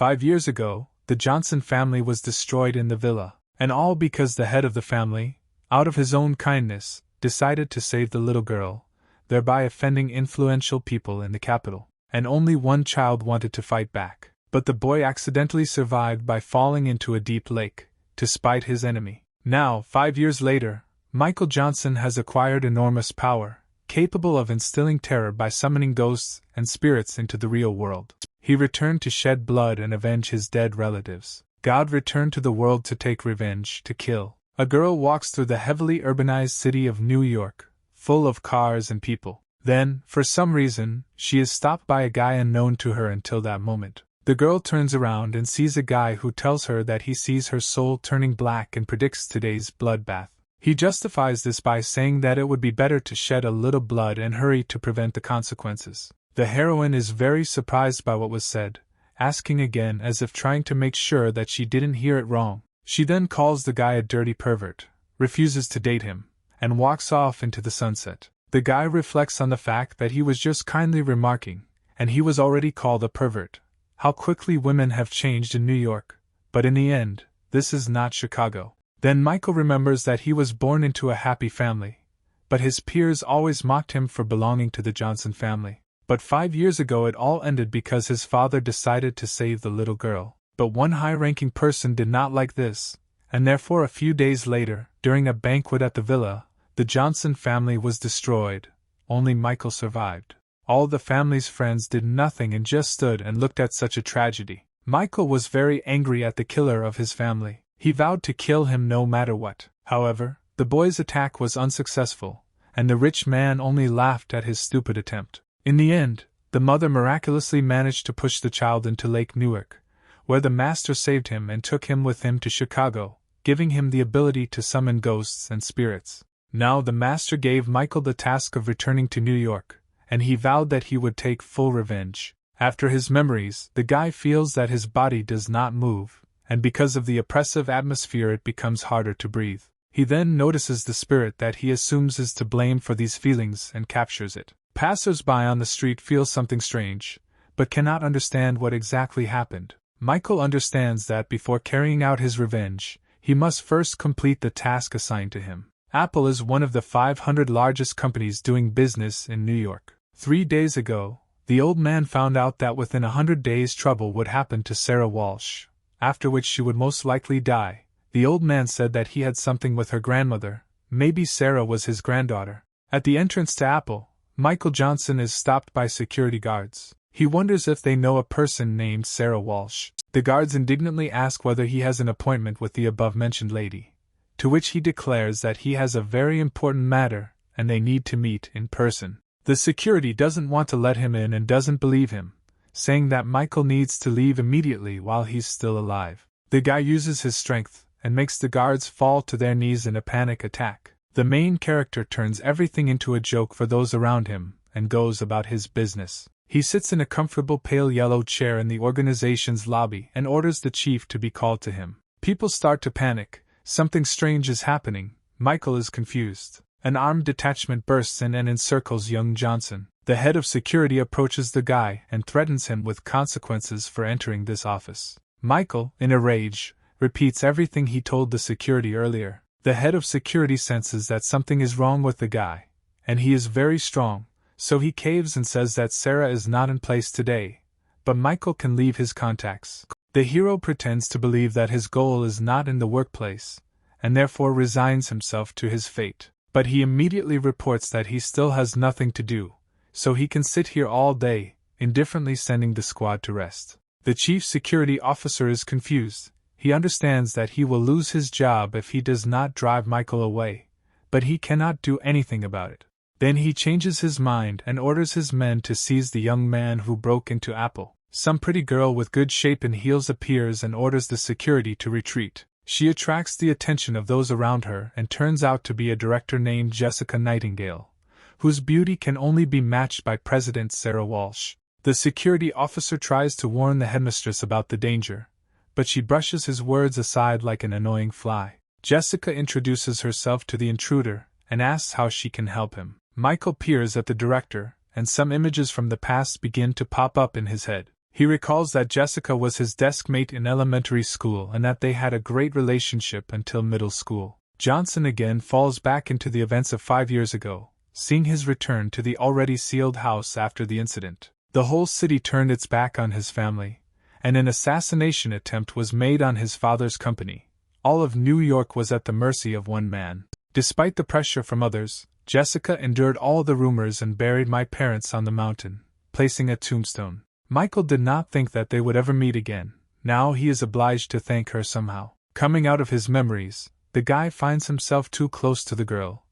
5 years ago, the Johnson family was destroyed in the villa, and all because the head of the family, out of his own kindness, decided to save the little girl, thereby offending influential people in the capital, and only one child wanted to fight back. But the boy accidentally survived by falling into a deep lake, to spite his enemy. Now, 5 years later, Michael Johnson has acquired enormous power, capable of instilling terror by summoning ghosts and spirits into the real world. He returned to shed blood and avenge his dead relatives. God returned to the world to take revenge, to kill. A girl walks through the heavily urbanized city of New York, full of cars and people. Then, for some reason, she is stopped by a guy unknown to her until that moment. The girl turns around and sees a guy who tells her that he sees her soul turning black and predicts today's bloodbath. He justifies this by saying that it would be better to shed a little blood and hurry to prevent the consequences. The heroine is very surprised by what was said, asking again as if trying to make sure that she didn't hear it wrong. She then calls the guy a dirty pervert, refuses to date him, and walks off into the sunset. The guy reflects on the fact that he was just kindly remarking, and he was already called a pervert. How quickly women have changed in New York, but in the end, this is not Chicago. Then Michael remembers that he was born into a happy family, but his peers always mocked him for belonging to the Johnson family. But 5 years ago it all ended because his father decided to save the little girl. But one high-ranking person did not like this, and therefore a few days later, during a banquet at the villa, the Johnson family was destroyed. Only Michael survived. All the family's friends did nothing and just stood and looked at such a tragedy. Michael was very angry at the killer of his family. He vowed to kill him no matter what. However, the boy's attack was unsuccessful, and the rich man only laughed at his stupid attempt. In the end, the mother miraculously managed to push the child into Lake Newark, where the master saved him and took him with him to Chicago, giving him the ability to summon ghosts and spirits. Now the master gave Michael the task of returning to New York, and he vowed that he would take full revenge. After his memories, the guy feels that his body does not move, and because of the oppressive atmosphere it becomes harder to breathe. He then notices the spirit that he assumes is to blame for these feelings and captures it. Passers-by on the street feel something strange, but cannot understand what exactly happened. Michael understands that before carrying out his revenge, he must first complete the task assigned to him. Apple is one of the 500 largest companies doing business in New York. 3 days ago, the old man found out that within 100 days trouble would happen to Sarah Walsh, after which she would most likely die. The old man said that he had something with her grandmother, maybe Sarah was his granddaughter. At the entrance to Apple, Michael Johnson is stopped by security guards. He wonders if they know a person named Sarah Walsh. The guards indignantly ask whether he has an appointment with the above-mentioned lady, to which he declares that he has a very important matter and they need to meet in person. The security doesn't want to let him in and doesn't believe him, saying that Michael needs to leave immediately while he's still alive. The guy uses his strength and makes the guards fall to their knees in a panic attack. The main character turns everything into a joke for those around him and goes about his business. He sits in a comfortable pale yellow chair in the organization's lobby and orders the chief to be called to him. People start to panic. Something strange is happening. Michael is confused. An armed detachment bursts in and encircles young Johnson. The head of security approaches the guy and threatens him with consequences for entering this office. Michael, in a rage, repeats everything he told the security earlier. The head of security senses that something is wrong with the guy, and he is very strong, so he caves and says that Sarah is not in place today, but Michael can leave his contacts. The hero pretends to believe that his goal is not in the workplace, and therefore resigns himself to his fate. But he immediately reports that he still has nothing to do, so he can sit here all day, indifferently sending the squad to rest. The chief security officer is confused. He understands that he will lose his job if he does not drive Michael away, but he cannot do anything about it. Then he changes his mind and orders his men to seize the young man who broke into Apple. Some pretty girl with good shape and heels appears and orders the security to retreat. She attracts the attention of those around her and turns out to be a director named Jessica Nightingale, whose beauty can only be matched by President Sarah Walsh. The security officer tries to warn the headmistress about the danger, but she brushes his words aside like an annoying fly. Jessica introduces herself to the intruder and asks how she can help him. Michael peers at the director, and some images from the past begin to pop up in his head. He recalls that Jessica was his desk mate in elementary school and that they had a great relationship until middle school. Johnson again falls back into the events of 5 years ago, seeing his return to the already sealed house after the incident. The whole city turned its back on his family, and an assassination attempt was made on his father's company. All of New York was at the mercy of one man. Despite the pressure from others, Jessica endured all the rumors and buried my parents on the mountain, placing a tombstone. Michael did not think that they would ever meet again. Now he is obliged to thank her somehow. Coming out of his memories, the guy finds himself too close to the girl,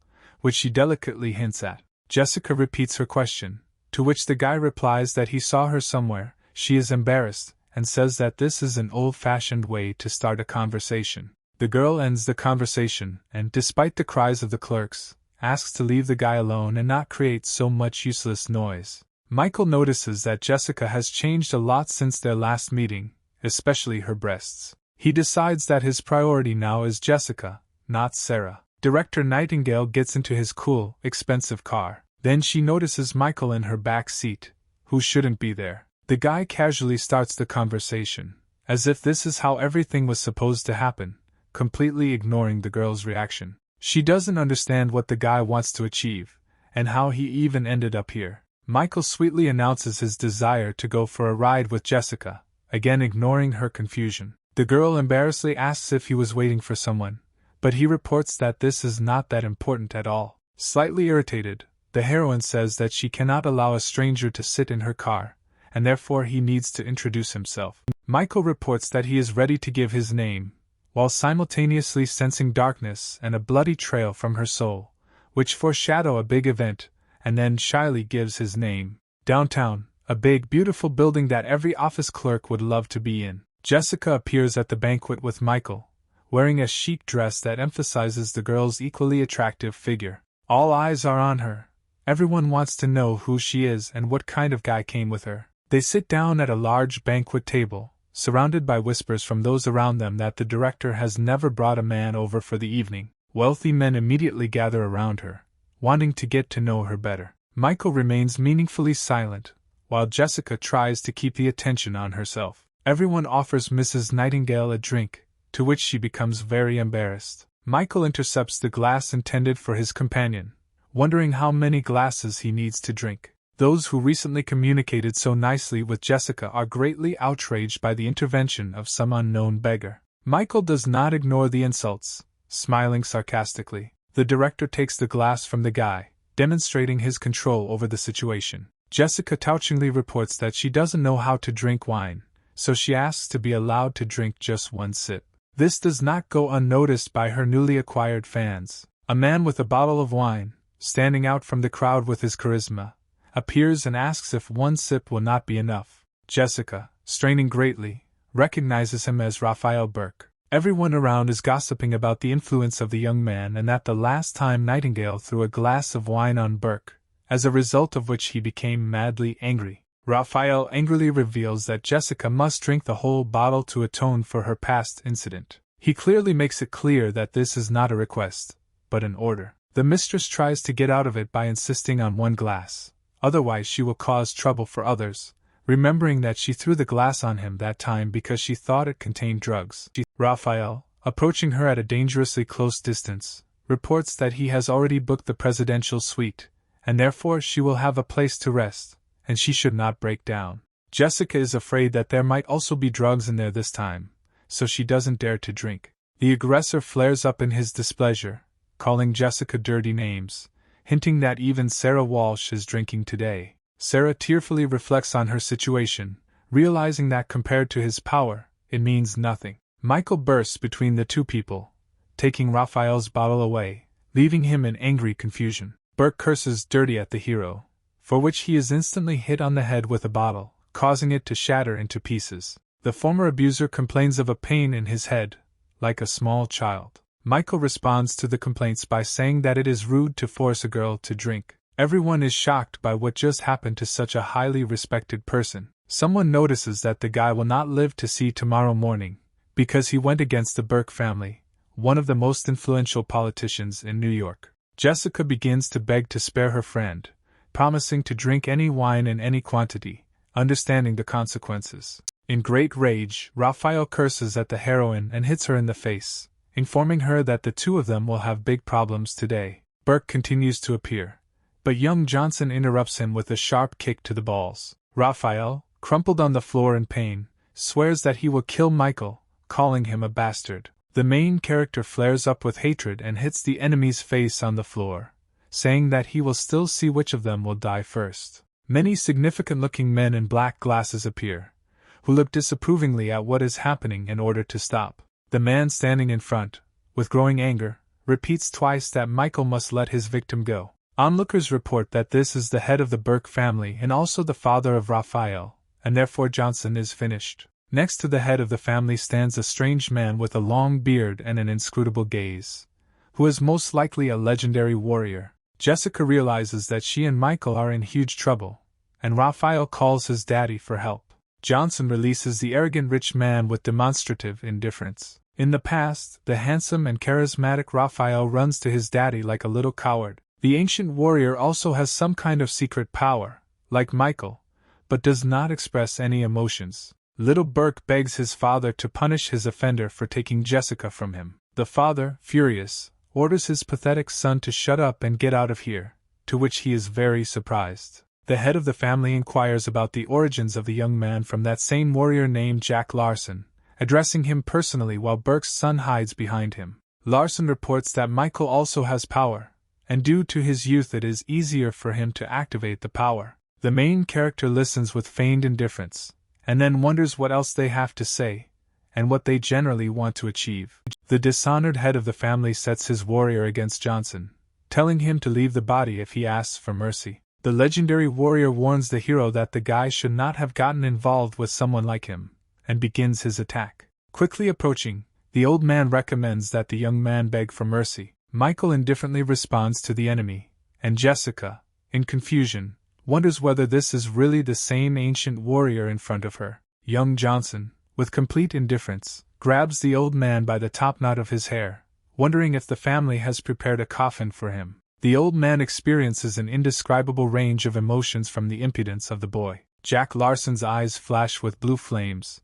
which she delicately hints at. Jessica repeats her question, to which the guy replies that he saw her somewhere. She is embarrassed, and says that this is an old-fashioned way to start a conversation. The girl ends the conversation, and, despite the cries of the clerks, asks to leave the guy alone and not create so much useless noise. Michael notices that Jessica has changed a lot since their last meeting, especially her breasts. He decides that his priority now is Jessica, not Sarah. Director Nightingale gets into his cool, expensive car. Then she notices Michael in her back seat, who shouldn't be there. The guy casually starts the conversation, as if this is how everything was supposed to happen, completely ignoring the girl's reaction. She doesn't understand what the guy wants to achieve, and how he even ended up here. Michael sweetly announces his desire to go for a ride with Jessica, again ignoring her confusion. The girl embarrassedly asks if he was waiting for someone, but he reports that this is not that important at all. Slightly irritated, the heroine says that she cannot allow a stranger to sit in her car, and therefore he needs to introduce himself. Michael reports that he is ready to give his name, while simultaneously sensing darkness and a bloody trail from her soul, which foreshadow a big event, and then shyly gives his name. Downtown, a big, beautiful building that every office clerk would love to be in. Jessica appears at the banquet with Michael, wearing a chic dress that emphasizes the girl's equally attractive figure. All eyes are on her. Everyone wants to know who she is and what kind of guy came with her. They sit down at a large banquet table, surrounded by whispers from those around them that the director has never brought a man over for the evening. Wealthy men immediately gather around her, wanting to get to know her better. Michael remains meaningfully silent, while Jessica tries to keep the attention on herself. Everyone offers Mrs. Nightingale a drink, to which she becomes very embarrassed. Michael intercepts the glass intended for his companion, wondering how many glasses he needs to drink. Those who recently communicated so nicely with Jessica are greatly outraged by the intervention of some unknown beggar. Michael does not ignore the insults, smiling sarcastically. The director takes the glass from the guy, demonstrating his control over the situation. Jessica touchingly reports that she doesn't know how to drink wine, so she asks to be allowed to drink just one sip. This does not go unnoticed by her newly acquired fans. A man with a bottle of wine, standing out from the crowd with his charisma, appears and asks if one sip will not be enough. Jessica, straining greatly, recognizes him as Raphael Burke. Everyone around is gossiping about the influence of the young man and that the last time Nightingale threw a glass of wine on Burke, as a result of which he became madly angry. Raphael angrily reveals that Jessica must drink the whole bottle to atone for her past incident. He clearly makes it clear that this is not a request, but an order. The mistress tries to get out of it by insisting on one glass, otherwise she will cause trouble for others, remembering that she threw the glass on him that time because she thought it contained drugs. Raphael, approaching her at a dangerously close distance, reports that he has already booked the presidential suite, and therefore she will have a place to rest, and she should not break down. Jessica is afraid that there might also be drugs in there this time, so she doesn't dare to drink. The aggressor flares up in his displeasure, calling Jessica dirty names, hinting that even Sarah Walsh is drinking today. Sarah tearfully reflects on her situation, realizing that compared to his power, it means nothing. Michael bursts between the two people, taking Raphael's bottle away, leaving him in angry confusion. Burke curses dirty at the hero, for which he is instantly hit on the head with a bottle, causing it to shatter into pieces. The former abuser complains of a pain in his head, like a small child. Michael responds to the complaints by saying that it is rude to force a girl to drink. Everyone is shocked by what just happened to such a highly respected person. Someone notices that the guy will not live to see tomorrow morning, because he went against the Burke family, one of the most influential politicians in New York. Jessica begins to beg to spare her friend, promising to drink any wine in any quantity, understanding the consequences. In great rage, Raphael curses at the heroine and hits her in the face, informing her that the two of them will have big problems today. Burke continues to appear, but young Johnson interrupts him with a sharp kick to the balls. Raphael, crumpled on the floor in pain, swears that he will kill Michael, calling him a bastard. The main character flares up with hatred and hits the enemy's face on the floor, saying that he will still see which of them will die first. Many significant-looking men in black glasses appear, who look disapprovingly at what is happening in order to stop. The man standing in front, with growing anger, repeats twice that Michael must let his victim go. Onlookers report that this is the head of the Burke family and also the father of Raphael, and therefore Johnson is finished. Next to the head of the family stands a strange man with a long beard and an inscrutable gaze, who is most likely a legendary warrior. Jessica realizes that she and Michael are in huge trouble, and Raphael calls his daddy for help. Johnson releases the arrogant rich man with demonstrative indifference. In the past, the handsome and charismatic Raphael runs to his daddy like a little coward. The ancient warrior also has some kind of secret power, like Michael, but does not express any emotions. Little Burke begs his father to punish his offender for taking Jessica from him. The father, furious, orders his pathetic son to shut up and get out of here, to which he is very surprised. The head of the family inquires about the origins of the young man from that same warrior named Jack Larson, addressing him personally while Burke's son hides behind him. Larson reports that Michael also has power, and due to his youth it is easier for him to activate the power. The main character listens with feigned indifference, and then wonders what else they have to say, and what they generally want to achieve. The dishonored head of the family sets his warrior against Johnson, telling him to leave the body if he asks for mercy. The legendary warrior warns the hero that the guy should not have gotten involved with someone like him, and begins his attack. Quickly approaching, the old man recommends that the young man beg for mercy. Michael indifferently responds to the enemy, and Jessica, in confusion, wonders whether this is really the same ancient warrior in front of her. Young Johnson, with complete indifference, grabs the old man by the top knot of his hair, wondering if the family has prepared a coffin for him. The old man experiences an indescribable range of emotions from the impudence of the boy. Jack Larson's eyes flash with blue flames,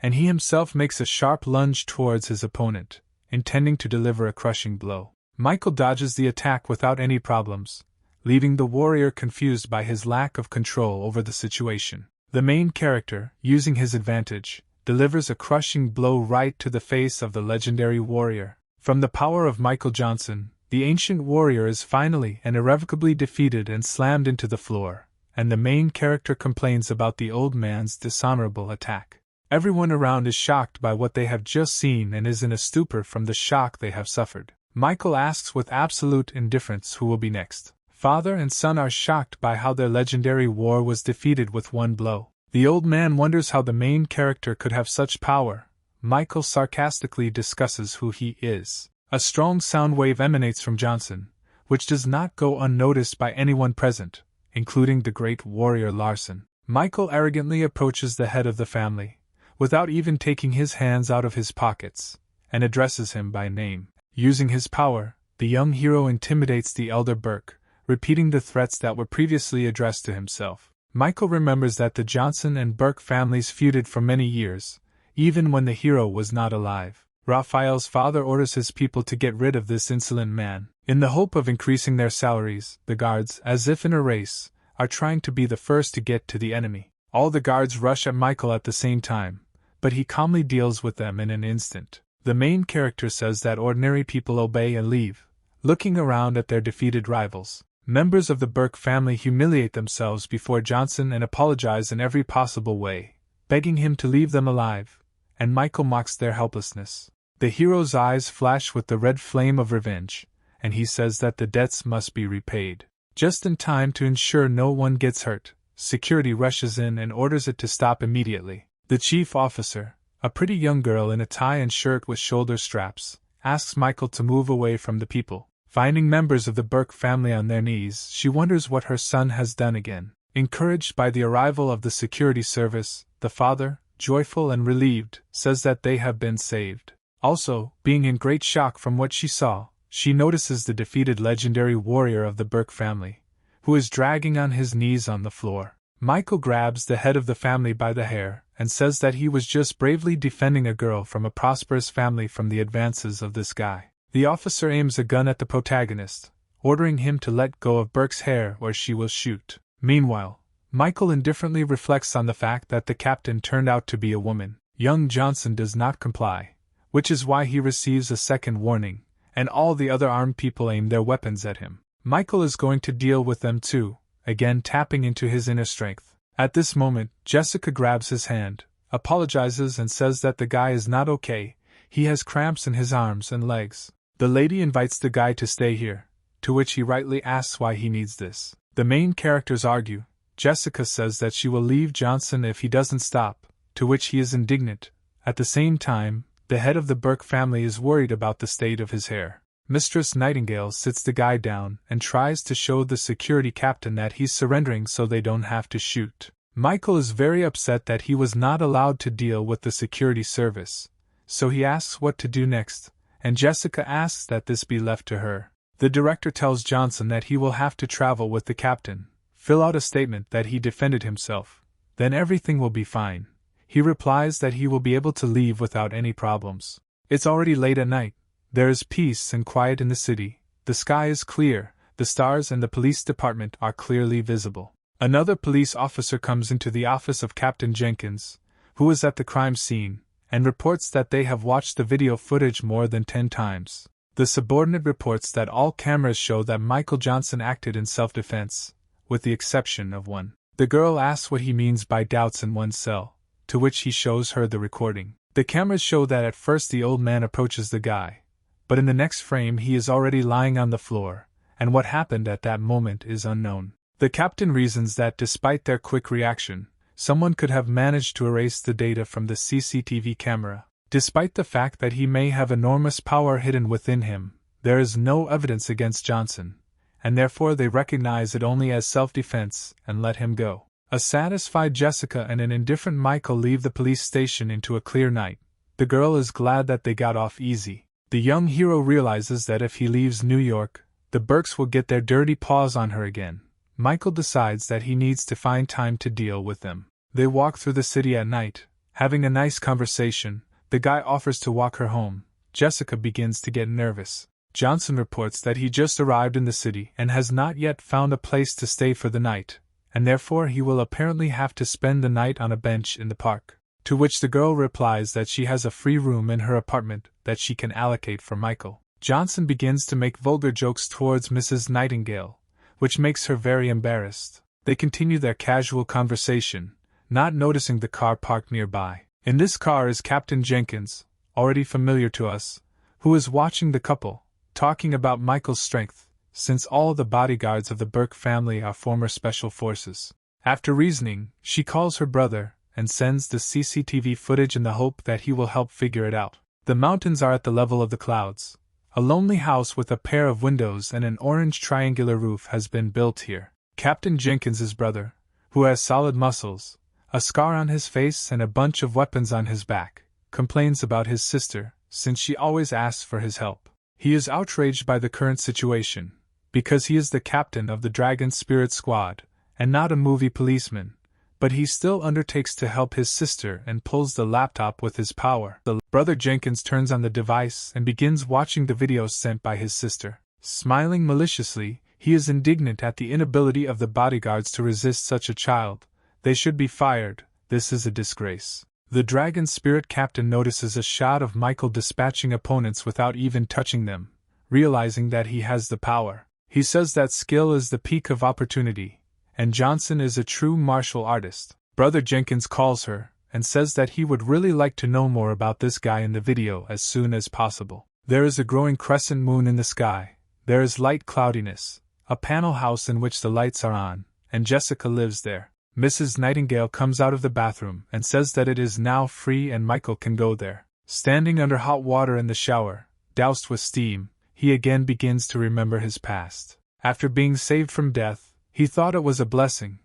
and he himself makes a sharp lunge towards his opponent, intending to deliver a crushing blow. Michael dodges the attack without any problems, leaving the warrior confused by his lack of control over the situation. The main character, using his advantage, delivers a crushing blow right to the face of the legendary warrior. From the power of Michael Johnson, the ancient warrior is finally and irrevocably defeated and slammed into the floor, and the main character complains about the old man's dishonorable attack. Everyone around is shocked by what they have just seen and is in a stupor from the shock they have suffered. Michael asks with absolute indifference who will be next. Father and son are shocked by how their legendary war was defeated with one blow. The old man wonders how the main character could have such power. Michael sarcastically discusses who he is. A strong sound wave emanates from Johnson, which does not go unnoticed by anyone present, including the great warrior Larson. Michael arrogantly approaches the head of the family, without even taking his hands out of his pockets, and addresses him by name. Using his power, the young hero intimidates the elder Burke, repeating the threats that were previously addressed to himself. Michael remembers that the Johnson and Burke families feuded for many years, even when the hero was not alive. Raphael's father orders his people to get rid of this insolent man. In the hope of increasing their salaries, the guards, as if in a race, are trying to be the first to get to the enemy. All the guards rush at Michael at the same time, but he calmly deals with them in an instant. The main character says that ordinary people obey and leave, looking around at their defeated rivals. Members of the Burke family humiliate themselves before Johnson and apologize in every possible way, begging him to leave them alive, and Michael mocks their helplessness. The hero's eyes flash with the red flame of revenge, and he says that the debts must be repaid. Just in time to ensure no one gets hurt, security rushes in and orders it to stop immediately. The chief officer, a pretty young girl in a tie and shirt with shoulder straps, asks Michael to move away from the people. Finding members of the Burke family on their knees, she wonders what her son has done again. Encouraged by the arrival of the security service, the father, joyful and relieved, says that they have been saved. Also, being in great shock from what she saw, she notices the defeated legendary warrior of the Burke family, who is dragging on his knees on the floor. Michael grabs the head of the family by the hair and says that he was just bravely defending a girl from a prosperous family from the advances of this guy. The officer aims a gun at the protagonist, ordering him to let go of Burke's hair or she will shoot. Meanwhile, Michael indifferently reflects on the fact that the captain turned out to be a woman. Young Johnson does not comply, which is why he receives a second warning, and all the other armed people aim their weapons at him. Michael is going to deal with them too, again tapping into his inner strength. At this moment, Jessica grabs his hand, apologizes and says that the guy is not okay, he has cramps in his arms and legs. The lady invites the guy to stay here, to which he rightly asks why he needs this. The main characters argue. Jessica says that she will leave Johnson if he doesn't stop, to which he is indignant. At the same time, the head of the Burke family is worried about the state of his hair. Mistress Nightingale sits the guy down and tries to show the security captain that he's surrendering so they don't have to shoot. Michael is very upset that he was not allowed to deal with the security service, so he asks what to do next, and Jessica asks that this be left to her. The director tells Johnson that he will have to travel with the captain, fill out a statement that he defended himself, then everything will be fine. He replies that he will be able to leave without any problems. It's already late at night. There is peace and quiet in the city, the sky is clear, the stars and the police department are clearly visible. Another police officer comes into the office of Captain Jenkins, who is at the crime scene, and reports that they have watched the video footage more than 10 times. The subordinate reports that all cameras show that Michael Johnson acted in self-defense, with the exception of one. The girl asks what he means by doubts in one's cell, to which he shows her the recording. The cameras show that at first the old man approaches the guy, but in the next frame he is already lying on the floor, and what happened at that moment is unknown. The captain reasons that despite their quick reaction, someone could have managed to erase the data from the CCTV camera. Despite the fact that he may have enormous power hidden within him, there is no evidence against Johnson, and therefore they recognize it only as self-defense and let him go. A satisfied Jessica and an indifferent Michael leave the police station into a clear night. The girl is glad that they got off easy. The young hero realizes that if he leaves New York, the Burkes will get their dirty paws on her again. Michael decides that he needs to find time to deal with them. They walk through the city at night, having a nice conversation. The guy offers to walk her home. Jessica begins to get nervous. Johnson reports that he just arrived in the city and has not yet found a place to stay for the night, and therefore he will apparently have to spend the night on a bench in the park. To which the girl replies that she has a free room in her apartment that she can allocate for Michael. Johnson begins to make vulgar jokes towards Mrs. Nightingale, which makes her very embarrassed. They continue their casual conversation, not noticing the car parked nearby. In this car is Captain Jenkins, already familiar to us, who is watching the couple, talking about Michael's strength, since all the bodyguards of the Burke family are former special forces. After reasoning, she calls her brother and sends the CCTV footage in the hope that he will help figure it out. The mountains are at the level of the clouds. A lonely house with a pair of windows and an orange triangular roof has been built here. Captain Jenkins's brother, who has solid muscles, a scar on his face and a bunch of weapons on his back, complains about his sister, since she always asks for his help. He is outraged by the current situation, because he is the captain of the Dragon Spirit Squad, and not a movie policeman, but he still undertakes to help his sister and pulls the laptop with his power. The brother Jenkins turns on the device and begins watching the videos sent by his sister. Smiling maliciously, he is indignant at the inability of the bodyguards to resist such a child. They should be fired, this is a disgrace. The Dragon Spirit captain notices a shot of Michael dispatching opponents without even touching them, realizing that he has the power. He says that skill is the peak of opportunity, and Johnson is a true martial artist. Brother Jenkins calls her, and says that he would really like to know more about this guy in the video as soon as possible. There is a growing crescent moon in the sky, there is light cloudiness, a panel house in which the lights are on, and Jessica lives there. Mrs. Nightingale comes out of the bathroom and says that it is now free and Michael can go there. Standing under hot water in the shower, doused with steam, he again begins to remember his past. After being saved from death, he thought it was a blessing,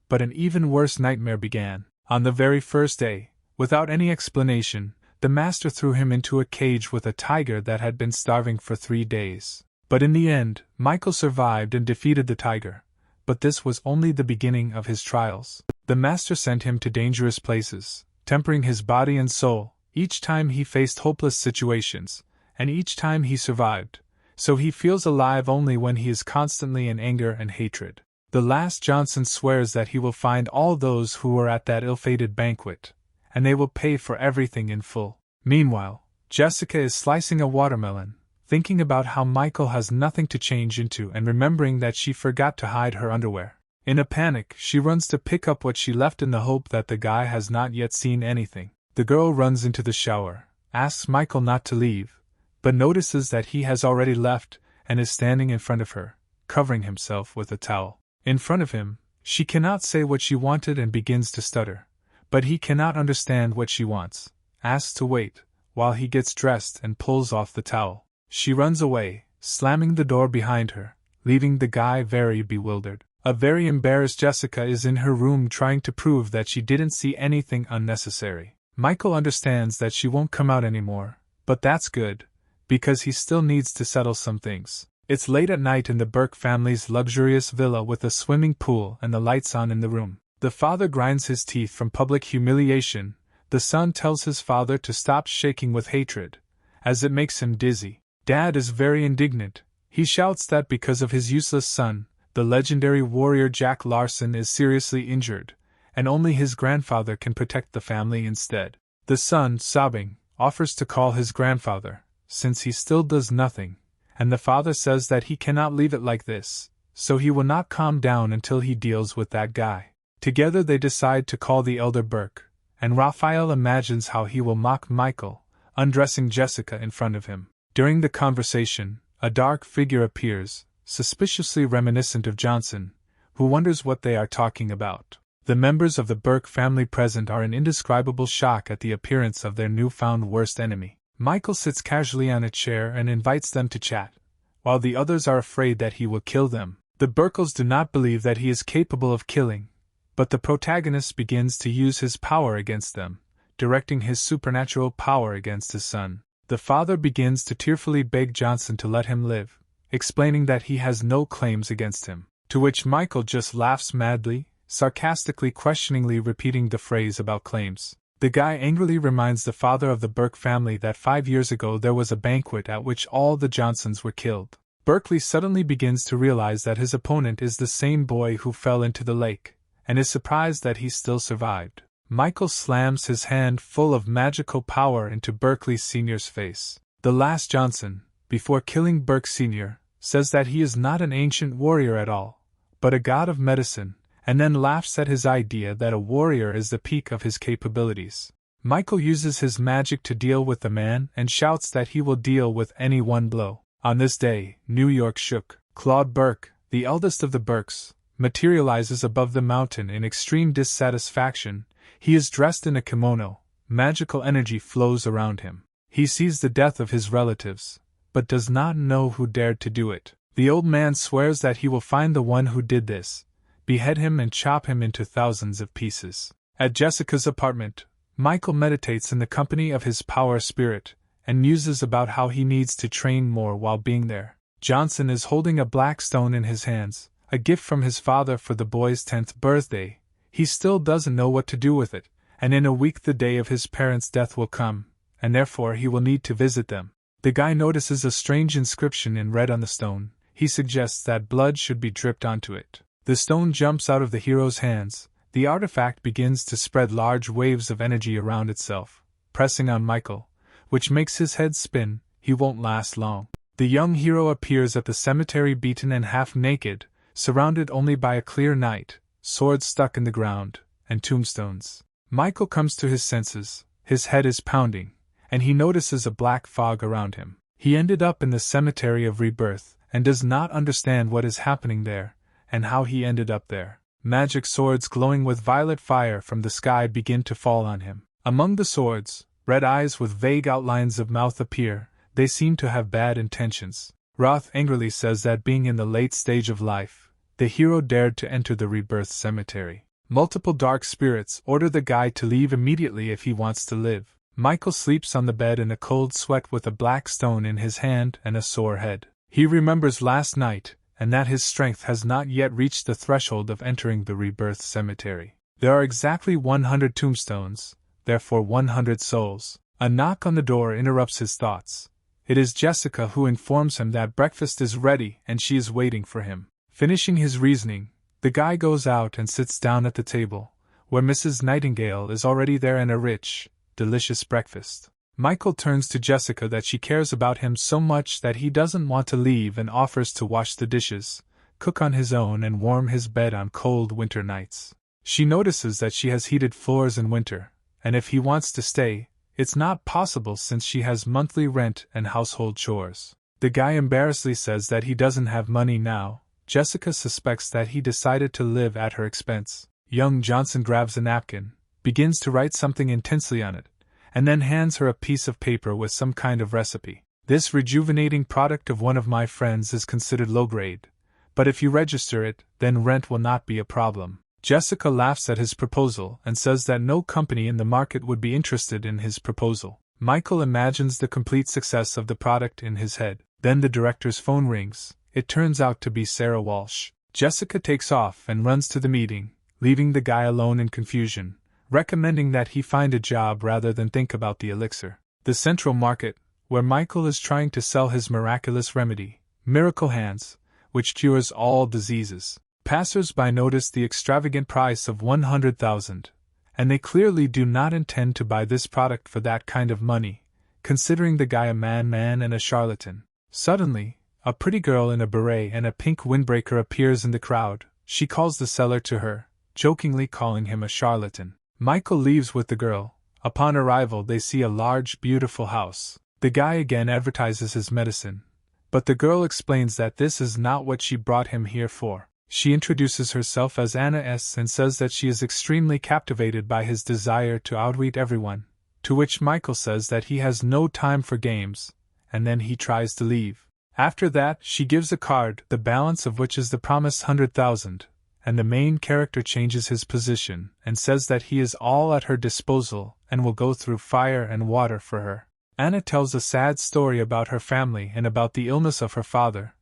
but an even worse nightmare began. On the very first day, without any explanation, the master threw him into a cage with a tiger that had been starving for 3 days. But in the end, Michael survived and defeated the tiger, but this was only the beginning of his trials. The master sent him to dangerous places, tempering his body and soul, each time he faced hopeless situations, and each time he survived, so he feels alive only when he is constantly in anger and hatred. The last Johnson swears that he will find all those who were at that ill-fated banquet, and they will pay for everything in full. Meanwhile, Jessica is slicing a watermelon, thinking about how Michael has nothing to change into and remembering that she forgot to hide her underwear. In a panic, she runs to pick up what she left in the hope that the guy has not yet seen anything. The girl runs into the shower, asks Michael not to leave, but notices that he has already left and is standing in front of her, covering himself with a towel. In front of him, she cannot say what she wanted and begins to stutter, but he cannot understand what she wants, asks to wait, while he gets dressed and pulls off the towel. She runs away, slamming the door behind her, leaving the guy very bewildered. A very embarrassed Jessica is in her room trying to prove that she didn't see anything unnecessary. Michael understands that she won't come out anymore, but that's good, because he still needs to settle some things. It's late at night in the Burke family's luxurious villa with a swimming pool and the lights on in the room. The father grinds his teeth from public humiliation. The son tells his father to stop shaking with hatred, as it makes him dizzy. Dad is very indignant. He shouts that because of his useless son, the legendary warrior Jack Larson is seriously injured, and only his grandfather can protect the family instead. The son, sobbing, offers to call his grandfather, since he still does nothing, and the father says that he cannot leave it like this, so he will not calm down until he deals with that guy. Together they decide to call the elder Burke, and Raphael imagines how he will mock Michael, undressing Jessica in front of him. During the conversation, a dark figure appears, suspiciously reminiscent of Johnson, who wonders what they are talking about. The members of the Burke family present are in indescribable shock at the appearance of their newfound worst enemy. Michael sits casually on a chair and invites them to chat, while the others are afraid that he will kill them. The Burkles do not believe that he is capable of killing, but the protagonist begins to use his power against them, directing his supernatural power against his son. The father begins to tearfully beg Johnson to let him live, explaining that he has no claims against him, to which Michael just laughs madly, sarcastically questioningly repeating the phrase about claims. The guy angrily reminds the father of the Burke family that 5 years ago there was a banquet at which all the Johnsons were killed. Berkeley suddenly begins to realize that his opponent is the same boy who fell into the lake, and is surprised that he still survived. Michael slams his hand full of magical power into Berkeley Sr.'s face. The last Johnson, before killing Burke Sr., says that he is not an ancient warrior at all, but a god of medicine, and then laughs at his idea that a warrior is the peak of his capabilities. Michael uses his magic to deal with the man and shouts that he will deal with any one blow. On this day, New York shook. Claude Burke, the eldest of the Burkes, materializes above the mountain in extreme dissatisfaction. He is dressed in a kimono, magical energy flows around him. He sees the death of his relatives, but does not know who dared to do it. The old man swears that he will find the one who did this, behead him and chop him into thousands of pieces. At Jessica's apartment, Michael meditates in the company of his power spirit, and muses about how he needs to train more while being there. Johnson is holding a black stone in his hands, a gift from his father for the boy's 10th birthday. He still doesn't know what to do with it, and in a week the day of his parents' death will come, and therefore he will need to visit them. The guy notices a strange inscription in red on the stone. He suggests that blood should be dripped onto it. The stone jumps out of the hero's hands. The artifact begins to spread large waves of energy around itself, pressing on Michael, which makes his head spin. He won't last long. The young hero appears at the cemetery beaten and half naked, surrounded only by a clear night, swords stuck in the ground, and tombstones. Michael comes to his senses, his head is pounding, and he notices a black fog around him. He ended up in the cemetery of rebirth, and does not understand what is happening there, and how he ended up there. Magic swords glowing with violet fire from the sky begin to fall on him. Among the swords, red eyes with vague outlines of mouth appear. They seem to have bad intentions. Roth angrily says that being in the late stage of life, the hero dared to enter the rebirth cemetery. Multiple dark spirits order the guy to leave immediately if he wants to live. Michael sleeps on the bed in a cold sweat with a black stone in his hand and a sore head. He remembers last night, and that his strength has not yet reached the threshold of entering the rebirth cemetery. There are exactly 100 tombstones, therefore 100 souls. A knock on the door interrupts his thoughts. It is Jessica who informs him that breakfast is ready and she is waiting for him. Finishing his reasoning, the guy goes out and sits down at the table, where Mrs. Nightingale is already there and a rich, delicious breakfast. Michael turns to Jessica that she cares about him so much that he doesn't want to leave and offers to wash the dishes, cook on his own and warm his bed on cold winter nights. She notices that she has heated floors in winter, and if he wants to stay, it's not possible since she has monthly rent and household chores. The guy embarrassedly says that he doesn't have money now. Jessica suspects that he decided to live at her expense. Young Johnson grabs a napkin, begins to write something intensely on it, and then hands her a piece of paper with some kind of recipe. This rejuvenating product of one of my friends is considered low grade, but if you register it, then rent will not be a problem. Jessica laughs at his proposal and says that no company in the market would be interested in his proposal. Michael imagines the complete success of the product in his head. Then the director's phone rings. It turns out to be Sarah Walsh. Jessica takes off and runs to the meeting, leaving the guy alone in confusion, recommending that he find a job rather than think about the elixir. The Central Market, where Michael is trying to sell his miraculous remedy, Miracle Hands, which cures all diseases. Passers-by notice the extravagant price of 100,000, and they clearly do not intend to buy this product for that kind of money, considering the guy a man and a charlatan. Suddenly, a pretty girl in a beret and a pink windbreaker appears in the crowd. She calls the seller to her, jokingly calling him a charlatan. Michael leaves with the girl. Upon arrival they see a large, beautiful house. The guy again advertises his medicine, but the girl explains that this is not what she brought him here for. She introduces herself as Anna S. and says that she is extremely captivated by his desire to outwit everyone, to which Michael says that he has no time for games, and then he tries to leave. After that, she gives a card, the balance of which is the promised 100,000, and the main character changes his position and says that he is all at her disposal and will go through fire and water for her. Anna tells a sad story about her family and about the illness of her father,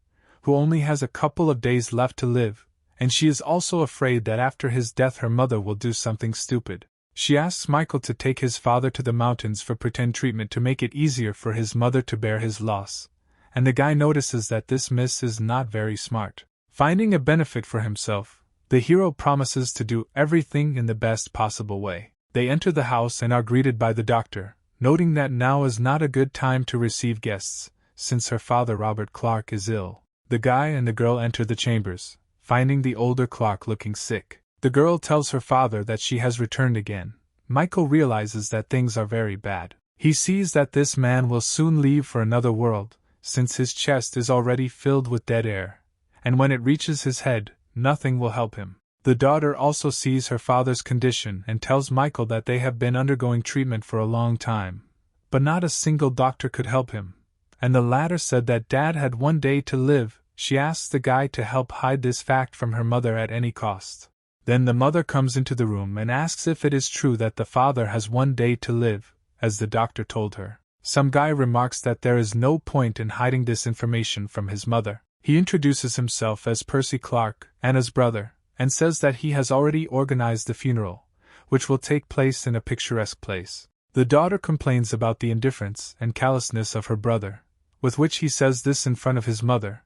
who only has a couple of days left to live, and she is also afraid that after his death her mother will do something stupid. She asks Michael to take his father to the mountains for pretend treatment to make it easier for his mother to bear his loss, and the guy notices that this miss is not very smart. Finding a benefit for himself, the hero promises to do everything in the best possible way. They enter the house and are greeted by the doctor, noting that now is not a good time to receive guests, since her father Robert Clark is ill. The guy and the girl enter the chambers, finding the older Clark looking sick. The girl tells her father that she has returned again. Michael realizes that things are very bad. He sees that this man will soon leave for another world, since his chest is already filled with dead air, and when it reaches his head, nothing will help him. The daughter also sees her father's condition and tells Michael that they have been undergoing treatment for a long time, but not a single doctor could help him, and the latter said that Dad had one day to live. She asks the guy to help hide this fact from her mother at any cost. Then the mother comes into the room and asks if it is true that the father has one day to live, as the doctor told her. Some guy remarks that there is no point in hiding this information from his mother. He introduces himself as Percy Clark, Anna's brother, and says that he has already organized the funeral, which will take place in a picturesque place. The daughter complains about the indifference and callousness of her brother, with which he says this in front of his mother,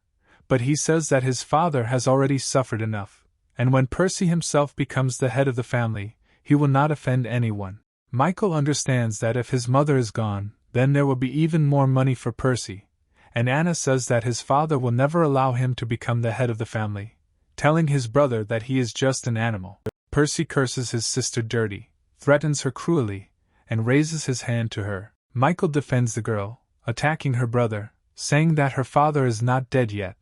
but he says that his father has already suffered enough, and when Percy himself becomes the head of the family, he will not offend anyone. Michael understands that if his mother is gone, then there will be even more money for Percy, and Anna says that his father will never allow him to become the head of the family, telling his brother that he is just an animal. Percy curses his sister dirty, threatens her cruelly, and raises his hand to her. Michael defends the girl, attacking her brother, saying that her father is not dead yet,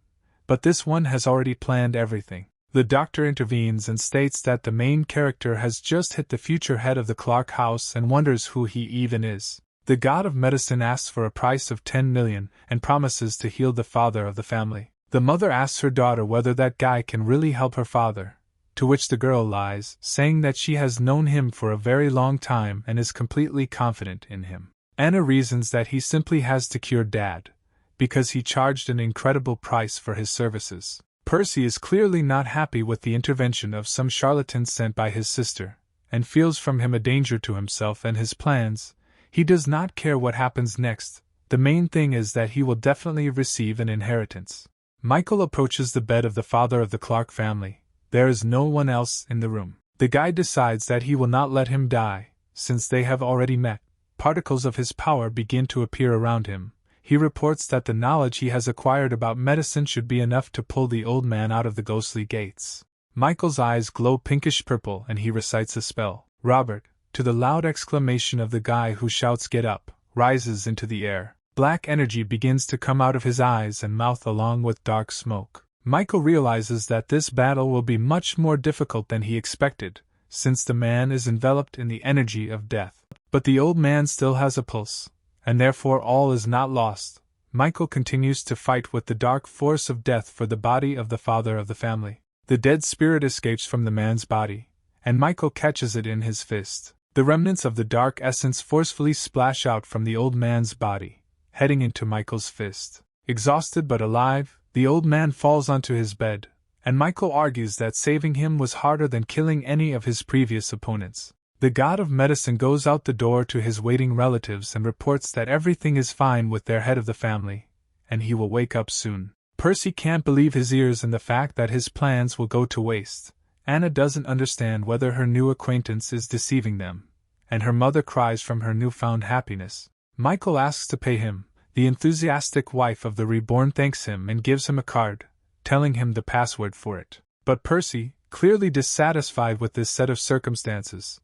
but this one has already planned everything. The doctor intervenes and states that the main character has just hit the future head of the Clark house and wonders who he even is. The god of medicine asks for a price of 10 million and promises to heal the father of the family. The mother asks her daughter whether that guy can really help her father, to which the girl lies, saying that she has known him for a very long time and is completely confident in him. Anna reasons that he simply has to cure Dad, because he charged an incredible price for his services. Percy is clearly not happy with the intervention of some charlatan sent by his sister, and feels from him a danger to himself and his plans. He does not care what happens next, the main thing is that he will definitely receive an inheritance. Michael approaches the bed of the father of the Clark family. There is no one else in the room. The guy decides that he will not let him die, since they have already met. Particles of his power begin to appear around him. He reports that the knowledge he has acquired about medicine should be enough to pull the old man out of the ghostly gates. Michael's eyes glow pinkish purple and he recites a spell. Robert, to the loud exclamation of the guy who shouts "Get up!" rises into the air. Black energy begins to come out of his eyes and mouth along with dark smoke. Michael realizes that this battle will be much more difficult than he expected, since the man is enveloped in the energy of death. But the old man still has a pulse, and therefore all is not lost. Michael continues to fight with the dark force of death for the body of the father of the family. The dead spirit escapes from the man's body, and Michael catches it in his fist. The remnants of the dark essence forcefully splash out from the old man's body, heading into Michael's fist. Exhausted but alive, the old man falls onto his bed, and Michael argues that saving him was harder than killing any of his previous opponents. The god of medicine goes out the door to his waiting relatives and reports that everything is fine with their head of the family, and he will wake up soon. Percy can't believe his ears and the fact that his plans will go to waste. Anna doesn't understand whether her new acquaintance is deceiving them, and her mother cries from her newfound happiness. Michael asks to pay him. The enthusiastic wife of the reborn thanks him and gives him a card, telling him the password for it. But Percy, clearly dissatisfied with this set of circumstances,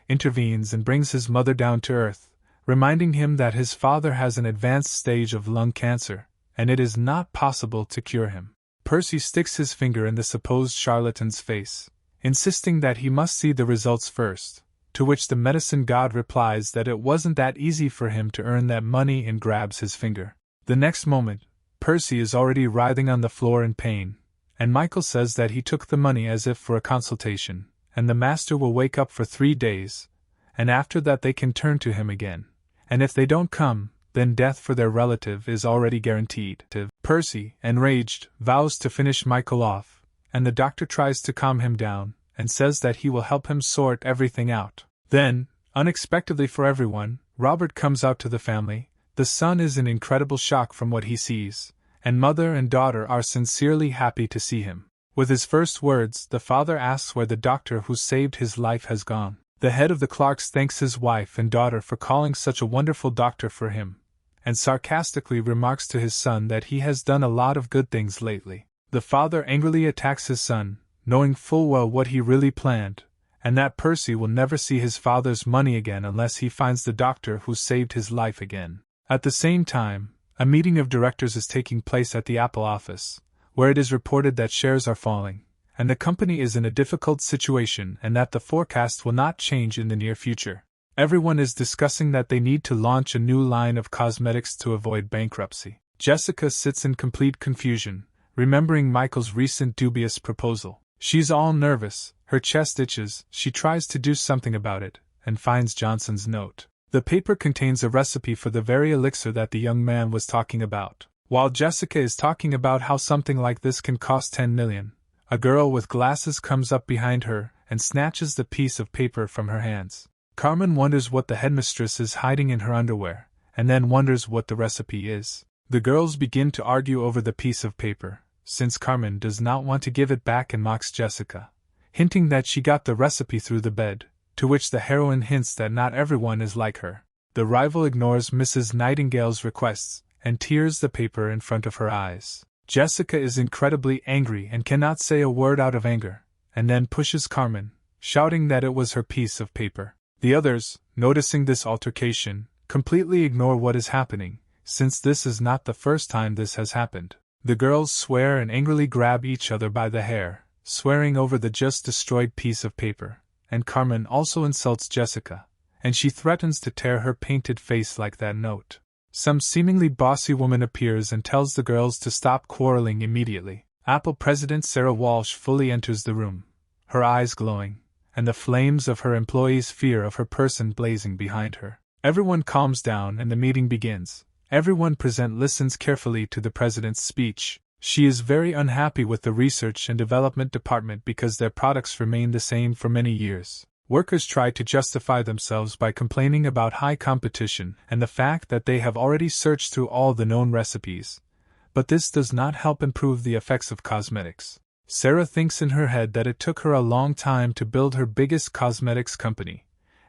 intervenes and brings his mother down to earth, reminding him that his father has an advanced stage of lung cancer, and it is not possible to cure him. Percy sticks his finger in the supposed charlatan's face, insisting that he must see the results first, to which the medicine god replies that it wasn't that easy for him to earn that money and grabs his finger. The next moment, Percy is already writhing on the floor in pain, and Michael says that he took the money as if for a consultation, and the master will wake up for 3 days, and after that they can turn to him again. And if they don't come, then death for their relative is already guaranteed. Percy, enraged, vows to finish Michael off, and the doctor tries to calm him down, and says that he will help him sort everything out. Then, unexpectedly for everyone, Robert comes out to the family. The son is in incredible shock from what he sees, and mother and daughter are sincerely happy to see him. With his first words, the father asks where the doctor who saved his life has gone. The head of the Clarks thanks his wife and daughter for calling such a wonderful doctor for him, and sarcastically remarks to his son that he has done a lot of good things lately. The father angrily attacks his son, knowing full well what he really planned, and that Percy will never see his father's money again unless he finds the doctor who saved his life again. At the same time, a meeting of directors is taking place at the Apple office, where it is reported that shares are falling, and the company is in a difficult situation and that the forecast will not change in the near future. Everyone is discussing that they need to launch a new line of cosmetics to avoid bankruptcy. Jessica sits in complete confusion, remembering Michael's recent dubious proposal. She's all nervous, her chest itches, she tries to do something about it, and finds Johnson's note. The paper contains a recipe for the very elixir that the young man was talking about. While Jessica is talking about how something like this can cost 10 million, a girl with glasses comes up behind her and snatches the piece of paper from her hands. Carmen wonders what the headmistress is hiding in her underwear, and then wonders what the recipe is. The girls begin to argue over the piece of paper, since Carmen does not want to give it back and mocks Jessica, hinting that she got the recipe through the bed, to which the heroine hints that not everyone is like her. The rival ignores Mrs. Nightingale's requests, and tears the paper in front of her eyes. Jessica is incredibly angry and cannot say a word out of anger, and then pushes Carmen, shouting that it was her piece of paper. The others, noticing this altercation, completely ignore what is happening, since this is not the first time this has happened. The girls swear and angrily grab each other by the hair, swearing over the just destroyed piece of paper, and Carmen also insults Jessica, and she threatens to tear her painted face like that note. Some seemingly bossy woman appears and tells the girls to stop quarreling immediately. Apple President Sarah Walsh fully enters the room, her eyes glowing, and the flames of her employees' fear of her person blazing behind her. Everyone calms down and the meeting begins. Everyone present listens carefully to the president's speech. She is very unhappy with the research and development department because their products remain the same for many years. Workers try to justify themselves by complaining about high competition and the fact that they have already searched through all the known recipes. But this does not help improve the effects of cosmetics. Sarah thinks in her head that it took her a long time to build her biggest cosmetics company,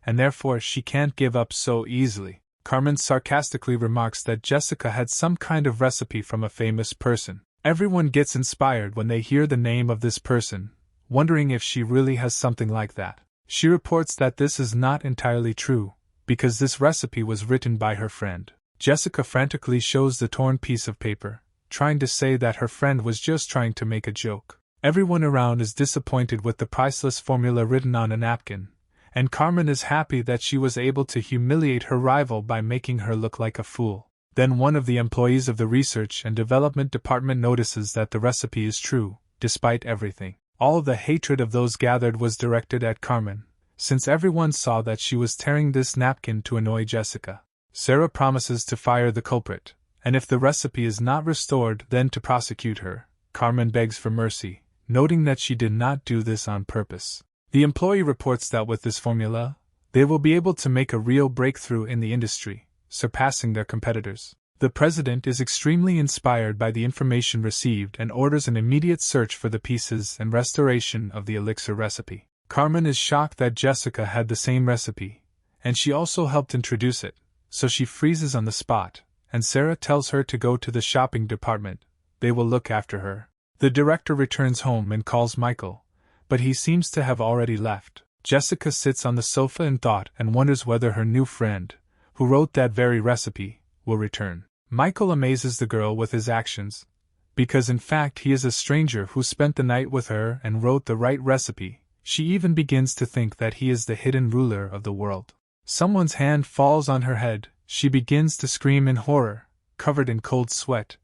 and therefore she can't give up so easily. Carmen sarcastically remarks that Jessica had some kind of recipe from a famous person. Everyone gets inspired when they hear the name of this person, wondering if she really has something like that. She reports that this is not entirely true, because this recipe was written by her friend. Jessica frantically shows the torn piece of paper, trying to say that her friend was just trying to make a joke. Everyone around is disappointed with the priceless formula written on a napkin, and Carmen is happy that she was able to humiliate her rival by making her look like a fool. Then one of the employees of the Research and Development Department notices that the recipe is true, despite everything. All the hatred of those gathered was directed at Carmen, since everyone saw that she was tearing this napkin to annoy Jessica. Sarah promises to fire the culprit, and if the recipe is not restored, then to prosecute her. Carmen begs for mercy, noting that she did not do this on purpose. The employee reports that with this formula, they will be able to make a real breakthrough in the industry, surpassing their competitors. The president is extremely inspired by the information received and orders an immediate search for the pieces and restoration of the elixir recipe. Carmen is shocked that Jessica had the same recipe, and she also helped introduce it, so she freezes on the spot, and Sarah tells her to go to the shopping department. They will look after her. The director returns home and calls Michael, but he seems to have already left. Jessica sits on the sofa in thought and wonders whether her new friend, who wrote that very recipe, will return. Michael amazes the girl with his actions, because in fact he is a stranger who spent the night with her and wrote the right recipe. She even begins to think that he is the hidden ruler of the world. Someone's hand falls on her head, she begins to scream in horror, covered in cold sweat,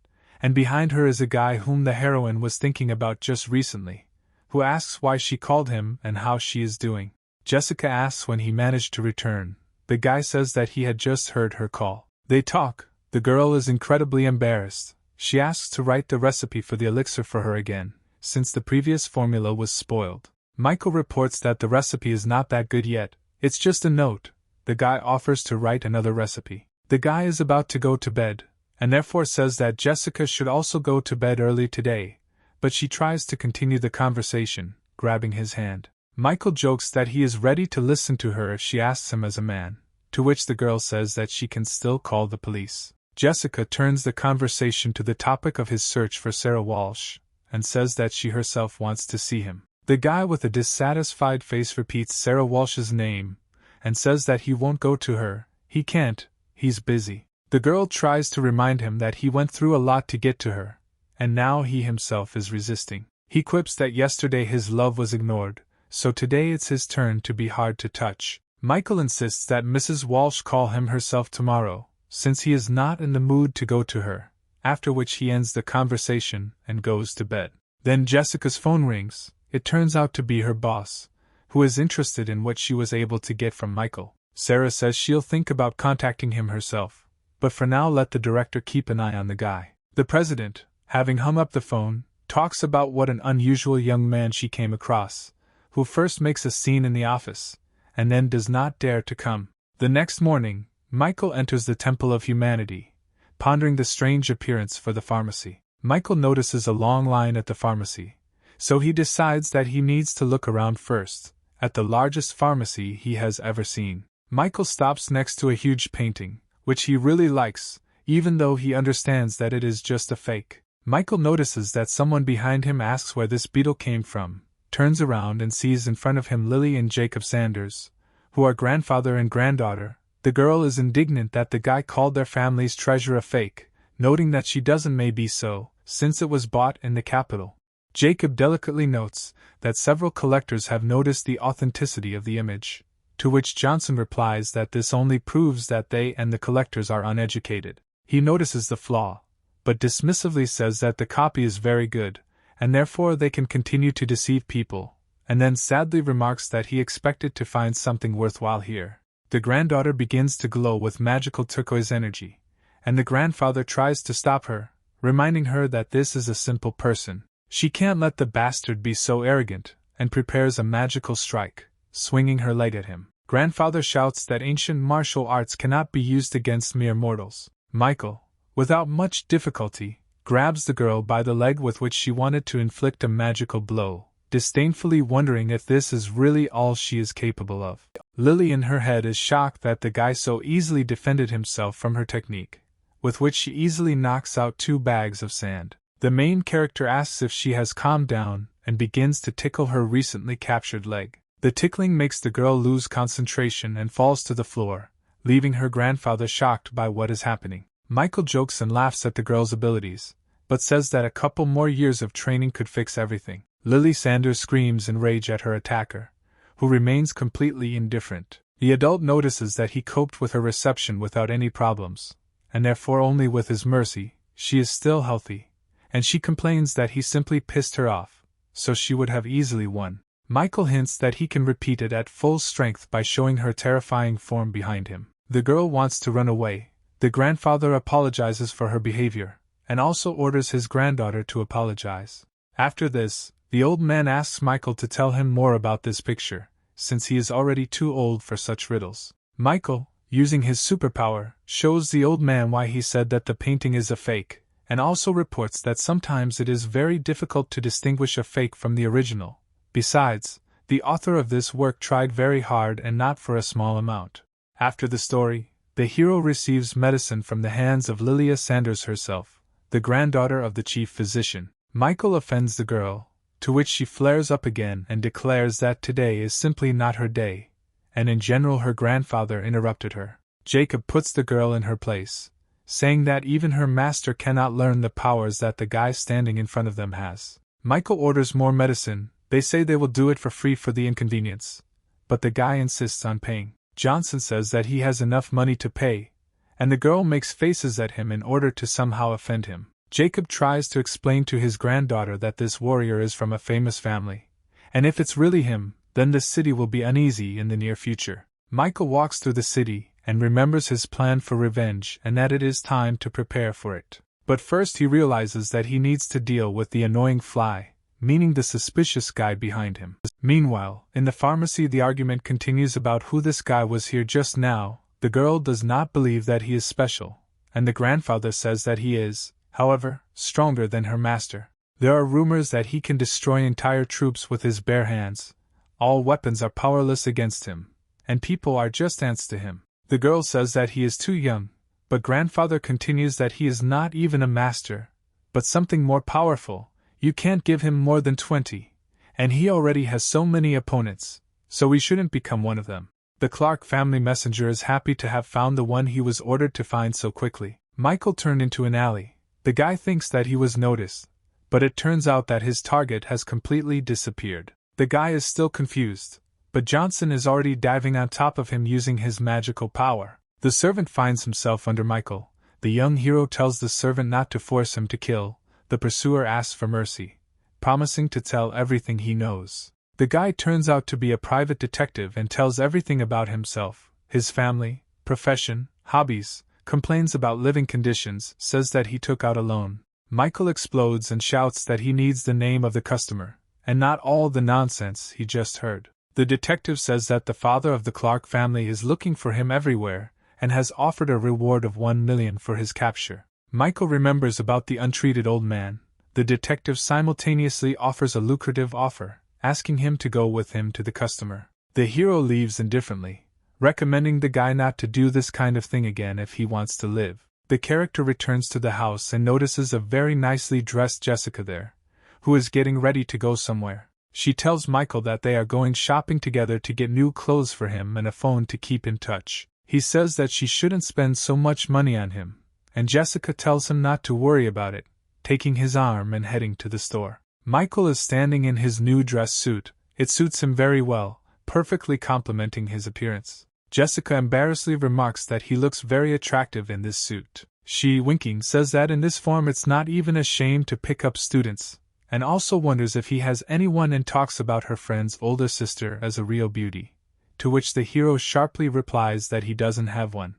and behind her is a guy whom the heroine was thinking about just recently, who asks why she called him and how she is doing. Jessica asks when he managed to return. The guy says that he had just heard her call. They talk. The girl is incredibly embarrassed. She asks to write the recipe for the elixir for her again, since the previous formula was spoiled. Michael reports that the recipe is not that good yet, it's just a note. The guy offers to write another recipe. The guy is about to go to bed, and therefore says that Jessica should also go to bed early today, but she tries to continue the conversation, grabbing his hand. Michael jokes that he is ready to listen to her if she asks him as a man, to which the girl says that she can still call the police. Jessica turns the conversation to the topic of his search for Sarah Walsh, and says that she herself wants to see him. The guy with a dissatisfied face repeats Sarah Walsh's name, and says that he won't go to her. He can't, he's busy. The girl tries to remind him that he went through a lot to get to her, and now he himself is resisting. He quips that yesterday his love was ignored, so today it's his turn to be hard to touch. Michael insists that Mrs. Walsh call him herself tomorrow, since he is not in the mood to go to her, after which he ends the conversation and goes to bed. Then Jessica's phone rings. It turns out to be her boss, who is interested in what she was able to get from Michael. Sarah says she'll think about contacting him herself, but for now let the director keep an eye on the guy. The president, having hung up the phone, talks about what an unusual young man she came across, who first makes a scene in the office, and then does not dare to come. The next morning, Michael enters the Temple of Humanity, pondering the strange appearance for the pharmacy. Michael notices a long line at the pharmacy, so he decides that he needs to look around first, at the largest pharmacy he has ever seen. Michael stops next to a huge painting, which he really likes, even though he understands that it is just a fake. Michael notices that someone behind him asks where this beetle came from, turns around and sees in front of him Lily and Jacob Sanders, who are grandfather and granddaughter. The girl is indignant that the guy called their family's treasure a fake, noting that she doesn't may be so, since it was bought in the capital. Jacob delicately notes that several collectors have noticed the authenticity of the image, to which Johnson replies that this only proves that they and the collectors are uneducated. He notices the flaw, but dismissively says that the copy is very good, and therefore they can continue to deceive people, and then sadly remarks that he expected to find something worthwhile here. The granddaughter begins to glow with magical turquoise energy, and the grandfather tries to stop her, reminding her that this is a simple person. She can't let the bastard be so arrogant, and prepares a magical strike, swinging her leg at him. Grandfather shouts that ancient martial arts cannot be used against mere mortals. Michael, without much difficulty, grabs the girl by the leg with which she wanted to inflict a magical blow, disdainfully wondering if this is really all she is capable of. Lily in her head is shocked that the guy so easily defended himself from her technique, with which she easily knocks out 2 bags of sand. The main character asks if she has calmed down and begins to tickle her recently captured leg. The tickling makes the girl lose concentration and falls to the floor, leaving her grandfather shocked by what is happening. Michael jokes and laughs at the girl's abilities, but says that a couple more years of training could fix everything. Lily Sanders screams in rage at her attacker, who remains completely indifferent. The adult notices that he coped with her reception without any problems, and therefore only with his mercy, she is still healthy, and she complains that he simply pissed her off, so she would have easily won. Michael hints that he can repeat it at full strength by showing her terrifying form behind him. The girl wants to run away. The grandfather apologizes for her behavior, and also orders his granddaughter to apologize. After this, the old man asks Michael to tell him more about this picture, since he is already too old for such riddles. Michael, using his superpower, shows the old man why he said that the painting is a fake, and also reports that sometimes it is very difficult to distinguish a fake from the original. Besides, the author of this work tried very hard and not for a small amount. After the story, the hero receives medicine from the hands of Lilia Sanders herself, the granddaughter of the chief physician. Michael offends the girl, to which she flares up again and declares that today is simply not her day, and in general her grandfather interrupted her. Jacob puts the girl in her place, saying that even her master cannot learn the powers that the guy standing in front of them has. Michael orders more medicine. They say they will do it for free for the inconvenience, but the guy insists on paying. Johnson says that he has enough money to pay, and the girl makes faces at him in order to somehow offend him. Jacob tries to explain to his granddaughter that this warrior is from a famous family, and if it's really him, then the city will be uneasy in the near future. Michael walks through the city and remembers his plan for revenge and that it is time to prepare for it. But first he realizes that he needs to deal with the annoying fly, meaning the suspicious guy behind him. Meanwhile, in the pharmacy the argument continues about who this guy was here just now. The girl does not believe that he is special, and the grandfather says that he is, however, stronger than her master. There are rumors that he can destroy entire troops with his bare hands. All weapons are powerless against him, and people are just ants to him. The girl says that he is too young, but grandfather continues that he is not even a master, but something more powerful. You can't give him more than 20, and he already has so many opponents, so we shouldn't become one of them. The Clark family messenger is happy to have found the one he was ordered to find so quickly. Michael turned into an alley. The guy thinks that he was noticed, but it turns out that his target has completely disappeared. The guy is still confused, but Johnson is already diving on top of him using his magical power. The servant finds himself under Michael. The young hero tells the servant not to force him to kill. The pursuer asks for mercy, promising to tell everything he knows. The guy turns out to be a private detective and tells everything about himself, his family, profession, hobbies, complains about living conditions, says that he took out a loan. Michael explodes and shouts that he needs the name of the customer, and not all the nonsense he just heard. The detective says that the father of the Clark family is looking for him everywhere, and has offered a reward of 1 million for his capture. Michael remembers about the untreated old man. The detective simultaneously offers a lucrative offer, asking him to go with him to the customer. The hero leaves indifferently, recommending the guy not to do this kind of thing again if he wants to live. The character returns to the house and notices a very nicely dressed Jessica there, who is getting ready to go somewhere. She tells Michael that they are going shopping together to get new clothes for him and a phone to keep in touch. He says that she shouldn't spend so much money on him, and Jessica tells him not to worry about it, taking his arm and heading to the store. Michael is standing in his new dress suit. It suits him very well, perfectly complementing his appearance. Jessica embarrassedly remarks that he looks very attractive in this suit. She, winking, says that in this form it's not even a shame to pick up students, and also wonders if he has anyone and talks about her friend's older sister as a real beauty, to which the hero sharply replies that he doesn't have one.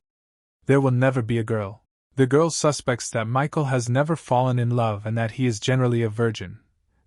There will never be a girl. The girl suspects that Michael has never fallen in love and that he is generally a virgin.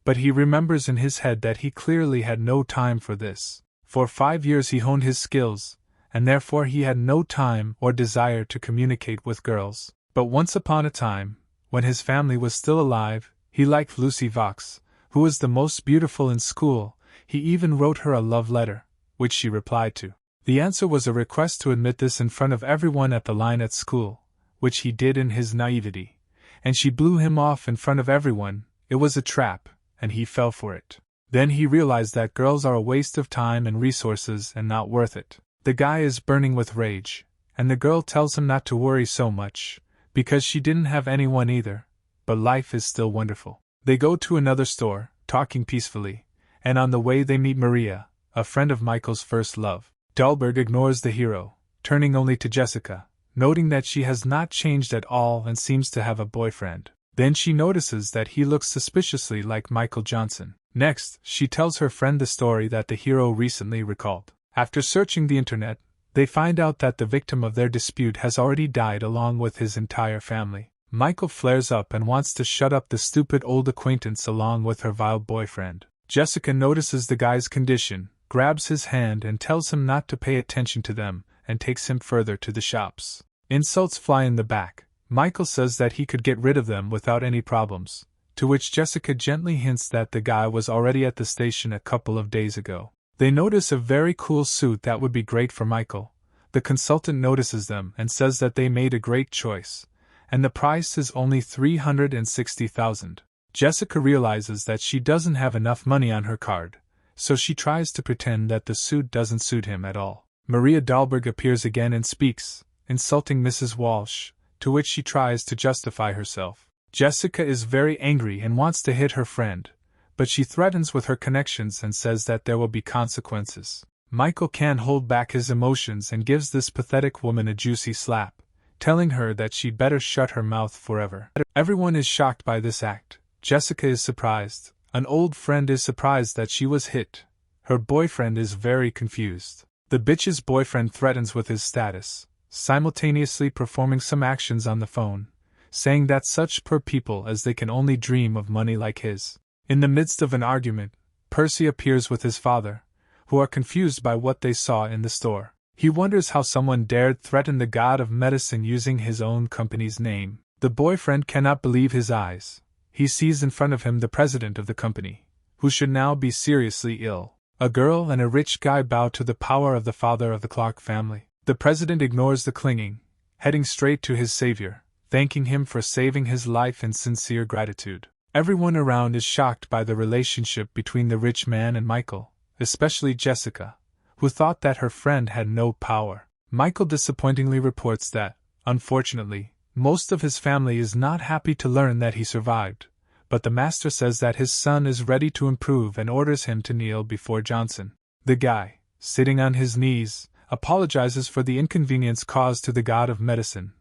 But he remembers in his head that he clearly had no time for this. For 5 years he honed his skills, and therefore he had no time or desire to communicate with girls. But once upon a time, when his family was still alive, he liked Lucy Vox, who was the most beautiful in school. He even wrote her a love letter, which she replied to. The answer was a request to admit this in front of everyone at the line at school, which he did in his naivety, and she blew him off in front of everyone. It was a trap, and he fell for it. Then he realized that girls are a waste of time and resources and not worth it. The guy is burning with rage, and the girl tells him not to worry so much, because she didn't have anyone either, but life is still wonderful. They go to another store, talking peacefully, and on the way they meet Maria, a friend of Michael's first love. Dahlberg ignores the hero, turning only to Jessica, noting that she has not changed at all and seems to have a boyfriend. Then she notices that he looks suspiciously like Michael Johnson. Next, she tells her friend the story that the hero recently recalled. After searching the internet, they find out that the victim of their dispute has already died along with his entire family. Michael flares up and wants to shut up the stupid old acquaintance along with her vile boyfriend. Jessica notices the guy's condition, grabs his hand and tells him not to pay attention to them, and takes him further to the shops. Insults fly in the back. Michael says that he could get rid of them without any problems, to which Jessica gently hints that the guy was already at the station a couple of days ago. They notice a very cool suit that would be great for Michael. The consultant notices them and says that they made a great choice, and the price is only $360,000. Jessica realizes that she doesn't have enough money on her card, so she tries to pretend that the suit doesn't suit him at all. Maria Dahlberg appears again and speaks, insulting Mrs. Walsh, to which she tries to justify herself. Jessica is very angry and wants to hit her friend, but she threatens with her connections and says that there will be consequences. Michael can't hold back his emotions and gives this pathetic woman a juicy slap, telling her that she'd better shut her mouth forever. Everyone is shocked by this act. Jessica is surprised. An old friend is surprised that she was hit. Her boyfriend is very confused. The bitch's boyfriend threatens with his status, simultaneously performing some actions on the phone, saying that such poor people as they can only dream of money like his. In the midst of an argument, Percy appears with his father, who are confused by what they saw in the store. He wonders how someone dared threaten the god of medicine using his own company's name. The boyfriend cannot believe his eyes. He sees in front of him the president of the company, who should now be seriously ill. A girl and a rich guy bow to the power of the father of the Clark family. The president ignores the clinging, heading straight to his savior, thanking him for saving his life in sincere gratitude. Everyone around is shocked by the relationship between the rich man and Michael, especially Jessica, who thought that her friend had no power. Michael disappointingly reports that, unfortunately, most of his family is not happy to learn that he survived, but the master says that his son is ready to improve and orders him to kneel before Johnson. The guy, sitting on his knees, apologizes for the inconvenience caused to the god of medicine.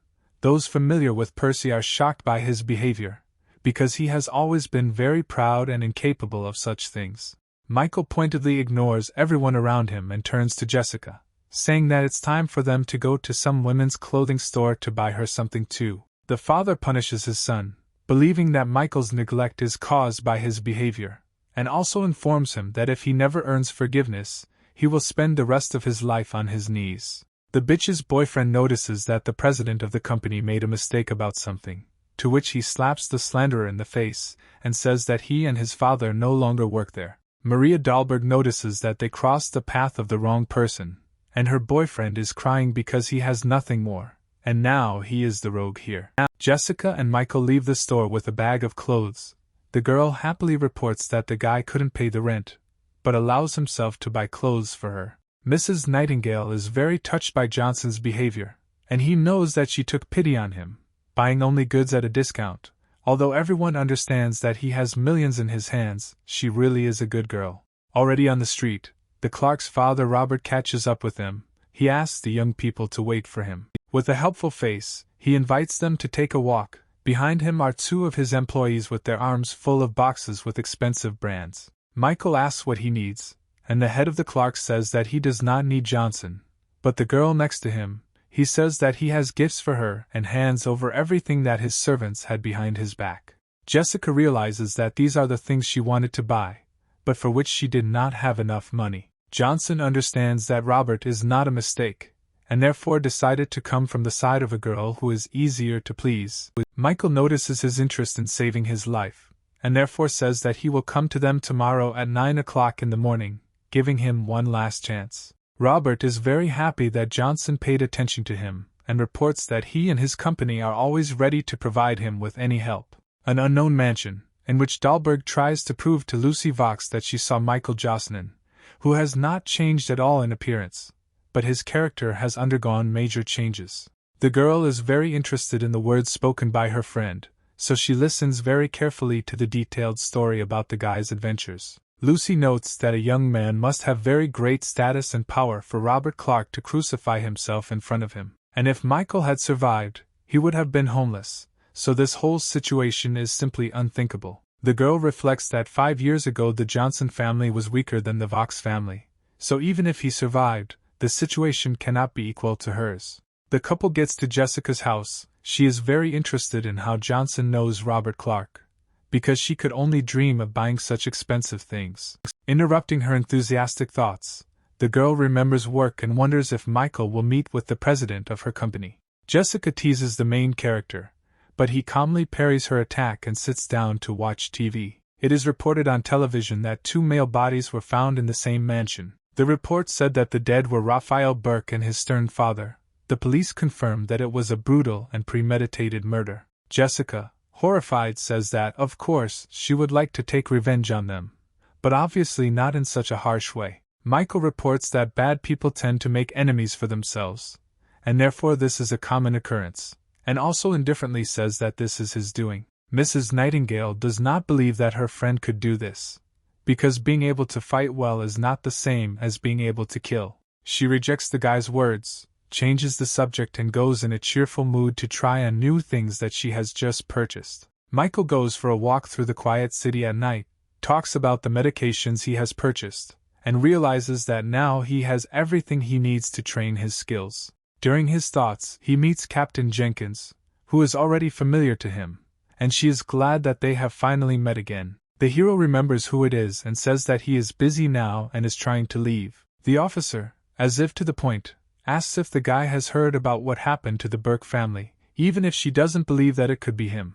Those familiar with Percy are shocked by his behavior, because he has always been very proud and incapable of such things. Michael pointedly ignores everyone around him and turns to Jessica, saying that it's time for them to go to some women's clothing store to buy her something too. The father punishes his son, believing that Michael's neglect is caused by his behavior, and also informs him that if he never earns forgiveness, he will spend the rest of his life on his knees. The bitch's boyfriend notices that the president of the company made a mistake about something, to which he slaps the slanderer in the face and says that he and his father no longer work there. Maria Dahlberg notices that they crossed the path of the wrong person, and her boyfriend is crying because he has nothing more, and now he is the rogue here. Jessica and Michael leave the store with a bag of clothes. The girl happily reports that the guy couldn't pay the rent, but allows himself to buy clothes for her. Mrs. Nightingale is very touched by Johnson's behavior, and he knows that she took pity on him, buying only goods at a discount. Although everyone understands that he has millions in his hands, she really is a good girl. Already on the street, the Clark's father Robert catches up with them. He asks the young people to wait for him. With a helpful face, he invites them to take a walk. Behind him are two of his employees with their arms full of boxes with expensive brands. Michael asks what he needs, and the head of the Clarks says that he does not need Johnson, but the girl next to him. He says that he has gifts for her and hands over everything that his servants had behind his back. Jessica realizes that these are the things she wanted to buy, but for which she did not have enough money. Johnson understands that Robert is not a mistake, and therefore decided to come from the side of a girl who is easier to please. Michael notices his interest in saving his life, and therefore says that he will come to them tomorrow at 9 o'clock in the morning, giving him one last chance. Robert is very happy that Johnson paid attention to him, and reports that he and his company are always ready to provide him with any help. An unknown mansion, in which Dahlberg tries to prove to Lucy Vox that she saw Michael Jocelyn, who has not changed at all in appearance, but his character has undergone major changes. The girl is very interested in the words spoken by her friend, so she listens very carefully to the detailed story about the guy's adventures. Lucy notes that a young man must have very great status and power for Robert Clark to crucify himself in front of him, and if Michael had survived, he would have been homeless, so this whole situation is simply unthinkable. The girl reflects that 5 years ago the Johnson family was weaker than the Vox family, so even if he survived, the situation cannot be equal to hers. The couple gets to Jessica's house. She is very interested in how Johnson knows Robert Clark, because she could only dream of buying such expensive things. Interrupting her enthusiastic thoughts, the girl remembers work and wonders if Michael will meet with the president of her company. Jessica teases the main character, but he calmly parries her attack and sits down to watch TV. It is reported on television that 2 male bodies were found in the same mansion. The report said that the dead were Raphael Burke and his stern father. The police confirmed that it was a brutal and premeditated murder. Jessica, horrified, says that, of course, she would like to take revenge on them, but obviously not in such a harsh way. Michael reports that bad people tend to make enemies for themselves, and therefore this is a common occurrence, and also indifferently says that this is his doing. Mrs. Nightingale does not believe that her friend could do this, because being able to fight well is not the same as being able to kill. She rejects the guy's words, changes the subject and goes in a cheerful mood to try on new things that she has just purchased. Michael goes for a walk through the quiet city at night, talks about the medications he has purchased, and realizes that now he has everything he needs to train his skills. During his thoughts, he meets Captain Jenkins, who is already familiar to him, and she is glad that they have finally met again. The hero remembers who it is and says that he is busy now and is trying to leave. The officer, as if to the point, asks if the guy has heard about what happened to the Burke family, even if she doesn't believe that it could be him.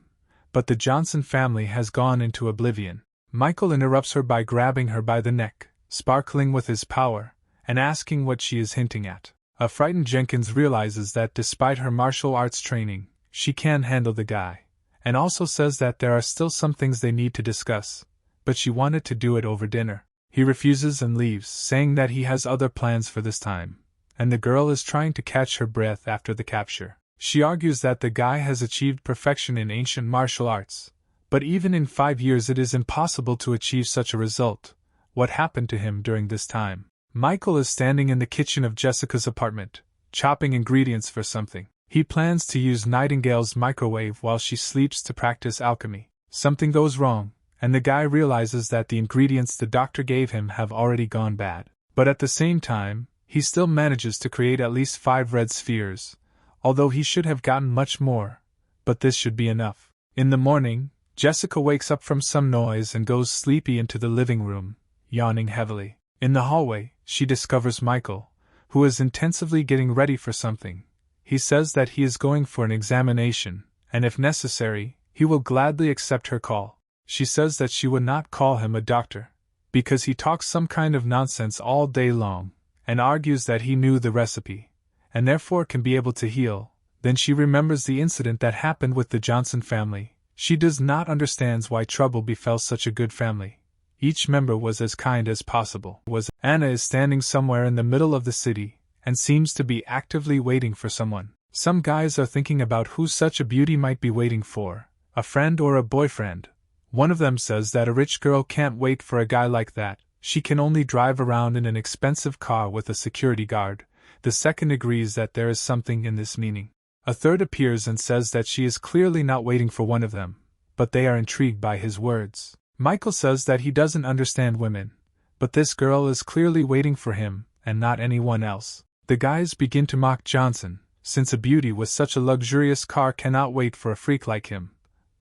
But the Johnson family has gone into oblivion. Michael interrupts her by grabbing her by the neck, sparkling with his power, and asking what she is hinting at. A frightened Jenkins realizes that despite her martial arts training, she can handle the guy, and also says that there are still some things they need to discuss, but she wanted to do it over dinner. He refuses and leaves, saying that he has other plans for this time, and the girl is trying to catch her breath after the capture. She argues that the guy has achieved perfection in ancient martial arts, but even in 5 years it is impossible to achieve such a result. What happened to him during this time? Michael is standing in the kitchen of Jessica's apartment, chopping ingredients for something. He plans to use Nightingale's microwave while she sleeps to practice alchemy. Something goes wrong, and the guy realizes that the ingredients the doctor gave him have already gone bad. But at the same time, he still manages to create at least 5 red spheres, although he should have gotten much more, but this should be enough. In the morning, Jessica wakes up from some noise and goes sleepy into the living room, yawning heavily. In the hallway, she discovers Michael, who is intensively getting ready for something. He says that he is going for an examination, and if necessary, he will gladly accept her call. She says that she would not call him a doctor, because he talks some kind of nonsense all day long, and argues that he knew the recipe, and therefore can be able to heal. Then she remembers the incident that happened with the Johnson family. She does not understand why trouble befell such a good family. Each member was as kind as possible. Anna is standing somewhere in the middle of the city, and seems to be actively waiting for someone. Some guys are thinking about who such a beauty might be waiting for, a friend or a boyfriend. One of them says that a rich girl can't wait for a guy like that. She can only drive around in an expensive car with a security guard. The second agrees that there is something in this meaning. A third appears and says that she is clearly not waiting for one of them, but they are intrigued by his words. Michael says that he doesn't understand women, but this girl is clearly waiting for him, and not anyone else. The guys begin to mock Johnson, since a beauty with such a luxurious car cannot wait for a freak like him.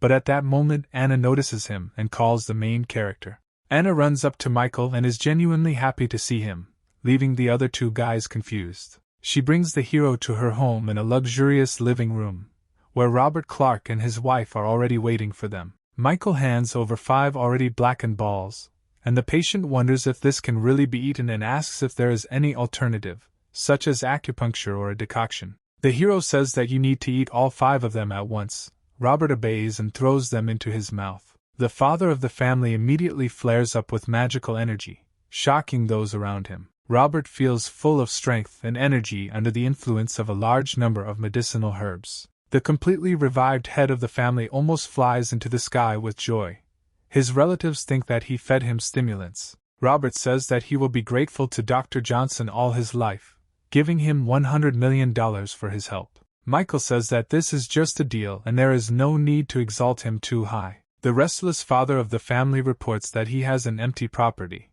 But at that moment Anna notices him and calls the main character. Anna runs up to Michael and is genuinely happy to see him, leaving the other two guys confused. She brings the hero to her home in a luxurious living room, where Robert Clark and his wife are already waiting for them. Michael hands over 5 already blackened balls, and the patient wonders if this can really be eaten and asks if there is any alternative, such as acupuncture or a decoction. The hero says that you need to eat all 5 of them at once. Robert obeys and throws them into his mouth. The father of the family immediately flares up with magical energy, shocking those around him. Robert feels full of strength and energy under the influence of a large number of medicinal herbs. The completely revived head of the family almost flies into the sky with joy. His relatives think that he fed him stimulants. Robert says that he will be grateful to Dr. Johnson all his life, giving him $100 million for his help. Michael says that this is just a deal and there is no need to exalt him too high. The restless father of the family reports that he has an empty property,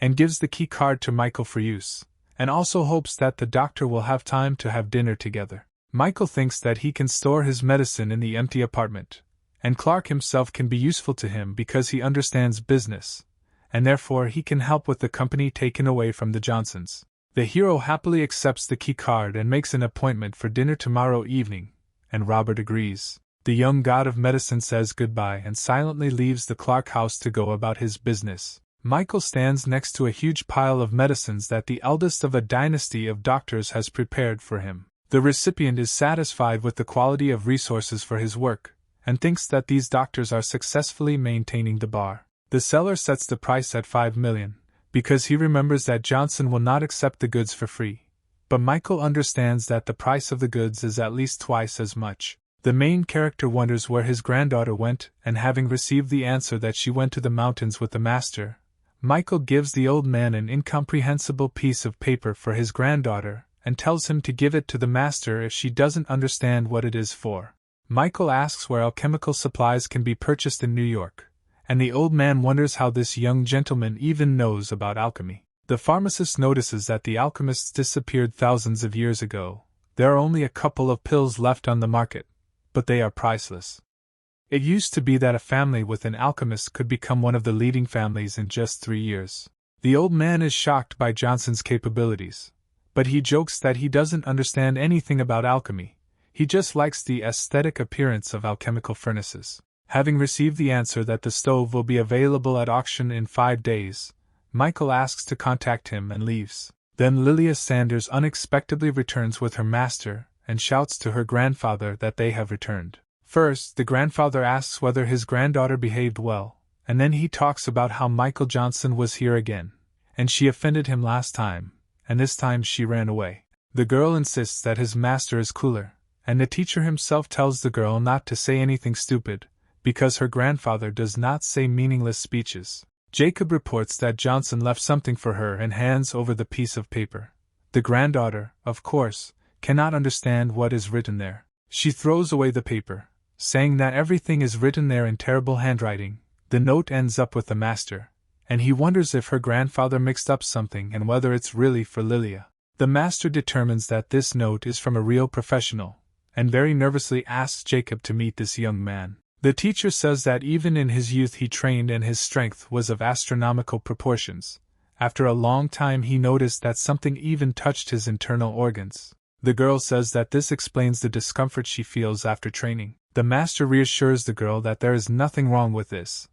and gives the key card to Michael for use, and also hopes that the doctor will have time to have dinner together. Michael thinks that he can store his medicine in the empty apartment, and Clark himself can be useful to him because he understands business, and therefore he can help with the company taken away from the Johnsons. The hero happily accepts the key card and makes an appointment for dinner tomorrow evening, and Robert agrees. The young god of medicine says goodbye and silently leaves the Clark house to go about his business. Michael stands next to a huge pile of medicines that the eldest of a dynasty of doctors has prepared for him. The recipient is satisfied with the quality of resources for his work, and thinks that these doctors are successfully maintaining the bar. The seller sets the price at $5 million, because he remembers that Johnson will not accept the goods for free. But Michael understands that the price of the goods is at least twice as much. The main character wonders where his granddaughter went, and having received the answer that she went to the mountains with the master, Michael gives the old man an incomprehensible piece of paper for his granddaughter, and tells him to give it to the master if she doesn't understand what it is for. Michael asks where alchemical supplies can be purchased in New York, and the old man wonders how this young gentleman even knows about alchemy. The pharmacist notices that the alchemists disappeared thousands of years ago. There are only a couple of pills left on the market, but they are priceless. It used to be that a family with an alchemist could become one of the leading families in just 3 years. The old man is shocked by Johnson's capabilities, but he jokes that he doesn't understand anything about alchemy. He just likes the aesthetic appearance of alchemical furnaces. Having received the answer that the stove will be available at auction in 5 days, Michael asks to contact him and leaves. Then Lilia Sanders unexpectedly returns with her master and shouts to her grandfather that they have returned. First, the grandfather asks whether his granddaughter behaved well, and then he talks about how Michael Johnson was here again, and she offended him last time, and this time she ran away. The girl insists that his master is cooler, and the teacher himself tells the girl not to say anything stupid, because her grandfather does not say meaningless speeches. Jacob reports that Johnson left something for her and hands over the piece of paper. The granddaughter, of course, cannot understand what is written there. She throws away the paper, saying that everything is written there in terrible handwriting. The note ends up with the master, and he wonders if her grandfather mixed up something and whether it's really for Lilia. The master determines that this note is from a real professional, and very nervously asks Jacob to meet this young man. The teacher says that even in his youth he trained and his strength was of astronomical proportions. After a long time he noticed that something even touched his internal organs. The girl says that this explains the discomfort she feels after training. The master reassures the girl that there is nothing wrong with this,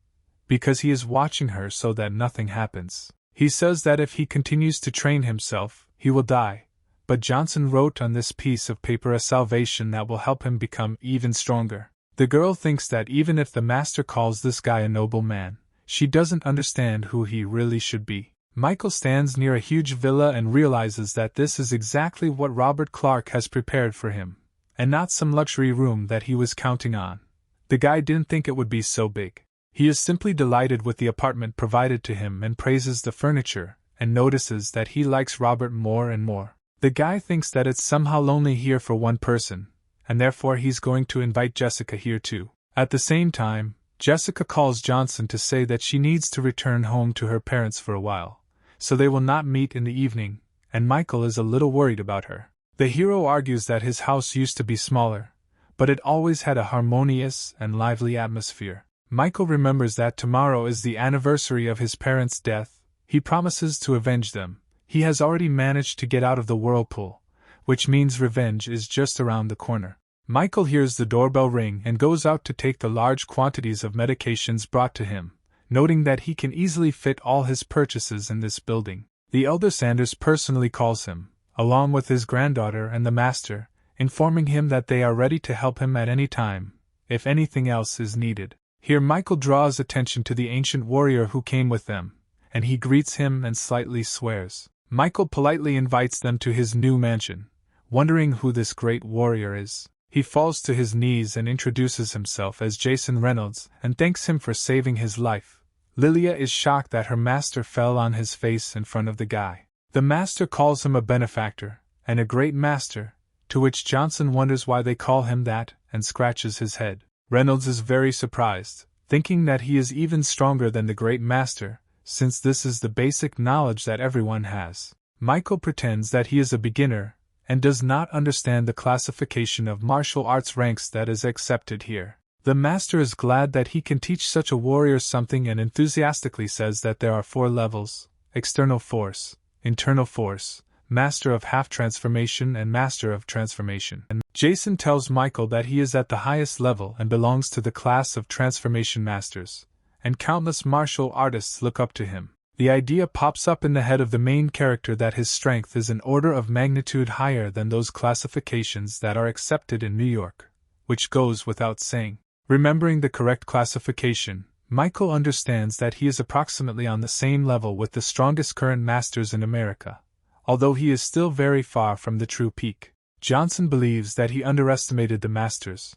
because he is watching her so that nothing happens. He says that if he continues to train himself, he will die, but Johnson wrote on this piece of paper a salvation that will help him become even stronger. The girl thinks that even if the master calls this guy a noble man, she doesn't understand who he really should be. Michael stands near a huge villa and realizes that this is exactly what Robert Clark has prepared for him, and not some luxury room that he was counting on. The guy didn't think it would be so big. He is simply delighted with the apartment provided to him and praises the furniture, and notices that he likes Robert more and more. The guy thinks that it's somehow lonely here for one person, and therefore he's going to invite Jessica here too. At the same time, Jessica calls Johnson to say that she needs to return home to her parents for a while, so they will not meet in the evening, and Michael is a little worried about her. The hero argues that his house used to be smaller, but it always had a harmonious and lively atmosphere. Michael remembers that tomorrow is the anniversary of his parents' death. He promises to avenge them. He has already managed to get out of the whirlpool, which means revenge is just around the corner. Michael hears the doorbell ring and goes out to take the large quantities of medications brought to him, noting that he can easily fit all his purchases in this building. The elder Sanders personally calls him, along with his granddaughter and the master, informing him that they are ready to help him at any time, if anything else is needed. Here Michael draws attention to the ancient warrior who came with them, and he greets him and slightly swears. Michael politely invites them to his new mansion, wondering who this great warrior is. He falls to his knees and introduces himself as Jason Reynolds and thanks him for saving his life. Lilia is shocked that her master fell on his face in front of the guy. The master calls him a benefactor and a great master, to which Johnson wonders why they call him that and scratches his head. Reynolds is very surprised, thinking that he is even stronger than the great master, since this is the basic knowledge that everyone has. Michael pretends that he is a beginner and does not understand the classification of martial arts ranks that is accepted here. The master is glad that he can teach such a warrior something and enthusiastically says that there are 4 levels: external force, internal force, master of half transformation and master of transformation. And Jason tells Michael that he is at the highest level and belongs to the class of transformation masters, and countless martial artists look up to him. The idea pops up in the head of the main character that his strength is an order of magnitude higher than those classifications that are accepted in New York, which goes without saying. Remembering the correct classification, Michael understands that he is approximately on the same level with the strongest current masters in America, although he is still very far from the true peak. Johnson believes that he underestimated the masters,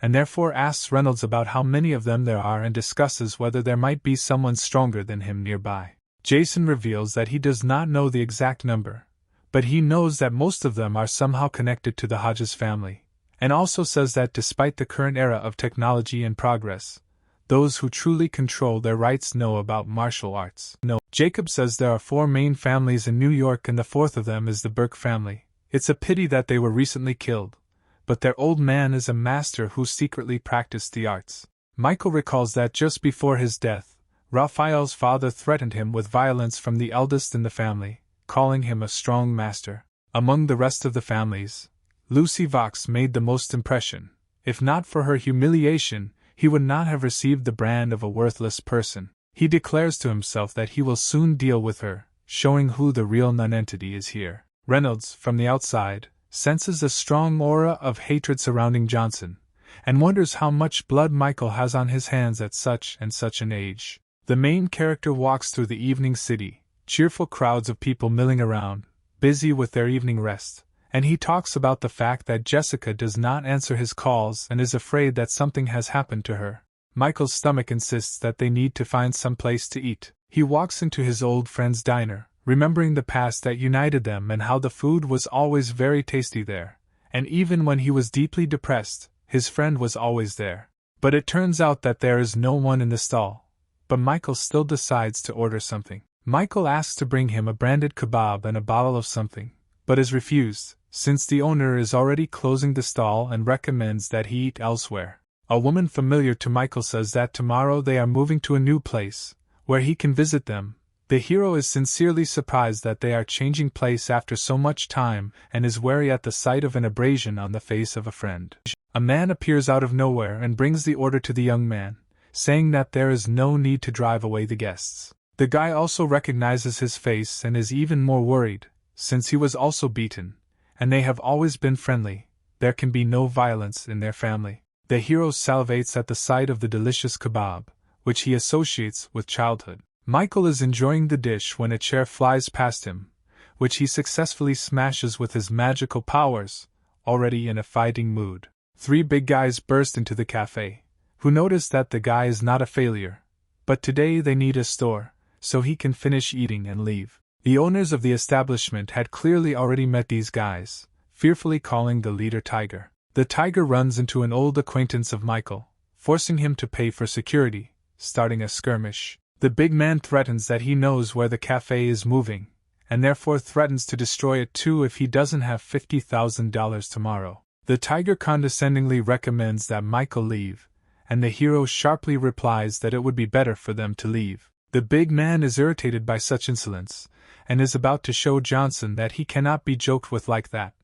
and therefore asks Reynolds about how many of them there are and discusses whether there might be someone stronger than him nearby. Jason reveals that he does not know the exact number, but he knows that most of them are somehow connected to the Hodges family, and also says that despite the current era of technology and progress, those who truly control their rights know about martial arts. Jacob says there are 4 main families in New York and the 4th of them is the Burke family. It's a pity that they were recently killed, but their old man is a master who secretly practiced the arts. Michael recalls that just before his death, Raphael's father threatened him with violence from the eldest in the family, calling him a strong master. Among the rest of the families, Lucy Vox made the most impression. If not for her humiliation, he would not have received the brand of a worthless person. He declares to himself that he will soon deal with her, showing who the real nonentity is here. Reynolds, from the outside, senses a strong aura of hatred surrounding Johnson, and wonders how much blood Michael has on his hands at such and such an age. The main character walks through the evening city, cheerful crowds of people milling around, busy with their evening rest, and he talks about the fact that Jessica does not answer his calls and is afraid that something has happened to her. Michael's stomach insists that they need to find some place to eat. He walks into his old friend's diner, remembering the past that united them and how the food was always very tasty there, and even when he was deeply depressed, his friend was always there. But it turns out that there is no one in the stall. But Michael still decides to order something. Michael asks to bring him a branded kebab and a bottle of something, but is refused, since the owner is already closing the stall and recommends that he eat elsewhere. A woman familiar to Michael says that tomorrow they are moving to a new place, where he can visit them. The hero is sincerely surprised that they are changing place after so much time and is wary at the sight of an abrasion on the face of a friend. A man appears out of nowhere and brings the order to the young man, saying that there is no need to drive away the guests. The guy also recognizes his face and is even more worried, since he was also beaten, and they have always been friendly. There can be no violence in their family. The hero salivates at the sight of the delicious kebab, which he associates with childhood. Michael is enjoying the dish when a chair flies past him, which he successfully smashes with his magical powers, already in a fighting mood. 3 big guys burst into the cafe, who notice that the guy is not a failure, but today they need a store, so he can finish eating and leave. The owners of the establishment had clearly already met these guys, fearfully calling the leader Tiger. The Tiger runs into an old acquaintance of Michael, forcing him to pay for security, starting a skirmish. The big man threatens that he knows where the cafe is moving, and therefore threatens to destroy it too if he doesn't have $50,000 tomorrow. The tiger condescendingly recommends that Michael leave, and the hero sharply replies that it would be better for them to leave. The big man is irritated by such insolence, and is about to show Johnson that he cannot be joked with like that,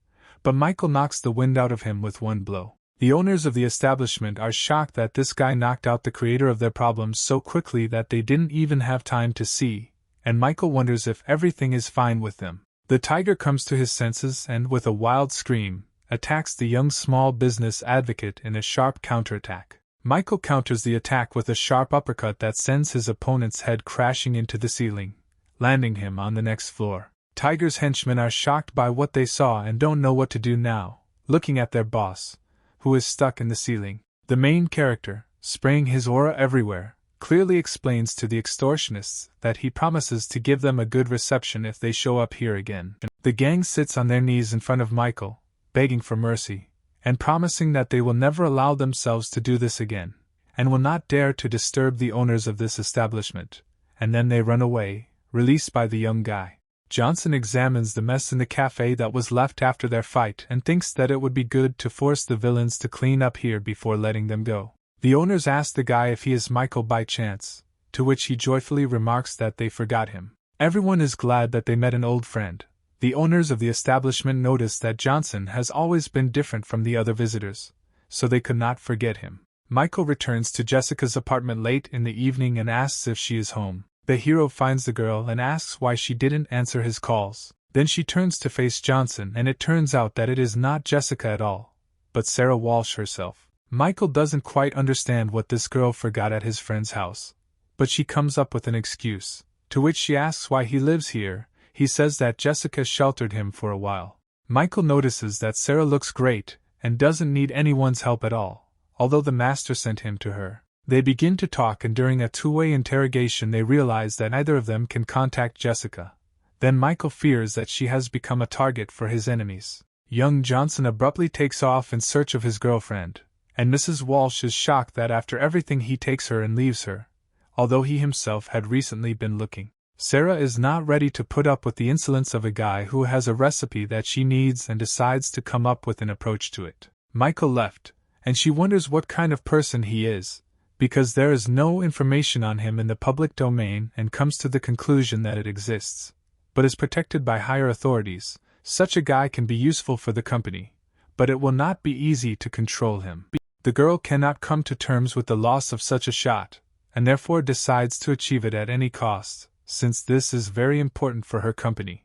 but Michael knocks the wind out of him with one blow. The owners of the establishment are shocked that this guy knocked out the creator of their problems so quickly that they didn't even have time to see, and Michael wonders if everything is fine with them. The tiger comes to his senses and, with a wild scream, attacks the young small business advocate in a sharp counterattack. Michael counters the attack with a sharp uppercut that sends his opponent's head crashing into the ceiling, landing him on the next floor. Tiger's henchmen are shocked by what they saw and don't know what to do now, looking at their boss, who is stuck in the ceiling. The main character, spraying his aura everywhere, clearly explains to the extortionists that he promises to give them a good reception if they show up here again. The gang sits on their knees in front of Michael, begging for mercy, and promising that they will never allow themselves to do this again, and will not dare to disturb the owners of this establishment, and then they run away, released by the young guy. Johnson examines the mess in the cafe that was left after their fight and thinks that it would be good to force the villains to clean up here before letting them go. The owners ask the guy if he is Michael by chance, to which he joyfully remarks that they forgot him. Everyone is glad that they met an old friend. The owners of the establishment notice that Johnson has always been different from the other visitors, so they could not forget him. Michael returns to Jessica's apartment late in the evening and asks if she is home. The hero finds the girl and asks why she didn't answer his calls. Then she turns to face Johnson and it turns out that it is not Jessica at all, but Sarah Walsh herself. Michael doesn't quite understand what this girl forgot at his friend's house, but she comes up with an excuse, to which she asks why he lives here. He says that Jessica sheltered him for a while. Michael notices that Sarah looks great and doesn't need anyone's help at all, although the master sent him to her. They begin to talk and during a two-way interrogation they realize that neither of them can contact Jessica. Then Michael fears that she has become a target for his enemies. Young Johnson abruptly takes off in search of his girlfriend, and Mrs. Walsh is shocked that after everything he takes her and leaves her, although he himself had recently been looking. Sarah is not ready to put up with the insolence of a guy who has a recipe that she needs and decides to come up with an approach to it. Michael left, and she wonders what kind of person he is, because there is no information on him in the public domain and comes to the conclusion that it exists, but is protected by higher authorities. Such a guy can be useful for the company, but it will not be easy to control him. The girl cannot come to terms with the loss of such a shot, and therefore decides to achieve it at any cost, since this is very important for her company,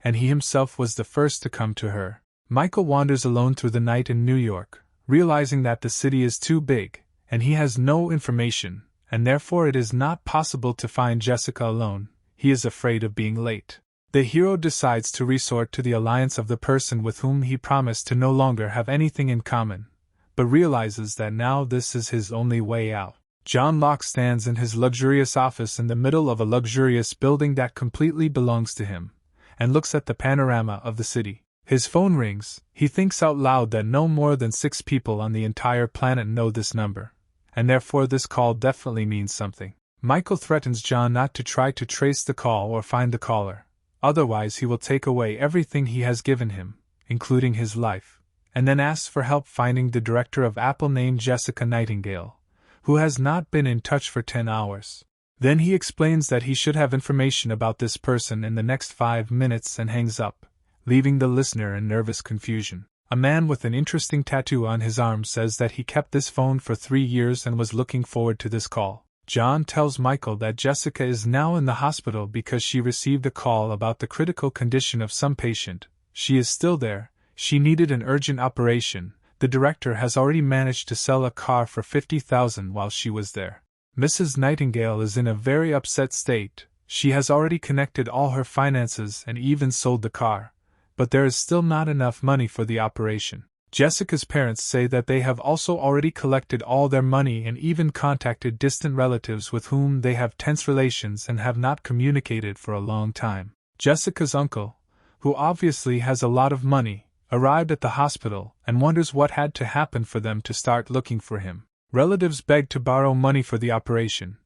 and he himself was the first to come to her. Michael wanders alone through the night in New York, realizing that the city is too big, and he has no information, and therefore it is not possible to find Jessica alone. He is afraid of being late. The hero decides to resort to the alliance of the person with whom he promised to no longer have anything in common, but realizes that now this is his only way out. John Locke stands in his luxurious office in the middle of a luxurious building that completely belongs to him, and looks at the panorama of the city. His phone rings. He thinks out loud that no more than 6 people on the entire planet know this number, and therefore this call definitely means something. Michael threatens John not to try to trace the call or find the caller, otherwise he will take away everything he has given him, including his life, and then asks for help finding the director of Apple named Jessica Nightingale, who has not been in touch for 10 hours. Then he explains that he should have information about this person in the next 5 minutes and hangs up, leaving the listener in nervous confusion. A man with an interesting tattoo on his arm says that he kept this phone for 3 years and was looking forward to this call. John tells Michael that Jessica is now in the hospital because she received a call about the critical condition of some patient. She is still there. She needed an urgent operation. The director has already managed to sell a car for $50,000 while she was there. Mrs. Nightingale is in a very upset state. She has already connected all her finances and even sold the car, but there is still not enough money for the operation. Jessica's parents say that they have also already collected all their money and even contacted distant relatives with whom they have tense relations and have not communicated for a long time. Jessica's uncle, who obviously has a lot of money, arrived at the hospital and wonders what had to happen for them to start looking for him. Relatives beg to borrow money for the operation,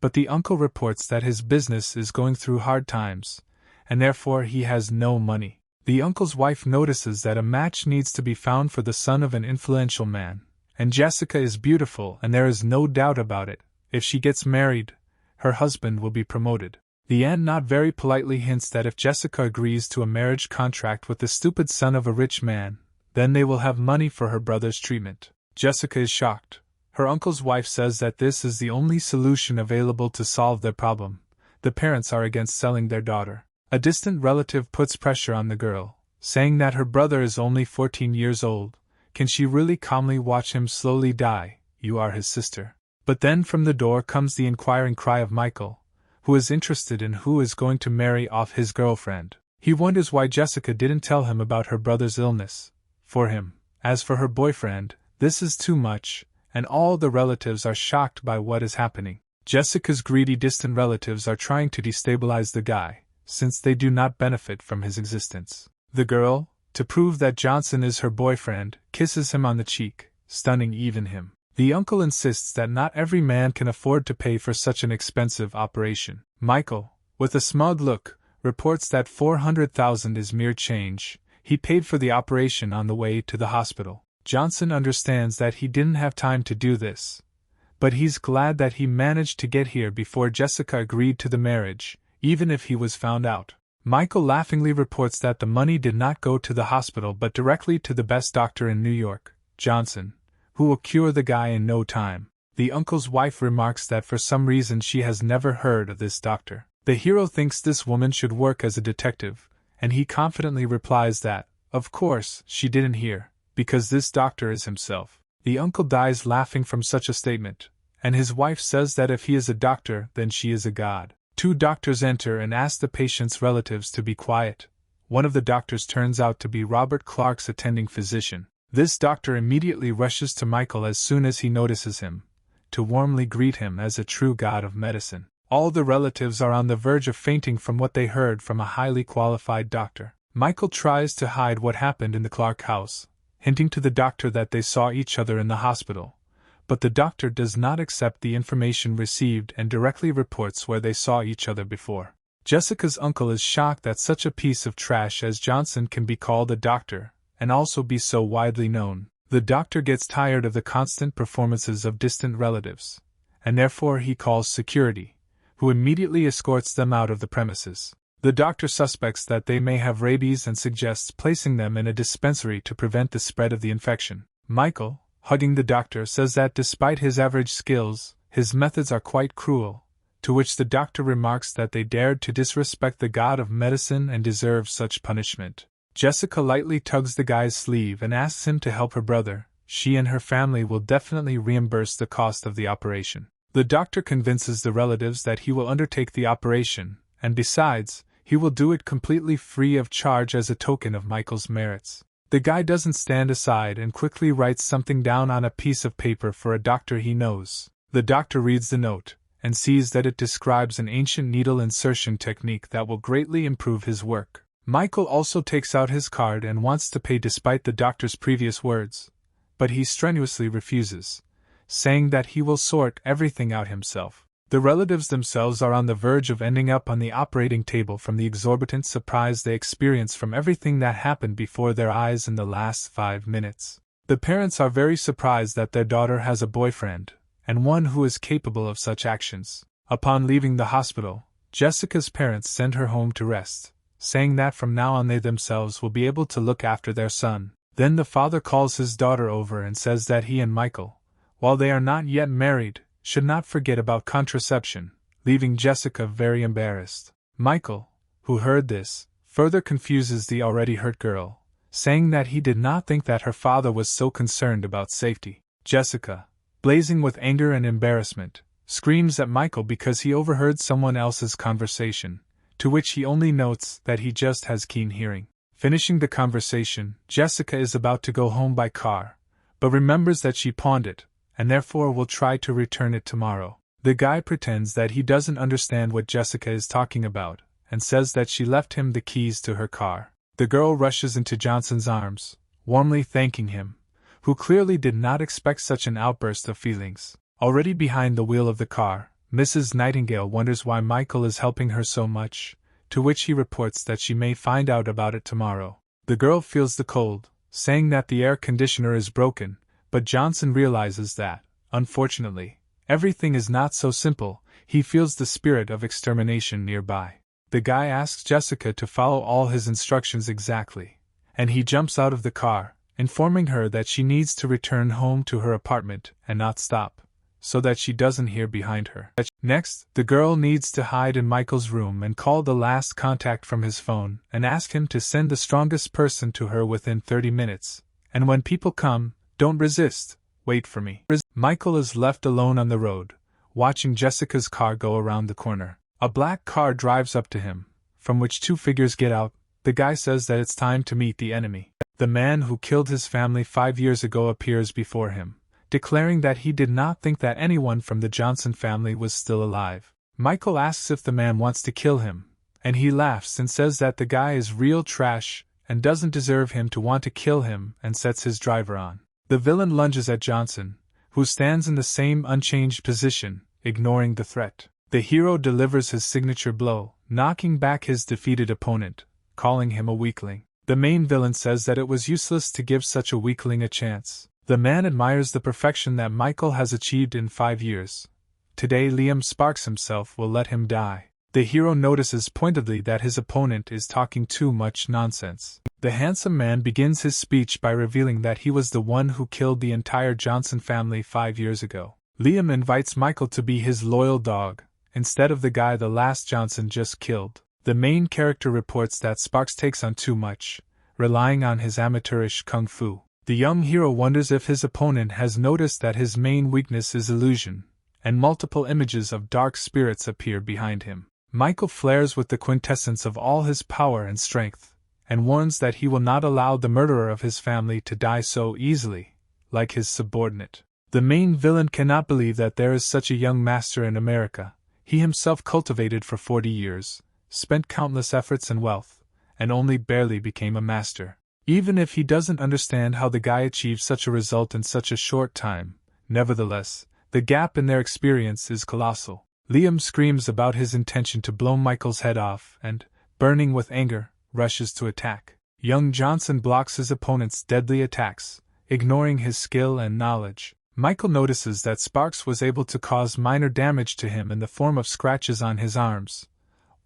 but the uncle reports that his business is going through hard times, and therefore he has no money. The uncle's wife notices that a match needs to be found for the son of an influential man, and Jessica is beautiful and there is no doubt about it. If she gets married, her husband will be promoted. The aunt not very politely hints that if Jessica agrees to a marriage contract with the stupid son of a rich man, then they will have money for her brother's treatment. Jessica is shocked. Her uncle's wife says that this is the only solution available to solve their problem. The parents are against selling their daughter. A distant relative puts pressure on the girl, saying that her brother is only 14 years old. Can she really calmly watch him slowly die? You are his sister. But then from the door comes the inquiring cry of Michael, who is interested in who is going to marry off his girlfriend. He wonders why Jessica didn't tell him about her brother's illness. For him, as for her boyfriend, this is too much, and all the relatives are shocked by what is happening. Jessica's greedy distant relatives are trying to destabilize the guy, since they do not benefit from his existence. The girl, to prove that Johnson is her boyfriend, kisses him on the cheek, stunning even him. The uncle insists that not every man can afford to pay for such an expensive operation. Michael, with a smug look, reports that 400,000 is mere change. He paid for the operation on the way to the hospital. Johnson understands that he didn't have time to do this, but he's glad that he managed to get here before Jessica agreed to the marriage, even if he was found out. Michael laughingly reports that the money did not go to the hospital but directly to the best doctor in New York, Johnson, who will cure the guy in no time. The uncle's wife remarks that for some reason she has never heard of this doctor. The hero thinks this woman should work as a detective, and he confidently replies that, of course, she didn't hear, because this doctor is himself. The uncle dies laughing from such a statement, and his wife says that if he is a doctor, then she is a god. 2 doctors enter and ask the patient's relatives to be quiet. One of the doctors turns out to be Robert Clark's attending physician. This doctor immediately rushes to Michael as soon as he notices him, to warmly greet him as a true god of medicine. All the relatives are on the verge of fainting from what they heard from a highly qualified doctor. Michael tries to hide what happened in the Clark house, hinting to the doctor that they saw each other in the hospital. But the doctor does not accept the information received and directly reports where they saw each other before. Jessica's uncle is shocked that such a piece of trash as Johnson can be called a doctor, and also be so widely known. The doctor gets tired of the constant performances of distant relatives, and therefore he calls security, who immediately escorts them out of the premises. The doctor suspects that they may have rabies and suggests placing them in a dispensary to prevent the spread of the infection. Michael, hugging the doctor, says that despite his average skills, his methods are quite cruel, to which the doctor remarks that they dared to disrespect the god of medicine and deserve such punishment. Jessica lightly tugs the guy's sleeve and asks him to help her brother. She and her family will definitely reimburse the cost of the operation. The doctor convinces the relatives that he will undertake the operation, and besides, he will do it completely free of charge as a token of Michael's merits. The guy doesn't stand aside and quickly writes something down on a piece of paper for a doctor he knows. The doctor reads the note, and sees that it describes an ancient needle insertion technique that will greatly improve his work. Michael also takes out his card and wants to pay despite the doctor's previous words, but he strenuously refuses, saying that he will sort everything out himself. The relatives themselves are on the verge of ending up on the operating table from the exorbitant surprise they experience from everything that happened before their eyes in the last 5 minutes. The parents are very surprised that their daughter has a boyfriend, and one who is capable of such actions. Upon leaving the hospital, Jessica's parents send her home to rest, saying that from now on they themselves will be able to look after their son. Then the father calls his daughter over and says that he and Michael, while they are not yet married, should not forget about contraception, leaving Jessica very embarrassed. Michael, who heard this, further confuses the already hurt girl, saying that he did not think that her father was so concerned about safety. Jessica, blazing with anger and embarrassment, screams at Michael because he overheard someone else's conversation, to which he only notes that he just has keen hearing. Finishing the conversation, Jessica is about to go home by car, but remembers that she pawned it, and therefore will try to return it tomorrow. The guy pretends that he doesn't understand what Jessica is talking about, and says that she left him the keys to her car. The girl rushes into Johnson's arms, warmly thanking him, who clearly did not expect such an outburst of feelings. Already behind the wheel of the car, Mrs. Nightingale wonders why Michael is helping her so much, to which he reports that she may find out about it tomorrow. The girl feels the cold, saying that the air conditioner is broken, but Johnson realizes that, unfortunately, everything is not so simple. He feels the spirit of extermination nearby. The guy asks Jessica to follow all his instructions exactly, and he jumps out of the car, informing her that she needs to return home to her apartment and not stop, so that she doesn't hear behind her. Next, the girl needs to hide in Michael's room and call the last contact from his phone and ask him to send the strongest person to her within 30 minutes. And when people come, don't resist, wait for me. Michael is left alone on the road, watching Jessica's car go around the corner. A black car drives up to him, from which two figures get out. The guy says that it's time to meet the enemy. The man who killed his family 5 years ago appears before him, declaring that he did not think that anyone from the Johnson family was still alive. Michael asks if the man wants to kill him, and he laughs and says that the guy is real trash and doesn't deserve him to want to kill him, and sets his driver on. The villain lunges at Johnson, who stands in the same unchanged position, ignoring the threat. The hero delivers his signature blow, knocking back his defeated opponent, calling him a weakling. The main villain says that it was useless to give such a weakling a chance. The man admires the perfection that Michael has achieved in 5 years. Today Liam Sparks himself will let him die. The hero notices pointedly that his opponent is talking too much nonsense. The handsome man begins his speech by revealing that he was the one who killed the entire Johnson family 5 years ago. Liam invites Michael to be his loyal dog, instead of the guy the last Johnson just killed. The main character reports that Sparks takes on too much, relying on his amateurish kung fu. The young hero wonders if his opponent has noticed that his main weakness is illusion, and multiple images of dark spirits appear behind him. Michael flares with the quintessence of all his power and strength, and warns that he will not allow the murderer of his family to die so easily, like his subordinate. The main villain cannot believe that there is such a young master in America. He himself cultivated for 40 years, spent countless efforts and wealth, and only barely became a master. Even if he doesn't understand how the guy achieved such a result in such a short time, nevertheless, the gap in their experience is colossal. Liam screams about his intention to blow Michael's head off and, burning with anger, rushes to attack. Young Johnson blocks his opponent's deadly attacks, ignoring his skill and knowledge. Michael notices that Sparks was able to cause minor damage to him in the form of scratches on his arms,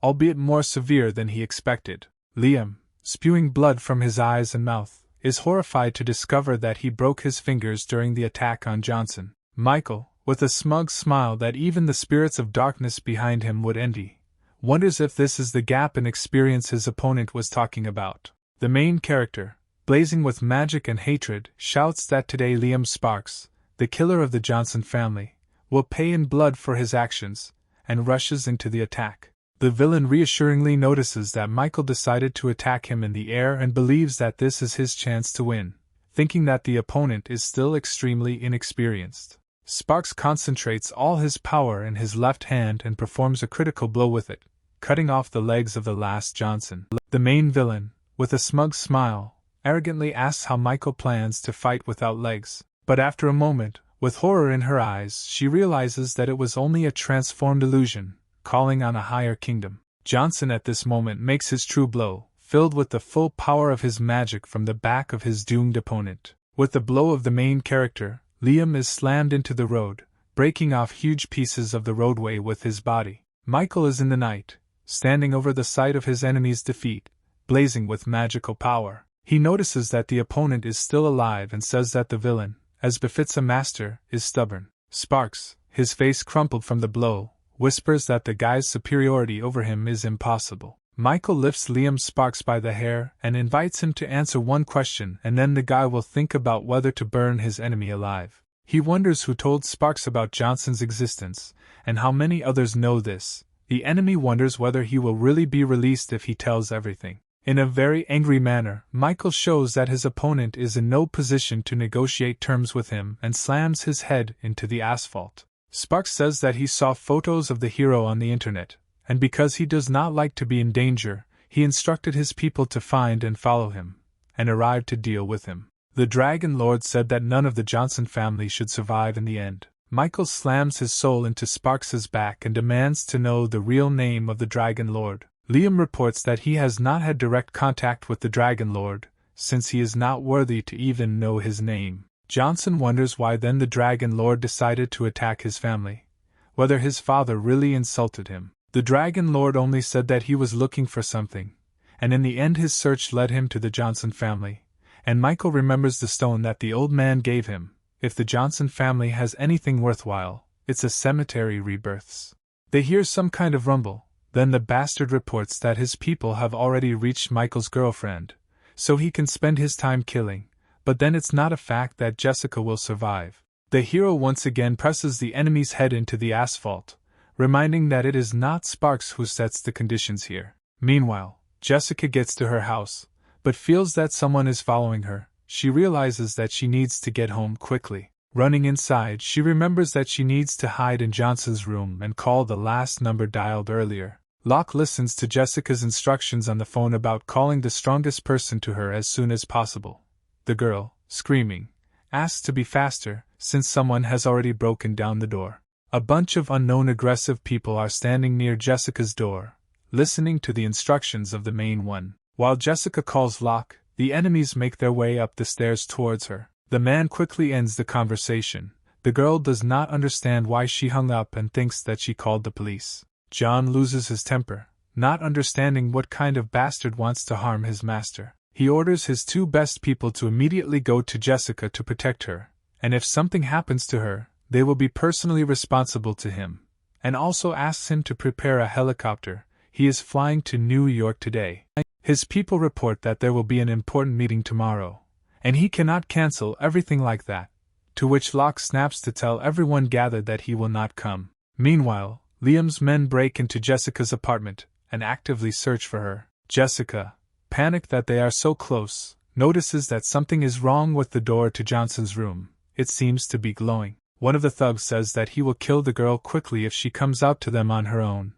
albeit more severe than he expected. Liam, spewing blood from his eyes and mouth, is horrified to discover that he broke his fingers during the attack on Johnson. Michael, with a smug smile that even the spirits of darkness behind him would envy, wonders if this is the gap in experience his opponent was talking about. The main character, blazing with magic and hatred, shouts that today Liam Sparks, the killer of the Johnson family, will pay in blood for his actions, and rushes into the attack. The villain reassuringly notices that Michael decided to attack him in the air and believes that this is his chance to win, thinking that the opponent is still extremely inexperienced. Sparks concentrates all his power in his left hand and performs a critical blow with it, cutting off the legs of the last Johnson. The main villain, with a smug smile, arrogantly asks how Michael plans to fight without legs, but after a moment, with horror in her eyes, she realizes that it was only a transformed illusion, calling on a higher kingdom. Johnson at this moment makes his true blow, filled with the full power of his magic from the back of his doomed opponent. With the blow of the main character, Liam is slammed into the road, breaking off huge pieces of the roadway with his body. Michael is in the night, standing over the site of his enemy's defeat, blazing with magical power. He notices that the opponent is still alive and says that the villain, as befits a master, is stubborn. Sparks, his face crumpled from the blow, whispers that the guy's superiority over him is impossible. Michael lifts Liam Sparks by the hair and invites him to answer one question, and then the guy will think about whether to burn his enemy alive. He wonders who told Sparks about Johnson's existence, and how many others know this. The enemy wonders whether he will really be released if he tells everything. In a very angry manner, Michael shows that his opponent is in no position to negotiate terms with him and slams his head into the asphalt. Sparks says that he saw photos of the hero on the internet, and because he does not like to be in danger, he instructed his people to find and follow him, and arrived to deal with him. The Dragon Lord said that none of the Johnson family should survive in the end. Michael slams his soul into Sparks's back and demands to know the real name of the Dragon Lord. Liam reports that he has not had direct contact with the Dragon Lord, since he is not worthy to even know his name. Johnson wonders why then the Dragon Lord decided to attack his family, whether his father really insulted him. The Dragon Lord only said that he was looking for something, and in the end his search led him to the Johnson family, and Michael remembers the stone that the old man gave him. If the Johnson family has anything worthwhile, it's a cemetery rebirths. They hear some kind of rumble, then the bastard reports that his people have already reached Michael's girlfriend, so he can spend his time killing, but then it's not a fact that Jessica will survive. The hero once again presses the enemy's head into the asphalt, reminding that it is not Sparks who sets the conditions here. Meanwhile, Jessica gets to her house, but feels that someone is following her. She realizes that she needs to get home quickly. Running inside, she remembers that she needs to hide in Johnson's room and call the last number dialed earlier. Locke listens to Jessica's instructions on the phone about calling the strongest person to her as soon as possible. The girl, screaming, asks to be faster, since someone has already broken down the door. A bunch of unknown aggressive people are standing near Jessica's door, listening to the instructions of the main one. While Jessica calls Locke, the enemies make their way up the stairs towards her. The man quickly ends the conversation. The girl does not understand why she hung up and thinks that she called the police. John loses his temper, not understanding what kind of bastard wants to harm his master. He orders his two best people to immediately go to Jessica to protect her, and if something happens to her, they will be personally responsible to him, and also asks him to prepare a helicopter. He is flying to New York today. His people report that there will be an important meeting tomorrow, and he cannot cancel everything like that, to which Locke snaps to tell everyone gathered that he will not come. Meanwhile, Liam's men break into Jessica's apartment and actively search for her. Jessica, panicked that they are so close, notices that something is wrong with the door to Johnson's room. It seems to be glowing. One of the thugs says that he will kill the girl quickly if she comes out to them on her own,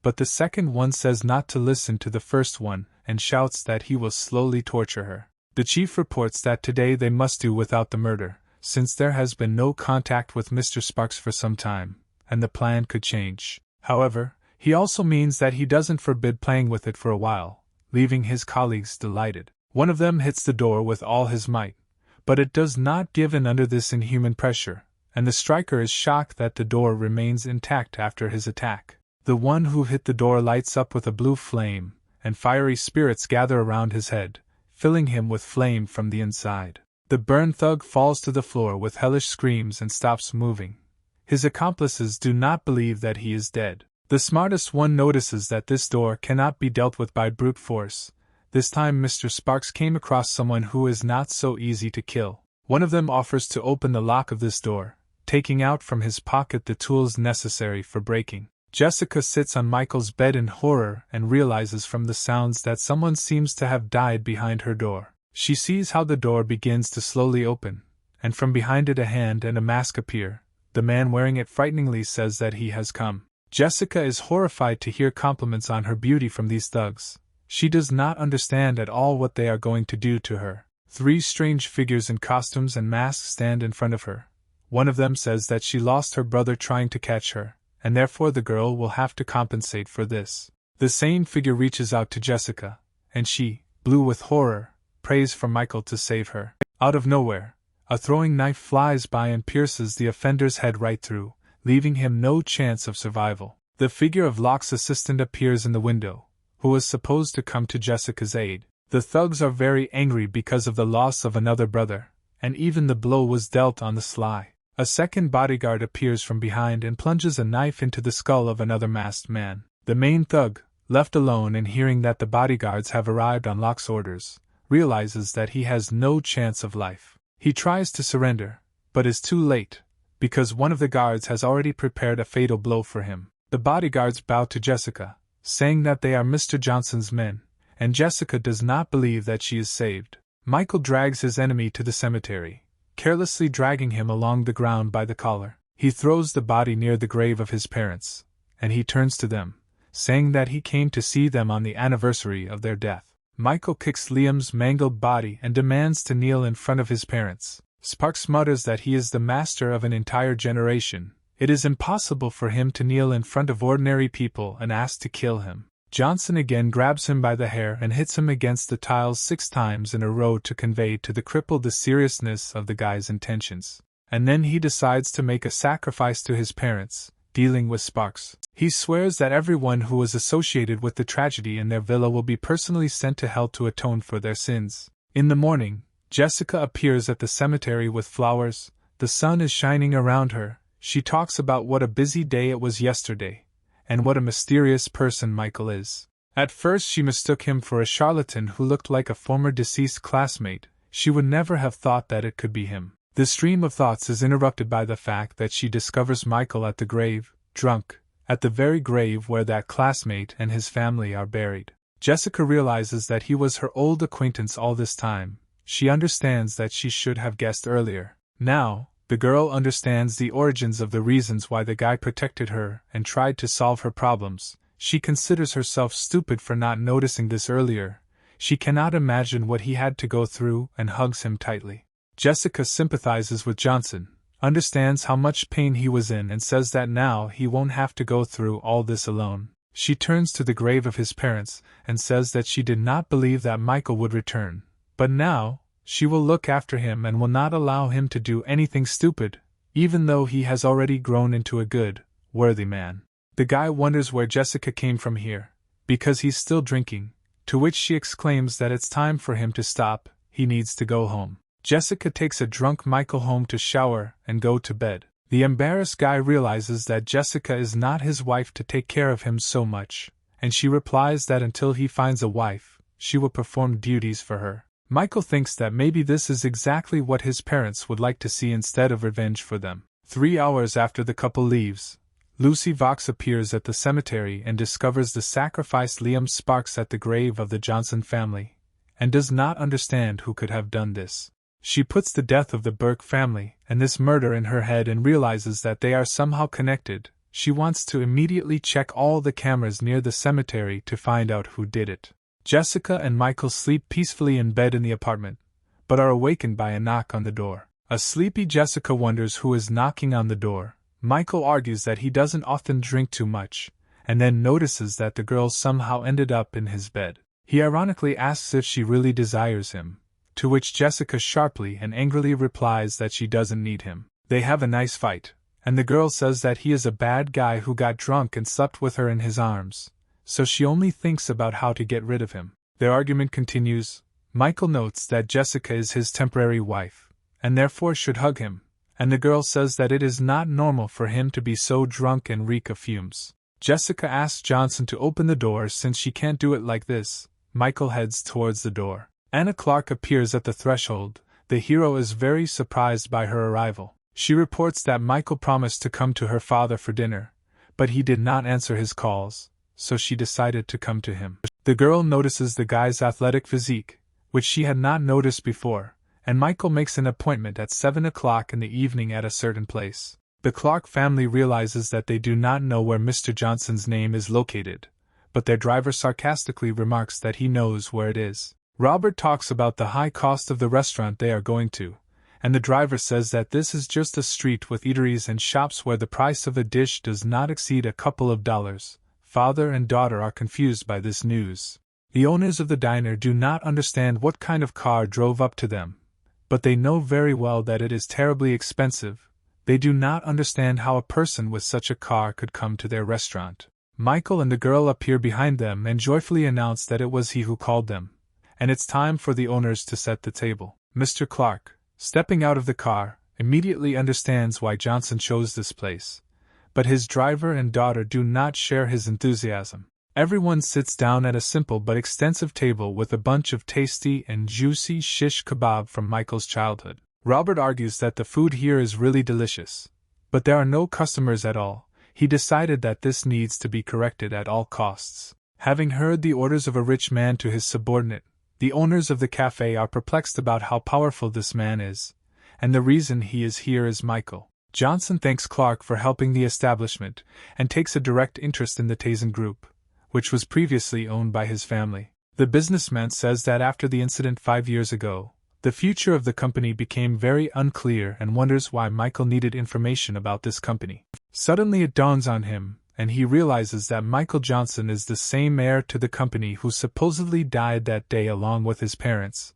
but the second one says not to listen to the first one and shouts that he will slowly torture her. The chief reports that today they must do without the murder, since there has been no contact with Mr. Sparks for some time, and the plan could change. However, he also means that he doesn't forbid playing with it for a while, leaving his colleagues delighted. One of them hits the door with all his might, but it does not give in under this inhuman pressure, and the striker is shocked that the door remains intact after his attack. The one who hit the door lights up with a blue flame, and fiery spirits gather around his head, filling him with flame from the inside. The burned thug falls to the floor with hellish screams and stops moving. His accomplices do not believe that he is dead. The smartest one notices that this door cannot be dealt with by brute force. This time Mr. Sparks came across someone who is not so easy to kill. One of them offers to open the lock of this door, taking out from his pocket the tools necessary for breaking. Jessica sits on Michael's bed in horror and realizes from the sounds that someone seems to have died behind her door. She sees how the door begins to slowly open, and from behind it a hand and a mask appear. The man wearing it frighteningly says that he has come. Jessica is horrified to hear compliments on her beauty from these thugs. She does not understand at all what they are going to do to her. Three strange figures in costumes and masks stand in front of her. One of them says that she lost her brother trying to catch her, and therefore the girl will have to compensate for this. The same figure reaches out to Jessica, and she, blue with horror, prays for Michael to save her. Out of nowhere, a throwing knife flies by and pierces the offender's head right through, leaving him no chance of survival. The figure of Locke's assistant appears in the window, who was supposed to come to Jessica's aid. The thugs are very angry because of the loss of another brother, and even the blow was dealt on the sly. A second bodyguard appears from behind and plunges a knife into the skull of another masked man. The main thug, left alone and hearing that the bodyguards have arrived on Locke's orders, realizes that he has no chance of life. He tries to surrender, but is too late, because one of the guards has already prepared a fatal blow for him. The bodyguards bow to Jessica, saying that they are Mr. Johnson's men, and Jessica does not believe that she is saved. Michael drags his enemy to the cemetery, carelessly dragging him along the ground by the collar. He throws the body near the grave of his parents, and he turns to them, saying that he came to see them on the anniversary of their death. Michael kicks Liam's mangled body and demands to kneel in front of his parents. Sparks mutters that he is the master of an entire generation. It is impossible for him to kneel in front of ordinary people and ask to kill him. Johnson again grabs him by the hair and hits him against the tiles 6 times in a row to convey to the cripple the seriousness of the guy's intentions. And then he decides to make a sacrifice to his parents, dealing with Sparks. He swears that everyone who was associated with the tragedy in their villa will be personally sent to hell to atone for their sins. In the morning, Jessica appears at the cemetery with flowers. The sun is shining around her. She talks about what a busy day it was yesterday, and what a mysterious person Michael is. At first she mistook him for a charlatan who looked like a former deceased classmate. She would never have thought that it could be him. This stream of thoughts is interrupted by the fact that she discovers Michael at the grave, drunk, at the very grave where that classmate and his family are buried. Jessica realizes that he was her old acquaintance all this time. She understands that she should have guessed earlier. Now, the girl understands the origins of the reasons why the guy protected her and tried to solve her problems. She considers herself stupid for not noticing this earlier. She cannot imagine what he had to go through and hugs him tightly. Jessica sympathizes with Johnson, understands how much pain he was in and says that now he won't have to go through all this alone. She turns to the grave of his parents and says that she did not believe that Michael would return, but now, she will look after him and will not allow him to do anything stupid, even though he has already grown into a good, worthy man. The guy wonders where Jessica came from here, because he's still drinking, to which she exclaims that it's time for him to stop, he needs to go home. Jessica takes a drunk Michael home to shower and go to bed. The embarrassed guy realizes that Jessica is not his wife to take care of him so much, and she replies that until he finds a wife, she will perform duties for her. Michael thinks that maybe this is exactly what his parents would like to see instead of revenge for them. 3 hours after the couple leaves, Lucy Vox appears at the cemetery and discovers the sacrificed Liam Sparks at the grave of the Johnson family, and does not understand who could have done this. She puts the death of the Burke family and this murder in her head and realizes that they are somehow connected. She wants to immediately check all the cameras near the cemetery to find out who did it. Jessica and Michael sleep peacefully in bed in the apartment, but are awakened by a knock on the door. A sleepy Jessica wonders who is knocking on the door. Michael argues that he doesn't often drink too much, and then notices that the girl somehow ended up in his bed. He ironically asks if she really desires him, to which Jessica sharply and angrily replies that she doesn't need him. They have a nice fight, and the girl says that he is a bad guy who got drunk and slept with her in his arms, so she only thinks about how to get rid of him. Their argument continues. Michael notes that Jessica is his temporary wife, and therefore should hug him, and the girl says that it is not normal for him to be so drunk and reek of fumes. Jessica asks Johnson to open the door since she can't do it like this. Michael heads towards the door. Anna Clark appears at the threshold. The hero is very surprised by her arrival. She reports that Michael promised to come to her father for dinner, but he did not answer his calls, so she decided to come to him. The girl notices the guy's athletic physique, which she had not noticed before, and Michael makes an appointment at 7 o'clock in the evening at a certain place. The Clark family realizes that they do not know where Mr. Johnson's name is located, but their driver sarcastically remarks that he knows where it is. Robert talks about the high cost of the restaurant they are going to, and the driver says that this is just a street with eateries and shops where the price of a dish does not exceed a couple of dollars. Father and daughter are confused by this news. The owners of the diner do not understand what kind of car drove up to them, but they know very well that it is terribly expensive. They do not understand how a person with such a car could come to their restaurant. Michael and the girl appear behind them and joyfully announce that it was he who called them, and it's time for the owners to set the table. Mr. Clark, stepping out of the car, immediately understands why Johnson chose this place, but his driver and daughter do not share his enthusiasm. Everyone sits down at a simple but extensive table with a bunch of tasty and juicy shish kebab from Michael's childhood. Robert argues that the food here is really delicious, but there are no customers at all. He decided that this needs to be corrected at all costs. Having heard the orders of a rich man to his subordinate, the owners of the cafe are perplexed about how powerful this man is, and the reason he is here is Michael. Johnson thanks Clark for helping the establishment, and takes a direct interest in the Tazen Group, which was previously owned by his family. The businessman says that after the incident 5 years ago, the future of the company became very unclear and wonders why Michael needed information about this company. Suddenly it dawns on him, and he realizes that Michael Johnson is the same heir to the company who supposedly died that day along with his parents,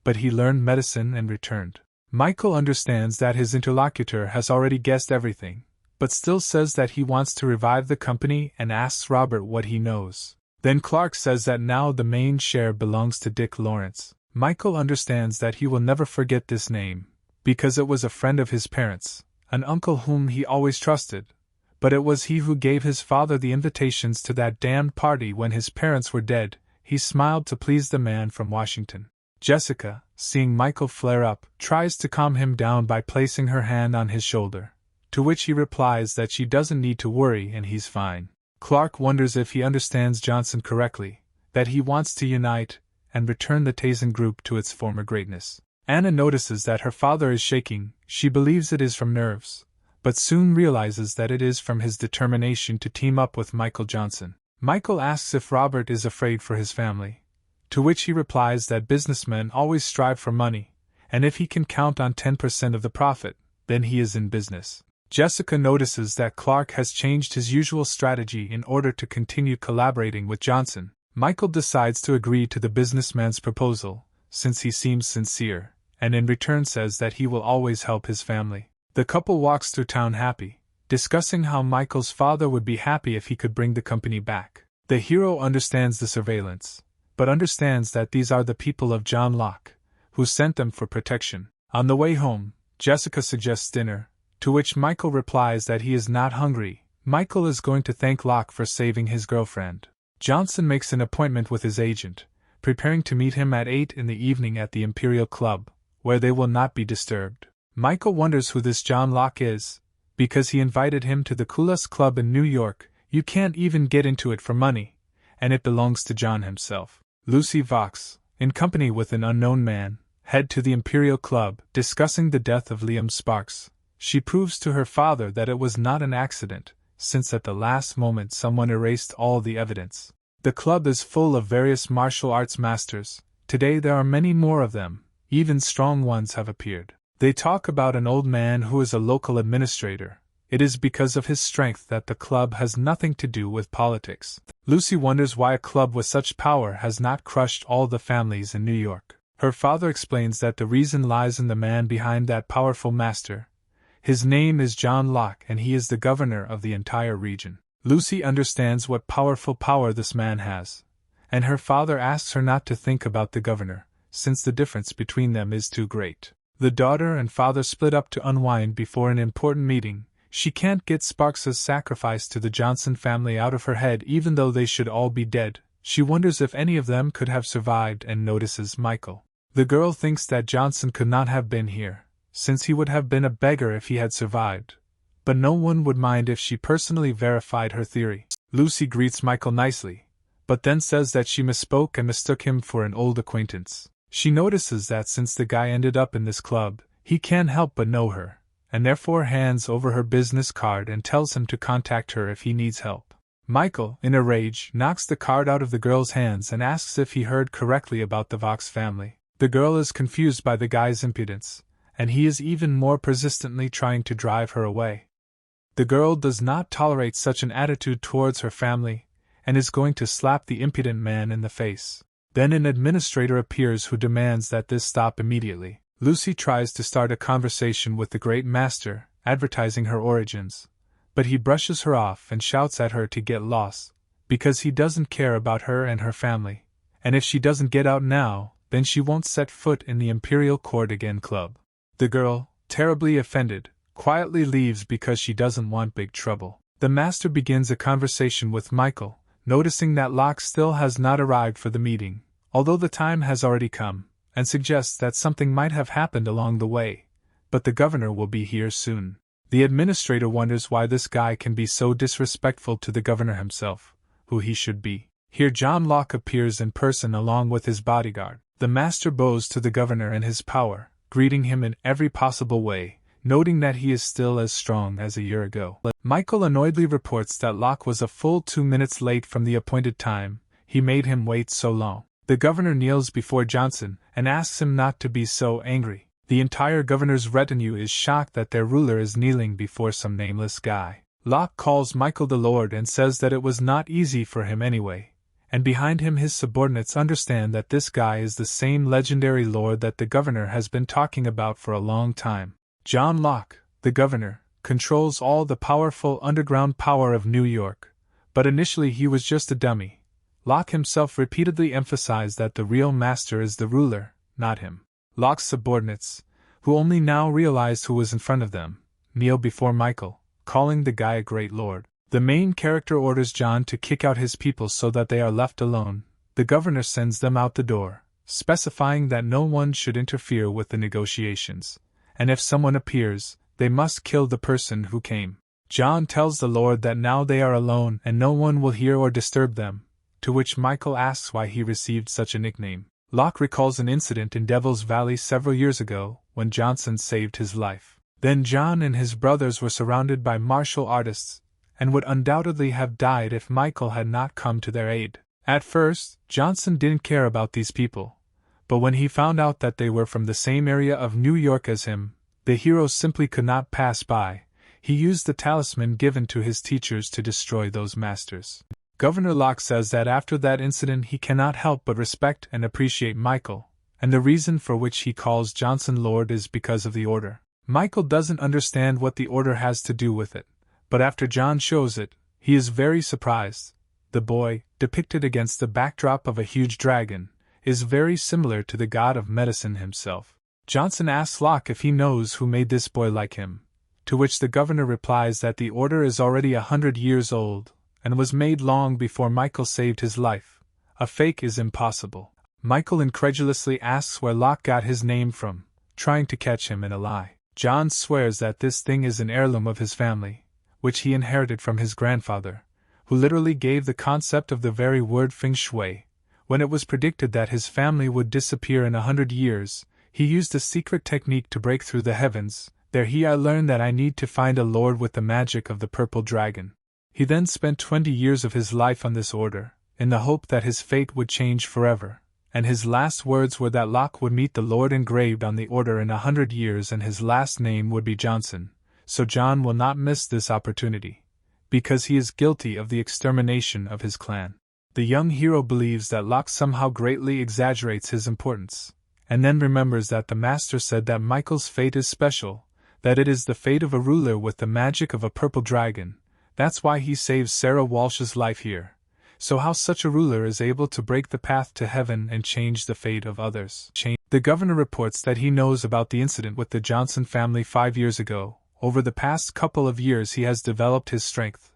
but he learned medicine and returned. Michael understands that his interlocutor has already guessed everything, but still says that he wants to revive the company and asks Robert what he knows. Then Clark says that now the main share belongs to Dick Lawrence. Michael understands that he will never forget this name, because it was a friend of his parents, an uncle whom he always trusted, but it was he who gave his father the invitations to that damned party when his parents were dead. He smiled to please the man from Washington. Jessica, seeing Michael flare up, tries to calm him down by placing her hand on his shoulder, to which he replies that she doesn't need to worry and he's fine. Clark wonders if he understands Johnson correctly, that he wants to unite and return the Tazen group to its former greatness. Anna notices that her father is shaking. She believes it is from nerves, but soon realizes that it is from his determination to team up with Michael Johnson. Michael asks if Robert is afraid for his family, to which he replies that businessmen always strive for money, and if he can count on 10% of the profit, then he is in business. Jessica notices that Clark has changed his usual strategy in order to continue collaborating with Johnson. Michael decides to agree to the businessman's proposal, since he seems sincere, and in return says that he will always help his family. The couple walks through town happy, discussing how Michael's father would be happy if he could bring the company back. The hero understands the surveillance, but understands that these are the people of John Locke, who sent them for protection. On the way home, Jessica suggests dinner, to which Michael replies that he is not hungry. Michael is going to thank Locke for saving his girlfriend. Johnson makes an appointment with his agent, preparing to meet him at 8 in the evening at the Imperial Club, where they will not be disturbed. Michael wonders who this John Locke is, because he invited him to the coolest club in New York. You can't even get into it for money, and it belongs to John himself. Lucy Vox, in company with an unknown man, head to the Imperial Club, discussing the death of Liam Sparks. She proves to her father that it was not an accident, since at the last moment someone erased all the evidence. The club is full of various martial arts masters. Today there are many more of them, even strong ones have appeared. They talk about an old man who is a local administrator. It is because of his strength that the club has nothing to do with politics. Lucy wonders why a club with such power has not crushed all the families in New York. Her father explains that the reason lies in the man behind that powerful master. His name is John Locke and he is the governor of the entire region. Lucy understands what powerful power this man has, and her father asks her not to think about the governor, since the difference between them is too great. The daughter and father split up to unwind before an important meeting. She can't get Sparks's sacrifice to the Johnson family out of her head even though they should all be dead. She wonders if any of them could have survived and notices Michael. The girl thinks that Johnson could not have been here, since he would have been a beggar if he had survived, but no one would mind if she personally verified her theory. Lucy greets Michael nicely, but then says that she misspoke and mistook him for an old acquaintance. She notices that since the guy ended up in this club, he can't help but know her, and therefore hands over her business card and tells him to contact her if he needs help. Michael, in a rage, knocks the card out of the girl's hands and asks if he heard correctly about the Vox family. The girl is confused by the guy's impudence, and he is even more persistently trying to drive her away. The girl does not tolerate such an attitude towards her family, and is going to slap the impudent man in the face. Then an administrator appears who demands that this stop immediately. Lucy tries to start a conversation with the great master, advertising her origins, but he brushes her off and shouts at her to get lost, because he doesn't care about her and her family, and if she doesn't get out now, then she won't set foot in the Imperial Court again club. The girl, terribly offended, quietly leaves because she doesn't want big trouble. The master begins a conversation with Michael, noticing that Locke still has not arrived for the meeting, although the time has already come, and suggests that something might have happened along the way, but the governor will be here soon. The administrator wonders why this guy can be so disrespectful to the governor himself, who he should be. Here John Locke appears in person along with his bodyguard. The master bows to the governor and his power, greeting him in every possible way, noting that he is still as strong as a year ago. Michael annoyedly reports that Locke was a full 2 minutes late from the appointed time. He made him wait so long. The governor kneels before Johnson and asks him not to be so angry. The entire governor's retinue is shocked that their ruler is kneeling before some nameless guy. Locke calls Michael the Lord and says that it was not easy for him anyway, and behind him his subordinates understand that this guy is the same legendary lord that the governor has been talking about for a long time. John Locke, the governor, controls all the powerful underground power of New York, but initially he was just a dummy. Locke himself repeatedly emphasized that the real master is the ruler, not him. Locke's subordinates, who only now realized who was in front of them, kneel before Michael, calling the guy a great lord. The main character orders John to kick out his people so that they are left alone. The governor sends them out the door, specifying that no one should interfere with the negotiations, and if someone appears, they must kill the person who came. John tells the Lord that now they are alone and no one will hear or disturb them, to which Michael asks why he received such a nickname. Locke recalls an incident in Devil's Valley several years ago, when Johnson saved his life. Then John and his brothers were surrounded by martial artists, and would undoubtedly have died if Michael had not come to their aid. At first, Johnson didn't care about these people, but when he found out that they were from the same area of New York as him, the hero simply could not pass by. He used the talisman given to his teachers to destroy those masters. Governor Locke says that after that incident he cannot help but respect and appreciate Michael, and the reason for which he calls Johnson Lord is because of the order. Michael doesn't understand what the order has to do with it, but after John shows it, he is very surprised. The boy, depicted against the backdrop of a huge dragon, is very similar to the god of medicine himself. Johnson asks Locke if he knows who made this boy like him, to which the governor replies that the order is already 100 years old, and was made long before Michael saved his life. A fake is impossible. Michael incredulously asks where Locke got his name from, trying to catch him in a lie. John swears that this thing is an heirloom of his family, which he inherited from his grandfather, who literally gave the concept of the very word feng shui. When it was predicted that his family would disappear in 100 years, he used a secret technique to break through the heavens. There I learned that I need to find a lord with the magic of the purple dragon. He then spent 20 years of his life on this order, in the hope that his fate would change forever, and his last words were that Locke would meet the Lord engraved on the order in 100 years and his last name would be Johnson, so John will not miss this opportunity, because he is guilty of the extermination of his clan. The young hero believes that Locke somehow greatly exaggerates his importance, and then remembers that the master said that Michael's fate is special, that it is the fate of a ruler with the magic of a purple dragon. That's why he saves Sarah Walsh's life here. So how such a ruler is able to break the path to heaven and change the fate of others. The governor reports that he knows about the incident with the Johnson family 5 years ago. Over the past couple of years he has developed his strength.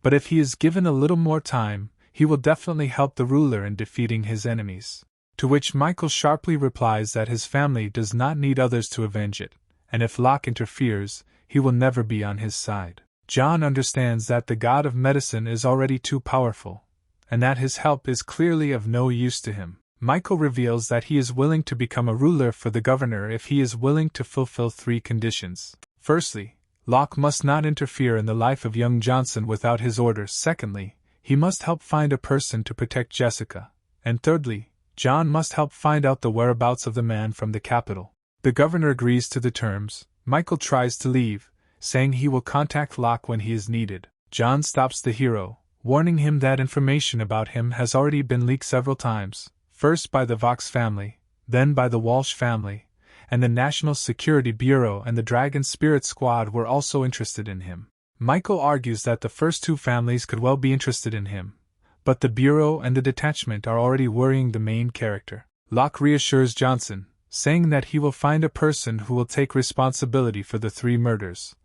But if he is given a little more time, he will definitely help the ruler in defeating his enemies. To which Michael sharply replies that his family does not need others to avenge it, and if Locke interferes, he will never be on his side. John understands that the god of medicine is already too powerful, and that his help is clearly of no use to him. Michael reveals that he is willing to become a ruler for the governor if he is willing to fulfill 3 conditions. Firstly, Locke must not interfere in the life of young Johnson without his orders. Secondly, he must help find a person to protect Jessica. And thirdly, John must help find out the whereabouts of the man from the capital. The governor agrees to the terms. Michael tries to leave, saying he will contact Locke when he is needed. John stops the hero, warning him that information about him has already been leaked several times, first by the Vox family, then by the Walsh family, and the National Security Bureau and the Dragon Spirit Squad were also interested in him. Michael argues that the first 2 families could well be interested in him, but the Bureau and the detachment are already worrying the main character. Locke reassures Johnson, saying that he will find a person who will take responsibility for the 3 murders,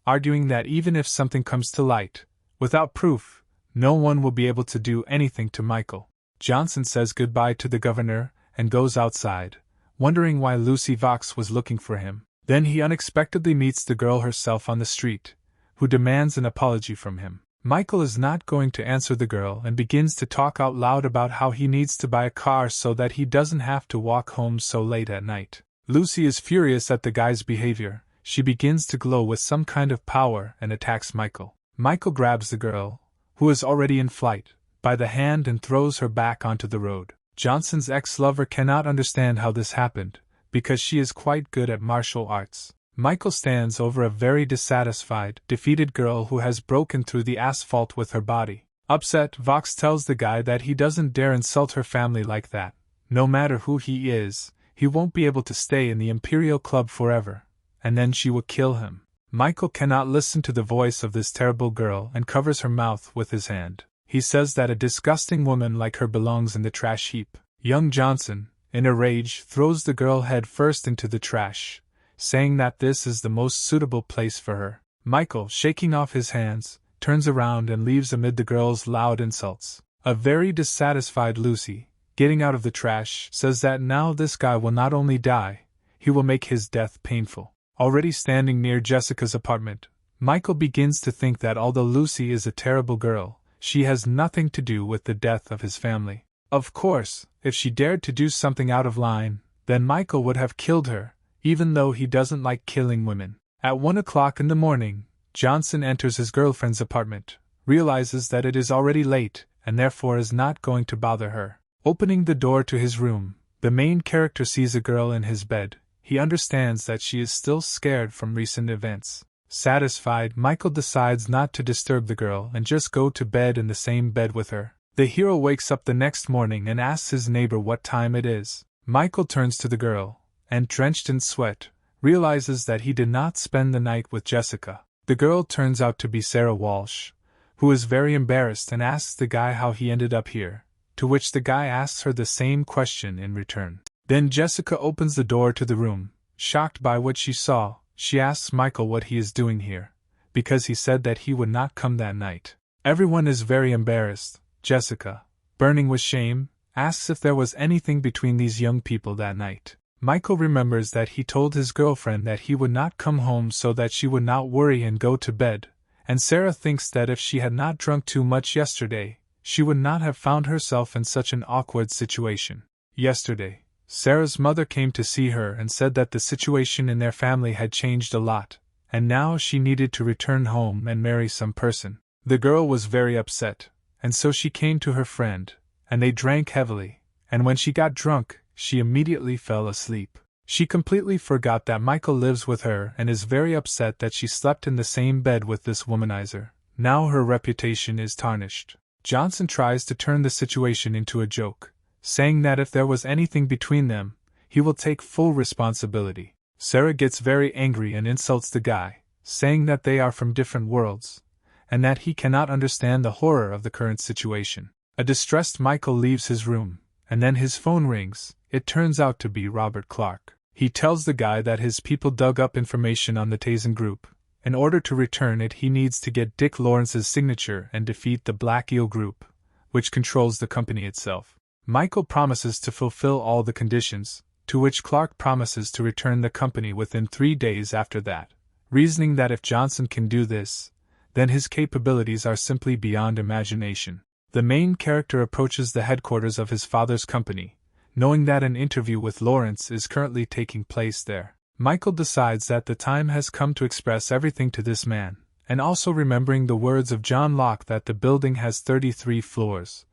arguing that even if something comes to light, without proof, no one will be able to do anything to Michael. Johnson says goodbye to the governor and goes outside, wondering why Lucy Vox was looking for him. Then he unexpectedly meets the girl herself on the street, who demands an apology from him. Michael is not going to answer the girl and begins to talk out loud about how he needs to buy a car so that he doesn't have to walk home so late at night. Lucy is furious at the guy's behavior. She begins to glow with some kind of power and attacks Michael. Michael grabs the girl, who is already in flight, by the hand and throws her back onto the road. Johnson's ex-lover cannot understand how this happened, because she is quite good at martial arts. Michael stands over a very dissatisfied, defeated girl who has broken through the asphalt with her body. Upset, Vox tells the guy that he doesn't dare insult her family like that. No matter who he is, he won't be able to stay in the Imperial Club forever, and then she will kill him. Michael cannot listen to the voice of this terrible girl and covers her mouth with his hand. He says that a disgusting woman like her belongs in the trash heap. Young Johnson, in a rage, throws the girl head first into the trash, saying that this is the most suitable place for her. Michael, shaking off his hands, turns around and leaves amid the girl's loud insults. A very dissatisfied Lucy, getting out of the trash, says that now this guy will not only die, he will make his death painful. Already standing near Jessica's apartment, Michael begins to think that although Lucy is a terrible girl, she has nothing to do with the death of his family. Of course, if she dared to do something out of line, then Michael would have killed her, even though he doesn't like killing women. At 1 o'clock in the morning, Johnson enters his girlfriend's apartment, realizes that it is already late, and therefore is not going to bother her. Opening the door to his room, the main character sees a girl in his bed. He understands that she is still scared from recent events. Satisfied, Michael decides not to disturb the girl and just go to bed in the same bed with her. The hero wakes up the next morning and asks his neighbor what time it is. Michael turns to the girl, and drenched in sweat, realizes that he did not spend the night with Jessica. The girl turns out to be Sarah Walsh, who is very embarrassed and asks the guy how he ended up here, to which the guy asks her the same question in return. Then Jessica opens the door to the room. Shocked by what she saw, she asks Michael what he is doing here, because he said that he would not come that night. Everyone is very embarrassed. Jessica, burning with shame, asks if there was anything between these young people that night. Michael remembers that he told his girlfriend that he would not come home so that she would not worry and go to bed, and Sarah thinks that if she had not drunk too much yesterday, she would not have found herself in such an awkward situation. Yesterday, Sarah's mother came to see her and said that the situation in their family had changed a lot, and now she needed to return home and marry some person. The girl was very upset, and so she came to her friend, and they drank heavily, and when she got drunk, she immediately fell asleep. She completely forgot that Michael lives with her and is very upset that she slept in the same bed with this womanizer. Now her reputation is tarnished. Johnson tries to turn the situation into a joke, saying that if there was anything between them, he will take full responsibility. Sarah gets very angry and insults the guy, saying that they are from different worlds, and that he cannot understand the horror of the current situation. A distressed Michael leaves his room, and then his phone rings. It turns out to be Robert Clark. He tells the guy that his people dug up information on the Tazen group. In order to return it, he needs to get Dick Lawrence's signature and defeat the Black Eel group, which controls the company itself. Michael promises to fulfill all the conditions, to which Clark promises to return the company within 3 days after that, reasoning that if Johnson can do this, then his capabilities are simply beyond imagination. The main character approaches the headquarters of his father's company, knowing that an interview with Lawrence is currently taking place there. Michael decides that the time has come to express everything to this man, and also remembering the words of John Locke that the building has 33 floors,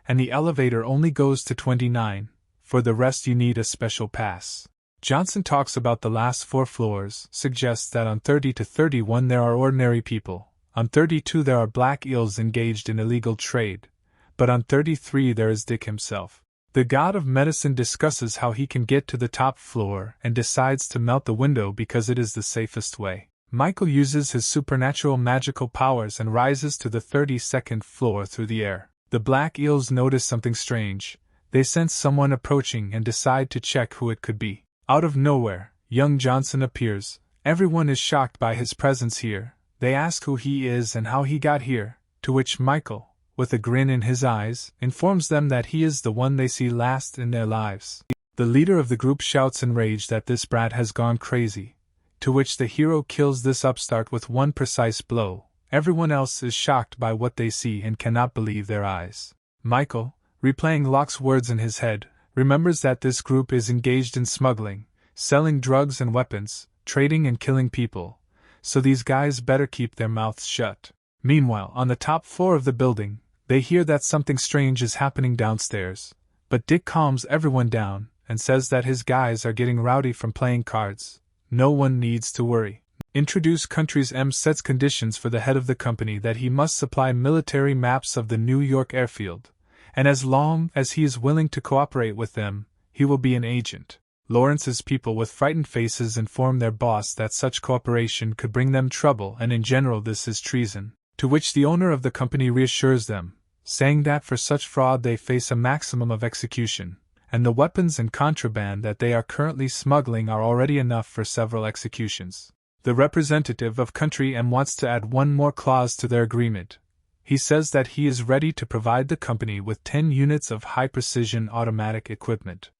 and the elevator only goes to 29, for the rest you need a special pass. Johnson talks about the last 4 floors, suggests that on 30 to 31 there are ordinary people, on 32 there are black eels engaged in illegal trade, but on 33 there is Dick himself. The god of medicine discusses how he can get to the top floor and decides to melt the window because it is the safest way. Michael uses his supernatural magical powers and rises to the 32nd floor through the air. The black eels notice something strange. They sense someone approaching and decide to check who it could be. Out of nowhere, young Johnson appears. Everyone is shocked by his presence here. They ask who he is and how he got here, to which Michael, with a grin in his eyes, informs them that he is the one they see last in their lives. The leader of the group shouts in rage that this brat has gone crazy, to which the hero kills this upstart with one precise blow. Everyone else is shocked by what they see and cannot believe their eyes. Michael, replaying Locke's words in his head, remembers that this group is engaged in smuggling, selling drugs and weapons, trading and killing people, so these guys better keep their mouths shut. Meanwhile, on the top floor of the building, they hear that something strange is happening downstairs, but Dick calms everyone down and says that his guys are getting rowdy from playing cards, No one needs to worry. Introduce countries. M sets conditions for the head of the company that he must supply military maps of the New York airfield, and as long as he is willing to cooperate with them, he will be an agent. Lawrence's people with frightened faces inform their boss that such cooperation could bring them trouble and in general this is treason, to which the owner of the company reassures them, saying that for such fraud they face a maximum of execution, and the weapons and contraband that they are currently smuggling are already enough for several executions. The representative of Country M wants to add one more clause to their agreement. He says that he is ready to provide the company with 10 units of high-precision automatic equipment,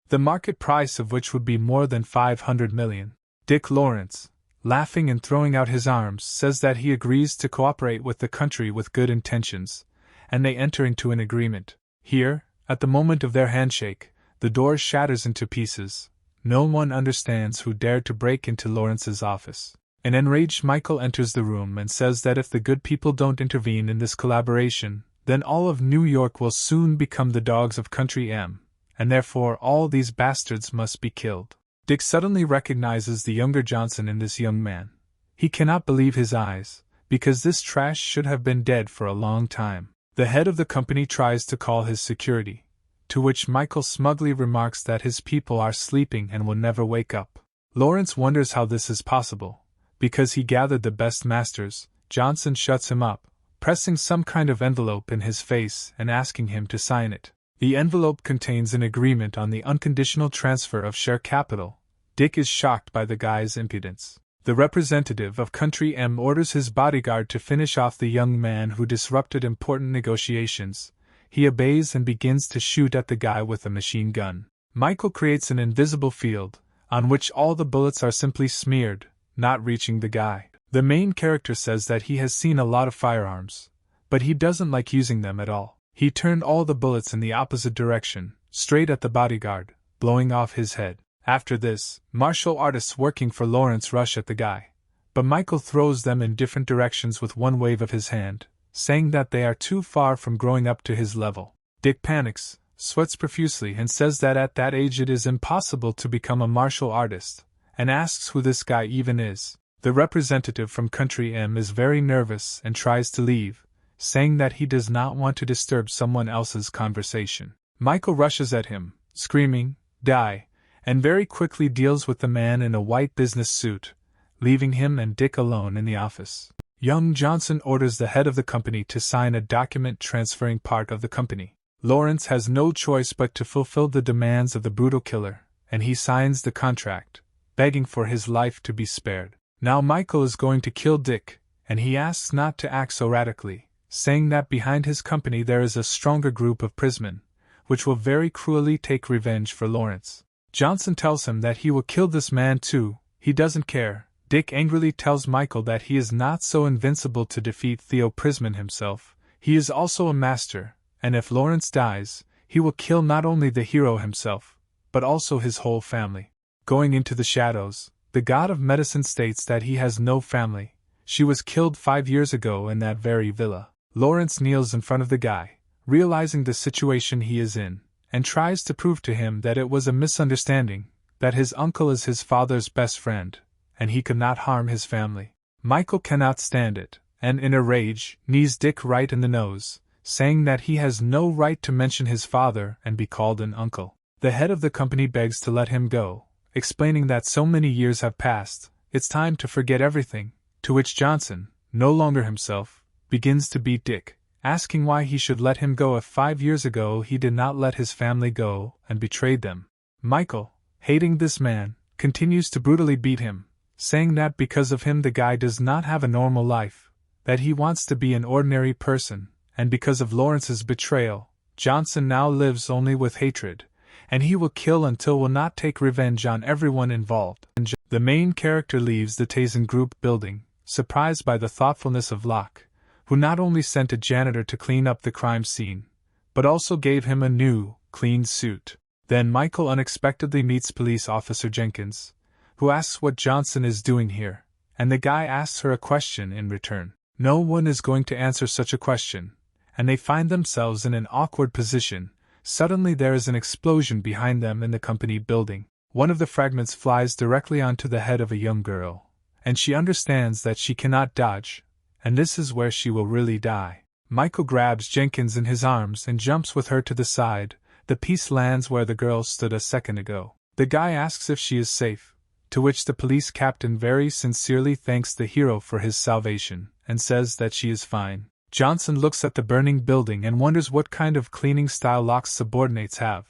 the market price of which would be more than $500 million. Dick Lawrence, laughing and throwing out his arms, says that he agrees to cooperate with the country with good intentions, and they enter into an agreement. Here, at the moment of their handshake, the door shatters into pieces. No one understands who dared to break into Lawrence's office. An enraged Michael enters the room and says that if the good people don't intervene in this collaboration, then all of New York will soon become the dogs of Country M, and therefore all these bastards must be killed. Dick suddenly recognizes the younger Johnson in this young man. He cannot believe his eyes, because this trash should have been dead for a long time. The head of the company tries to call his security, to which Michael smugly remarks that his people are sleeping and will never wake up. Lawrence wonders how this is possible. Because he gathered the best masters, Johnson shuts him up, pressing some kind of envelope in his face and asking him to sign it. The envelope contains an agreement on the unconditional transfer of share capital. Dick is shocked by the guy's impudence. The representative of Country M orders his bodyguard to finish off the young man who disrupted important negotiations. He obeys and begins to shoot at the guy with a machine gun. Michael creates an invisible field, on which all the bullets are simply smeared, not reaching the guy. The main character says that he has seen a lot of firearms, but he doesn't like using them at all. He turned all the bullets in the opposite direction, straight at the bodyguard, blowing off his head. After this, martial artists working for Lawrence rush at the guy, but Michael throws them in different directions with one wave of his hand, saying that they are too far from growing up to his level. Dick panics, sweats profusely and says that at that age it is impossible to become a martial artist, and asks who this guy even is. The representative from Country M is very nervous and tries to leave, saying that he does not want to disturb someone else's conversation. Michael rushes at him, screaming, "Die!" and very quickly deals with the man in a white business suit, leaving him and Dick alone in the office. Young Johnson orders the head of the company to sign a document transferring part of the company. Lawrence has no choice but to fulfill the demands of the brutal killer, and he signs the contract, begging for his life to be spared. Now Michael is going to kill Dick, and he asks not to act so radically, saying that behind his company there is a stronger group of prismen, which will very cruelly take revenge for Lawrence. Johnson tells him that he will kill this man too. He doesn't care. Dick angrily tells Michael that he is not so invincible to defeat Theo Prisman himself. He is also a master, and if Lawrence dies, he will kill not only the hero himself, but also his whole family. Going into the shadows, the god of medicine states that he has no family. She was killed 5 years ago in that very villa. Lawrence kneels in front of the guy, realizing the situation he is in, and tries to prove to him that it was a misunderstanding, that his uncle is his father's best friend, and he could not harm his family. Michael cannot stand it, and in a rage, knees Dick right in the nose, saying that he has no right to mention his father and be called an uncle. The head of the company begs to let him go, explaining that so many years have passed, it's time to forget everything, to which Johnson, no longer himself, begins to beat Dick, asking why he should let him go if 5 years ago he did not let his family go and betrayed them. Michael, hating this man, continues to brutally beat him, saying that because of him the guy does not have a normal life, that he wants to be an ordinary person, and because of Lawrence's betrayal, Johnson now lives only with hatred, and he will kill until will not take revenge on everyone involved. The main character leaves the Tazen Group building, surprised by the thoughtfulness of Locke, who not only sent a janitor to clean up the crime scene, but also gave him a new, clean suit. Then Michael unexpectedly meets Police Officer Jenkins, who asks what Johnson is doing here, and the guy asks her a question in return. No one is going to answer such a question, and they find themselves in an awkward position. Suddenly there is an explosion behind them in the company building. One of the fragments flies directly onto the head of a young girl, and she understands that she cannot dodge, and this is where she will really die. Michael grabs Jenkins in his arms and jumps with her to the side. The piece lands where the girl stood a second ago. The guy asks if she is safe, to which the police captain very sincerely thanks the hero for his salvation, and says that she is fine. Johnson looks at the burning building and wonders what kind of cleaning style Locke's subordinates have,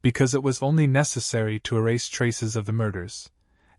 because it was only necessary to erase traces of the murders,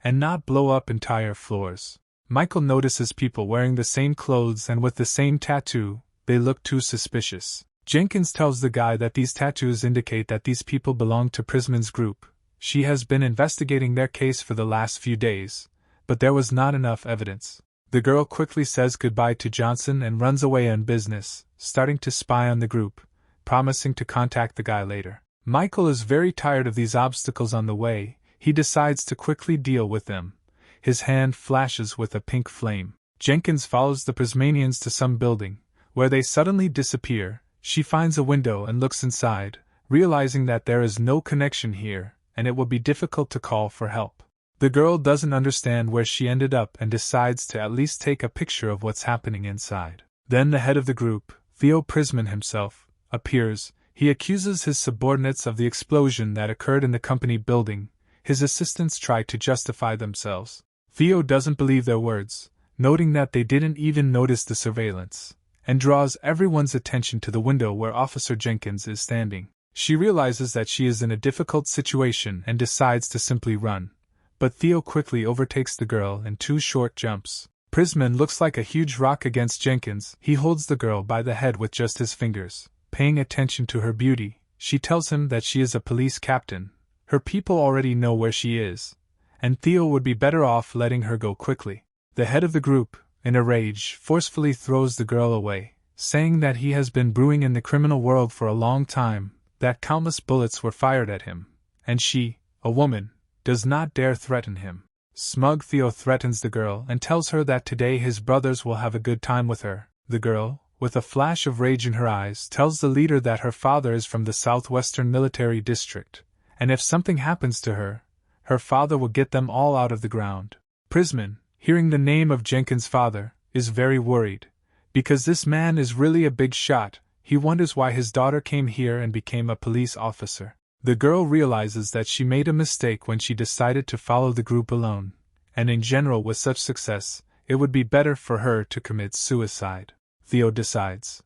and not blow up entire floors. Michael notices people wearing the same clothes and with the same tattoo. They look too suspicious. Jenkins tells the guy that these tattoos indicate that these people belong to Prisman's group. She has been investigating their case for the last few days, but there was not enough evidence. The girl quickly says goodbye to Johnson and runs away on business, starting to spy on the group, promising to contact the guy later. Michael is very tired of these obstacles on the way. He decides to quickly deal with them. His hand flashes with a pink flame. Jenkins follows the Prismanians to some building, where they suddenly disappear. She finds a window and looks inside, realizing that there is no connection here, and it will be difficult to call for help. The girl doesn't understand where she ended up and decides to at least take a picture of what's happening inside. Then the head of the group, Theo Prisman himself, appears. He accuses his subordinates of the explosion that occurred in the company building. His assistants try to justify themselves. Theo doesn't believe their words, noting that they didn't even notice the surveillance, and draws everyone's attention to the window where Officer Jenkins is standing. She realizes that she is in a difficult situation and decides to simply run, but Theo quickly overtakes the girl in 2 short jumps. Prisman looks like a huge rock against Jenkins. He holds the girl by the head with just his fingers. Paying attention to her beauty, she tells him that she is a police captain. Her people already know where she is, and Theo would be better off letting her go quickly. The head of the group, in a rage, forcefully throws the girl away, saying that he has been brewing in the criminal world for a long time, that countless bullets were fired at him, and she, a woman, does not dare threaten him. Smug Theo threatens the girl and tells her that today his brothers will have a good time with her. The girl, with a flash of rage in her eyes, tells the leader that her father is from the Southwestern Military District, and if something happens to her, her father will get them all out of the ground. Prisman, hearing the name of Jenkins' father, is very worried, because this man is really a big shot. He wonders why his daughter came here and became a police officer. The girl realizes that she made a mistake when she decided to follow the group alone, and in general with such success, it would be better for her to commit suicide. Theo decides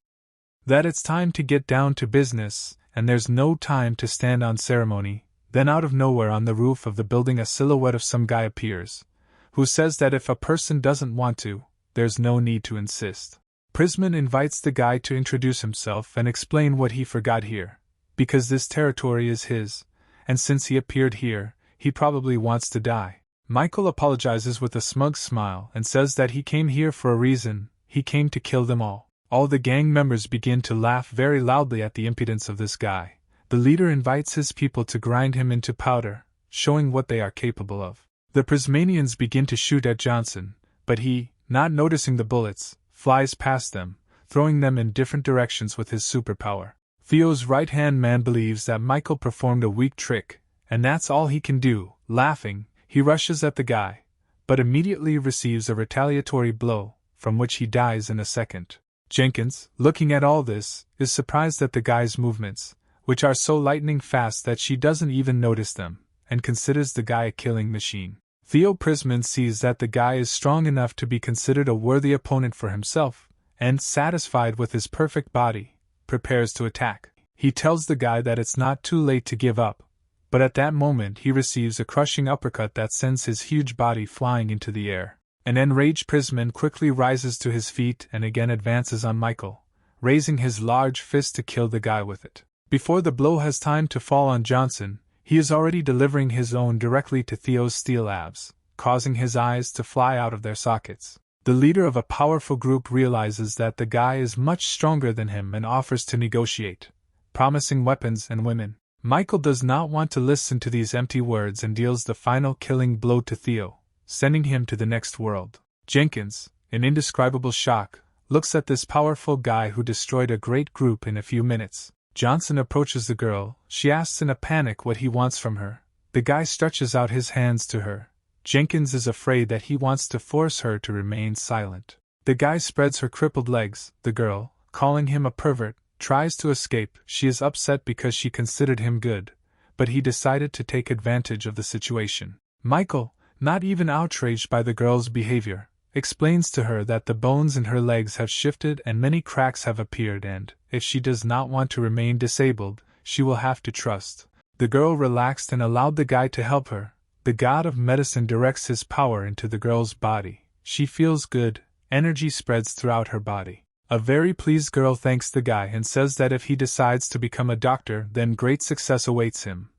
that it's time to get down to business, and there's no time to stand on ceremony. Then out of nowhere on the roof of the building a silhouette of some guy appears, who says that if a person doesn't want to, there's no need to insist. Prisman invites the guy to introduce himself and explain what he forgot here, because this territory is his, and since he appeared here, he probably wants to die. Michael apologizes with a smug smile and says that he came here for a reason. He came to kill them all. All the gang members begin to laugh very loudly at the impudence of this guy. The leader invites his people to grind him into powder, showing what they are capable of. The Prismanians begin to shoot at Johnson, but he, not noticing the bullets, flies past them, throwing them in different directions with his superpower. Theo's right-hand man believes that Michael performed a weak trick, and that's all he can do. Laughing, he rushes at the guy, but immediately receives a retaliatory blow, from which he dies in a second. Jenkins, looking at all this, is surprised at the guy's movements, which are so lightning fast that she doesn't even notice them, and considers the guy a killing machine. Theo Prisman sees that the guy is strong enough to be considered a worthy opponent for himself, and, satisfied with his perfect body, prepares to attack. He tells the guy that it's not too late to give up, but at that moment he receives a crushing uppercut that sends his huge body flying into the air. An enraged Prisman quickly rises to his feet and again advances on Michael, raising his large fist to kill the guy with it. Before the blow has time to fall on Johnson, he is already delivering his own directly to Theo's steel abs, causing his eyes to fly out of their sockets. The leader of a powerful group realizes that the guy is much stronger than him and offers to negotiate, promising weapons and women. Michael does not want to listen to these empty words and deals the final killing blow to Theo, sending him to the next world. Jenkins, in indescribable shock, looks at this powerful guy who destroyed a great group in a few minutes. Johnson approaches the girl. She asks in a panic what he wants from her, The guy stretches out his hands to her. Jenkins is afraid that he wants to force her to remain silent. The guy spreads her crippled legs. The girl, calling him a pervert, tries to escape. She is upset because she considered him good, but he decided to take advantage of the situation. Michael, not even outraged by the girl's behavior, explains to her that the bones in her legs have shifted and many cracks have appeared, and, if she does not want to remain disabled, she will have to trust. The girl relaxed and allowed the guy to help her. The god of medicine directs his power into the girl's body. She feels good, energy spreads throughout her body. A very pleased girl thanks the guy and says that if he decides to become a doctor, then great success awaits him.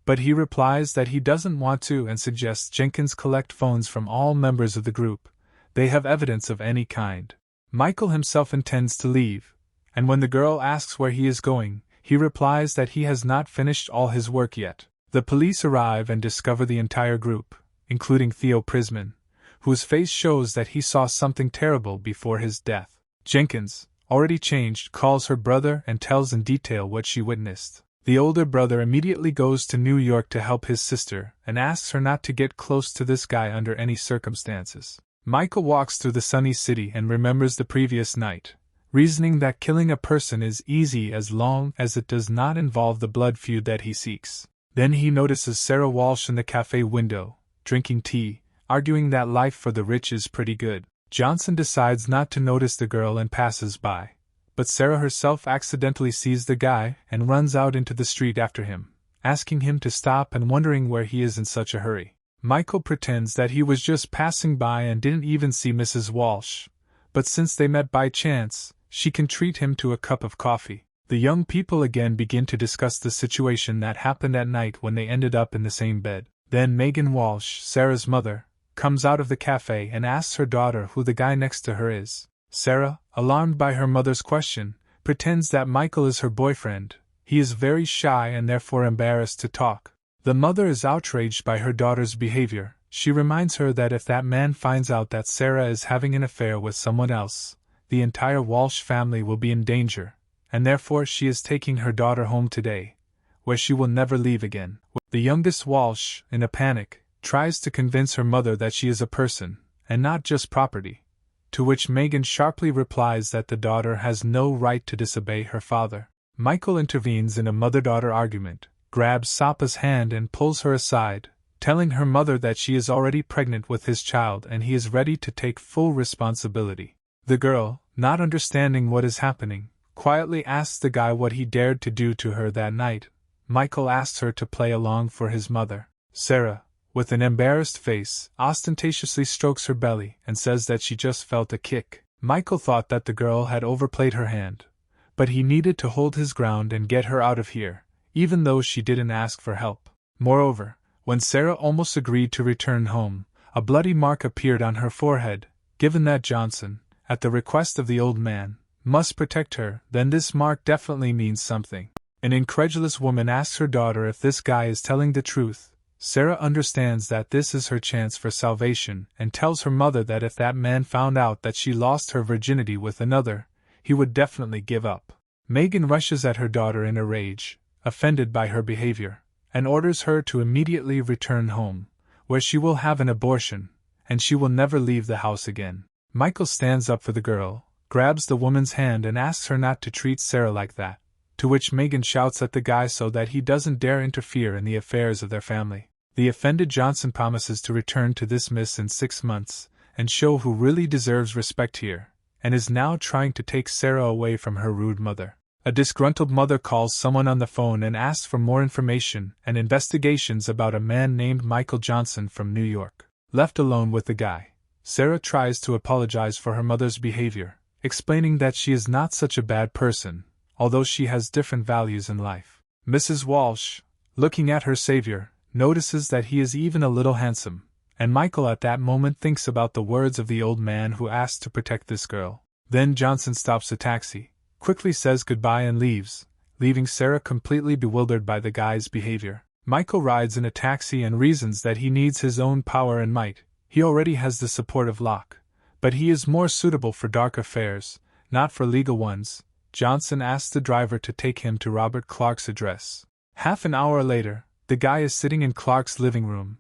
But he replies that he doesn't want to and suggests Jenkins collect phones from all members of the group. They have evidence of any kind. Michael himself intends to leave, and when the girl asks where he is going, he replies that he has not finished all his work yet. The police arrive and discover the entire group, including Theo Prisman, whose face shows that he saw something terrible before his death. Jenkins, already changed, calls her brother and tells in detail what she witnessed. The older brother immediately goes to New York to help his sister and asks her not to get close to this guy under any circumstances. Michael walks through the sunny city and remembers the previous night, reasoning that killing a person is easy as long as it does not involve the blood feud that he seeks. Then he notices Sarah Walsh in the cafe window, drinking tea, arguing that life for the rich is pretty good. Johnson decides not to notice the girl and passes by, but Sarah herself accidentally sees the guy and runs out into the street after him, asking him to stop and wondering where he is in such a hurry. Michael pretends that he was just passing by and didn't even see Mrs. Walsh, but since they met by chance, she can treat him to a cup of coffee. The young people again begin to discuss the situation that happened at night when they ended up in the same bed. Then Megan Walsh, Sarah's mother, comes out of the cafe and asks her daughter who the guy next to her is. Sarah, alarmed by her mother's question, pretends that Michael is her boyfriend. He is very shy and therefore embarrassed to talk. The mother is outraged by her daughter's behavior. She reminds her that if that man finds out that Sarah is having an affair with someone else, the entire Walsh family will be in danger, and therefore she is taking her daughter home today, where she will never leave again. The youngest Walsh, in a panic, tries to convince her mother that she is a person, and not just property, to which Megan sharply replies that the daughter has no right to disobey her father. Michael intervenes in a mother-daughter argument, grabs Sapa's hand and pulls her aside, telling her mother that she is already pregnant with his child and he is ready to take full responsibility. The girl, not understanding what is happening, quietly asks the guy what he dared to do to her that night. Michael asks her to play along for his mother. Sarah, with an embarrassed face, ostentatiously strokes her belly and says that she just felt a kick. Michael thought that the girl had overplayed her hand, but he needed to hold his ground and get her out of here, even though she didn't ask for help. Moreover, when Sarah almost agreed to return home, a bloody mark appeared on her forehead. Given that Johnson, at the request of the old man, must protect her, then this mark definitely means something. An incredulous woman asks her daughter if this guy is telling the truth. Sarah understands that this is her chance for salvation and tells her mother that if that man found out that she lost her virginity with another, he would definitely give up. Megan rushes at her daughter in a rage, offended by her behavior, and orders her to immediately return home, where she will have an abortion, and she will never leave the house again. Michael stands up for the girl, grabs the woman's hand and asks her not to treat Sarah like that, to which Megan shouts at the guy so that he doesn't dare interfere in the affairs of their family. The offended Johnson promises to return to this miss in 6 months, and show who really deserves respect here, and is now trying to take Sarah away from her rude mother. A disgruntled mother calls someone on the phone and asks for more information and investigations about a man named Michael Johnson from New York. Left alone with the guy, Sarah tries to apologize for her mother's behavior, explaining that she is not such a bad person, although she has different values in life. Mrs. Walsh, looking at her savior, notices that he is even a little handsome, and Michael at that moment thinks about the words of the old man who asked to protect this girl. Then Johnson stops a taxi, quickly says goodbye and leaves, leaving Sarah completely bewildered by the guy's behavior. Michael rides in a taxi and reasons that he needs his own power and might. He already has the support of Locke, but he is more suitable for dark affairs, not for legal ones. Johnson asks the driver to take him to Robert Clark's address. Half an hour later, The guy is sitting in Clark's living room,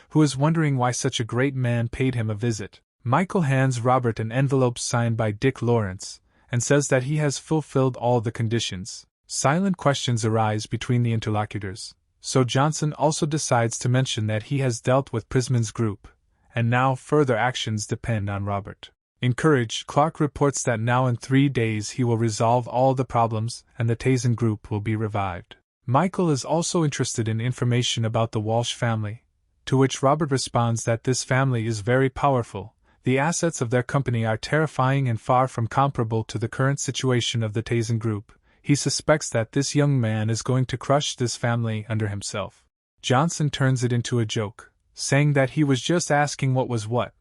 who is wondering why such a great man paid him a visit. Michael hands Robert an envelope signed by Dick Lawrence, and says that he has fulfilled all the conditions. Silent questions arise between the interlocutors, so Johnson also decides to mention that he has dealt with Prisman's group, and now further actions depend on Robert. Encouraged, Clark reports that now in 3 days he will resolve all the problems and the Tazen group will be revived. Michael is also interested in information about the Walsh family, to which Robert responds that this family is very powerful. The assets of their company are terrifying and far from comparable to the current situation of the Tazen group. He suspects that this young man is going to crush this family under himself. Johnson turns it into a joke, saying that he was just asking what was what,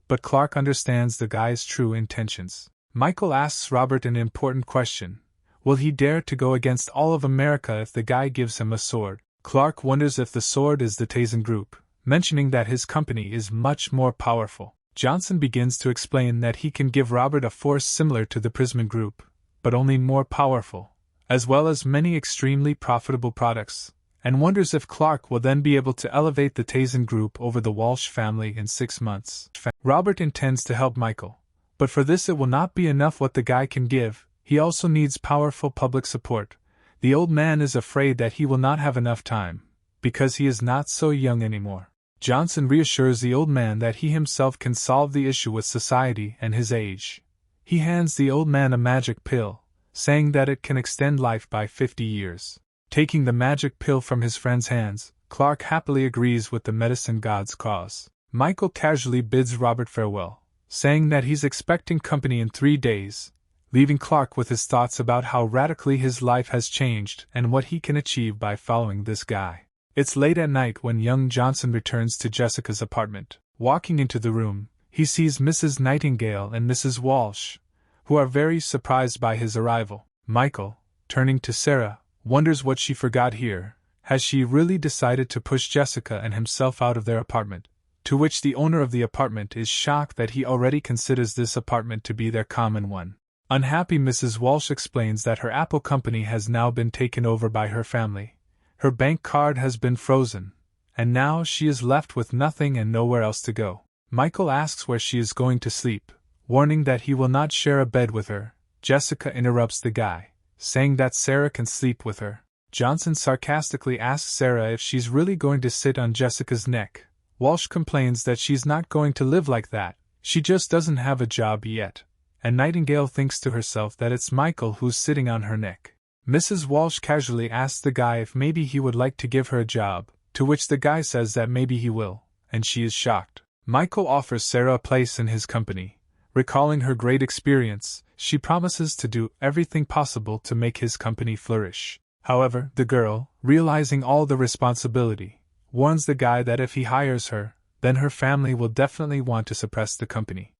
but Clark understands the guy's true intentions. Michael asks Robert an important question. Will he dare to go against all of America if the guy gives him a sword? Clark wonders if the sword is the Tazen group, mentioning that his company is much more powerful. Johnson begins to explain that he can give Robert a force similar to the Prisman group, but only more powerful, as well as many extremely profitable products, and wonders if Clark will then be able to elevate the Tazen group over the Walsh family in 6 months. Robert intends to help Michael, but for this it will not be enough what the guy can give. He also needs powerful public support. The old man is afraid that he will not have enough time, because he is not so young anymore. Johnson reassures the old man that he himself can solve the issue with society and his age. He hands the old man a magic pill, saying that it can extend life by 50 years. Taking the magic pill from his friend's hands, Clark happily agrees with the medicine god's cause. Michael casually bids Robert farewell, saying that he's expecting company in 3 days, leaving Clark with his thoughts about how radically his life has changed and what he can achieve by following this guy. It's late at night when young Johnson returns to Jessica's apartment. Walking into the room, he sees Mrs. Nightingale and Mrs. Walsh, who are very surprised by his arrival. Michael, turning to Sarah, wonders what she forgot here. Has she really decided to push Jessica and himself out of their apartment? To which the owner of the apartment is shocked that he already considers this apartment to be their common one. Unhappy, Mrs. Walsh explains that her Apple company has now been taken over by her family. Her bank card has been frozen, and now she is left with nothing and nowhere else to go. Michael asks where she is going to sleep, warning that he will not share a bed with her. Jessica interrupts the guy, saying that Sarah can sleep with her. Johnson sarcastically asks Sarah if she's really going to sit on Jessica's neck. Walsh complains that she's not going to live like that, she just doesn't have a job yet, and Nightingale thinks to herself that it's Michael who's sitting on her neck. Mrs. Walsh casually asks the guy if maybe he would like to give her a job, to which the guy says that maybe he will, and she is shocked. Michael offers Sarah a place in his company. Recalling her great experience, she promises to do everything possible to make his company flourish. However, the girl, realizing all the responsibility, warns the guy that if he hires her, then her family will definitely want to suppress the company.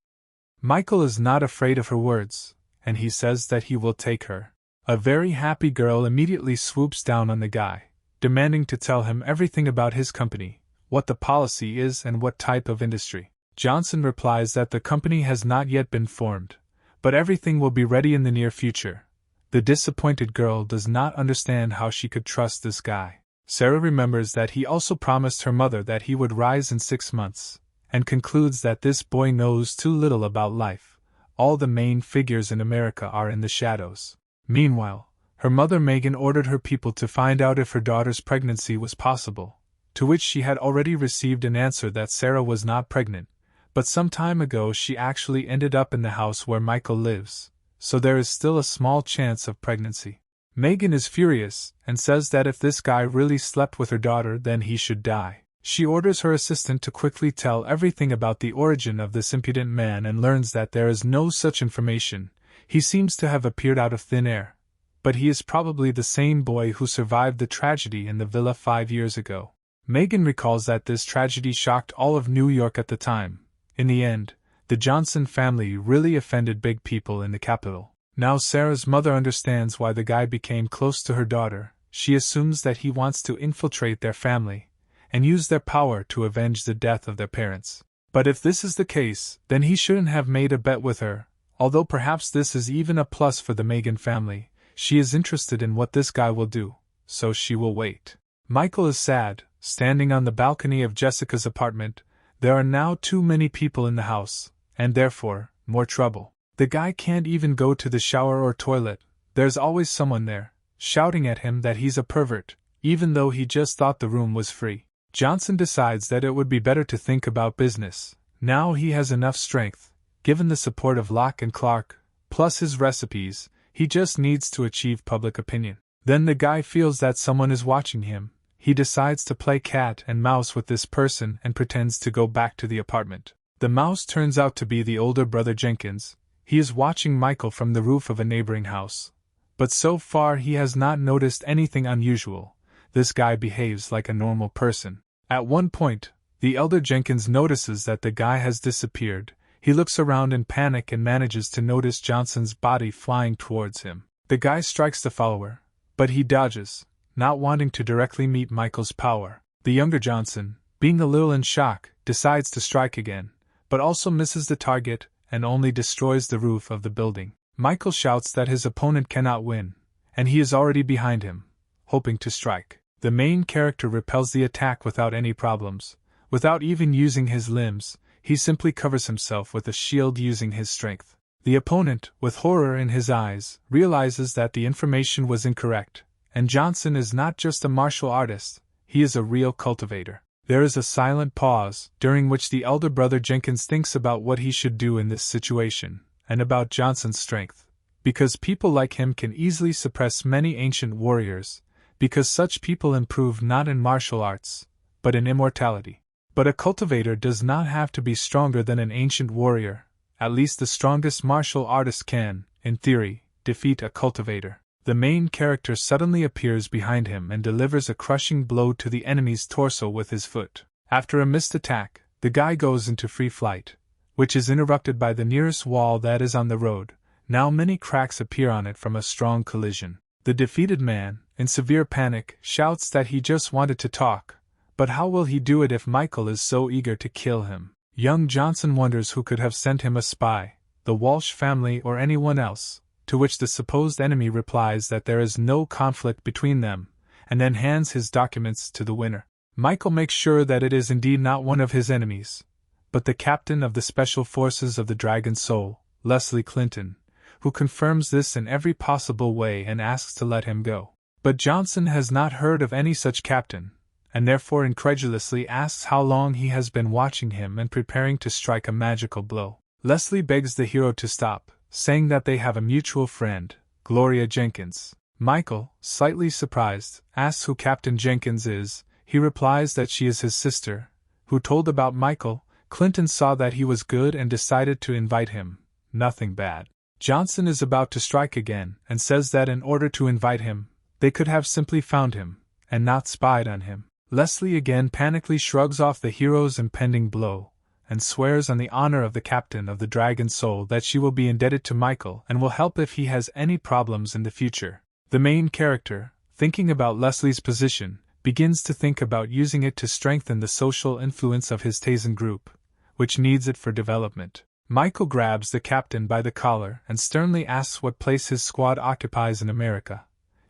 Michael is not afraid of her words, and he says that he will take her. A very happy girl immediately swoops down on the guy, demanding to tell him everything about his company, what the policy is and what type of industry. Johnson replies that the company has not yet been formed, but everything will be ready in the near future. The disappointed girl does not understand how she could trust this guy. Sarah remembers that he also promised her mother that he would rise in 6 months, and concludes that this boy knows too little about life. All the main figures in America are in the shadows. Meanwhile, her mother Megan ordered her people to find out if her daughter's pregnancy was possible, to which she had already received an answer that Sarah was not pregnant, but some time ago she actually ended up in the house where Michael lives, so there is still a small chance of pregnancy. Megan is furious, and says that if this guy really slept with her daughter then he should die. She orders her assistant to quickly tell everything about the origin of this impudent man and learns that there is no such information. He seems to have appeared out of thin air, but he is probably the same boy who survived the tragedy in the villa 5 years ago. Megan recalls that this tragedy shocked all of New York at the time. In the end, the Johnson family really offended big people in the capital. Now Sarah's mother understands why the guy became close to her daughter. She assumes that he wants to infiltrate their family and use their power to avenge the death of their parents. But if this is the case, then he shouldn't have made a bet with her. Although perhaps this is even a plus for the Megan family, she is interested in what this guy will do, so she will wait. Michael is sad, standing on the balcony of Jessica's apartment. There are now too many people in the house, and therefore, more trouble. The guy can't even go to the shower or toilet. There's always someone there, shouting at him that he's a pervert, even though he just thought the room was free. Johnson decides that it would be better to think about business. Now he has enough strength, given the support of Locke and Clark, plus his recipes, he just needs to achieve public opinion. Then the guy feels that someone is watching him. He decides to play cat and mouse with this person and pretends to go back to the apartment. The mouse turns out to be the older brother Jenkins. He is watching Michael from the roof of a neighboring house. But so far he has not noticed anything unusual. This guy behaves like a normal person. At one point, the elder Jenkins notices that the guy has disappeared. He looks around in panic and manages to notice Johnson's body flying towards him. The guy strikes the follower, but he dodges, not wanting to directly meet Michael's power. The younger Johnson, being a little in shock, decides to strike again, but also misses the target and only destroys the roof of the building. Michael shouts that his opponent cannot win, and he is already behind him, hoping to strike. The main character repels the attack without any problems. Without even using his limbs, he simply covers himself with a shield using his strength. The opponent, with horror in his eyes, realizes that the information was incorrect, and Johnson is not just a martial artist, he is a real cultivator. There is a silent pause, during which the elder brother Jenkins thinks about what he should do in this situation, and about Johnson's strength. Because people like him can easily suppress many ancient warriors, because such people improve not in martial arts, but in immortality. But a cultivator does not have to be stronger than an ancient warrior. At least the strongest martial artist can, in theory, defeat a cultivator. The main character suddenly appears behind him and delivers a crushing blow to the enemy's torso with his foot. After a missed attack, the guy goes into free flight, which is interrupted by the nearest wall that is on the road. Now many cracks appear on it from a strong collision. The defeated man, in severe panic, shouts that he just wanted to talk, but how will he do it if Michael is so eager to kill him? Young Johnson wonders who could have sent him a spy, the Walsh family or anyone else, to which the supposed enemy replies that there is no conflict between them, and then hands his documents to the winner. Michael makes sure that it is indeed not one of his enemies, but the captain of the Special Forces of the Dragon Soul, Leslie Clinton, who confirms this in every possible way and asks to let him go. But Johnson has not heard of any such captain, and therefore incredulously asks how long he has been watching him and preparing to strike a magical blow. Leslie begs the hero to stop, saying that they have a mutual friend, Gloria Jenkins. Michael, slightly surprised, asks who Captain Jenkins is. He replies that she is his sister, who told about Michael. Clinton saw that he was good and decided to invite him. Nothing bad. Johnson is about to strike again and says that in order to invite him, they could have simply found him, and not spied on him. Leslie again panically shrugs off the hero's impending blow, and swears on the honor of the captain of the Dragon Soul that she will be indebted to Michael and will help if he has any problems in the future. The main character, thinking about Leslie's position, begins to think about using it to strengthen the social influence of his Tazen group, which needs it for development. Michael grabs the captain by the collar and sternly asks what place his squad occupies in America,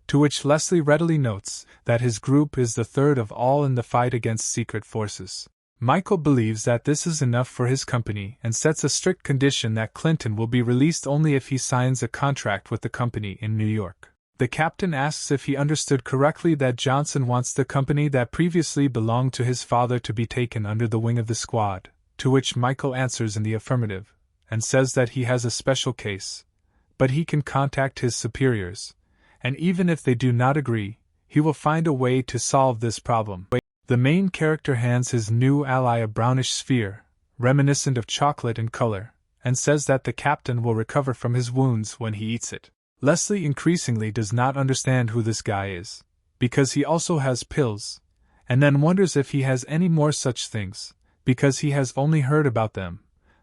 to which Leslie readily notes that his group is the third of all in the fight against secret forces. Michael believes that this is enough for his company and sets a strict condition that Clinton will be released only if he signs a contract with the company in New York. The captain asks if he understood correctly that Johnson wants the company that previously belonged to his father to be taken under the wing of the squad, to which Michael answers in the affirmative, and says that he has a special case, but he can contact his superiors, and even if they do not agree, he will find a way to solve this problem. The main character hands his new ally a brownish sphere, reminiscent of chocolate in color, and says that the captain will recover from his wounds when he eats it. Leslie increasingly does not understand who this guy is, because he also has pills, and then wonders if he has any more such things, because he has only heard about them,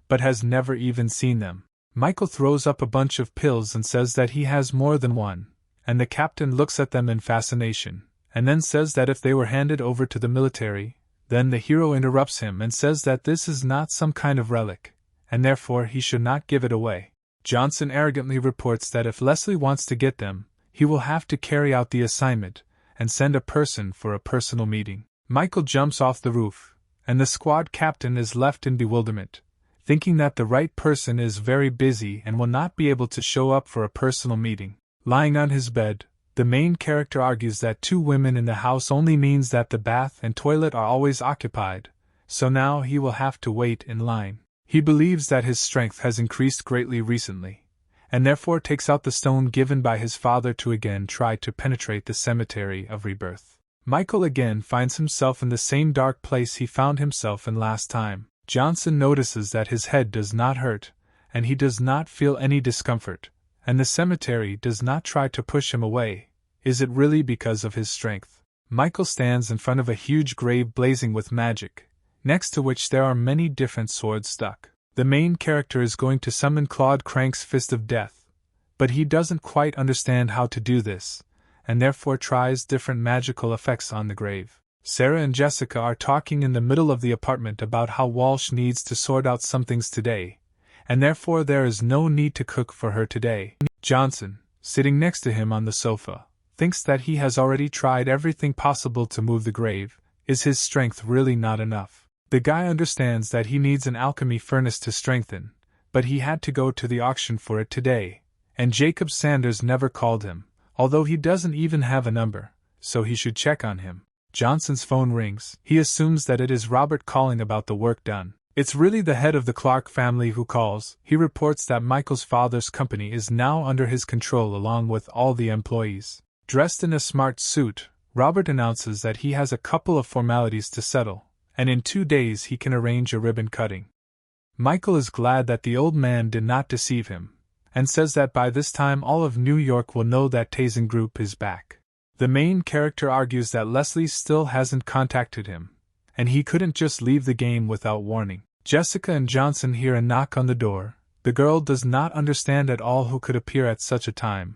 but has never even seen them. Michael throws up a bunch of pills and says that he has more than one, and the captain looks at them in fascination, and then says that if they were handed over to the military, then the hero interrupts him and says that this is not some kind of relic, and therefore he should not give it away. Johnson arrogantly reports that if Leslie wants to get them, he will have to carry out the assignment, and send a person for a personal meeting. Michael jumps off the roof, and the squad captain is left in bewilderment, thinking that the right person is very busy and will not be able to show up for a personal meeting. Lying on his bed, the main character argues that 2 women in the house only means that the bath and toilet are always occupied, so now he will have to wait in line. He believes that his strength has increased greatly recently, and therefore takes out the stone given by his father to again try to penetrate the cemetery of rebirth. Michael again finds himself in the same dark place he found himself in last time. Johnson notices that his head does not hurt, and he does not feel any discomfort, and the cemetery does not try to push him away. Is it really because of his strength? Michael stands in front of a huge grave blazing with magic, next to which there are many different swords stuck. The main character is going to summon Claude Crank's Fist of Death, but he doesn't quite understand how to do this, and therefore tries different magical effects on the grave. Sarah and Jessica are talking in the middle of the apartment about how Walsh needs to sort out some things today, and therefore there is no need to cook for her today. Johnson, sitting next to him on the sofa, thinks that he has already tried everything possible to move the grave. Is his strength really not enough? The guy understands that he needs an alchemy furnace to strengthen, but he had to go to the auction for it today, and Jacob Sanders never called him, although he doesn't even have a number, so he should check on him. Johnson's phone rings. He assumes that it is Robert calling about the work done. It's really the head of the Clark family who calls. He reports that Michael's father's company is now under his control along with all the employees. Dressed in a smart suit, Robert announces that he has a couple of formalities to settle, and in 2 days he can arrange a ribbon cutting. Michael is glad that the old man did not deceive him, and says that by this time all of New York will know that Tazen Group is back. The main character argues that Leslie still hasn't contacted him, and he couldn't just leave the game without warning. Jessica and Johnson hear a knock on the door. The girl does not understand at all who could appear at such a time,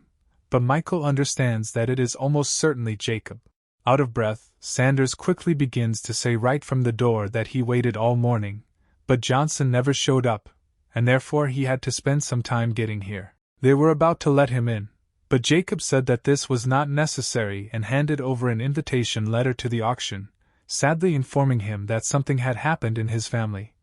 but Michael understands that it is almost certainly Jacob. Out of breath, Sanders quickly begins to say right from the door that he waited all morning, but Johnson never showed up, and therefore he had to spend some time getting here. They were about to let him in, but Jacob said that this was not necessary and handed over an invitation letter to the auction, sadly informing him that something had happened in his family,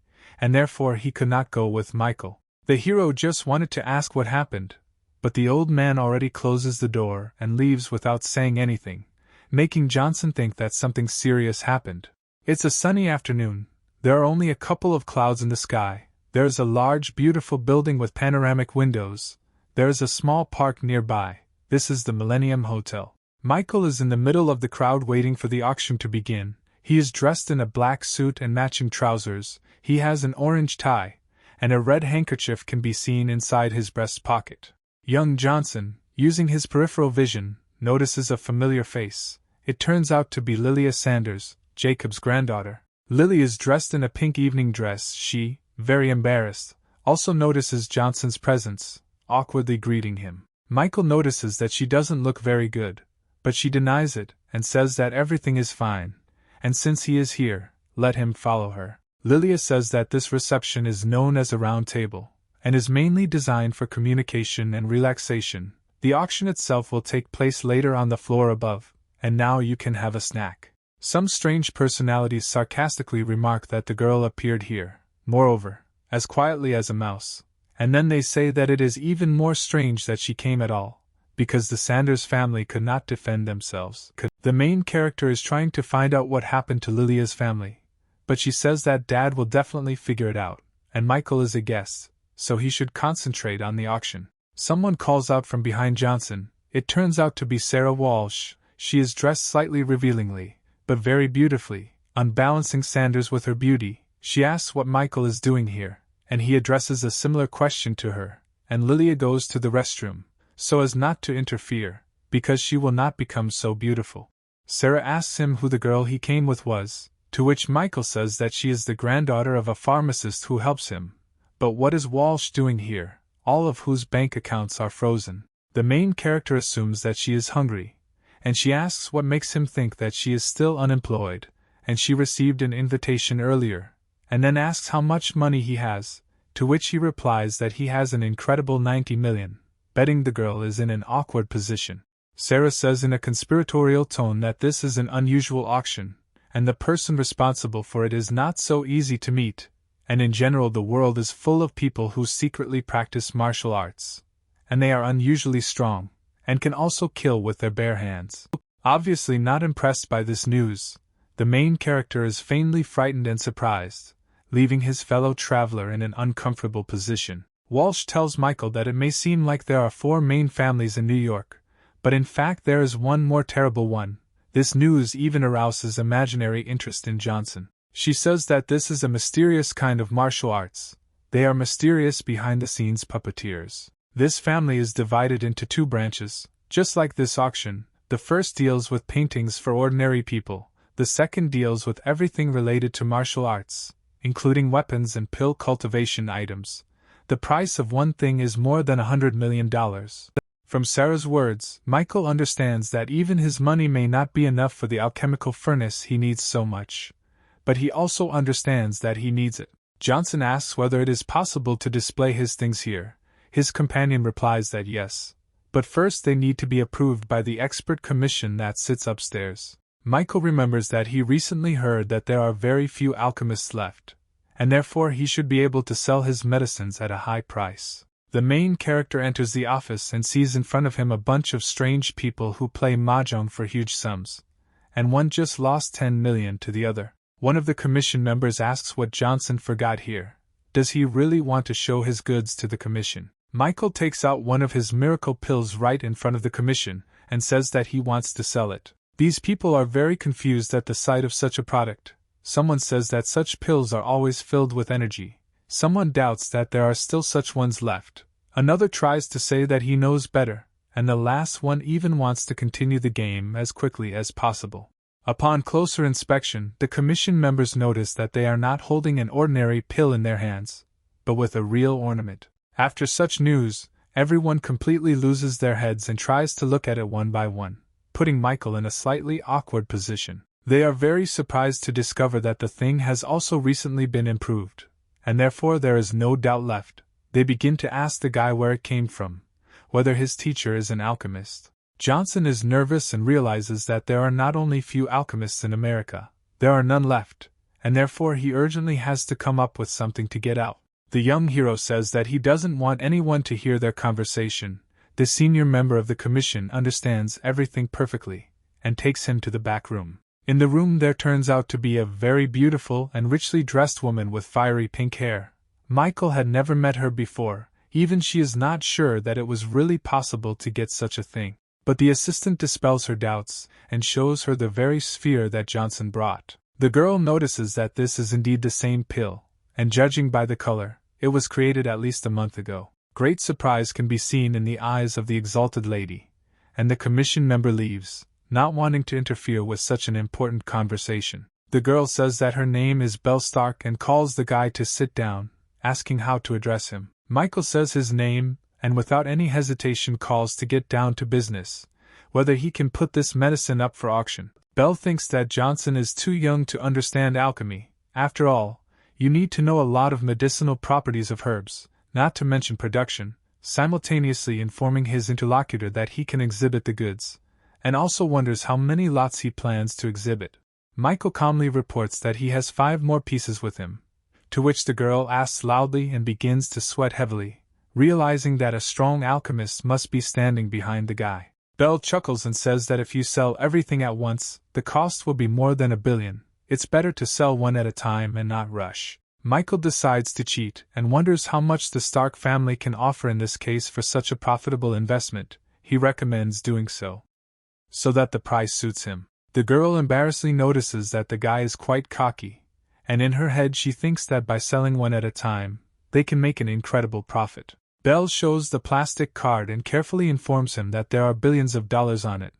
and therefore he could not go with Michael. The hero just wanted to ask what happened, but the old man already closes the door and leaves without saying anything, making Johnson think that something serious happened. It's a sunny afternoon. There are only a couple of clouds in the sky. There is a large, beautiful building with panoramic windows. There is a small park nearby. This is the Millennium Hotel. Michael is in the middle of the crowd waiting for the auction to begin. He is dressed in a black suit and matching trousers. He has an orange tie, and a red handkerchief can be seen inside his breast pocket. Young Johnson, using his peripheral vision, notices a familiar face. It turns out to be Lilia Sanders, Jacob's granddaughter. Lily is dressed in a pink evening dress. She, very embarrassed, also notices Johnson's presence, awkwardly greeting him. Michael notices that she doesn't look very good, but she denies it and says that everything is fine, and since he is here, let him follow her. Lilia says that this reception is known as a round table, and is mainly designed for communication and relaxation. The auction itself will take place later on the floor above, and now you can have a snack. Some strange personalities sarcastically remark that the girl appeared here, moreover, as quietly as a mouse, and then they say that it is even more strange that she came at all, because the Sanders family could not defend themselves. The main character is trying to find out what happened to Lilia's family, but she says that Dad will definitely figure it out, and Michael is a guest, so he should concentrate on the auction. Someone calls out from behind Johnson. It turns out to be Sarah Walsh. She is dressed slightly revealingly, but very beautifully, unbalancing Sanders with her beauty. She asks what Michael is doing here, and he addresses a similar question to her, and Lilia goes to the restroom, so as not to interfere, because she will not become so beautiful. Sarah asks him who the girl he came with was, to which Michael says that she is the granddaughter of a pharmacist who helps him. But what is Walsh doing here, all of whose bank accounts are frozen? The main character assumes that she is hungry, and she asks what makes him think that she is still unemployed, and she received an invitation earlier, and then asks how much money he has, to which he replies that he has an incredible 90 million, betting the girl is in an awkward position. Sarah says in a conspiratorial tone that this is an unusual auction, and the person responsible for it is not so easy to meet, and in general the world is full of people who secretly practice martial arts, and they are unusually strong, and can also kill with their bare hands. Obviously not impressed by this news, the main character is faintly frightened and surprised, leaving his fellow traveler in an uncomfortable position. Walsh tells Michael that it may seem like there are 4 main families in New York, but in fact there is one more terrible one. This news even arouses imaginary interest in Johnson. She says that this is a mysterious kind of martial arts. They are mysterious behind-the-scenes puppeteers. This family is divided into 2 branches, just like this auction. The first deals with paintings for ordinary people, the second deals with everything related to martial arts, including weapons and pill cultivation items. The price of one thing is more than $100 million. From Sarah's words, Michael understands that even his money may not be enough for the alchemical furnace he needs so much, but he also understands that he needs it. Johnson asks whether it is possible to display his things here. His companion replies that yes, but first they need to be approved by the expert commission that sits upstairs. Michael remembers that he recently heard that there are very few alchemists left, and therefore he should be able to sell his medicines at a high price. The main character enters the office and sees in front of him a bunch of strange people who play mahjong for huge sums, and one just lost 10 million to the other. One of the commission members asks what Johnson forgot here. Does he really want to show his goods to the commission? Michael takes out one of his miracle pills right in front of the commission and says that he wants to sell it. These people are very confused at the sight of such a product. Someone says that such pills are always filled with energy. Someone doubts that there are still such ones left. Another tries to say that he knows better, and the last one even wants to continue the game as quickly as possible. Upon closer inspection, the commission members notice that they are not holding an ordinary pill in their hands, but with a real ornament. After such news, everyone completely loses their heads and tries to look at it one by one, putting Michael in a slightly awkward position. They are very surprised to discover that the thing has also recently been improved, and therefore there is no doubt left. They begin to ask the guy where it came from, whether his teacher is an alchemist. Johnson is nervous and realizes that there are not only few alchemists in America, there are none left, and therefore he urgently has to come up with something to get out. The young hero says that he doesn't want anyone to hear their conversation. The senior member of the commission understands everything perfectly, and takes him to the back room. In the room there turns out to be a very beautiful and richly dressed woman with fiery pink hair. Michael had never met her before, even she is not sure that it was really possible to get such a thing. But the assistant dispels her doubts, and shows her the very sphere that Johnson brought. The girl notices that this is indeed the same pill, and judging by the color, it was created at least a month ago. Great surprise can be seen in the eyes of the exalted lady, and the commission member leaves, not wanting to interfere with such an important conversation. The girl says that her name is Belle Stark and calls the guy to sit down, asking how to address him. Michael says his name, and without any hesitation calls to get down to business, whether he can put this medicine up for auction. Belle thinks that Johnson is too young to understand alchemy. After all, you need to know a lot of medicinal properties of herbs, not to mention production, simultaneously informing his interlocutor that he can exhibit the goods, and also wonders how many lots he plans to exhibit. Michael calmly reports that he has 5 more pieces with him, to which the girl asks loudly and begins to sweat heavily, realizing that a strong alchemist must be standing behind the guy. Belle chuckles and says that if you sell everything at once, the cost will be more than $1 billion. It's better to sell one at a time and not rush. Michael decides to cheat and wonders how much the Stark family can offer in this case for such a profitable investment. He recommends doing so that the price suits him. The girl embarrassedly notices that the guy is quite cocky, and in her head she thinks that by selling one at a time, they can make an incredible profit. Belle shows the plastic card and carefully informs him that there are billions of dollars on it,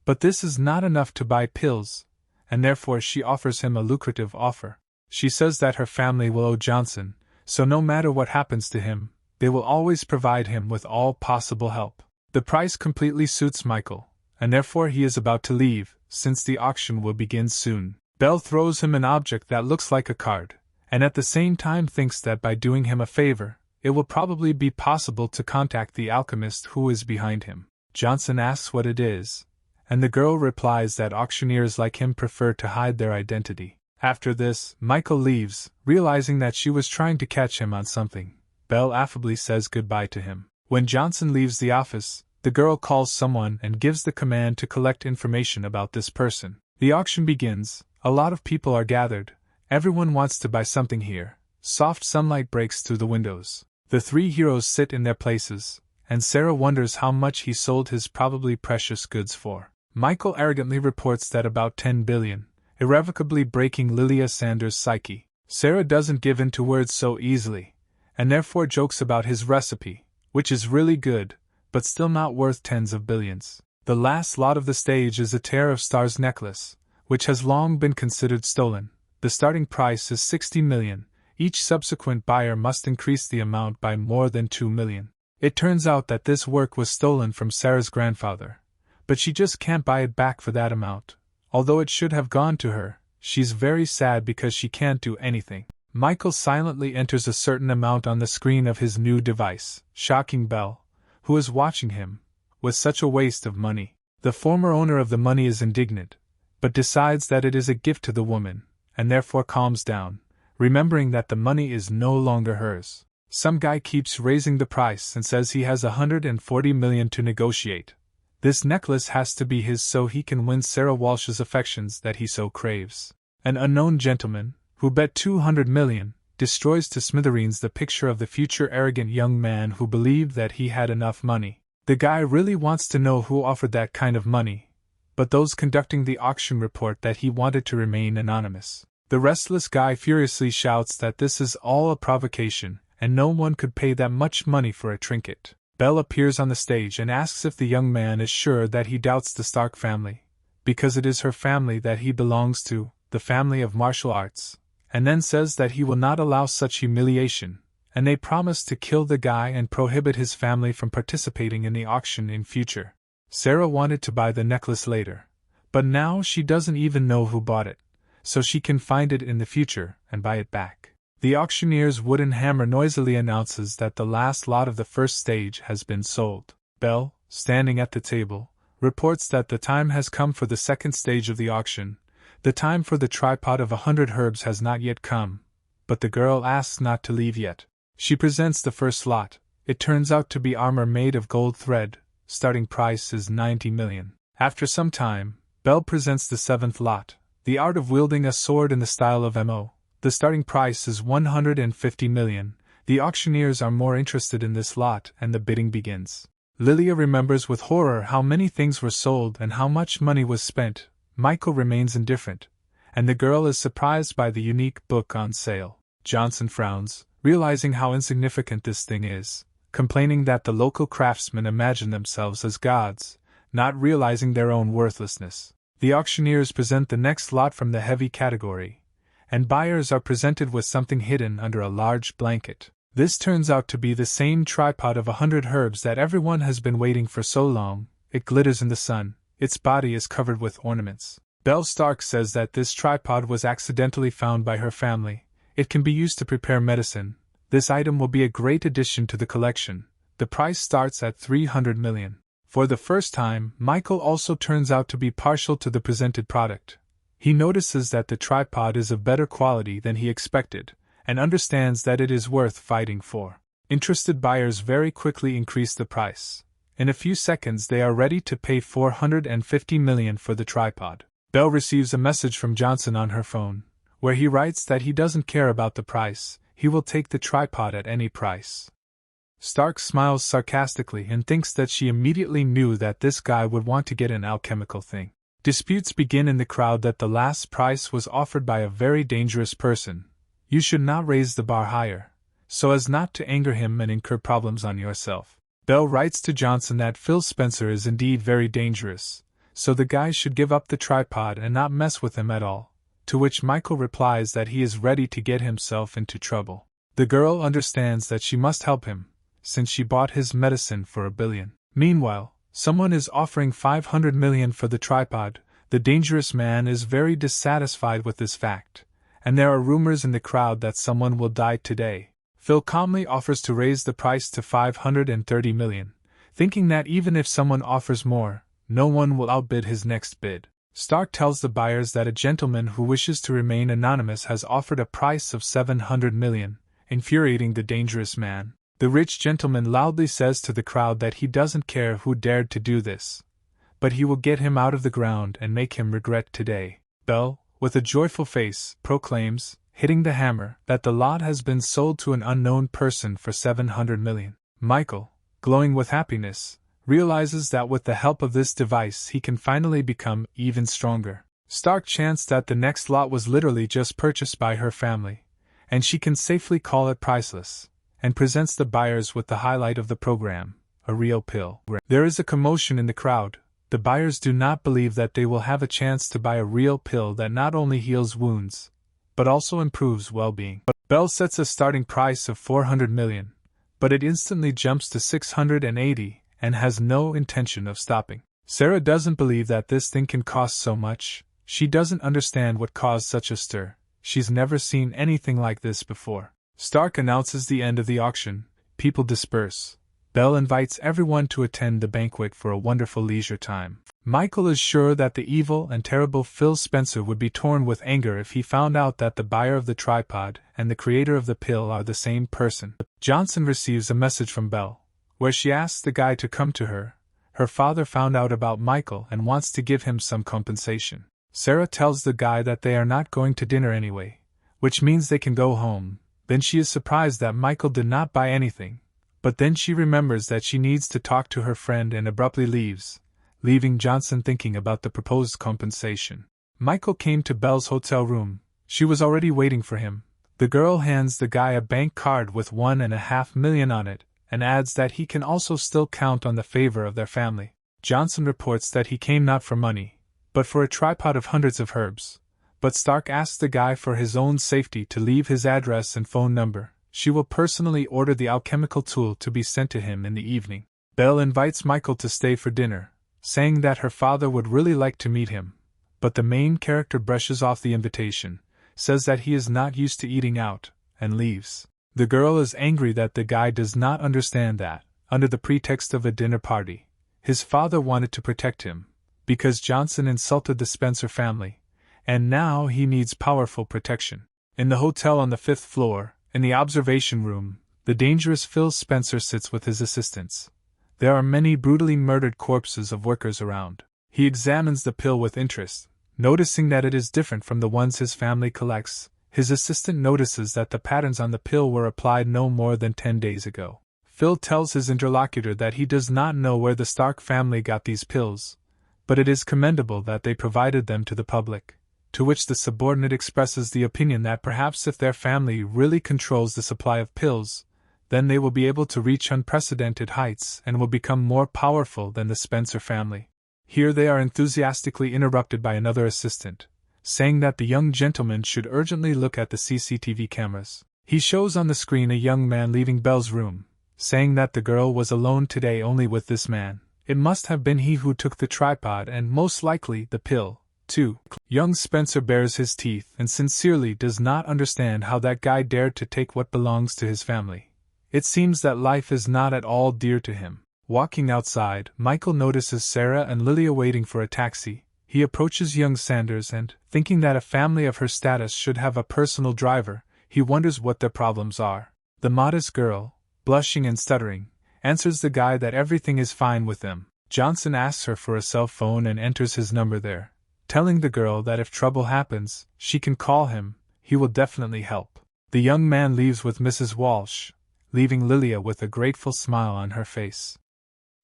but this is not enough to buy pills, and therefore she offers him a lucrative offer. She says that her family will owe Johnson, so no matter what happens to him, they will always provide him with all possible help. The price completely suits Michael, and therefore he is about to leave, since the auction will begin soon. Belle throws him an object that looks like a card, and at the same time thinks that by doing him a favor, it will probably be possible to contact the alchemist who is behind him. Johnson asks what it is, and the girl replies that auctioneers like him prefer to hide their identity. After this, Michael leaves, realizing that she was trying to catch him on something. Belle affably says goodbye to him. When Johnson leaves the office, the girl calls someone and gives the command to collect information about this person. The auction begins, a lot of people are gathered, everyone wants to buy something here. Soft sunlight breaks through the windows. The three heroes sit in their places, and Sarah wonders how much he sold his probably precious goods for. Michael arrogantly reports that about 10 billion, irrevocably breaking Lilia Sanders' psyche. Sarah doesn't give in to words so easily, and therefore jokes about his recipe, which is really good, but still not worth tens of billions. The last lot of the stage is a Tear of Stars necklace, which has long been considered stolen. The starting price is 60 million. Each subsequent buyer must increase the amount by more than 2 million. It turns out that this work was stolen from Sarah's grandfather, but she just can't buy it back for that amount. Although it should have gone to her, she's very sad because she can't do anything. Michael silently enters a certain amount on the screen of his new device, shocking Belle, who is watching him, with such a waste of money. The former owner of the money is indignant, but decides that it is a gift to the woman, and therefore calms down, remembering that the money is no longer hers. Some guy keeps raising the price and says he has 140 million to negotiate. This necklace has to be his so he can win Sarah Walsh's affections that he so craves. An unknown gentleman, who bet 200 million, destroys to smithereens the picture of the future arrogant young man who believed that he had enough money. The guy really wants to know who offered that kind of money, but those conducting the auction report that he wanted to remain anonymous. The restless guy furiously shouts that this is all a provocation, and no one could pay that much money for a trinket. Belle appears on the stage and asks if the young man is sure that he doubts the Stark family, because it is her family that he belongs to, the family of martial arts, and then says that he will not allow such humiliation, and they promise to kill the guy and prohibit his family from participating in the auction in future. Sarah wanted to buy the necklace later, but now she doesn't even know who bought it, so she can find it in the future and buy it back. The auctioneer's wooden hammer noisily announces that the last lot of the first stage has been sold. Belle, standing at the table, reports that the time has come for the second stage of the auction. The time for the tripod of 100 herbs has not yet come, but the girl asks not to leave yet. She presents the first lot. It turns out to be armor made of gold thread. Starting price is 90 million. After some time, Belle presents the seventh lot, the art of wielding a sword in the style of M.O. The starting price is 150 million. The auctioneers are more interested in this lot and the bidding begins. Lilia remembers with horror how many things were sold and how much money was spent. Michael remains indifferent, and the girl is surprised by the unique book on sale. Johnson frowns, realizing how insignificant this thing is, complaining that the local craftsmen imagine themselves as gods, not realizing their own worthlessness. The auctioneers present the next lot from the heavy category, and buyers are presented with something hidden under a large blanket. This turns out to be the same tripod of 100 herbs that everyone has been waiting for so long. It glitters in the sun. Its body is covered with ornaments. Belle Stark says that this tripod was accidentally found by her family. It can be used to prepare medicine. This item will be a great addition to the collection. The price starts at 300 million. For the first time, Michael also turns out to be partial to the presented product. He notices that the tripod is of better quality than he expected, and understands that it is worth fighting for. Interested buyers very quickly increase the price. In a few seconds they are ready to pay 450 million for the tripod. Belle receives a message from Johnson on her phone, where he writes that he doesn't care about the price, he will take the tripod at any price. Stark smiles sarcastically and thinks that she immediately knew that this guy would want to get an alchemical thing. Disputes begin in the crowd that the last price was offered by a very dangerous person. You should not raise the bar higher, so as not to anger him and incur problems on yourself. Belle writes to Johnson that Phil Spencer is indeed very dangerous, so the guy should give up the tripod and not mess with him at all, to which Michael replies that he is ready to get himself into trouble. The girl understands that she must help him, since she bought his medicine for 1 billion. Meanwhile, someone is offering 500 million for the tripod. The dangerous man is very dissatisfied with this fact, and there are rumors in the crowd that someone will die today. Phil calmly offers to raise the price to 530 million, thinking that even if someone offers more, no one will outbid his next bid. Stark tells the buyers that a gentleman who wishes to remain anonymous has offered a price of 700 million, infuriating the dangerous man. The rich gentleman loudly says to the crowd that he doesn't care who dared to do this, but he will get him out of the ground and make him regret today. Belle, with a joyful face, proclaims, hitting the hammer, that the lot has been sold to an unknown person for 700 million. Michael, glowing with happiness, realizes that with the help of this device he can finally become even stronger. Stark chants that the next lot was literally just purchased by her family, and she can safely call it priceless, and presents the buyers with the highlight of the program, a real pill. There is a commotion in the crowd. The buyers do not believe that they will have a chance to buy a real pill that not only heals wounds, but also improves well-being. Belle sets a starting price of 400 million, but it instantly jumps to 680 and has no intention of stopping. Sarah doesn't believe that this thing can cost so much. She doesn't understand what caused such a stir. She's never seen anything like this before. Stark announces the end of the auction. People disperse. Belle invites everyone to attend the banquet for a wonderful leisure time. Michael is sure that the evil and terrible Phil Spencer would be torn with anger if he found out that the buyer of the tripod and the creator of the pill are the same person. Johnson receives a message from Belle, where she asks the guy to come to her. Her father found out about Michael and wants to give him some compensation. Sarah tells the guy that they are not going to dinner anyway, which means they can go home. Then she is surprised that Michael did not buy anything, but then she remembers that she needs to talk to her friend and abruptly leaves, leaving Johnson thinking about the proposed compensation. Michael came to Belle's hotel room. She was already waiting for him. The girl hands the guy a bank card with 1.5 million on it, and adds that he can also still count on the favor of their family. Johnson reports that he came not for money, but for a tripod of hundreds of herbs. But Stark asks the guy for his own safety to leave his address and phone number. She will personally order the alchemical tool to be sent to him in the evening. Belle invites Michael to stay for dinner, saying that her father would really like to meet him, but the main character brushes off the invitation, says that he is not used to eating out, and leaves. The girl is angry that the guy does not understand that, under the pretext of a dinner party, his father wanted to protect him, because Johnson insulted the Spencer family, and now he needs powerful protection. In the hotel on the 5th floor, in the observation room, the dangerous Phil Spencer sits with his assistants. There are many brutally murdered corpses of workers around. He examines the pill with interest, noticing that it is different from the ones his family collects. His assistant notices that the patterns on the pill were applied no more than 10 days ago. Phil tells his interlocutor that he does not know where the Stark family got these pills, but it is commendable that they provided them to the public, to which the subordinate expresses the opinion that perhaps if their family really controls the supply of pills, then they will be able to reach unprecedented heights and will become more powerful than the Spencer family. Here they are enthusiastically interrupted by another assistant, saying that the young gentleman should urgently look at the CCTV cameras. He shows on the screen a young man leaving Belle's room, saying that the girl was alone today only with this man. It must have been he who took the tripod and most likely the pill, too. Young Spencer bares his teeth and sincerely does not understand how that guy dared to take what belongs to his family. It seems that life is not at all dear to him. Walking outside, Michael notices Sarah and Lilia waiting for a taxi. He approaches young Sanders and, thinking that a family of her status should have a personal driver, he wonders what their problems are. The modest girl, blushing and stuttering, answers the guy that everything is fine with them. Johnson asks her for a cell phone and enters his number there, telling the girl that if trouble happens, she can call him. He will definitely help. The young man leaves with Mrs. Walsh, leaving Lilia with a grateful smile on her face.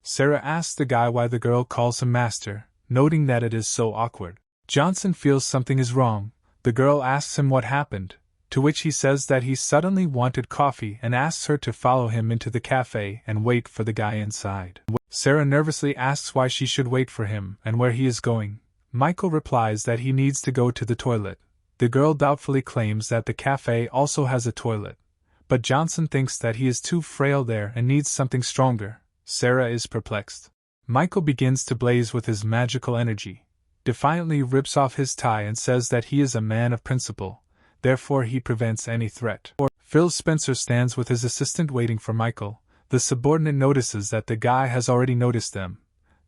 Sarah asks the guy why the girl calls him master, noting that it is so awkward. Johnson feels something is wrong. The girl asks him what happened, to which he says that he suddenly wanted coffee and asks her to follow him into the cafe and wait for the guy inside. Sarah nervously asks why she should wait for him and where he is going. Michael replies that he needs to go to the toilet. The girl doubtfully claims that the cafe also has a toilet, but Johnson thinks that he is too frail there and needs something stronger. Sarah is perplexed. Michael begins to blaze with his magical energy, defiantly rips off his tie and says that he is a man of principle, therefore he prevents any threat. Phil Spencer stands with his assistant waiting for Michael. The subordinate notices that the guy has already noticed them,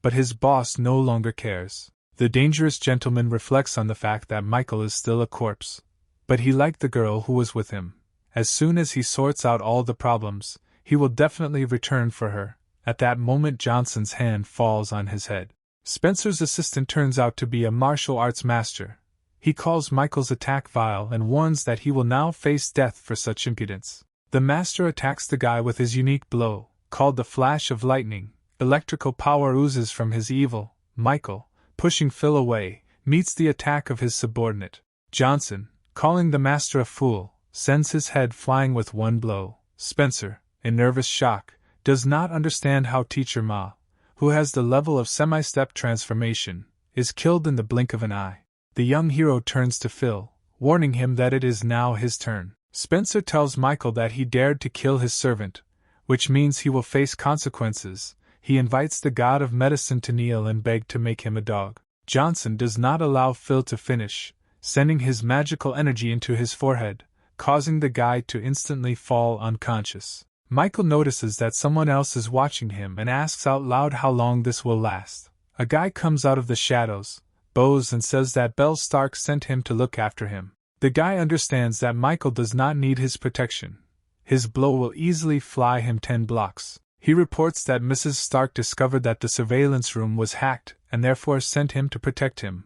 but his boss no longer cares. The dangerous gentleman reflects on the fact that Michael is still a corpse, but he liked the girl who was with him. As soon as he sorts out all the problems, he will definitely return for her. At that moment, Johnson's hand falls on his head. Spencer's assistant turns out to be a martial arts master. He calls Michael's attack vile and warns that he will now face death for such impudence. The master attacks the guy with his unique blow, called the flash of lightning. Electrical power oozes from his evil. Michael, pushing Phil away, meets the attack of his subordinate. Johnson, calling the master a fool, sends his head flying with one blow. Spencer, in nervous shock, does not understand how Teacher Ma, who has the level of semi-step transformation, is killed in the blink of an eye. The young hero turns to Phil, warning him that it is now his turn. Spencer tells Michael that he dared to kill his servant, which means he will face consequences. He invites the god of medicine to kneel and beg to make him a dog. Johnson does not allow Phil to finish, sending his magical energy into his forehead, causing the guy to instantly fall unconscious. Michael notices that someone else is watching him and asks out loud how long this will last. A guy comes out of the shadows, bows and says that Belle Stark sent him to look after him. The guy understands that Michael does not need his protection. His blow will easily fly him 10 blocks. He reports that Mrs. Stark discovered that the surveillance room was hacked and therefore sent him to protect him.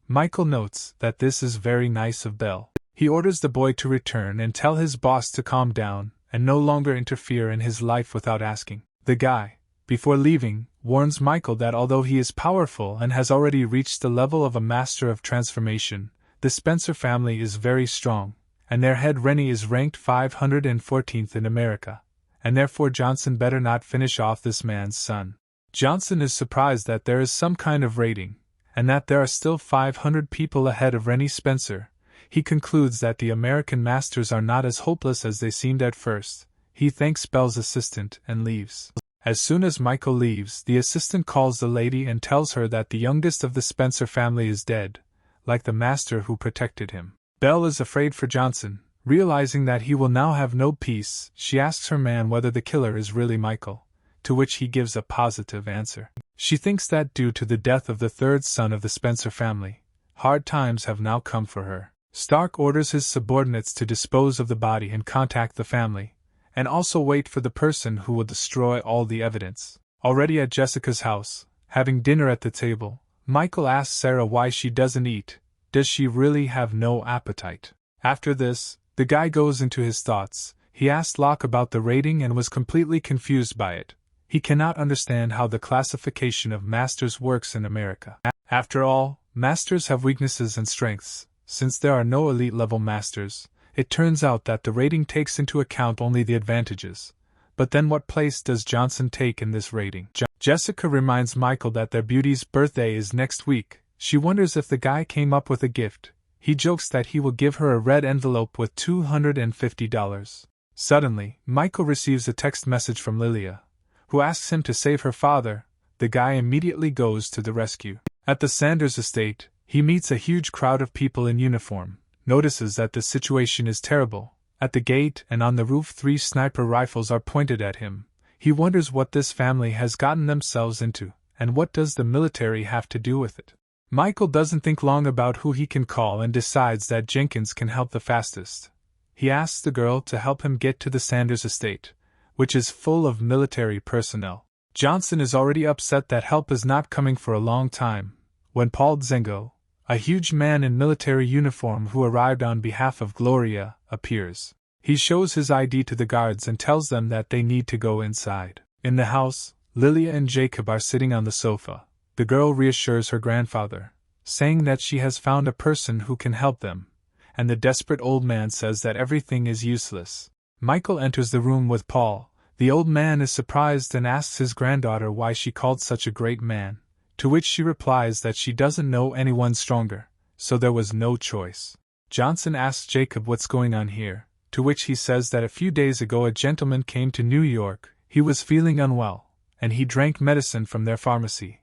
Michael notes that this is very nice of Belle. He orders the boy to return and tell his boss to calm down and no longer interfere in his life without asking. The guy, before leaving, warns Michael that although he is powerful and has already reached the level of a master of transformation, the Spencer family is very strong, and their head Rennie is ranked 514th in America, and therefore Johnson better not finish off this man's son. Johnson is surprised that there is some kind of rating, and that there are still 500 people ahead of Rennie Spencer. He concludes that the American masters are not as hopeless as they seemed at first. He thanks Belle's assistant and leaves. As soon as Michael leaves, the assistant calls the lady and tells her that the youngest of the Spencer family is dead, like the master who protected him. Belle is afraid for Johnson. Realizing that he will now have no peace, she asks her man whether the killer is really Michael, to which he gives a positive answer. She thinks that due to the death of the third son of the Spencer family, hard times have now come for her. Stark orders his subordinates to dispose of the body and contact the family, and also wait for the person who will destroy all the evidence. Already at Jessica's house, having dinner at the table, Michael asks Sarah why she doesn't eat. Does she really have no appetite? After this, the guy goes into his thoughts. He asked Locke about the rating and was completely confused by it. He cannot understand how the classification of masters works in America. After all, masters have weaknesses and strengths. Since there are no elite-level masters, it turns out that the rating takes into account only the advantages. But then what place does Johnson take in this rating? Jessica reminds Michael that their beauty's birthday is next week. She wonders if the guy came up with a gift. He jokes that he will give her a red envelope with $250. Suddenly, Michael receives a text message from Lilia, who asks him to save her father. The guy immediately goes to the rescue. At the Sanders estate, he meets a huge crowd of people in uniform, notices that the situation is terrible. At the gate and on the roof 3 sniper rifles are pointed at him. He wonders what this family has gotten themselves into, and what does the military have to do with it. Michael doesn't think long about who he can call and decides that Jenkins can help the fastest. He asks the girl to help him get to the Sanders estate, which is full of military personnel. Johnson is already upset that help is not coming for a long time, when Paul Zengo, a huge man in military uniform who arrived on behalf of Gloria, appears. He shows his ID to the guards and tells them that they need to go inside. In the house, Lilia and Jacob are sitting on the sofa. The girl reassures her grandfather, saying that she has found a person who can help them, and the desperate old man says that everything is useless. Michael enters the room with Paul. The old man is surprised and asks his granddaughter why she called such a great man, to which she replies that she doesn't know anyone stronger, so there was no choice. Johnson asks Jacob what's going on here, to which he says that a few days ago a gentleman came to New York. He was feeling unwell, and he drank medicine from their pharmacy.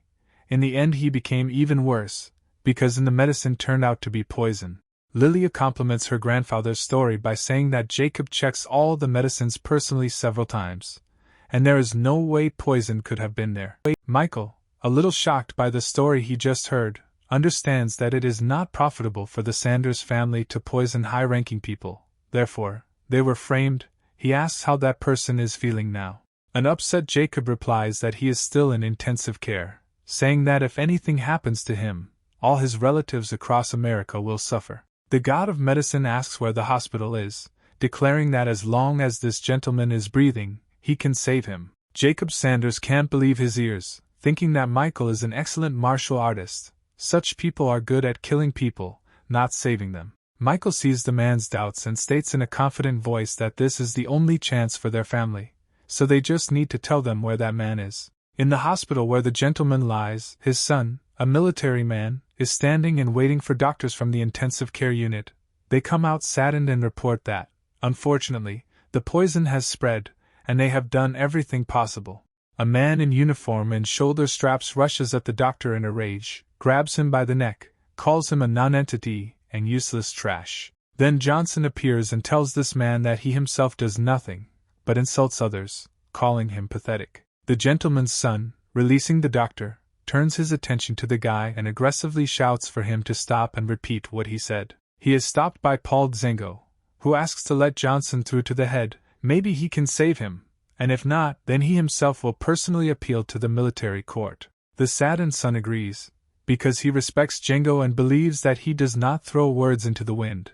In the end he became even worse, because the medicine turned out to be poison. Lilia compliments her grandfather's story by saying that Jacob checks all the medicines personally several times, and there is no way poison could have been there. Michael, a little shocked by the story he just heard, understands that it is not profitable for the Sanders family to poison high-ranking people, therefore, they were framed. He asks how that person is feeling now. An upset Jacob replies that he is still in intensive care, saying that if anything happens to him, all his relatives across America will suffer. The god of medicine asks where the hospital is, declaring that as long as this gentleman is breathing, he can save him. Jacob Sanders can't believe his ears, thinking that Michael is an excellent martial artist. Such people are good at killing people, not saving them. Michael sees the man's doubts and states in a confident voice that this is the only chance for their family, so they just need to tell them where that man is. In the hospital where the gentleman lies, his son, a military man, is standing and waiting for doctors from the intensive care unit. They come out saddened and report that, unfortunately, the poison has spread, and they have done everything possible. A man in uniform and shoulder straps rushes at the doctor in a rage, grabs him by the neck, calls him a nonentity and useless trash. Then Johnson appears and tells this man that he himself does nothing, but insults others, calling him pathetic. The gentleman's son, releasing the doctor, turns his attention to the guy and aggressively shouts for him to stop and repeat what he said. He is stopped by Paul Zengo, who asks to let Johnson through to the head. Maybe he can save him, and if not, then he himself will personally appeal to the military court. The saddened son agrees, because he respects Django and believes that he does not throw words into the wind.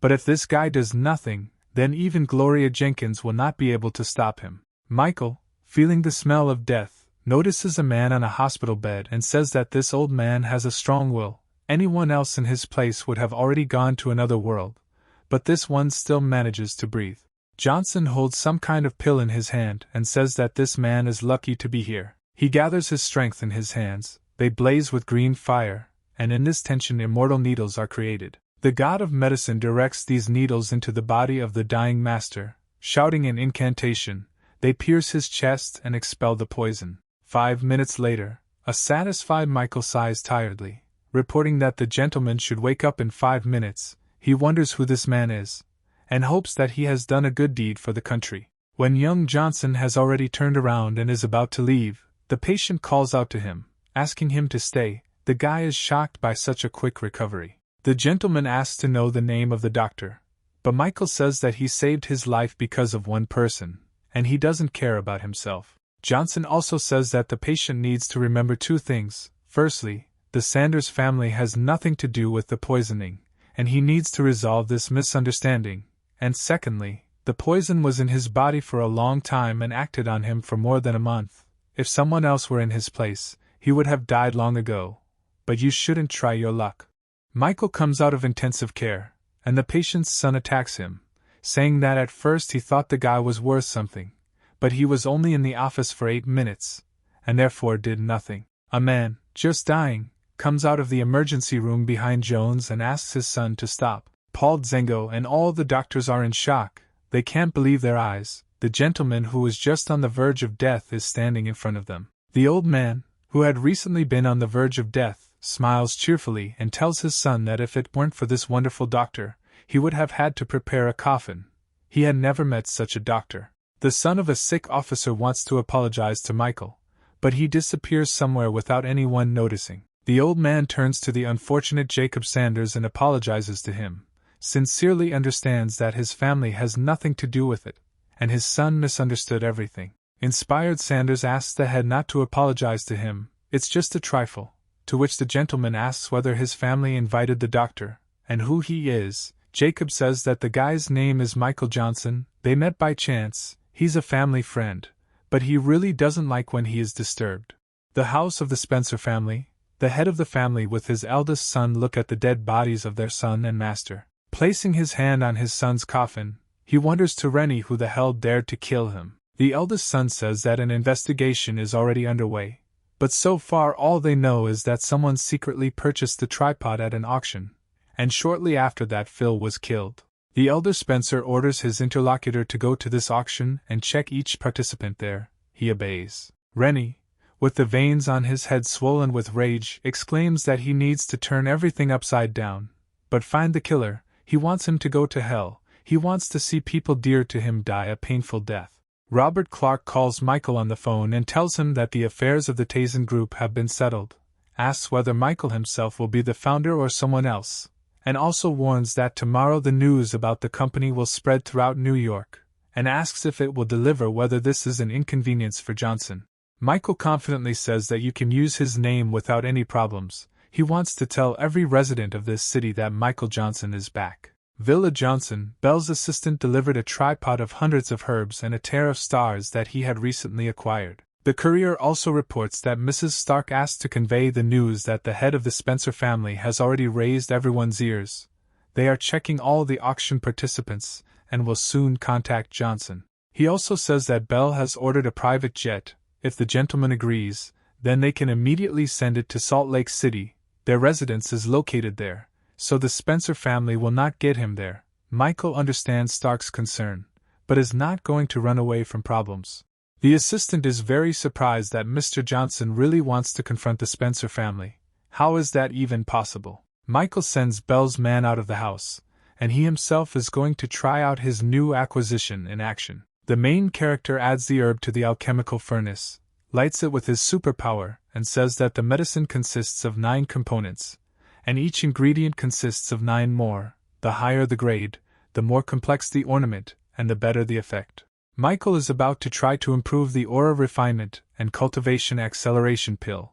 But if this guy does nothing, then even Gloria Jenkins will not be able to stop him. Michael, feeling the smell of death, notices a man on a hospital bed and says that this old man has a strong will. Anyone else in his place would have already gone to another world, but this one still manages to breathe. Johnson holds some kind of pill in his hand and says that this man is lucky to be here. He gathers his strength in his hands, they blaze with green fire, and in this tension immortal needles are created. The god of medicine directs these needles into the body of the dying master, shouting an incantation. They pierce his chest and expel the poison. 5 minutes later, a satisfied Michael sighs tiredly, reporting that the gentleman should wake up in 5 minutes. He wonders who this man is, and hopes that he has done a good deed for the country. When young Johnson has already turned around and is about to leave, the patient calls out to him, asking him to stay. The guy is shocked by such a quick recovery. The gentleman asks to know the name of the doctor, but Michael says that he saved his life because of one person, and he doesn't care about himself. Johnson also says that the patient needs to remember 2 things. Firstly, the Sanders family has nothing to do with the poisoning, and he needs to resolve this misunderstanding. And secondly, the poison was in his body for a long time and acted on him for more than a month. If someone else were in his place, he would have died long ago. But you shouldn't try your luck. Michael comes out of intensive care, and the patient's son attacks him, saying that at first he thought the guy was worth something, but he was only in the office for 8 minutes, and therefore did nothing. A man, just dying, comes out of the emergency room behind Jones and asks his son to stop. Paul Zengo and all the doctors are in shock. They can't believe their eyes. The gentleman who was just on the verge of death is standing in front of them. The old man, who had recently been on the verge of death, smiles cheerfully and tells his son that if it weren't for this wonderful doctor, he would have had to prepare a coffin. He had never met such a doctor. The son of a sick officer wants to apologize to Michael, but he disappears somewhere without anyone noticing. The old man turns to the unfortunate Jacob Sanders and apologizes to him, sincerely understands that his family has nothing to do with it, and his son misunderstood everything. Inspired, Sanders asks the head not to apologize to him, it's just a trifle, to which the gentleman asks whether his family invited the doctor, and who he is. Jacob says that the guy's name is Michael Johnson, they met by chance, he's a family friend, but he really doesn't like when he is disturbed. The house of the Spencer family, the head of the family with his eldest son look at the dead bodies of their son and master. Placing his hand on his son's coffin, he wonders to Rennie who the hell dared to kill him. The eldest son says that an investigation is already underway, but so far all they know is that someone secretly purchased the tripod at an auction, and shortly after that Phil was killed. The elder Spencer orders his interlocutor to go to this auction and check each participant there. He obeys. Rennie, with the veins on his head swollen with rage, exclaims that he needs to turn everything upside down, but find the killer. He wants him to go to hell. He wants to see people dear to him die a painful death. Robert Clark calls Michael on the phone and tells him that the affairs of the Tazen Group have been settled, asks whether Michael himself will be the founder or someone else, and also warns that tomorrow the news about the company will spread throughout New York, and asks if it will deliver whether this is an inconvenience for Johnson. Michael confidently says that you can use his name without any problems. He wants to tell every resident of this city that Michael Johnson is back. Villa Johnson, Belle's assistant, delivered a tripod of hundreds of herbs and a tear of stars that he had recently acquired. The courier also reports that Mrs. Stark asked to convey the news that the head of the Spencer family has already raised everyone's ears. They are checking all the auction participants and will soon contact Johnson. He also says that Belle has ordered a private jet. If the gentleman agrees, then they can immediately send it to Salt Lake City. Their residence is located there, so the Spencer family will not get him there. Michael understands Stark's concern, but is not going to run away from problems. The assistant is very surprised that Mr. Johnson really wants to confront the Spencer family. How is that even possible? Michael sends Belle's man out of the house, and he himself is going to try out his new acquisition in action. The main character adds the herb to the alchemical furnace, lights it with his superpower, and says that the medicine consists of 9 components, and each ingredient consists of 9 more. The higher the grade, the more complex the ornament, and the better the effect. Michael is about to try to improve the aura refinement and cultivation acceleration pill,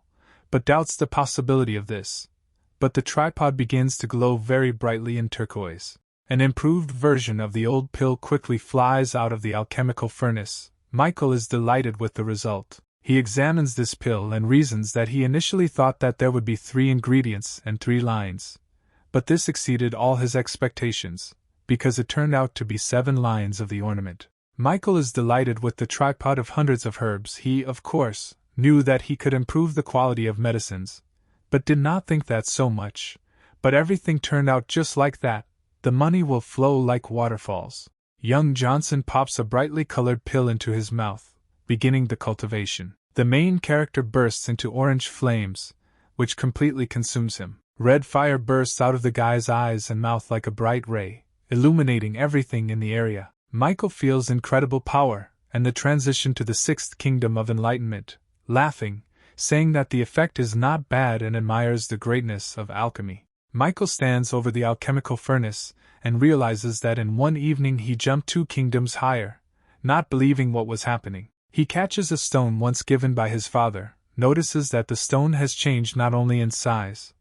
but doubts the possibility of this. But the tripod begins to glow very brightly in turquoise. An improved version of the old pill quickly flies out of the alchemical furnace. Michael is delighted with the result. He examines this pill and reasons that he initially thought that there would be 3 ingredients and 3 lines. But this exceeded all his expectations, because it turned out to be 7 lines of the ornament. Michael is delighted with the tripod of hundreds of herbs. He, of course, knew that he could improve the quality of medicines, but did not think that so much. But everything turned out just like that. The money will flow like waterfalls. Young Johnson pops a brightly colored pill into his mouth, beginning the cultivation. The main character bursts into orange flames, which completely consumes him. Red fire bursts out of the guy's eyes and mouth like a bright ray, illuminating everything in the area. Michael feels incredible power, and the transition to the 6th kingdom of enlightenment, laughing, saying that the effect is not bad and admires the greatness of alchemy. Michael stands over the alchemical furnace and realizes that in one evening he jumped 2 kingdoms higher, not believing what was happening. He catches a stone once given by his father, notices that the stone has changed not only in size,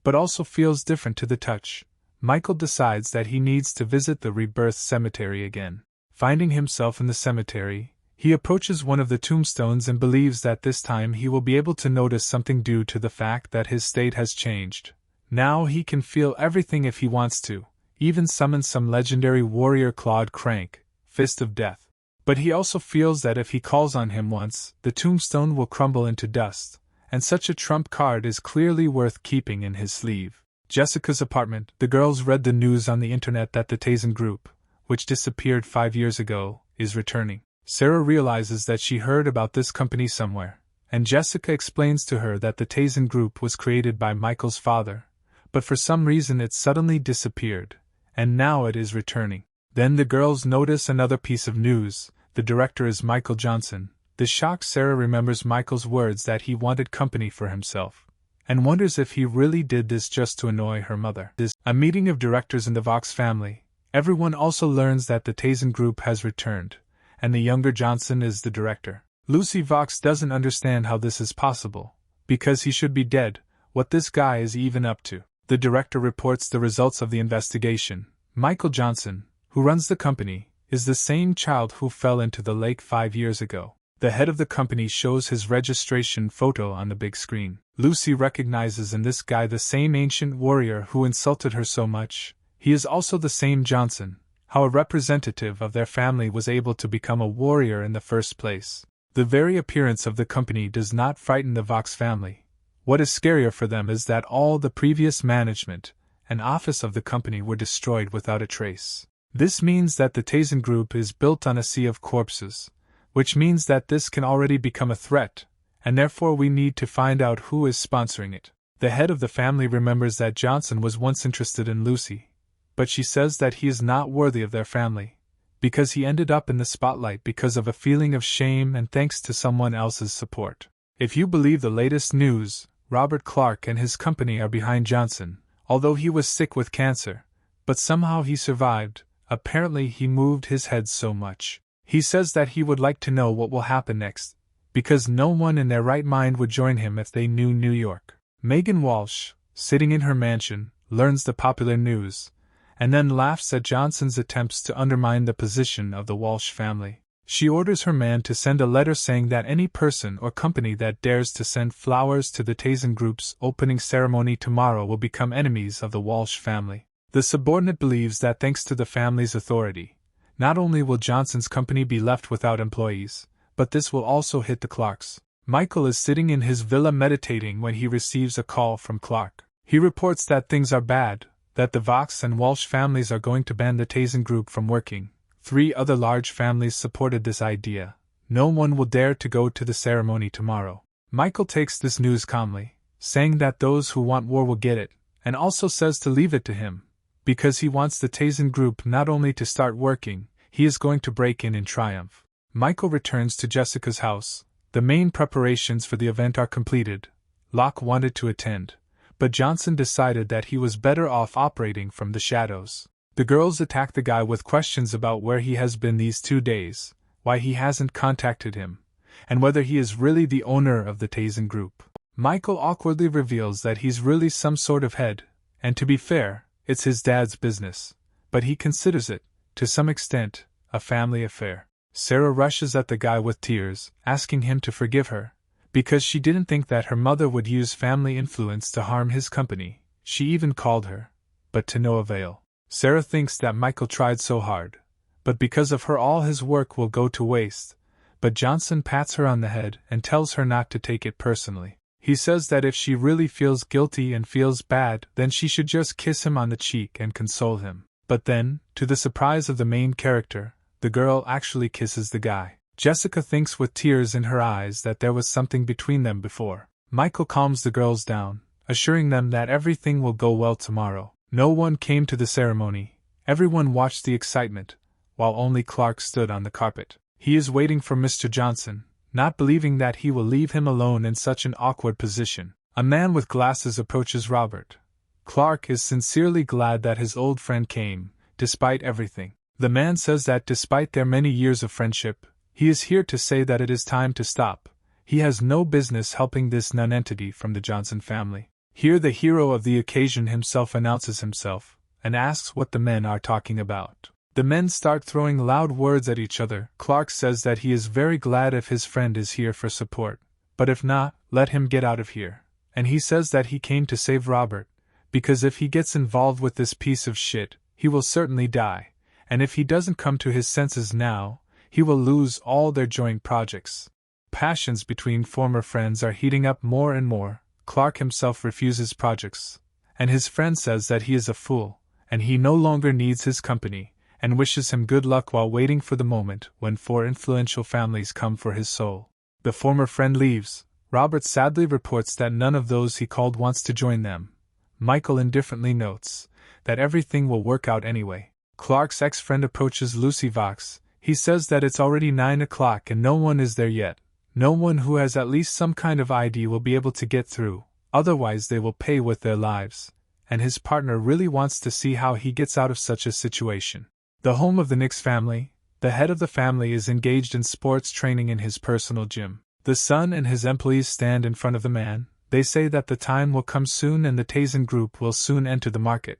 but also feels different to the touch. Michael decides that he needs to visit the rebirth cemetery again. Finding himself in the cemetery, he approaches one of the tombstones and believes that this time he will be able to notice something due to the fact that his state has changed. Now he can feel everything if he wants to, even summon some legendary warrior Claude Crank, Fist of Death. But he also feels that if he calls on him once, the tombstone will crumble into dust, and such a trump card is clearly worth keeping in his sleeve. Jessica's apartment. The girls read the news on the internet that the Tazen Group, which disappeared 5 years ago, is returning. Sarah realizes that she heard about this company somewhere, and Jessica explains to her that the Tazen Group was created by Michael's father, but for some reason it suddenly disappeared, and now it is returning. Then the girls notice another piece of news. The director is Michael Johnson. This shocks Sarah. Remembers Michael's words that he wanted company for himself, and wonders if he really did this just to annoy her mother. A meeting of directors in the Vox family. Everyone also learns that the Tazen Group has returned, and the younger Johnson is the director. Lucy Vox doesn't understand how this is possible, because he should be dead. What this guy is even up to. The director reports the results of the investigation. Michael Johnson, who runs the company, is the same child who fell into the lake 5 years ago. The head of the company shows his registration photo on the big screen. Lucy recognizes in this guy the same ancient warrior who insulted her so much. He is also the same Johnson. How a representative of their family was able to become a warrior in the first place. The very appearance of the company does not frighten the Vox family. What is scarier for them is that all the previous management and office of the company were destroyed without a trace. This means that the Tazen Group is built on a sea of corpses, which means that this can already become a threat, and therefore we need to find out who is sponsoring it. The head of the family remembers that Johnson was once interested in Lucy, but she says that he is not worthy of their family, because he ended up in the spotlight because of a feeling of shame and thanks to someone else's support. If you believe the latest news, Robert Clark and his company are behind Johnson, although he was sick with cancer, but somehow he survived. Apparently he moved his head so much. He says that he would like to know what will happen next, because no one in their right mind would join him if they knew New York. Megan Walsh, sitting in her mansion, learns the popular news, and then laughs at Johnson's attempts to undermine the position of the Walsh family. She orders her man to send a letter saying that any person or company that dares to send flowers to the Tazen Group's opening ceremony tomorrow will become enemies of the Walsh family. The subordinate believes that thanks to the family's authority, not only will Johnson's company be left without employees, but this will also hit the Clarks. Michael is sitting in his villa meditating when he receives a call from Clark. He reports that things are bad, that the Vox and Walsh families are going to ban the Tazen Group from working. 3 other large families supported this idea. No one will dare to go to the ceremony tomorrow. Michael takes this news calmly, saying that those who want war will get it, and also says to leave it to him, because he wants the Tazen Group not only to start working, he is going to break in triumph. Michael returns to Jessica's house. The main preparations for the event are completed. Locke wanted to attend, but Johnson decided that he was better off operating from the shadows. The girls attack the guy with questions about where he has been these 2 days, why he hasn't contacted him, and whether he is really the owner of the Tazen Group. Michael awkwardly reveals that he's really some sort of head, and to be fair, it's his dad's business, but he considers it, to some extent, a family affair. Sarah rushes at the guy with tears, asking him to forgive her, because she didn't think that her mother would use family influence to harm his company. She even called her, but to no avail. Sarah thinks that Michael tried so hard, but because of her all his work will go to waste, but Johnson pats her on the head and tells her not to take it personally. He says that if she really feels guilty and feels bad, then she should just kiss him on the cheek and console him. But then, to the surprise of the main character, the girl actually kisses the guy. Jessica thinks with tears in her eyes that there was something between them before. Michael calms the girls down, assuring them that everything will go well tomorrow. No one came to the ceremony. Everyone watched the excitement, while only Clark stood on the carpet. He is waiting for Mr. Johnson, not believing that he will leave him alone in such an awkward position. A man with glasses approaches Robert. Clark is sincerely glad that his old friend came, despite everything. The man says that despite their many years of friendship, he is here to say that it is time to stop. He has no business helping this nonentity from the Johnson family. Here the hero of the occasion himself announces himself, and asks what the men are talking about. The men start throwing loud words at each other. Clark says that he is very glad if his friend is here for support, but if not, let him get out of here. And he says that he came to save Robert, because if he gets involved with this piece of shit, he will certainly die, and if he doesn't come to his senses now, he will lose all their joint projects. Passions between former friends are heating up more and more. Clark himself refuses projects, and his friend says that he is a fool, and he no longer needs his company, and wishes him good luck while waiting for the moment when 4 influential families come for his soul. The former friend leaves. Robert sadly reports that none of those he called wants to join them. Michael indifferently notes that everything will work out anyway. Clark's ex-friend approaches Lucy Vox. He says that it's already 9 o'clock and no one is there yet. No one who has at least some kind of ID will be able to get through, otherwise they will pay with their lives, and his partner really wants to see how he gets out of such a situation. The home of the Nix family, the head of the family is engaged in sports training in his personal gym. The son and his employees stand in front of the man. They say that the time will come soon and the Tazen Group will soon enter the market.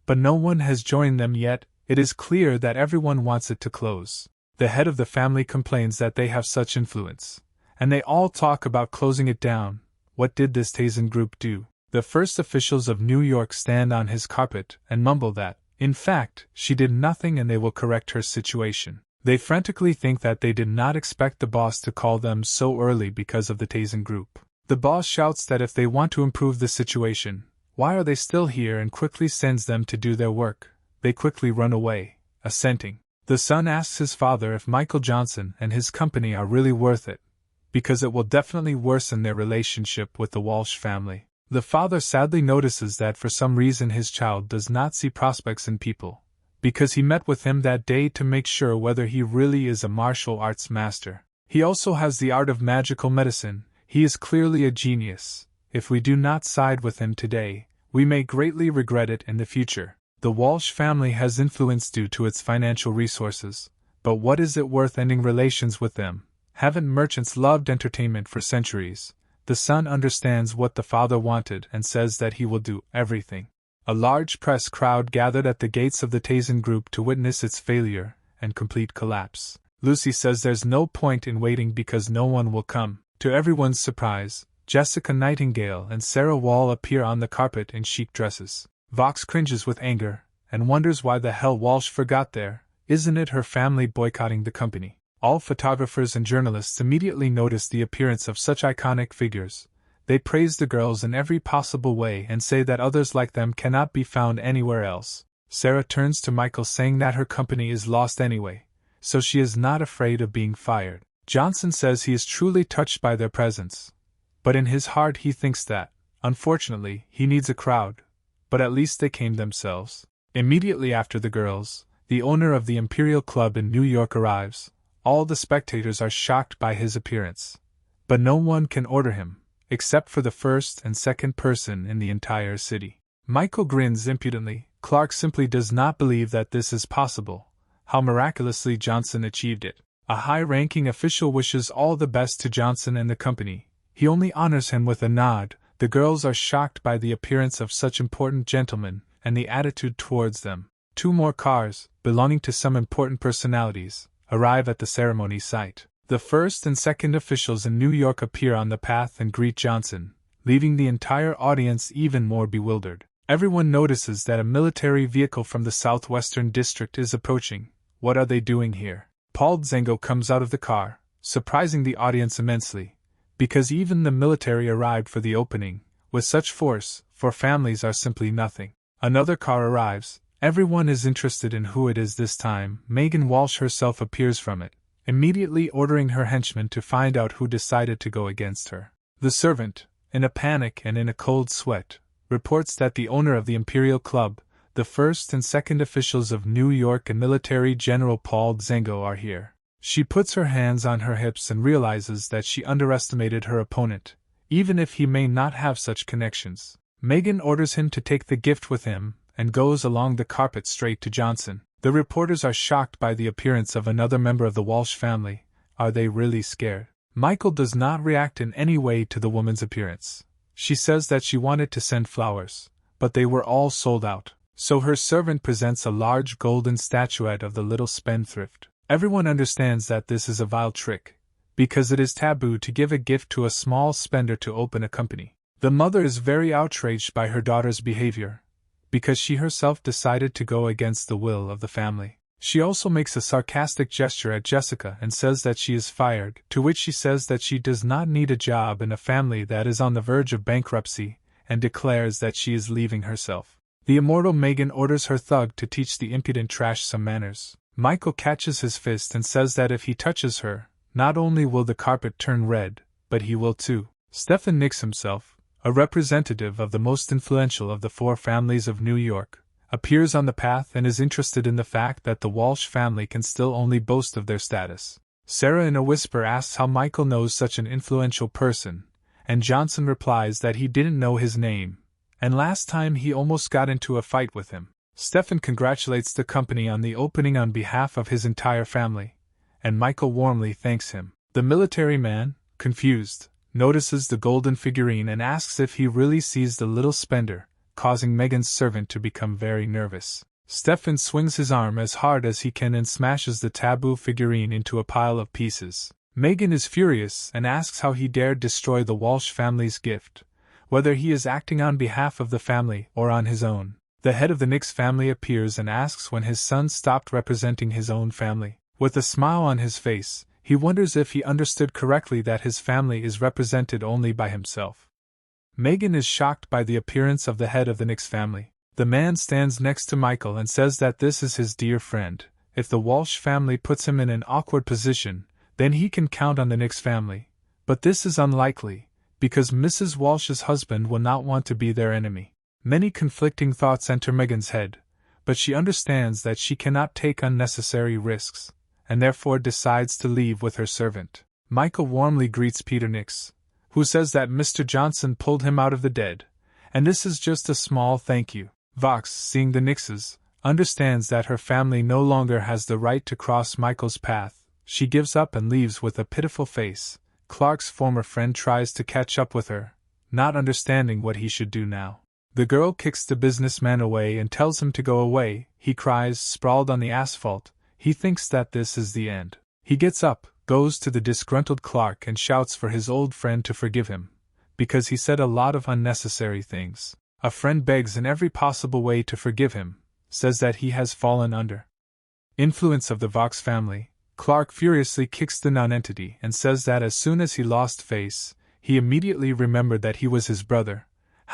But no one has joined them yet. It is clear that everyone wants it to close. The head of the family complains that they have such influence, and they all talk about closing it down. What did this Tazen Group do? The first officials of New York stand on his carpet and mumble that, in fact, she did nothing and they will correct her situation. They frantically think that they did not expect the boss to call them so early because of the Tazen Group. The boss shouts that if they want to improve the situation, why are they still here, and quickly sends them to do their work. They quickly run away, assenting. The son asks his father if Michael Johnson and his company are really worth it, because it will definitely worsen their relationship with the Walsh family. The father sadly notices that for some reason his child does not see prospects in people, because he met with him that day to make sure whether he really is a martial arts master. He also has the art of magical medicine. He is clearly a genius. If we do not side with him today, we may greatly regret it in the future. The Walsh family has influence due to its financial resources, but what is it worth ending relations with them? Haven't merchants loved entertainment for centuries? The son understands what the father wanted and says that he will do everything. A large press crowd gathered at the gates of the Tazen group to witness its failure and complete collapse. Lucy says there's no point in waiting because no one will come. To everyone's surprise, Jessica Nightingale and Sarah Wall appear on the carpet in chic dresses. Vox cringes with anger and wonders why the hell Walsh forgot there. Isn't it her family boycotting the company? All photographers and journalists immediately notice the appearance of such iconic figures. They praise the girls in every possible way and say that others like them cannot be found anywhere else. Sarah turns to Michael saying that her company is lost anyway, so she is not afraid of being fired. Johnson says he is truly touched by their presence, but in his heart he thinks that, unfortunately, he needs a crowd, but at least they came themselves. Immediately after the girls, the owner of the Imperial Club in New York arrives. All the spectators are shocked by his appearance, but no one can order him, except for the first and second person in the entire city. Michael grins impudently. Clark simply does not believe that this is possible. How miraculously Johnson achieved it. A high-ranking official wishes all the best to Johnson and the company. He only honors him with a nod. The girls are shocked by the appearance of such important gentlemen and the attitude towards them. 2 more cars, belonging to some important personalities, arrive at the ceremony site. The first and second officials in New York appear on the path and greet Johnson, leaving the entire audience even more bewildered. Everyone notices that a military vehicle from the southwestern district is approaching. What are they doing here? Paul Zengo comes out of the car, surprising the audience immensely, because even the military arrived for the opening, with such force, for families are simply nothing. Another car arrives. Everyone is interested in who it is this time. Megan Walsh herself appears from it, immediately ordering her henchmen to find out who decided to go against her. The servant, in a panic and in a cold sweat, reports that the owner of the Imperial Club, the first and second officials of New York and Military General Paul Zengo are here. She puts her hands on her hips and realizes that she underestimated her opponent, even if he may not have such connections. Megan orders him to take the gift with him and goes along the carpet straight to Johnson. The reporters are shocked by the appearance of another member of the Walsh family. Are they really scared? Michael does not react in any way to the woman's appearance. She says that she wanted to send flowers, but they were all sold out. So her servant presents a large golden statuette of the little spendthrift. Everyone understands that this is a vile trick, because it is taboo to give a gift to a small spender to open a company. The mother is very outraged by her daughter's behavior, because she herself decided to go against the will of the family. She also makes a sarcastic gesture at Jessica and says that she is fired, to which she says that she does not need a job in a family that is on the verge of bankruptcy, and declares that she is leaving herself. The immortal Megan orders her thug to teach the impudent trash some manners. Michael catches his fist and says that if he touches her, not only will the carpet turn red, but he will too. Stephen Nicks himself, a representative of the most influential of the 4 families of New York, appears on the path and is interested in the fact that the Walsh family can still only boast of their status. Sarah in a whisper asks how Michael knows such an influential person, and Johnson replies that he didn't know his name, and last time he almost got into a fight with him. Stephen congratulates the company on the opening on behalf of his entire family, and Michael warmly thanks him. The military man, confused, notices the golden figurine and asks if he really sees the little spender, causing Megan's servant to become very nervous. Stefan swings his arm as hard as he can and smashes the taboo figurine into a pile of pieces. Megan is furious and asks how he dared destroy the Walsh family's gift, whether he is acting on behalf of the family or on his own. The head of the Nicks family appears and asks when his son stopped representing his own family. With a smile on his face, he wonders if he understood correctly that his family is represented only by himself. Megan is shocked by the appearance of the head of the Nicks family. The man stands next to Michael and says that this is his dear friend. If the Walsh family puts him in an awkward position, then he can count on the Nicks family. But this is unlikely, because Mrs. Walsh's husband will not want to be their enemy. Many conflicting thoughts enter Megan's head, but she understands that she cannot take unnecessary risks, and therefore decides to leave with her servant. Michael warmly greets Peter Nix, who says that Mr. Johnson pulled him out of the dead, and this is just a small thank you. Vox, seeing the Nixes, understands that her family no longer has the right to cross Michael's path. She gives up and leaves with a pitiful face. Clark's former friend tries to catch up with her, not understanding what he should do now. The girl kicks the businessman away and tells him to go away. He cries, sprawled on the asphalt. He thinks that this is the end. He gets up, goes to the disgruntled Clark and shouts for his old friend to forgive him, because he said a lot of unnecessary things. A friend begs in every possible way to forgive him, says that he has fallen under influence of the Vox family. Clark furiously kicks the nonentity and says that as soon as he lost face, he immediately remembered that he was his brother.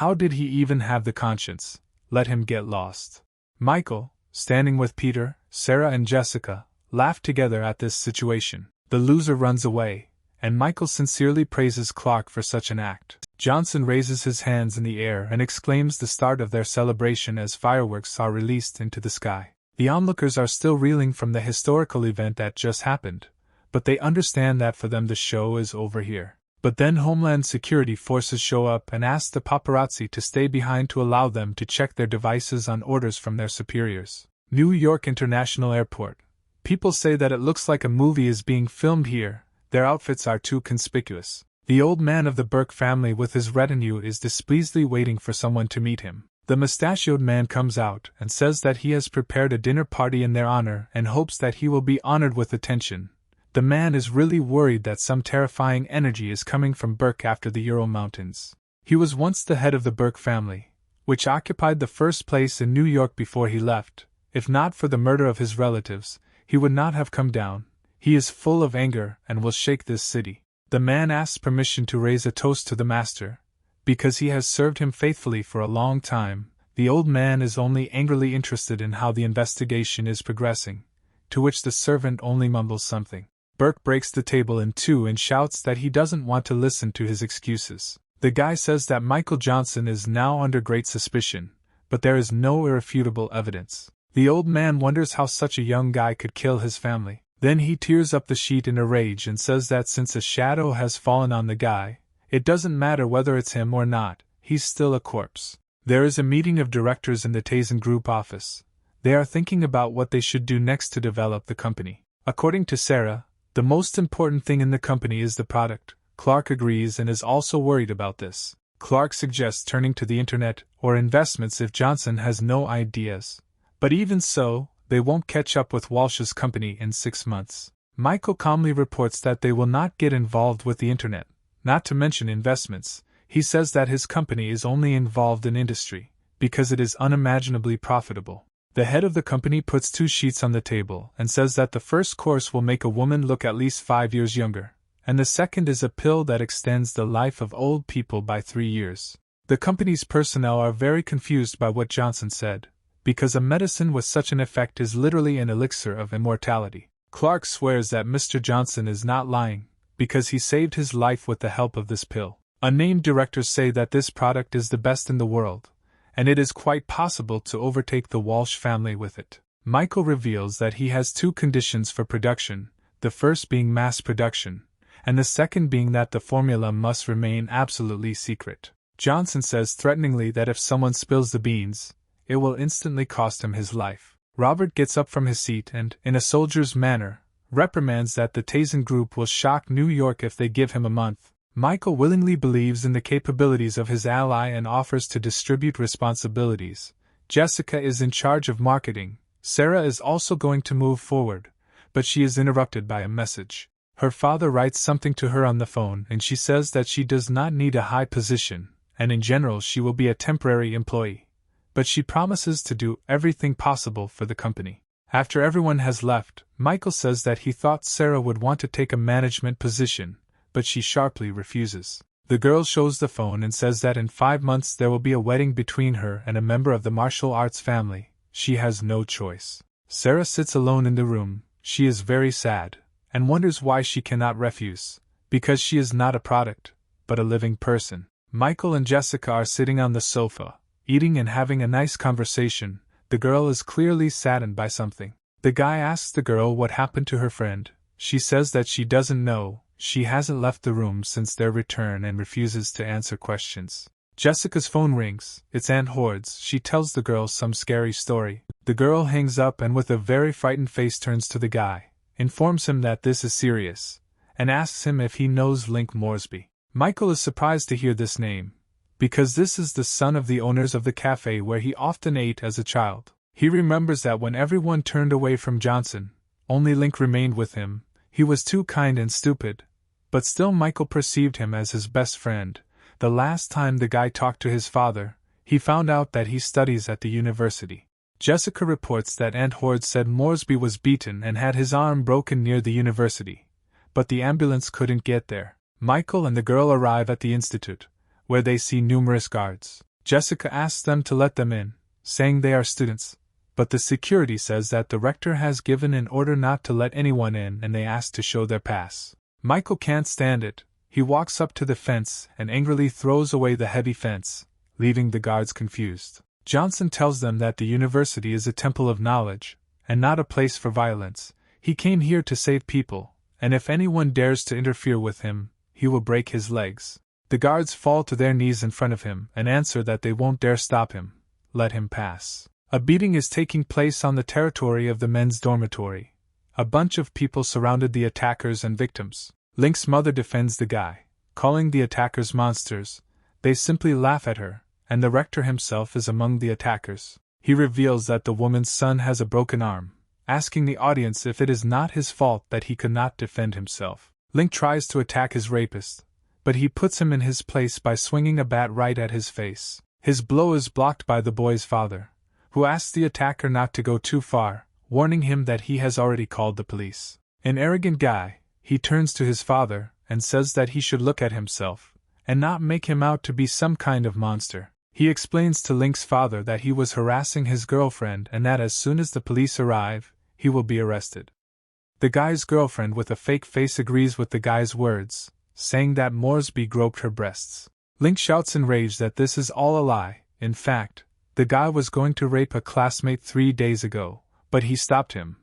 How did he even have the conscience? Let him get lost. Michael, standing with Peter, Sarah and Jessica, laugh together at this situation. The loser runs away, and Michael sincerely praises Clark for such an act. Johnson raises his hands in the air and exclaims the start of their celebration as fireworks are released into the sky. The onlookers are still reeling from the historical event that just happened, but they understand that for them the show is over here. But then Homeland Security forces show up and ask the paparazzi to stay behind to allow them to check their devices on orders from their superiors. New York International Airport. People say that it looks like a movie is being filmed here. Their outfits are too conspicuous. The old man of the Burke family with his retinue is displeasedly waiting for someone to meet him. The mustachioed man comes out and says that he has prepared a dinner party in their honor and hopes that he will be honored with attention. The man is really worried that some terrifying energy is coming from Burke after the Ural Mountains. He was once the head of the Burke family, which occupied the first place in New York before he left. If not for the murder of his relatives, he would not have come down. He is full of anger and will shake this city. The man asks permission to raise a toast to the master, because he has served him faithfully for a long time. The old man is only angrily interested in how the investigation is progressing, to which the servant only mumbles something. Burke breaks the table in two and shouts that he doesn't want to listen to his excuses. The guy says that Michael Johnson is now under great suspicion, but there is no irrefutable evidence. The old man wonders how such a young guy could kill his family. Then he tears up the sheet in a rage and says that since a shadow has fallen on the guy, it doesn't matter whether it's him or not, he's still a corpse. There is a meeting of directors in the Tazen Group office. They are thinking about what they should do next to develop the company. According to Sarah, the most important thing in the company is the product. Clark agrees and is also worried about this. Clark suggests turning to the internet or investments if Johnson has no ideas. But even so, they won't catch up with Walsh's company in 6 months. Michael calmly reports that they will not get involved with the internet, not to mention investments. He says that his company is only involved in industry, because it is unimaginably profitable. The head of the company puts 2 sheets on the table and says that the first course will make a woman look at least 5 years younger, and the second is a pill that extends the life of old people by 3 years. The company's personnel are very confused by what Johnson said, because a medicine with such an effect is literally an elixir of immortality. Clark swears that Mr. Johnson is not lying, because he saved his life with the help of this pill. Unnamed directors say that this product is the best in the world, and it is quite possible to overtake the Walsh family with it. Michael reveals that he has 2 conditions for production, the first being mass production, and the second being that the formula must remain absolutely secret. Johnson says threateningly that if someone spills the beans, it will instantly cost him his life. Robert gets up from his seat and, in a soldier's manner, reprimands that the Tazen Group will shock New York if they give him a month. Michael willingly believes in the capabilities of his ally and offers to distribute responsibilities. Jessica is in charge of marketing. Sarah is also going to move forward, but she is interrupted by a message. Her father writes something to her on the phone and she says that she does not need a high position, and in general she will be a temporary employee. But she promises to do everything possible for the company. After everyone has left, Michael says that he thought Sarah would want to take a management position, but she sharply refuses. The girl shows the phone and says that in 5 months there will be a wedding between her and a member of the martial arts family. She has no choice. Sarah sits alone in the room. She is very sad, and wonders why she cannot refuse, because she is not a product, but a living person. Michael and Jessica are sitting on the sofa, eating and having a nice conversation. The girl is clearly saddened by something. The guy asks the girl what happened to her friend. She says that she doesn't know, she hasn't left the room since their return and refuses to answer questions. Jessica's phone rings. It's Aunt Hordes. She tells the girl some scary story. The girl hangs up and with a very frightened face turns to the guy, informs him that this is serious, and asks him if he knows Link Moresby. Michael is surprised to hear this name, because this is the son of the owners of the cafe where he often ate as a child. He remembers that when everyone turned away from Johnson, only Link remained with him. He was too kind and stupid, but still Michael perceived him as his best friend. The last time the guy talked to his father, he found out that he studies at the university. Jessica reports that Aunt Horde said Moresby was beaten and had his arm broken near the university, but the ambulance couldn't get there. Michael and the girl arrive at the institute, where they see numerous guards. Jessica asks them to let them in, saying they are students, but the security says that the rector has given an order not to let anyone in and they ask to show their pass. Michael can't stand it. He walks up to the fence and angrily throws away the heavy fence, leaving the guards confused. Johnson tells them that the university is a temple of knowledge, and not a place for violence. He came here to save people, and if anyone dares to interfere with him, he will break his legs. The guards fall to their knees in front of him and answer that they won't dare stop him. Let him pass. A beating is taking place on the territory of the men's dormitory. A bunch of people surrounded the attackers and victims. Link's mother defends the guy, calling the attackers monsters. They simply laugh at her, and the rector himself is among the attackers. He reveals that the woman's son has a broken arm, asking the audience if it is not his fault that he could not defend himself. Link tries to attack his rapist, but he puts him in his place by swinging a bat right at his face. His blow is blocked by the boy's father, who asks the attacker not to go too far, warning him that he has already called the police. An arrogant guy, he turns to his father and says that he should look at himself, and not make him out to be some kind of monster. He explains to Link's father that he was harassing his girlfriend and that as soon as the police arrive, he will be arrested. The guy's girlfriend with a fake face agrees with the guy's words, saying that Moresby groped her breasts. Link shouts in rage that this is all a lie. In fact, the guy was going to rape a classmate 3 days ago, but he stopped him,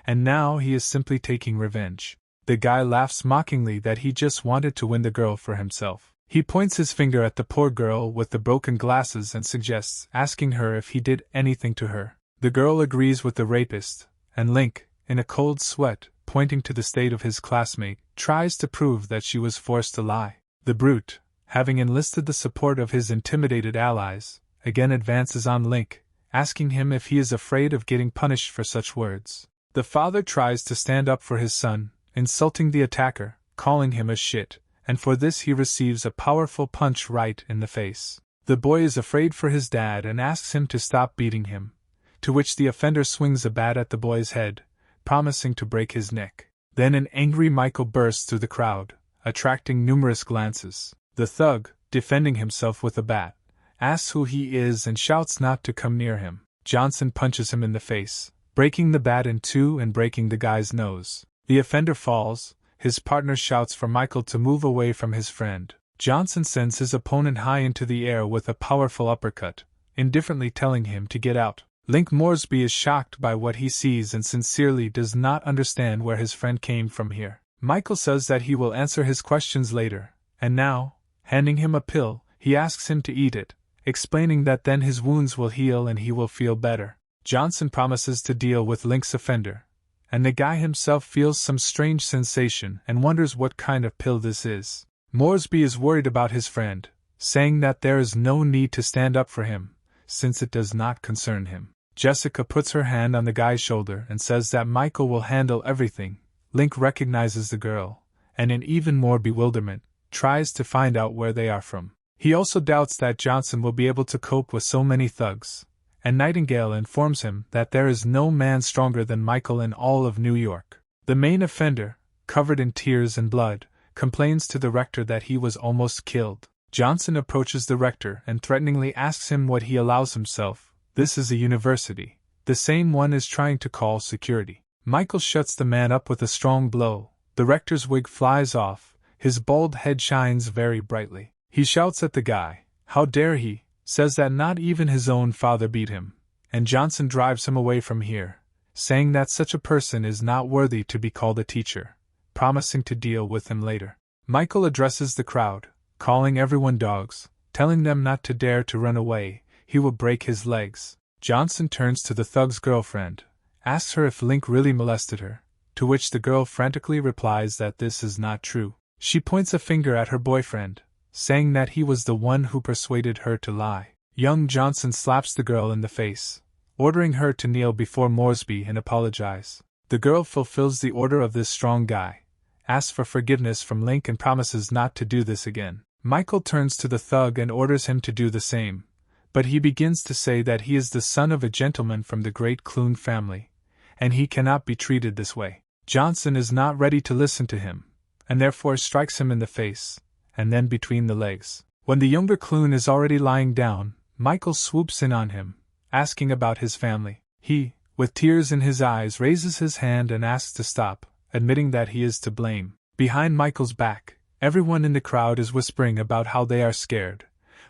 and now he is simply taking revenge. The guy laughs mockingly that he just wanted to win the girl for himself. He points his finger at the poor girl with the broken glasses and suggests asking her if he did anything to her. The girl agrees with the rapist, and Link, in a cold sweat, pointing to the state of his classmate, tries to prove that she was forced to lie. The brute, having enlisted the support of his intimidated allies, again advances on Link, asking him if he is afraid of getting punished for such words. The father tries to stand up for his son, insulting the attacker, calling him a shit, and for this he receives a powerful punch right in the face. The boy is afraid for his dad and asks him to stop beating him, to which the offender swings a bat at the boy's head, promising to break his neck. Then an angry Michael bursts through the crowd, attracting numerous glances. The thug, defending himself with a bat, asks who he is and shouts not to come near him. Johnson punches him in the face, breaking the bat in two and breaking the guy's nose. The offender falls. His partner shouts for Michael to move away from his friend. Johnson sends his opponent high into the air with a powerful uppercut, indifferently telling him to get out. Link Moresby is shocked by what he sees and sincerely does not understand where his friend came from here. Michael says that he will answer his questions later, and now, handing him a pill, he asks him to eat it, explaining that then his wounds will heal and he will feel better. Johnson promises to deal with Link's offender, and the guy himself feels some strange sensation and wonders what kind of pill this is. Moresby is worried about his friend, saying that there is no need to stand up for him, since it does not concern him. Jessica puts her hand on the guy's shoulder and says that Michael will handle everything. Link recognizes the girl, and in even more bewilderment, tries to find out where they are from. He also doubts that Johnson will be able to cope with so many thugs, and Nightingale informs him that there is no man stronger than Michael in all of New York. The main offender, covered in tears and blood, complains to the rector that he was almost killed. Johnson approaches the rector and threateningly asks him what he allows himself. This is a university. The same one is trying to call security. Michael shuts the man up with a strong blow. The rector's wig flies off. His bald head shines very brightly. He shouts at the guy, "How dare he?" says that not even his own father beat him, and Johnson drives him away from here, saying that such a person is not worthy to be called a teacher, promising to deal with him later. Michael addresses the crowd, calling everyone dogs, telling them not to dare to run away, he will break his legs. Johnson turns to the thug's girlfriend, asks her if Link really molested her, to which the girl frantically replies that this is not true. She points a finger at her boyfriend, saying that he was the one who persuaded her to lie. Young Johnson slaps the girl in the face, ordering her to kneel before Moresby and apologize. The girl fulfills the order of this strong guy, asks for forgiveness from Link and promises not to do this again. Michael turns to the thug and orders him to do the same, but he begins to say that he is the son of a gentleman from the great Clune family, and he cannot be treated this way. Johnson is not ready to listen to him, and therefore strikes him in the face, and then between the legs. When the younger Clune is already lying down, Michael swoops in on him, asking about his family. He, with tears in his eyes, raises his hand and asks to stop, admitting that he is to blame. Behind Michael's back, everyone in the crowd is whispering about how they are scared,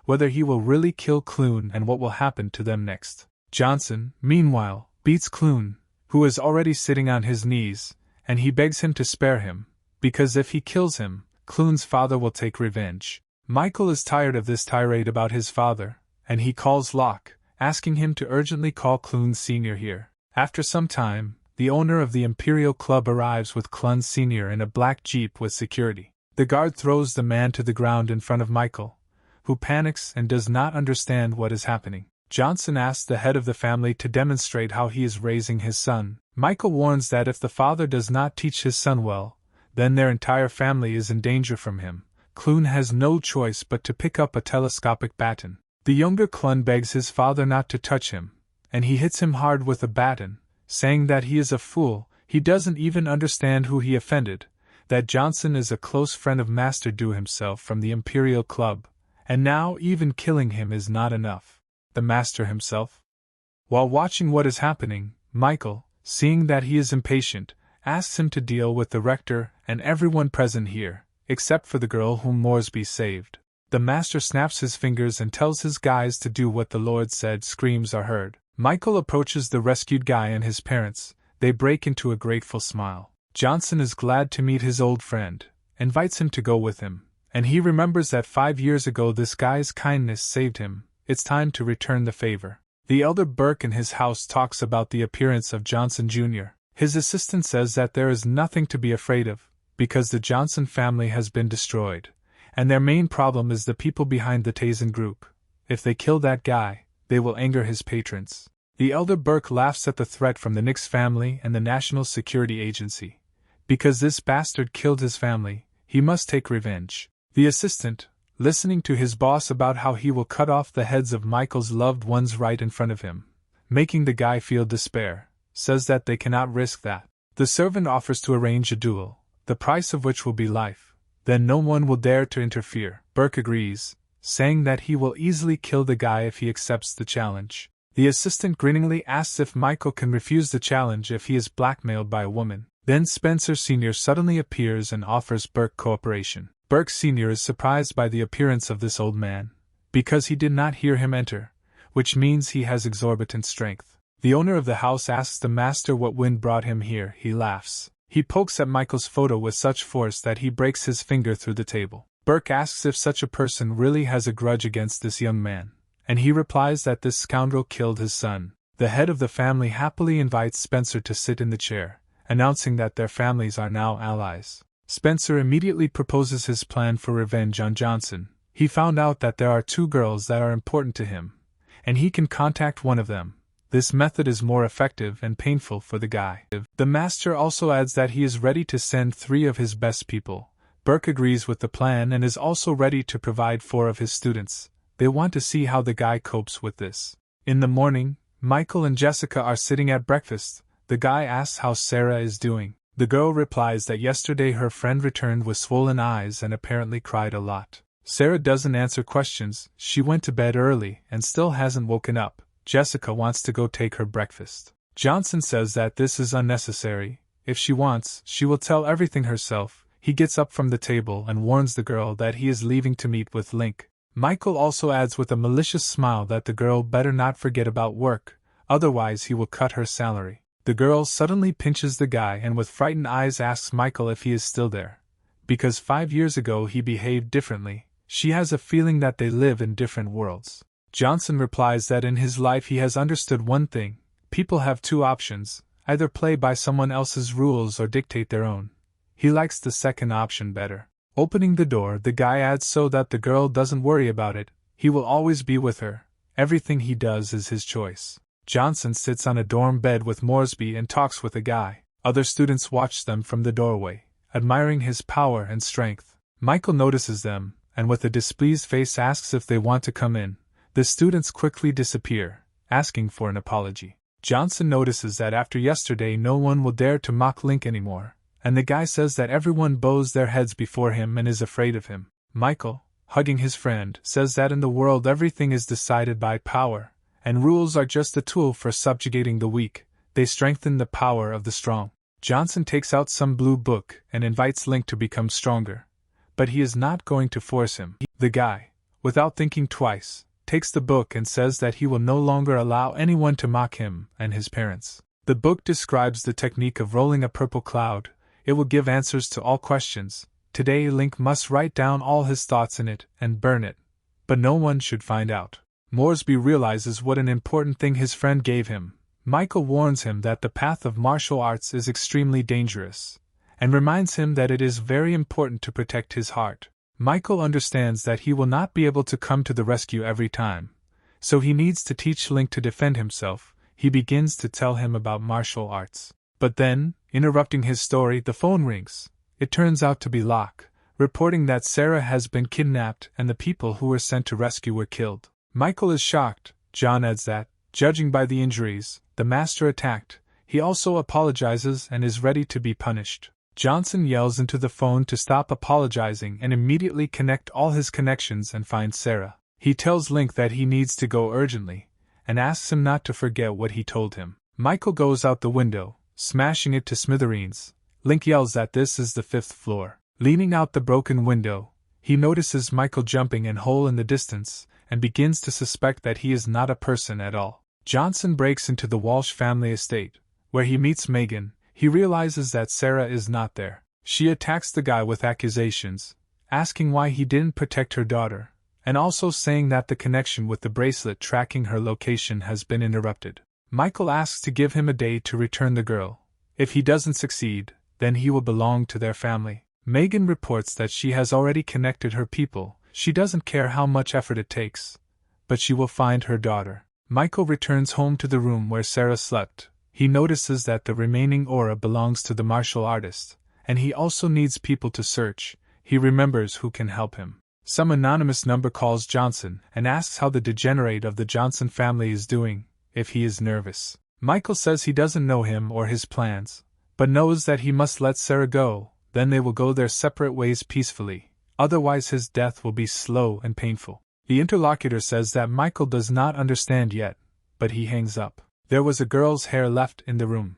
whether he will really kill Clune and what will happen to them next. Johnson, meanwhile, beats Clune, who is already sitting on his knees, and he begs him to spare him, because if he kills him, Clune's father will take revenge. Michael is tired of this tirade about his father, and he calls Locke, asking him to urgently call Clune Sr. here. After some time, the owner of the Imperial Club arrives with Clune Sr. in a black jeep with security. The guard throws the man to the ground in front of Michael, who panics and does not understand what is happening. Johnson asks the head of the family to demonstrate how he is raising his son. Michael warns that if the father does not teach his son well, then their entire family is in danger from him. Clune has no choice but to pick up a telescopic baton. The younger Clune begs his father not to touch him, and he hits him hard with the baton, saying that he is a fool, he doesn't even understand who he offended, that Johnson is a close friend of Master Du himself from the Imperial Club, and now even killing him is not enough. The Master himself? While watching what is happening, Michael, seeing that he is impatient, asks him to deal with the rector and everyone present here, except for the girl whom Moresby saved. The Master snaps his fingers and tells his guys to do what the Lord said. Screams are heard. Michael approaches the rescued guy and his parents. They break into a grateful smile. Johnson is glad to meet his old friend, invites him to go with him, and he remembers that 5 years ago this guy's kindness saved him. It's time to return the favor. The elder Burke in his house talks about the appearance of Johnson Jr. His assistant says that there is nothing to be afraid of, because the Johnson family has been destroyed, and their main problem is the people behind the Tazen group. If they kill that guy, they will anger his patrons. The elder Burke laughs at the threat from the Nix family and the National Security Agency. Because this bastard killed his family, he must take revenge. The assistant, listening to his boss about how he will cut off the heads of Michael's loved ones right in front of him, making the guy feel despair, says that they cannot risk that. The servant offers to arrange a duel, the price of which will be life. Then no one will dare to interfere. Burke agrees, saying that he will easily kill the guy if he accepts the challenge. The assistant grinningly asks if Michael can refuse the challenge if he is blackmailed by a woman. Then Spencer Sr. suddenly appears and offers Burke cooperation. Burke Sr. is surprised by the appearance of this old man, because he did not hear him enter, which means he has exorbitant strength. The owner of the house asks the master what wind brought him here. He laughs. He pokes at Michael's photo with such force that he breaks his finger through the table. Burke asks if such a person really has a grudge against this young man, and he replies that this scoundrel killed his son. The head of the family happily invites Spencer to sit in the chair, announcing that their families are now allies. Spencer immediately proposes his plan for revenge on Johnson. He found out that there are 2 girls that are important to him, and he can contact one of them. This method is more effective and painful for the guy. The master also adds that he is ready to send 3 of his best people. Burke agrees with the plan and is also ready to provide 4 of his students. They want to see how the guy copes with this. In the morning, Michael and Jessica are sitting at breakfast. The guy asks how Sarah is doing. The girl replies that yesterday her friend returned with swollen eyes and apparently cried a lot. Sarah doesn't answer questions. She went to bed early and still hasn't woken up. Jessica wants to go take her breakfast. Johnson says that this is unnecessary. If she wants, she will tell everything herself. He gets up from the table and warns the girl that he is leaving to meet with Link. Michael also adds with a malicious smile that the girl better not forget about work, otherwise he will cut her salary. The girl suddenly pinches the guy and with frightened eyes asks Michael if he is still there. Because 5 years ago he behaved differently, she has a feeling that they live in different worlds. Johnson replies that in his life he has understood one thing: people have two options, either play by someone else's rules or dictate their own. He likes the second option better. Opening the door, the guy adds so that the girl doesn't worry about it, he will always be with her, everything he does is his choice. Johnson sits on a dorm bed with Moresby and talks with the guy. Other students watch them from the doorway, admiring his power and strength. Michael notices them, and with a displeased face asks if they want to come in. The students quickly disappear, asking for an apology. Johnson notices that after yesterday no one will dare to mock Link anymore, and the guy says that everyone bows their heads before him and is afraid of him. Michael, hugging his friend, says that in the world everything is decided by power, and rules are just a tool for subjugating the weak, they strengthen the power of the strong. Johnson takes out some blue book and invites Link to become stronger, but he is not going to force him. The guy, without thinking twice, takes the book and says that he will no longer allow anyone to mock him and his parents. The book describes the technique of rolling a purple cloud. It will give answers to all questions. Today Link must write down all his thoughts in it and burn it, but no one should find out. Moresby realizes what an important thing his friend gave him. Michael warns him that the path of martial arts is extremely dangerous, and reminds him that it is very important to protect his heart. Michael understands that he will not be able to come to the rescue every time, so he needs to teach Link to defend himself. He begins to tell him about martial arts. But then, interrupting his story, the phone rings. It turns out to be Locke, reporting that Sarah has been kidnapped and the people who were sent to rescue were killed. Michael is shocked. John adds that, judging by the injuries, the master attacked. He also apologizes and is ready to be punished. Johnson yells into the phone to stop apologizing and immediately connect all his connections and find Sarah. He tells Link that he needs to go urgently, and asks him not to forget what he told him. Michael goes out the window, smashing it to smithereens. Link yells that this is the 5th floor. Leaning out the broken window, he notices Michael jumping an hole in the distance, and begins to suspect that he is not a person at all. Johnson breaks into the Walsh family estate, where he meets Megan. He realizes that Sarah is not there. She attacks the guy with accusations, asking why he didn't protect her daughter, and also saying that the connection with the bracelet tracking her location has been interrupted. Michael asks to give him a day to return the girl. If he doesn't succeed, then he will belong to their family. Megan reports that she has already connected her people. She doesn't care how much effort it takes, but she will find her daughter. Michael returns home to the room where Sarah slept. He notices that the remaining aura belongs to the martial artist, and he also needs people to search. He remembers who can help him. Some anonymous number calls Johnson and asks how the degenerate of the Johnson family is doing, if he is nervous. Michael says he doesn't know him or his plans, but knows that he must let Sarah go, then they will go their separate ways peacefully, otherwise his death will be slow and painful. The interlocutor says that Michael does not understand yet, but he hangs up. There was a girl's hair left in the room.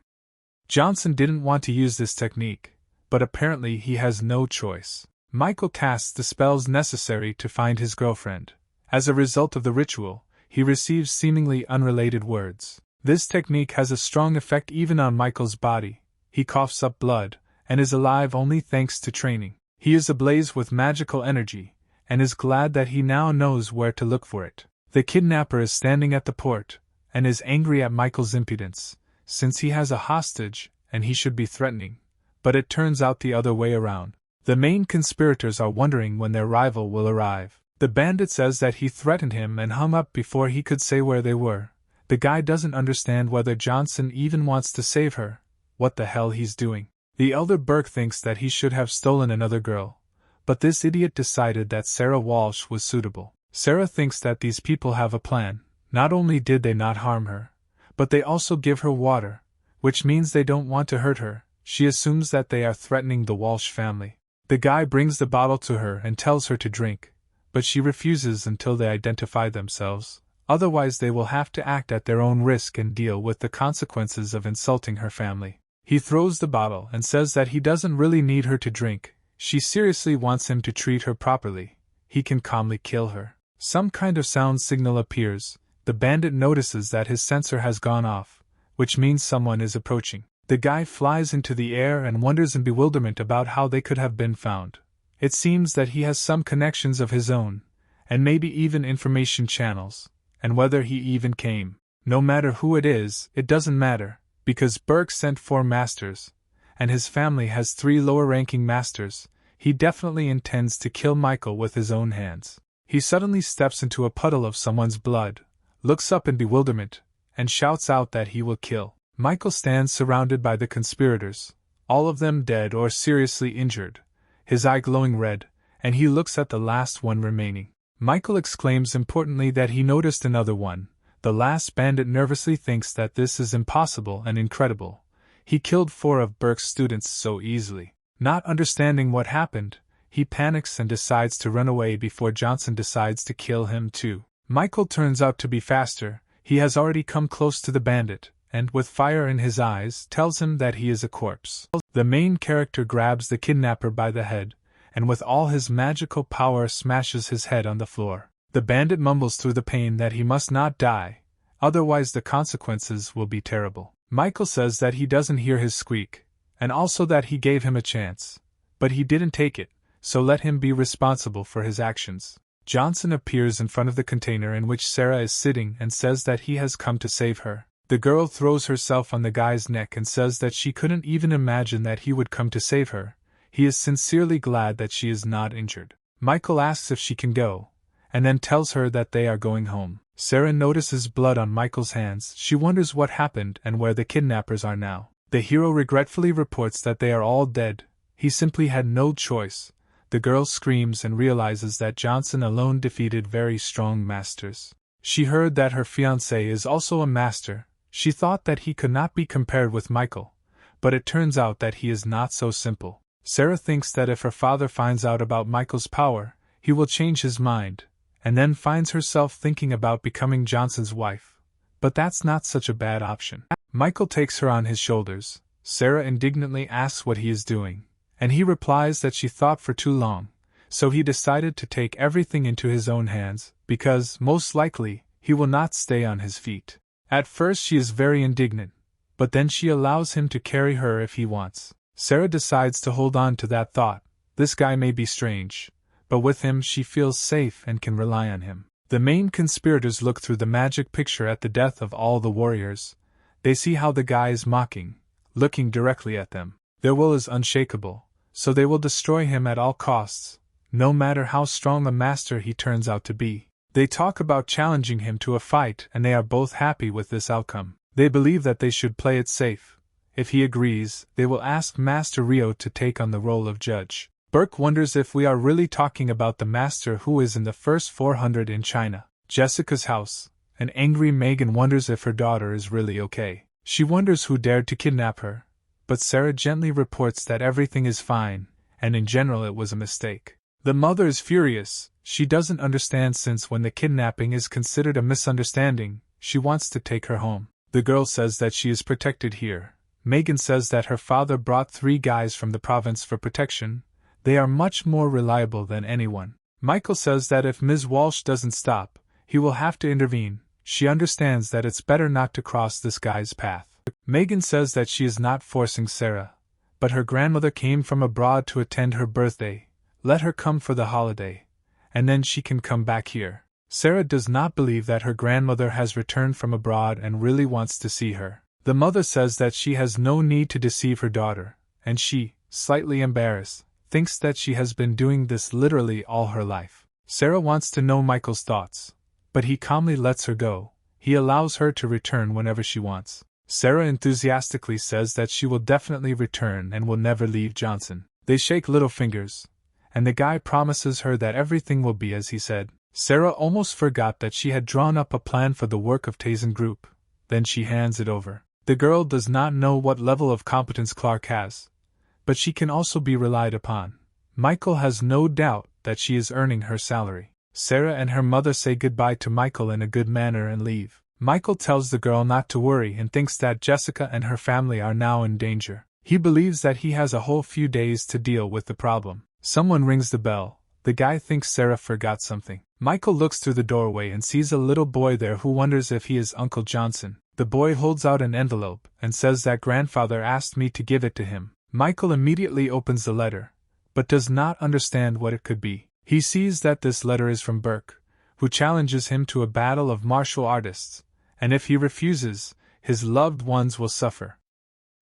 Johnson didn't want to use this technique, but apparently he has no choice. Michael casts the spells necessary to find his girlfriend. As a result of the ritual, he receives seemingly unrelated words. This technique has a strong effect even on Michael's body. He coughs up blood, and is alive only thanks to training. He is ablaze with magical energy, and is glad that he now knows where to look for it. The kidnapper is standing at the port, and is angry at Michael's impudence, since he has a hostage, and he should be threatening. But it turns out the other way around. The main conspirators are wondering when their rival will arrive. The bandit says that he threatened him and hung up before he could say where they were. The guy doesn't understand whether Johnson even wants to save her, what the hell he's doing. The elder Burke thinks that he should have stolen another girl, but this idiot decided that Sarah Walsh was suitable. Sarah thinks that these people have a plan. Not only did they not harm her, but they also give her water, which means they don't want to hurt her. She assumes that they are threatening the Walsh family. The guy brings the bottle to her and tells her to drink, but she refuses until they identify themselves, otherwise they will have to act at their own risk and deal with the consequences of insulting her family. He throws the bottle and says that he doesn't really need her to drink. She seriously wants him to treat her properly. He can calmly kill her. Some kind of sound signal appears, the bandit notices that his sensor has gone off, which means someone is approaching. The guy flies into the air and wonders in bewilderment about how they could have been found. It seems that he has some connections of his own, and maybe even information channels, and whether he even came. No matter who it is, it doesn't matter, because Burke sent 4 masters, and his family has 3 lower-ranking masters. He definitely intends to kill Michael with his own hands. He suddenly steps into a puddle of someone's blood, looks up in bewilderment, and shouts out that he will kill. Michael stands surrounded by the conspirators, all of them dead or seriously injured, his eye glowing red, and he looks at the last one remaining. Michael exclaims importantly that he noticed another one. The last bandit nervously thinks that this is impossible and incredible. He killed 4 of Burke's students so easily. Not understanding what happened, he panics and decides to run away before Johnson decides to kill him too. Michael turns out to be faster. He has already come close to the bandit, and, with fire in his eyes, tells him that he is a corpse. The main character grabs the kidnapper by the head, and with all his magical power smashes his head on the floor. The bandit mumbles through the pain that he must not die, otherwise the consequences will be terrible. Michael says that he doesn't hear his squeak, and also that he gave him a chance, but he didn't take it, so let him be responsible for his actions. Johnson appears in front of the container in which Sarah is sitting and says that he has come to save her. The girl throws herself on the guy's neck and says that she couldn't even imagine that he would come to save her. He is sincerely glad that she is not injured. Michael asks if she can go, and then tells her that they are going home. Sarah notices blood on Michael's hands. She wonders what happened and where the kidnappers are now. The hero regretfully reports that they are all dead. He simply had no choice. The girl screams and realizes that Johnson alone defeated very strong masters. She heard that her fiancé is also a master. She thought that he could not be compared with Michael, but it turns out that he is not so simple. Sarah thinks that if her father finds out about Michael's power, he will change his mind, and then finds herself thinking about becoming Johnson's wife. But that's not such a bad option. Michael takes her on his shoulders. Sarah indignantly asks what he is doing, and he replies that she thought for too long, so he decided to take everything into his own hands, because, most likely, he will not stay on his feet. At first she is very indignant, but then she allows him to carry her if he wants. Sarah decides to hold on to that thought. This guy may be strange, but with him she feels safe and can rely on him. The main conspirators look through the magic picture at the death of all the warriors. They see how the guy is mocking, looking directly at them. Their will is unshakable, so they will destroy him at all costs, no matter how strong a master he turns out to be. They talk about challenging him to a fight, and they are both happy with this outcome. They believe that they should play it safe. If he agrees, they will ask Master Rio to take on the role of judge. Burke wonders if we are really talking about the master who is in the first 400 in China. Jessica's house. An angry Megan wonders if her daughter is really okay. She wonders who dared to kidnap her, but Sarah gently reports that everything is fine, and in general it was a mistake. The mother is furious. She doesn't understand since when the kidnapping is considered a misunderstanding, she wants to take her home. The girl says that she is protected here. Megan says that her father brought 3 guys from the province for protection. They are much more reliable than anyone. Michael says that if Ms. Walsh doesn't stop, he will have to intervene. She understands that it's better not to cross this guy's path. Megan says that she is not forcing Sarah, but her grandmother came from abroad to attend her birthday. Let her come for the holiday, and then she can come back here. Sarah does not believe that her grandmother has returned from abroad and really wants to see her. The mother says that she has no need to deceive her daughter, and she, slightly embarrassed, thinks that she has been doing this literally all her life. Sarah wants to know Michael's thoughts, but he calmly lets her go. He allows her to return whenever she wants. Sarah enthusiastically says that she will definitely return and will never leave Johnson. They shake little fingers, and the guy promises her that everything will be as he said. Sarah almost forgot that she had drawn up a plan for the work of Tazen Group. Then she hands it over. The girl does not know what level of competence Clark has, but she can also be relied upon. Michael has no doubt that she is earning her salary. Sarah and her mother say goodbye to Michael in a good manner and leave. Michael tells the girl not to worry and thinks that Jessica and her family are now in danger. He believes that he has a whole few days to deal with the problem. Someone rings the bell. The guy thinks Sarah forgot something. Michael looks through the doorway and sees a little boy there who wonders if he is Uncle Johnson. The boy holds out an envelope and says that grandfather asked me to give it to him. Michael immediately opens the letter, but does not understand what it could be. He sees that this letter is from Burke, who challenges him to a battle of martial artists, and if he refuses, his loved ones will suffer.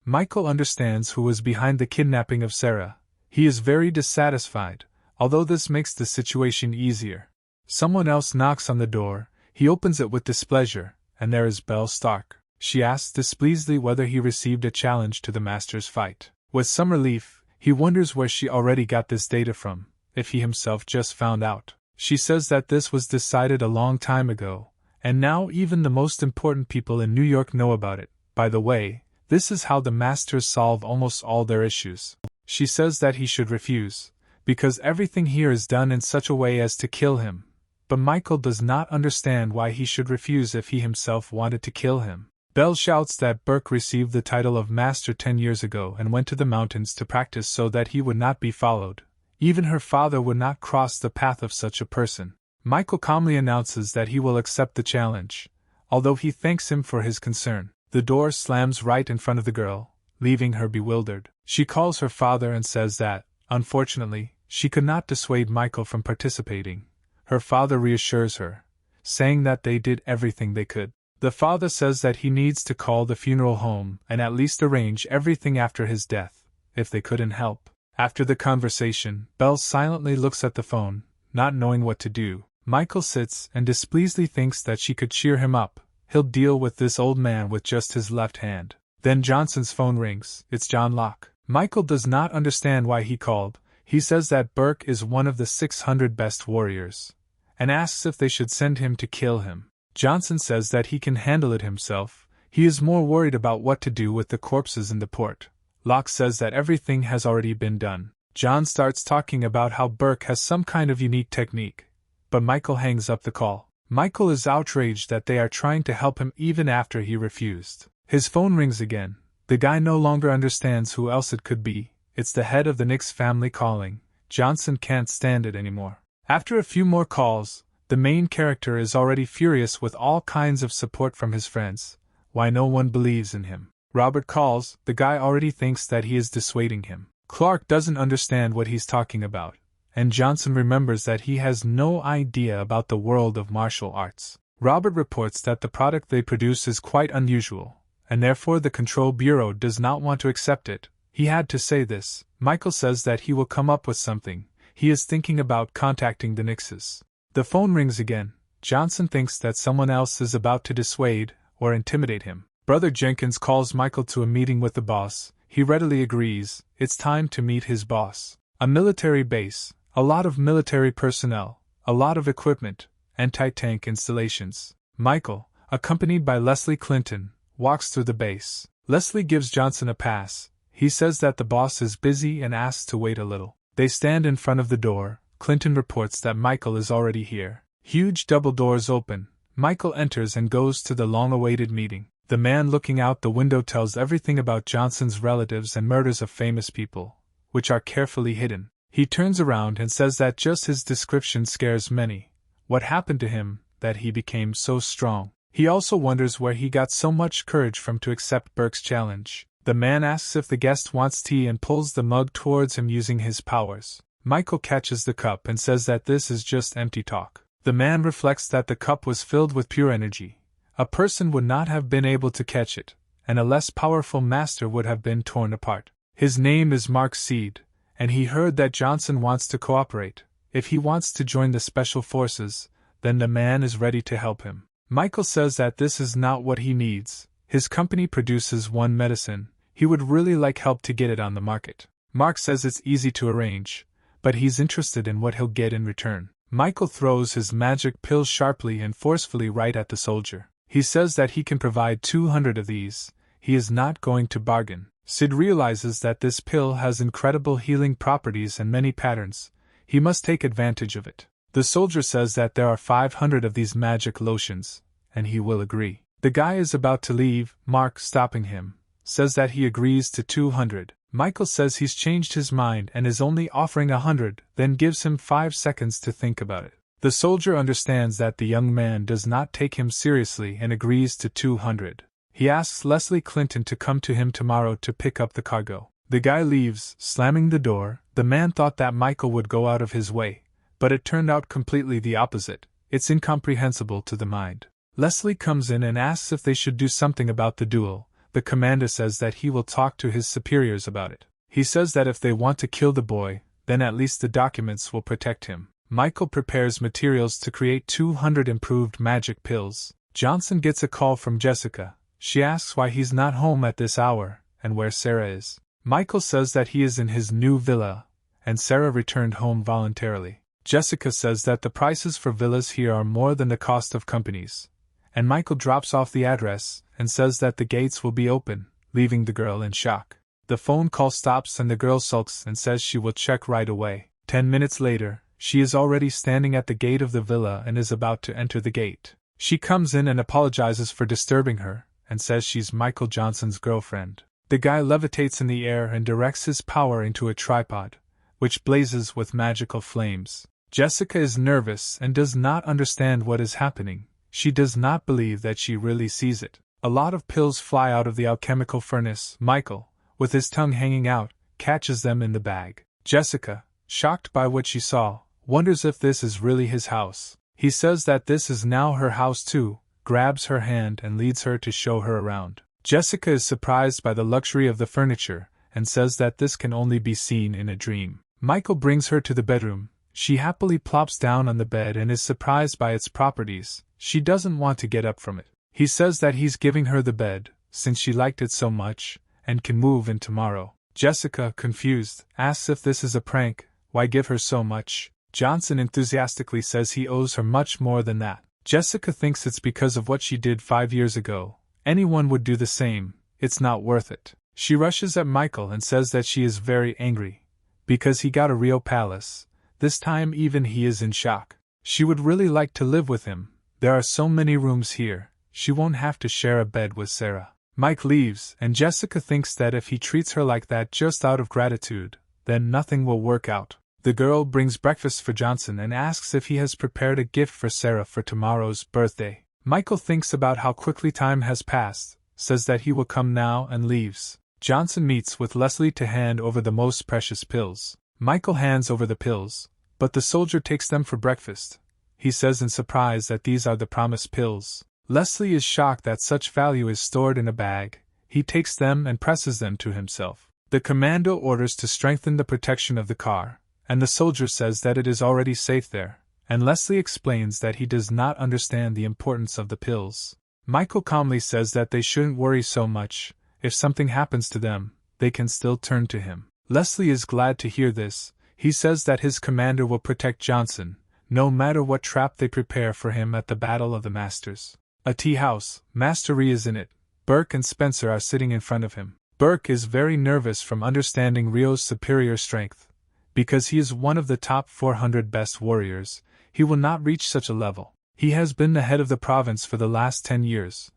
Michael understands who was behind the kidnapping of Sarah. He is very dissatisfied, although this makes the situation easier. Someone else knocks on the door. He opens it with displeasure, and there is Belle Stark. She asks displeasedly whether he received a challenge to the Master's fight. With some relief, he wonders where she already got this data from, if he himself just found out. She says that this was decided a long time ago, and now even the most important people in New York know about it. By the way, this is how the Masters solve almost all their issues. She says that he should refuse, because everything here is done in such a way as to kill him, but Michael does not understand why he should refuse if he himself wanted to kill him. Belle shouts that Burke received the title of Master 10 years ago and went to the mountains to practice so that he would not be followed. Even her father would not cross the path of such a person. Michael calmly announces that he will accept the challenge, although he thanks him for his concern. The door slams right in front of the girl, leaving her bewildered. She calls her father and says that, unfortunately, she could not dissuade Michael from participating. Her father reassures her, saying that they did everything they could. The father says that he needs to call the funeral home and at least arrange everything after his death, if they couldn't help. After the conversation, Belle silently looks at the phone, not knowing what to do. Michael sits and displeasedly thinks that she could cheer him up. He'll deal with this old man with just his left hand. Then Johnson's phone rings. It's John Locke. Michael does not understand why he called. He says that Burke is one of the 600 best warriors, and asks if they should send him to kill him. Johnson says that he can handle it himself. He is more worried about what to do with the corpses in the port. Locke says that everything has already been done. John starts talking about how Burke has some kind of unique technique, but Michael hangs up the call. Michael is outraged that they are trying to help him even after he refused. His phone rings again. The guy no longer understands who else it could be. It's the head of the Nix family calling. Johnson can't stand it anymore. After a few more calls, the main character is already furious with all kinds of support from his friends. Why no one believes in him. Robert calls. The guy already thinks that he is dissuading him. Clark doesn't understand what he's talking about, and Johnson remembers that he has no idea about the world of martial arts. Robert reports that the product they produce is quite unusual, and therefore the Control Bureau does not want to accept it. He had to say this. Michael says that he will come up with something. He is thinking about contacting the Nixes. The phone rings again. Johnson thinks that someone else is about to dissuade or intimidate him. Brother Jenkins calls Michael to a meeting with the boss. He readily agrees. It's time to meet his boss. A military base, a lot of military personnel, a lot of equipment, anti-tank installations. Michael, accompanied by Leslie Clinton, walks through the base. Leslie gives Johnson a pass. He says that the boss is busy and asks to wait a little. They stand in front of the door. Clinton reports that Michael is already here. Huge double doors open. Michael enters and goes to the long-awaited meeting. The man looking out the window tells everything about Johnson's relatives and murders of famous people, which are carefully hidden. He turns around and says that just his description scares many. What happened to him, that he became so strong? He also wonders where he got so much courage from to accept Burke's challenge. The man asks if the guest wants tea and pulls the mug towards him using his powers. Michael catches the cup and says that this is just empty talk. The man reflects that the cup was filled with pure energy. A person would not have been able to catch it, and a less powerful master would have been torn apart. His name is Mark Seed, and he heard that Johnson wants to cooperate. If he wants to join the special forces, then the man is ready to help him. Michael says that this is not what he needs. His company produces one medicine. He would really like help to get it on the market. Mark says it's easy to arrange, but he's interested in what he'll get in return. Michael throws his magic pill sharply and forcefully right at the soldier. He says that he can provide 200 of these. He is not going to bargain. Sid realizes that this pill has incredible healing properties and many patterns. He must take advantage of it. The soldier says that there are 500 of these magic lotions, and he will agree. The guy is about to leave. Mark, stopping him, says that he agrees to 200. Michael says he's changed his mind and is only offering 100, then gives him 5 seconds to think about it. The soldier understands that the young man does not take him seriously and agrees to 200. He asks Leslie Clinton to come to him tomorrow to pick up the cargo. The guy leaves, slamming the door. The man thought that Michael would go out of his way, but it turned out completely the opposite. It's incomprehensible to the mind. Leslie comes in and asks if they should do something about the duel. The commander says that he will talk to his superiors about it. He says that if they want to kill the boy, then at least the documents will protect him. Michael prepares materials to create 200 improved magic pills. Johnson gets a call from Jessica. She asks why he's not home at this hour, and where Sarah is. Michael says that he is in his new villa, and Sarah returned home voluntarily. Jessica says that the prices for villas here are more than the cost of companies, and Michael drops off the address and says that the gates will be open, leaving the girl in shock. The phone call stops and the girl sulks and says she will check right away. 10 minutes later, she is already standing at the gate of the villa and is about to enter the gate. She comes in and apologizes for disturbing her, and says she's Michael Johnson's girlfriend. The guy levitates in the air and directs his power into a tripod, which blazes with magical flames. Jessica is nervous and does not understand what is happening. She does not believe that she really sees it. A lot of pills fly out of the alchemical furnace. Michael, with his tongue hanging out, catches them in the bag. Jessica, shocked by what she saw, wonders if this is really his house. He says that this is now her house too, grabs her hand and leads her to show her around. Jessica is surprised by the luxury of the furniture, and says that this can only be seen in a dream. Michael brings her to the bedroom. She happily plops down on the bed and is surprised by its properties. She doesn't want to get up from it. He says that he's giving her the bed, since she liked it so much, and can move in tomorrow. Jessica, confused, asks if this is a prank. Why give her so much? Johnson enthusiastically says he owes her much more than that. Jessica thinks it's because of what she did 5 years ago. Anyone would do the same. It's not worth it. She rushes at Michael and says that she is very angry, because he got a real palace. This time even he is in shock. She would really like to live with him. There are so many rooms here. She won't have to share a bed with Sarah. Mike leaves, and Jessica thinks that if he treats her like that just out of gratitude, then nothing will work out. The girl brings breakfast for Johnson and asks if he has prepared a gift for Sarah for tomorrow's birthday. Michael thinks about how quickly time has passed, says that he will come now and leaves. Johnson meets with Leslie to hand over the most precious pills. Michael hands over the pills, but the soldier takes them for breakfast. He says in surprise that these are the promised pills. Leslie is shocked that such value is stored in a bag. He takes them and presses them to himself. The commando orders to strengthen the protection of the car, and the soldier says that it is already safe there, and Leslie explains that he does not understand the importance of the pills. Michael calmly says that they shouldn't worry so much. If something happens to them, they can still turn to him. Leslie is glad to hear this. He says that his commander will protect Johnson, no matter what trap they prepare for him at the Battle of the Masters. A tea house. Master Rhea is in it. Burke and Spencer are sitting in front of him. Burke is very nervous from understanding Rio's superior strength. Because he is one of the top 400 best warriors, he will not reach such a level. He has been the head of the province for the last 10 years.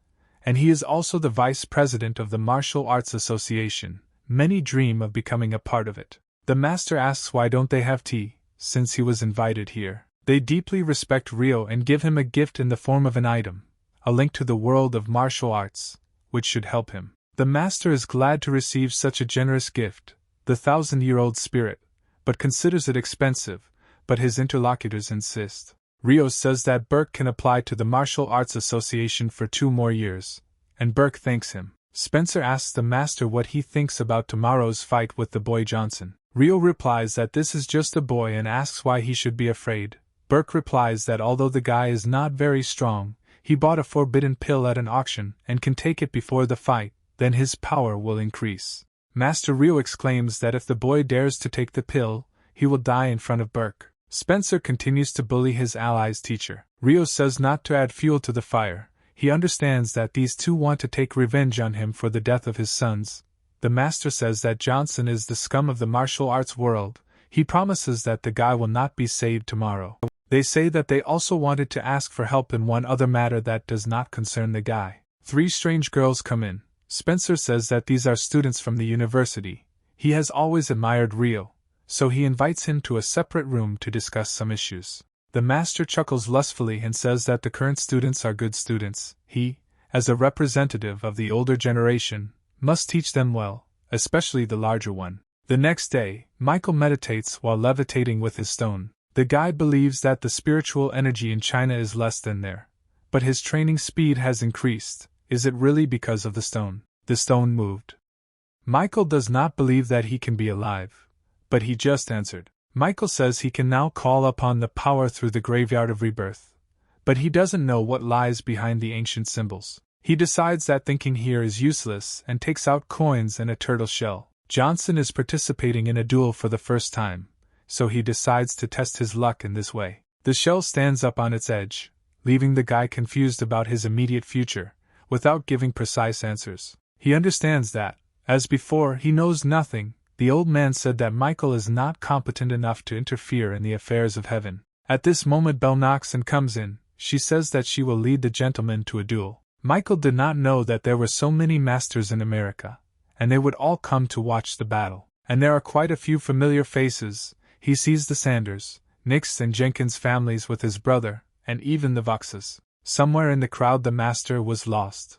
And he is also the vice president of the Martial Arts Association. Many dream of becoming a part of it. The master asks why don't they have tea, since he was invited here. They deeply respect Rio and give him a gift in the form of an item, a link to the world of martial arts, which should help him. The master is glad to receive such a generous gift, the 1,000-year-old spirit, but considers it expensive, but his interlocutors insist. Rio says that Burke can apply to the Martial Arts Association for 2 more years, and Burke thanks him. Spencer asks the master what he thinks about tomorrow's fight with the boy Johnson. Rio replies that this is just a boy and asks why he should be afraid. Burke replies that although the guy is not very strong, he bought a forbidden pill at an auction and can take it before the fight, then his power will increase. Master Rio exclaims that if the boy dares to take the pill, he will die in front of Burke. Spencer continues to bully his ally's teacher. Rio says not to add fuel to the fire. He understands that these two want to take revenge on him for the death of his sons. The master says that Johnson is the scum of the martial arts world. He promises that the guy will not be saved tomorrow. They say that they also wanted to ask for help in one other matter that does not concern the guy. 3 strange girls come in. Spencer says that these are students from the university. He has always admired Rio, so he invites him to a separate room to discuss some issues. The master chuckles lustfully and says that the current students are good students. He, as a representative of the older generation, must teach them well, especially the larger one. The next day, Michael meditates while levitating with his stone. The guide believes that the spiritual energy in China is less than there, but his training speed has increased. Is it really because of the stone? The stone moved. Michael does not believe that he can be alive, but he just answered. Michael says he can now call upon the power through the graveyard of rebirth, but he doesn't know what lies behind the ancient symbols. He decides that thinking here is useless and takes out coins and a turtle shell. Johnson is participating in a duel for the first time, so he decides to test his luck in this way. The shell stands up on its edge, leaving the guy confused about his immediate future, without giving precise answers. He understands that, as before, he knows nothing. The old man said that Michael is not competent enough to interfere in the affairs of heaven. At this moment Belle knocks and comes in. She says that she will lead the gentleman to a duel. Michael did not know that there were so many masters in America, and they would all come to watch the battle. And there are quite a few familiar faces. He sees the Sanders, Nix and Jenkins families with his brother, and even the Voxes. Somewhere in the crowd the master was lost.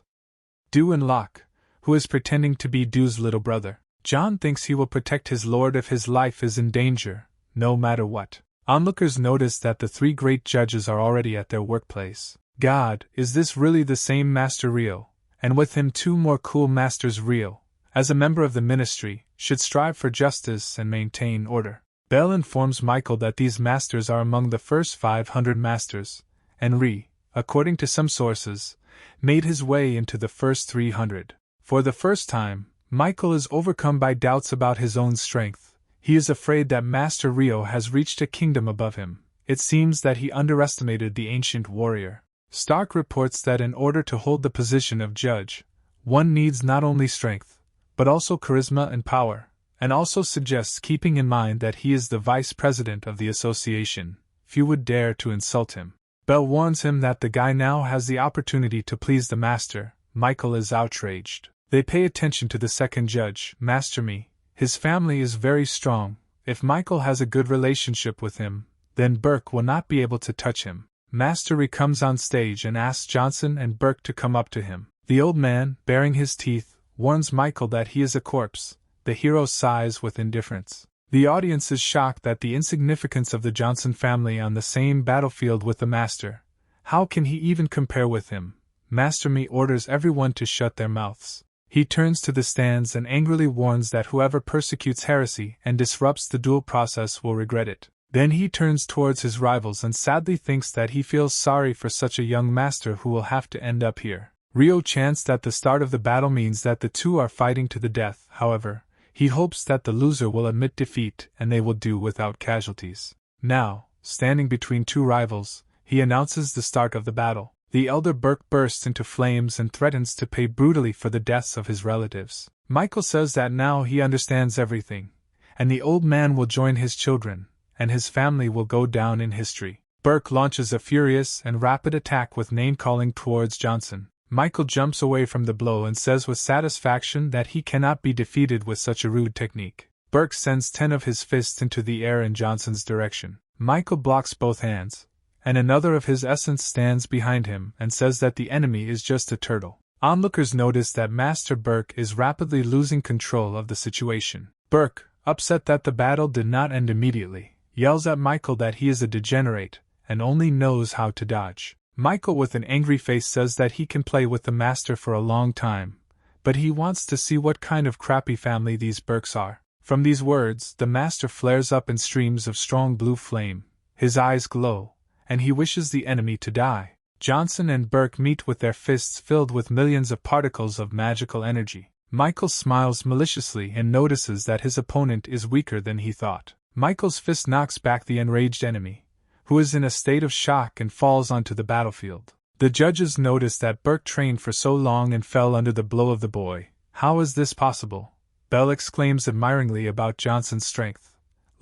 Dew and Locke, who is pretending to be Dew's little brother. John thinks he will protect his lord if his life is in danger, no matter what. Onlookers notice that the three great judges are already at their workplace. God, is this really the same Master Rio? And with him two more cool Masters. Rio, as a member of the ministry, should strive for justice and maintain order. Bell informs Michael that these masters are among the first 500 masters, and Ri, according to some sources, made his way into the first 300. For the first time, Michael is overcome by doubts about his own strength. He is afraid that Master Rio has reached a kingdom above him. It seems that he underestimated the ancient warrior. Stark reports that in order to hold the position of judge, one needs not only strength, but also charisma and power, and also suggests keeping in mind that he is the vice president of the association. Few would dare to insult him. Bell warns him that the guy now has the opportunity to please the master. Michael is outraged. They pay attention to the second judge, Master Me. His family is very strong. If Michael has a good relationship with him, then Burke will not be able to touch him. Master Ri comes on stage and asks Johnson and Burke to come up to him. The old man, baring his teeth, warns Michael that he is a corpse. The hero sighs with indifference. The audience is shocked at the insignificance of the Johnson family on the same battlefield with the master. How can he even compare with him? Master Me orders everyone to shut their mouths. He turns to the stands and angrily warns that whoever persecutes heresy and disrupts the duel process will regret it. Then he turns towards his rivals and sadly thinks that he feels sorry for such a young master who will have to end up here. Rio chants that the start of the battle means that the two are fighting to the death. However, he hopes that the loser will admit defeat and they will do without casualties. Now, standing between two rivals, he announces the start of the battle. The elder Burke bursts into flames and threatens to pay brutally for the deaths of his relatives. Michael says that now he understands everything, and the old man will join his children, and his family will go down in history. Burke launches a furious and rapid attack with name-calling towards Johnson. Michael jumps away from the blow and says with satisfaction that he cannot be defeated with such a rude technique. Burke sends 10 of his fists into the air in Johnson's direction. Michael blocks both hands, and another of his essence stands behind him and says that the enemy is just a turtle. Onlookers notice that Master Burke is rapidly losing control of the situation. Burke, upset that the battle did not end immediately, yells at Michael that he is a degenerate and only knows how to dodge. Michael with an angry face says that he can play with the master for a long time, but he wants to see what kind of crappy family these Burkes are. From these words, the master flares up in streams of strong blue flame. His eyes glow, and he wishes the enemy to die. Johnson and Burke meet with their fists filled with millions of particles of magical energy. Michael smiles maliciously and notices that his opponent is weaker than he thought. Michael's fist knocks back the enraged enemy, who is in a state of shock and falls onto the battlefield. The judges notice that Burke trained for so long and fell under the blow of the boy. How is this possible? Bell exclaims admiringly about Johnson's strength.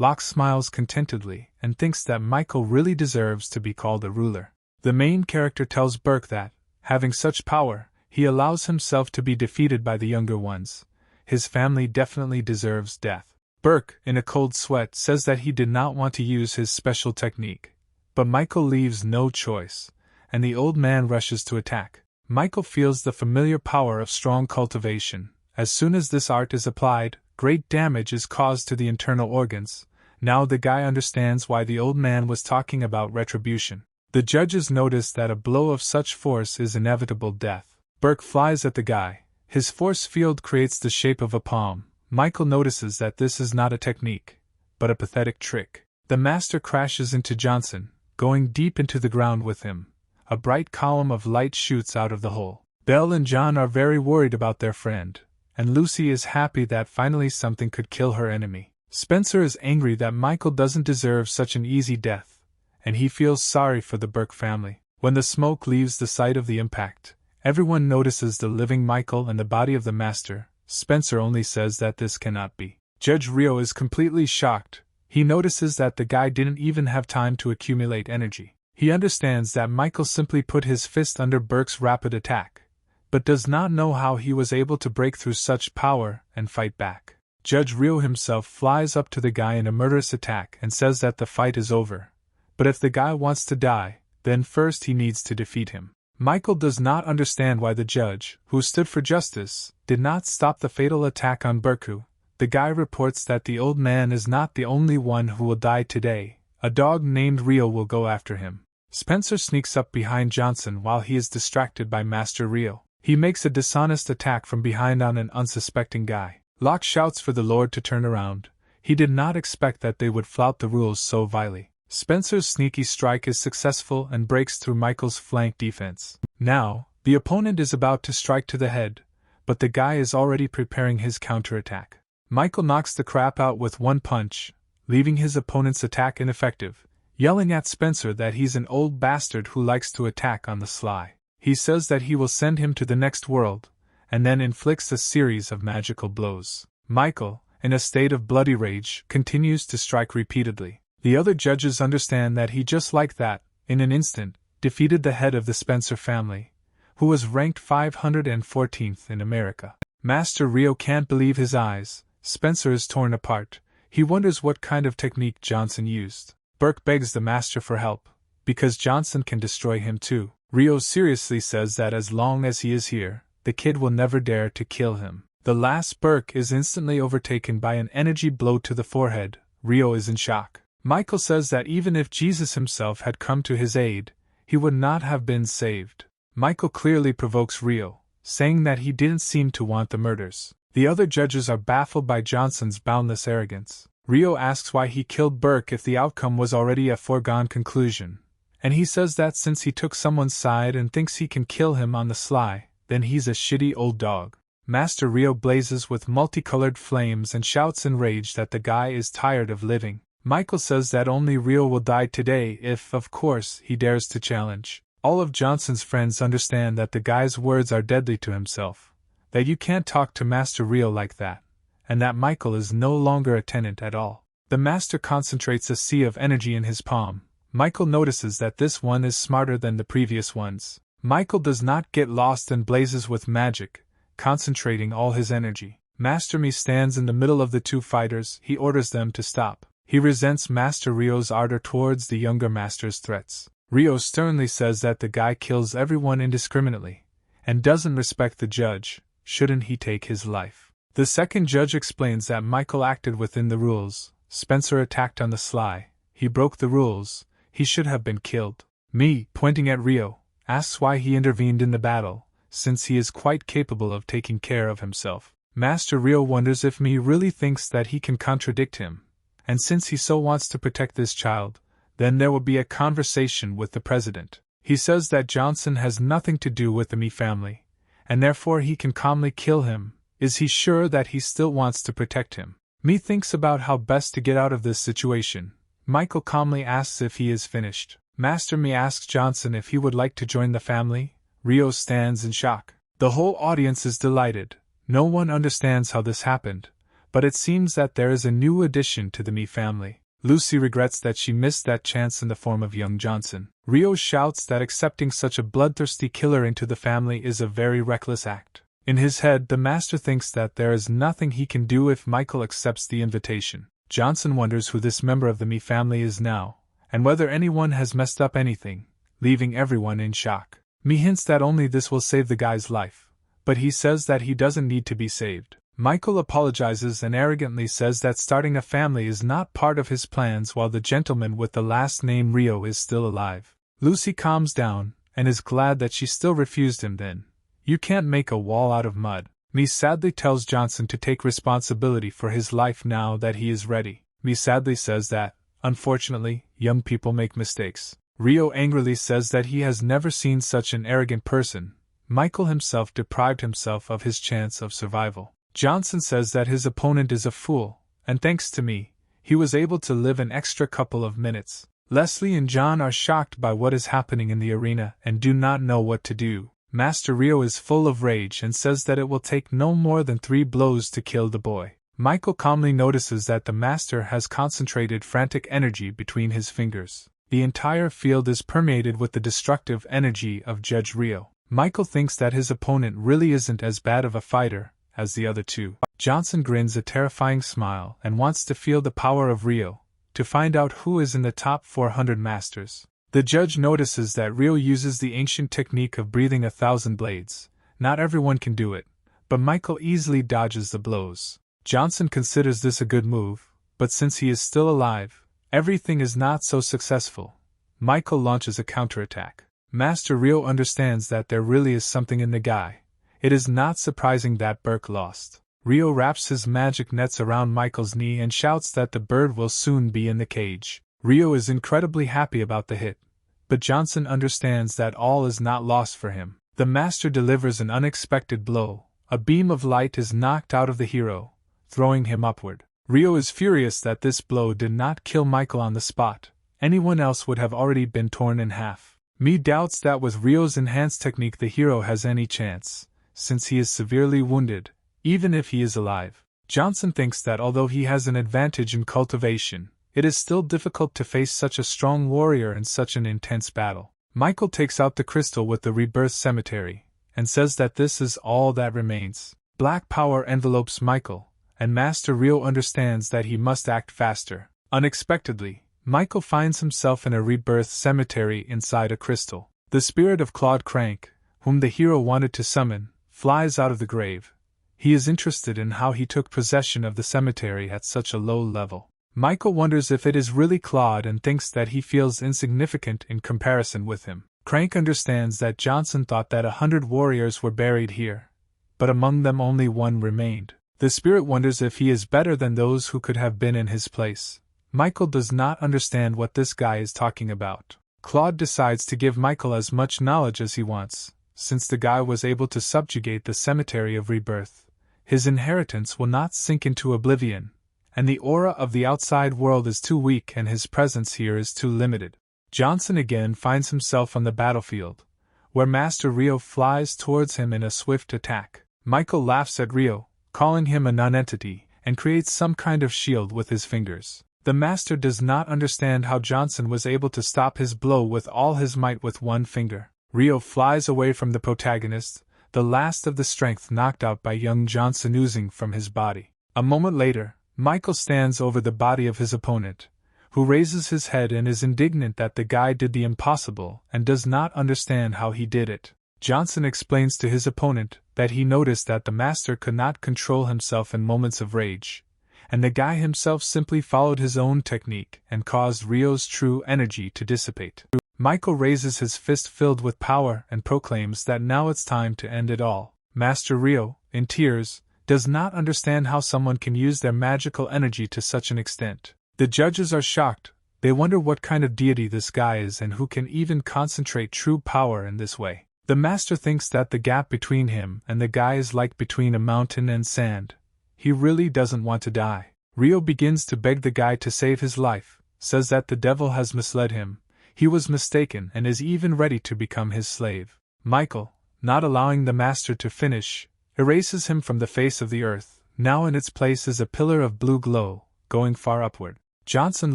Locke smiles contentedly and thinks that Michael really deserves to be called a ruler. The main character tells Burke that, having such power, he allows himself to be defeated by the younger ones. his family definitely deserves death. Burke, in a cold sweat, says that he did not want to use his special technique. But Michael leaves no choice, and the old man rushes to attack. Michael feels the familiar power of strong cultivation. As soon as this art is applied, great damage is caused to the internal organs. Now the guy understands why the old man was talking about retribution. The judges notice that a blow of such force is inevitable death. Burke flies at the guy. His force field creates the shape of a palm. Michael notices that this is not a technique, but a pathetic trick. The master crashes into Johnson, going deep into the ground with him. A bright column of light shoots out of the hole. Belle and John are very worried about their friend, and Lucy is happy that finally something could kill her enemy. Spencer is angry that Michael doesn't deserve such an easy death, and he feels sorry for the Burke family. When the smoke leaves the site of the impact, everyone notices the living Michael and the body of the master. Spencer only says that this cannot be. Judge Rio is completely shocked. He notices that the guy didn't even have time to accumulate energy. He understands that Michael simply put his fist under Burke's rapid attack, but does not know how he was able to break through such power and fight back. Judge Rio himself flies up to the guy in a murderous attack and says that the fight is over, but if the guy wants to die, then first he needs to defeat him. Michael does not understand why the judge, who stood for justice, did not stop the fatal attack on Burku. The guy reports that the old man is not the only one who will die today. A dog named Rio will go after him. Spencer sneaks up behind Johnson while he is distracted by Master Rio. He makes a dishonest attack from behind on an unsuspecting guy. Locke shouts for the Lord to turn around. He did not expect that they would flout the rules so vilely. Spencer's sneaky strike is successful and breaks through Michael's flank defense. Now, the opponent is about to strike to the head, but the guy is already preparing his counterattack. Michael knocks the crap out with one punch, leaving his opponent's attack ineffective, yelling at Spencer that he's an old bastard who likes to attack on the sly. He says that he will send him to the next world, and then inflicts a series of magical blows. Michael, in a state of bloody rage, continues to strike repeatedly. The other judges understand that he just like that, in an instant, defeated the head of the Spencer family, who was ranked 514th in America. Master Rio can't believe his eyes. Spencer is torn apart. He wonders what kind of technique Johnson used. Burke begs the master for help, because Johnson can destroy him too. Rio seriously says that as long as he is here, the kid will never dare to kill him. The last Burke is instantly overtaken by an energy blow to the forehead. Rio is in shock. Michael says that even if Jesus himself had come to his aid, he would not have been saved. Michael clearly provokes Rio, saying that he didn't seem to want the murders. The other judges are baffled by Johnson's boundless arrogance. Rio asks why he killed Burke if the outcome was already a foregone conclusion, and he says that since he took someone's side and thinks he can kill him on the sly, then he's a shitty old dog. Master Rio blazes with multicolored flames and shouts in rage that the guy is tired of living. Michael says that only Rio will die today if, of course, he dares to challenge. All of Johnson's friends understand that the guy's words are deadly to himself, that you can't talk to Master Rio like that, and that Michael is no longer a tenant at all. The master concentrates a sea of energy in his palm. Michael notices that this one is smarter than the previous ones. Michael does not get lost and blazes with magic, concentrating all his energy. Master Mi stands in the middle of the two fighters. He orders them to stop. He resents Master Rio's ardor towards the younger master's threats. Rio sternly says that the guy kills everyone indiscriminately, and doesn't respect the judge. Shouldn't he take his life? The second judge explains that Michael acted within the rules. Spencer attacked on the sly. He broke the rules. He should have been killed. Mi, pointing at Rio, asks why he intervened in the battle, since he is quite capable of taking care of himself. Master Rio wonders if Mi really thinks that he can contradict him, and since he so wants to protect this child, then there will be a conversation with the president. He says that Johnson has nothing to do with the Mi family, and therefore he can calmly kill him. Is he sure that he still wants to protect him? Mi thinks about how best to get out of this situation. Michael calmly asks if he is finished. Master Mi asks Johnson if he would like to join the family. Rio stands in shock. The whole audience is delighted. No one understands how this happened, but it seems that there is a new addition to the Mi family. Lucy regrets that she missed that chance in the form of young Johnson. Rio shouts that accepting such a bloodthirsty killer into the family is a very reckless act. In his head, the master thinks that there is nothing he can do if Michael accepts the invitation. Johnson wonders who this member of the Mi family is now, and whether anyone has messed up anything, leaving everyone in shock. Mi hints that only this will save the guy's life, but he says that he doesn't need to be saved. Michael apologizes and arrogantly says that starting a family is not part of his plans while the gentleman with the last name Rio is still alive. Lucy calms down, and is glad that she still refused him then. You can't make a wall out of mud. Mi sadly tells Johnson to take responsibility for his life now that he is ready. Mi sadly says that, unfortunately, young people make mistakes. Rio angrily says that he has never seen such an arrogant person. Michael himself deprived himself of his chance of survival. Johnson says that his opponent is a fool, and thanks to me, he was able to live an extra couple of minutes. Leslie and John are shocked by what is happening in the arena and do not know what to do. Master Rio is full of rage and says that it will take no more than 3 blows to kill the boy. Michael calmly notices that the master has concentrated frantic energy between his fingers. The entire field is permeated with the destructive energy of Judge Rio. Michael thinks that his opponent really isn't as bad of a fighter as the other two. Johnson grins a terrifying smile and wants to feel the power of Rio, to find out who is in the top 400 masters. The judge notices that Rio uses the ancient technique of breathing 1,000 blades. Not everyone can do it, but Michael easily dodges the blows. Johnson considers this a good move, but since he is still alive, everything is not so successful. Michael launches a counterattack. Master Rio understands that there really is something in the guy. It is not surprising that Burke lost. Rio wraps his magic nets around Michael's knee and shouts that the bird will soon be in the cage. Rio is incredibly happy about the hit, but Johnson understands that all is not lost for him. The master delivers an unexpected blow. A beam of light is knocked out of the hero, throwing him upward. Rio is furious that this blow did not kill Michael on the spot. Anyone else would have already been torn in half. Mi doubts that with Rio's enhanced technique the hero has any chance, since he is severely wounded, even if he is alive. Johnson thinks that although he has an advantage in cultivation, it is still difficult to face such a strong warrior in such an intense battle. Michael takes out the crystal with the rebirth cemetery, and says that this is all that remains. Black power envelopes Michael, and Master Rio understands that he must act faster. Unexpectedly, Michael finds himself in a rebirth cemetery inside a crystal. The spirit of Claude Crank, whom the hero wanted to summon, flies out of the grave. He is interested in how he took possession of the cemetery at such a low level. Michael wonders if it is really Claude and thinks that he feels insignificant in comparison with him. Crank understands that Johnson thought that 100 warriors were buried here, but among them only 1 remained. The spirit wonders if he is better than those who could have been in his place. Michael does not understand what this guy is talking about. Claude decides to give Michael as much knowledge as he wants, since the guy was able to subjugate the cemetery of rebirth. His inheritance will not sink into oblivion, and the aura of the outside world is too weak and his presence here is too limited. Johnson again finds himself on the battlefield, where Master Rio flies towards him in a swift attack. Michael laughs at Rio, calling him a nonentity, and creates some kind of shield with his fingers. The master does not understand how Johnson was able to stop his blow with all his might with 1 finger. Rio flies away from the protagonist, the last of the strength knocked out by young Johnson oozing from his body. A moment later, Michael stands over the body of his opponent, who raises his head and is indignant that the guy did the impossible and does not understand how he did it. Johnson explains to his opponent that he noticed that the master could not control himself in moments of rage, and the guy himself simply followed his own technique and caused Rio's true energy to dissipate. Michael raises his fist filled with power and proclaims that now it's time to end it all. Master Rio, in tears, does not understand how someone can use their magical energy to such an extent. The judges are shocked. They wonder what kind of deity this guy is and who can even concentrate true power in this way. The master thinks that the gap between him and the guy is like between a mountain and sand. He really doesn't want to die. Rio begins to beg the guy to save his life, says that the devil has misled him, he was mistaken and is even ready to become his slave. Michael, not allowing the master to finish, erases him from the face of the earth. Now in its place is a pillar of blue glow, going far upward. Johnson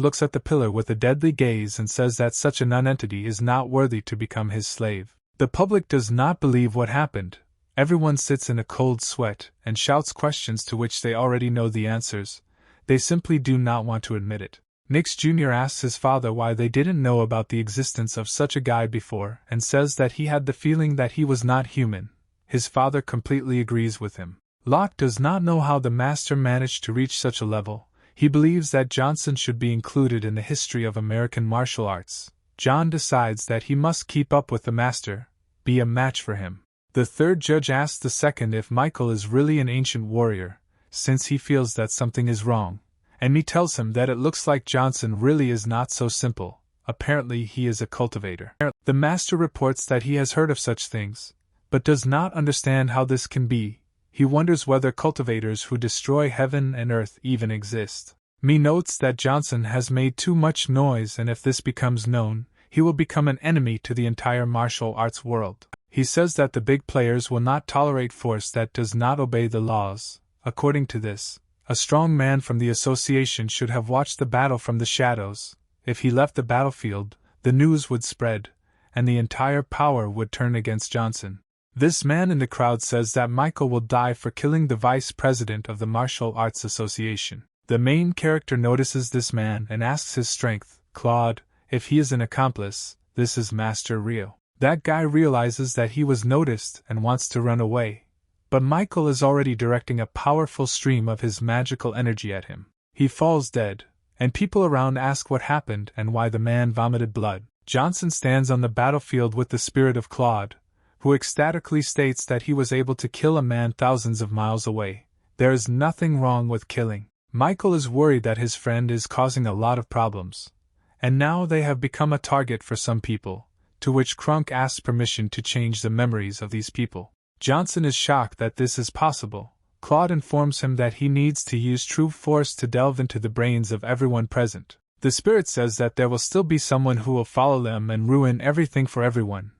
looks at the pillar with a deadly gaze and says that such a nonentity is not worthy to become his slave. The public does not believe what happened, Everyone sits in a cold sweat and shouts questions to which they already know the answers. They simply do not want to admit it. Nix Jr. asks his father why they didn't know about the existence of such a guy before and says that he had the feeling that he was not human. His father completely agrees with him. Locke does not know how the master managed to reach such a level. He believes that Johnson should be included in the history of American martial arts. John decides that he must keep up with the master, be a match for him. The third judge asks the second if Michael is really an ancient warrior, since he feels that something is wrong. And he tells him that it looks like Johnson really is not so simple. Apparently he is a cultivator. The master reports that he has heard of such things, but does not understand how this can be. He wonders whether cultivators who destroy heaven and earth even exist. Me notes that Johnson has made too much noise, and if this becomes known, he will become an enemy to the entire martial arts world. He says that the big players will not tolerate force that does not obey the laws. According to this, a strong man from the association should have watched the battle from the shadows. If he left the battlefield, the news would spread, and the entire power would turn against Johnson. This man in the crowd says that Michael will die for killing the vice president of the Martial Arts Association. The main character notices this man and asks his strength, Claude, if he is an accomplice. This is Master Rio. That guy realizes that he was noticed and wants to run away. But Michael is already directing a powerful stream of his magical energy at him. He falls dead, and people around ask what happened and why the man vomited blood. Johnson stands on the battlefield with the spirit of Claude, who ecstatically states that he was able to kill a man thousands of miles away. There is nothing wrong with killing. Michael is worried that his friend is causing a lot of problems, and now they have become a target for some people, to which Krunk asks permission to change the memories of these people. Johnson is shocked that this is possible. Claude informs him that he needs to use true force to delve into the brains of everyone present. The spirit says that there will still be someone who will follow them and ruin everything for everyone,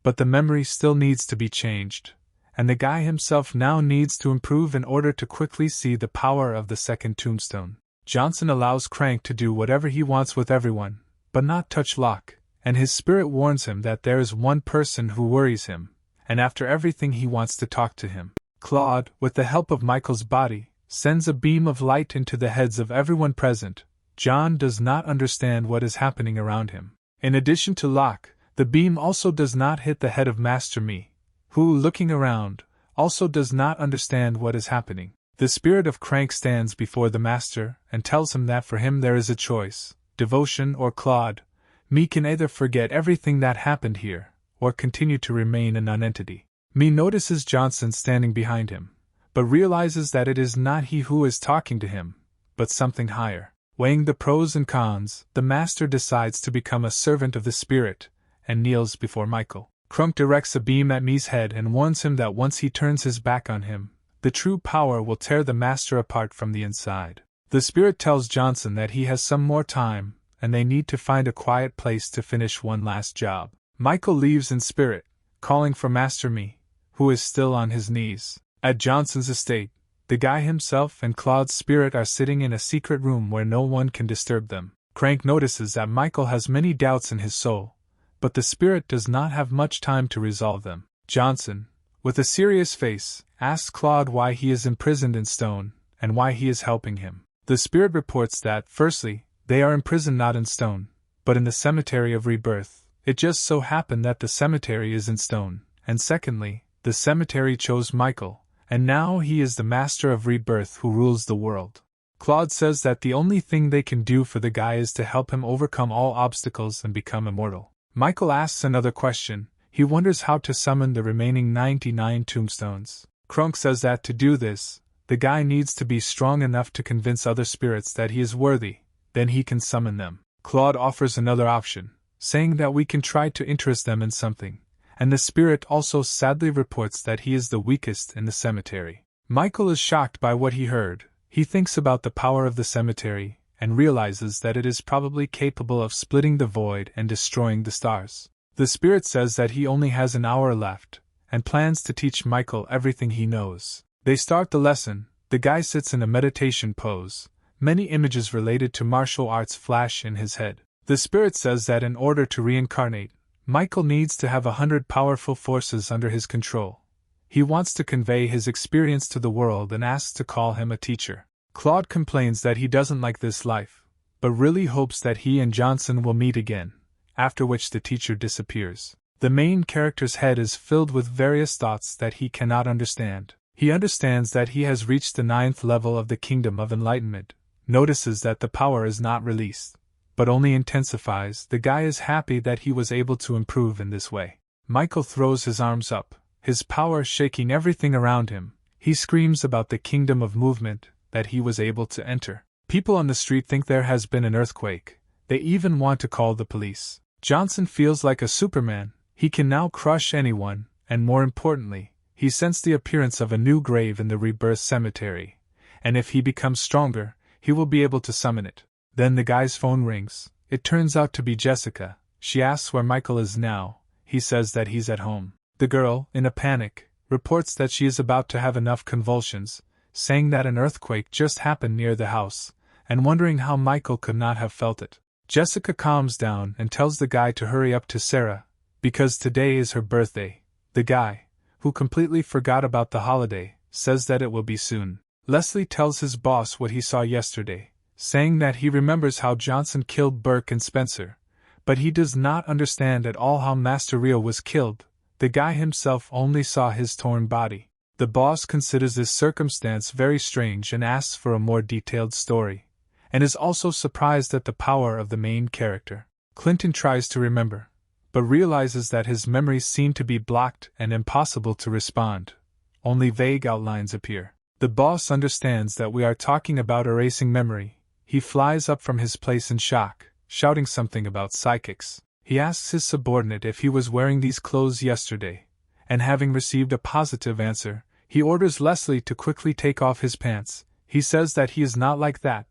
but the memory still needs to be changed, and the guy himself now needs to improve in order to quickly see the power of the second tombstone. Johnson allows Crank to do whatever he wants with everyone, but not touch Locke, and his spirit warns him that there is one person who worries him, and after everything he wants to talk to him. Claude, with the help of Michael's body, sends a beam of light into the heads of everyone present. John does not understand what is happening around him. In addition to Locke, the beam also does not hit the head of Master Me, who, looking around, also does not understand what is happening. The spirit of Crank stands before the Master and tells him that for him there is a choice, devotion or Claude. Me can either forget everything that happened here, or continue to remain a nonentity. Me notices Johnson standing behind him, but realizes that it is not he who is talking to him, but something higher. Weighing the pros and cons, the Master decides to become a servant of the spirit, and kneels before Michael. Krunk directs a beam at Me's head and warns him that once he turns his back on him, the true power will tear the Master apart from the inside. The spirit tells Johnson that he has some more time, and they need to find a quiet place to finish one last job. Michael leaves in spirit, calling for Master Me, who is still on his knees. At Johnson's estate, the guy himself and Claude's spirit are sitting in a secret room where no one can disturb them. Crank notices that Michael has many doubts in his soul, but the spirit does not have much time to resolve them. Johnson, with a serious face, asks Claude why he is imprisoned in stone, and why he is helping him. The spirit reports that, firstly, they are imprisoned not in stone, but in the cemetery of rebirth. It just so happened that the cemetery is in stone, and secondly, the cemetery chose Michael, and now he is the Master of Rebirth who rules the world. Claude says that the only thing they can do for the guy is to help him overcome all obstacles and become immortal. Michael asks another question. He wonders how to summon the remaining 99 tombstones. Krunk says that to do this, the guy needs to be strong enough to convince other spirits that he is worthy, then he can summon them. Claude offers another option, saying that we can try to interest them in something, and the spirit also sadly reports that he is the weakest in the cemetery. Michael is shocked by what he heard. He thinks about the power of the cemetery, and realizes that it is probably capable of splitting the void and destroying the stars. The spirit says that he only has an hour left, and plans to teach Michael everything he knows. They start the lesson. The guy sits in a meditation pose. Many images related to martial arts flash in his head. The spirit says that in order to reincarnate, Michael needs to have 100 powerful forces under his control. He wants to convey his experience to the world and asks to call him a teacher. Claude complains that he doesn't like this life, but really hopes that he and Johnson will meet again, after which the teacher disappears. The main character's head is filled with various thoughts that he cannot understand. He understands that he has reached the 9th level of the Kingdom of Enlightenment, notices that the power is not released, but only intensifies. The guy is happy that he was able to improve in this way. Michael throws his arms up, his power shaking everything around him. He screams about the kingdom of movement that he was able to enter. People on the street think there has been an earthquake. They even want to call the police. Johnson feels like a Superman. He can now crush anyone, and more importantly, he sensed the appearance of a new grave in the rebirth cemetery, and if he becomes stronger, he will be able to summon it. Then the guy's phone rings. It turns out to be Jessica. She asks where Michael is now. He says that he's at home. The girl, in a panic, reports that she is about to have enough convulsions, saying that an earthquake just happened near the house, and wondering how Michael could not have felt it. Jessica calms down and tells the guy to hurry up to Sarah, because today is her birthday. The guy, who completely forgot about the holiday, says that it will be soon. Leslie tells his boss what he saw yesterday, saying that he remembers how Johnson killed Burke and Spencer, but he does not understand at all how Master Rio was killed. The guy himself only saw his torn body. The boss considers this circumstance very strange and asks for a more detailed story, and is also surprised at the power of the main character. Clinton tries to remember, but realizes that his memories seem to be blocked and impossible to respond. Only vague outlines appear. The boss understands that we are talking about erasing memory. He flies up from his place in shock, shouting something about psychics. He asks his subordinate if he was wearing these clothes yesterday, and having received a positive answer, he orders Leslie to quickly take off his pants. He says that he is not like that,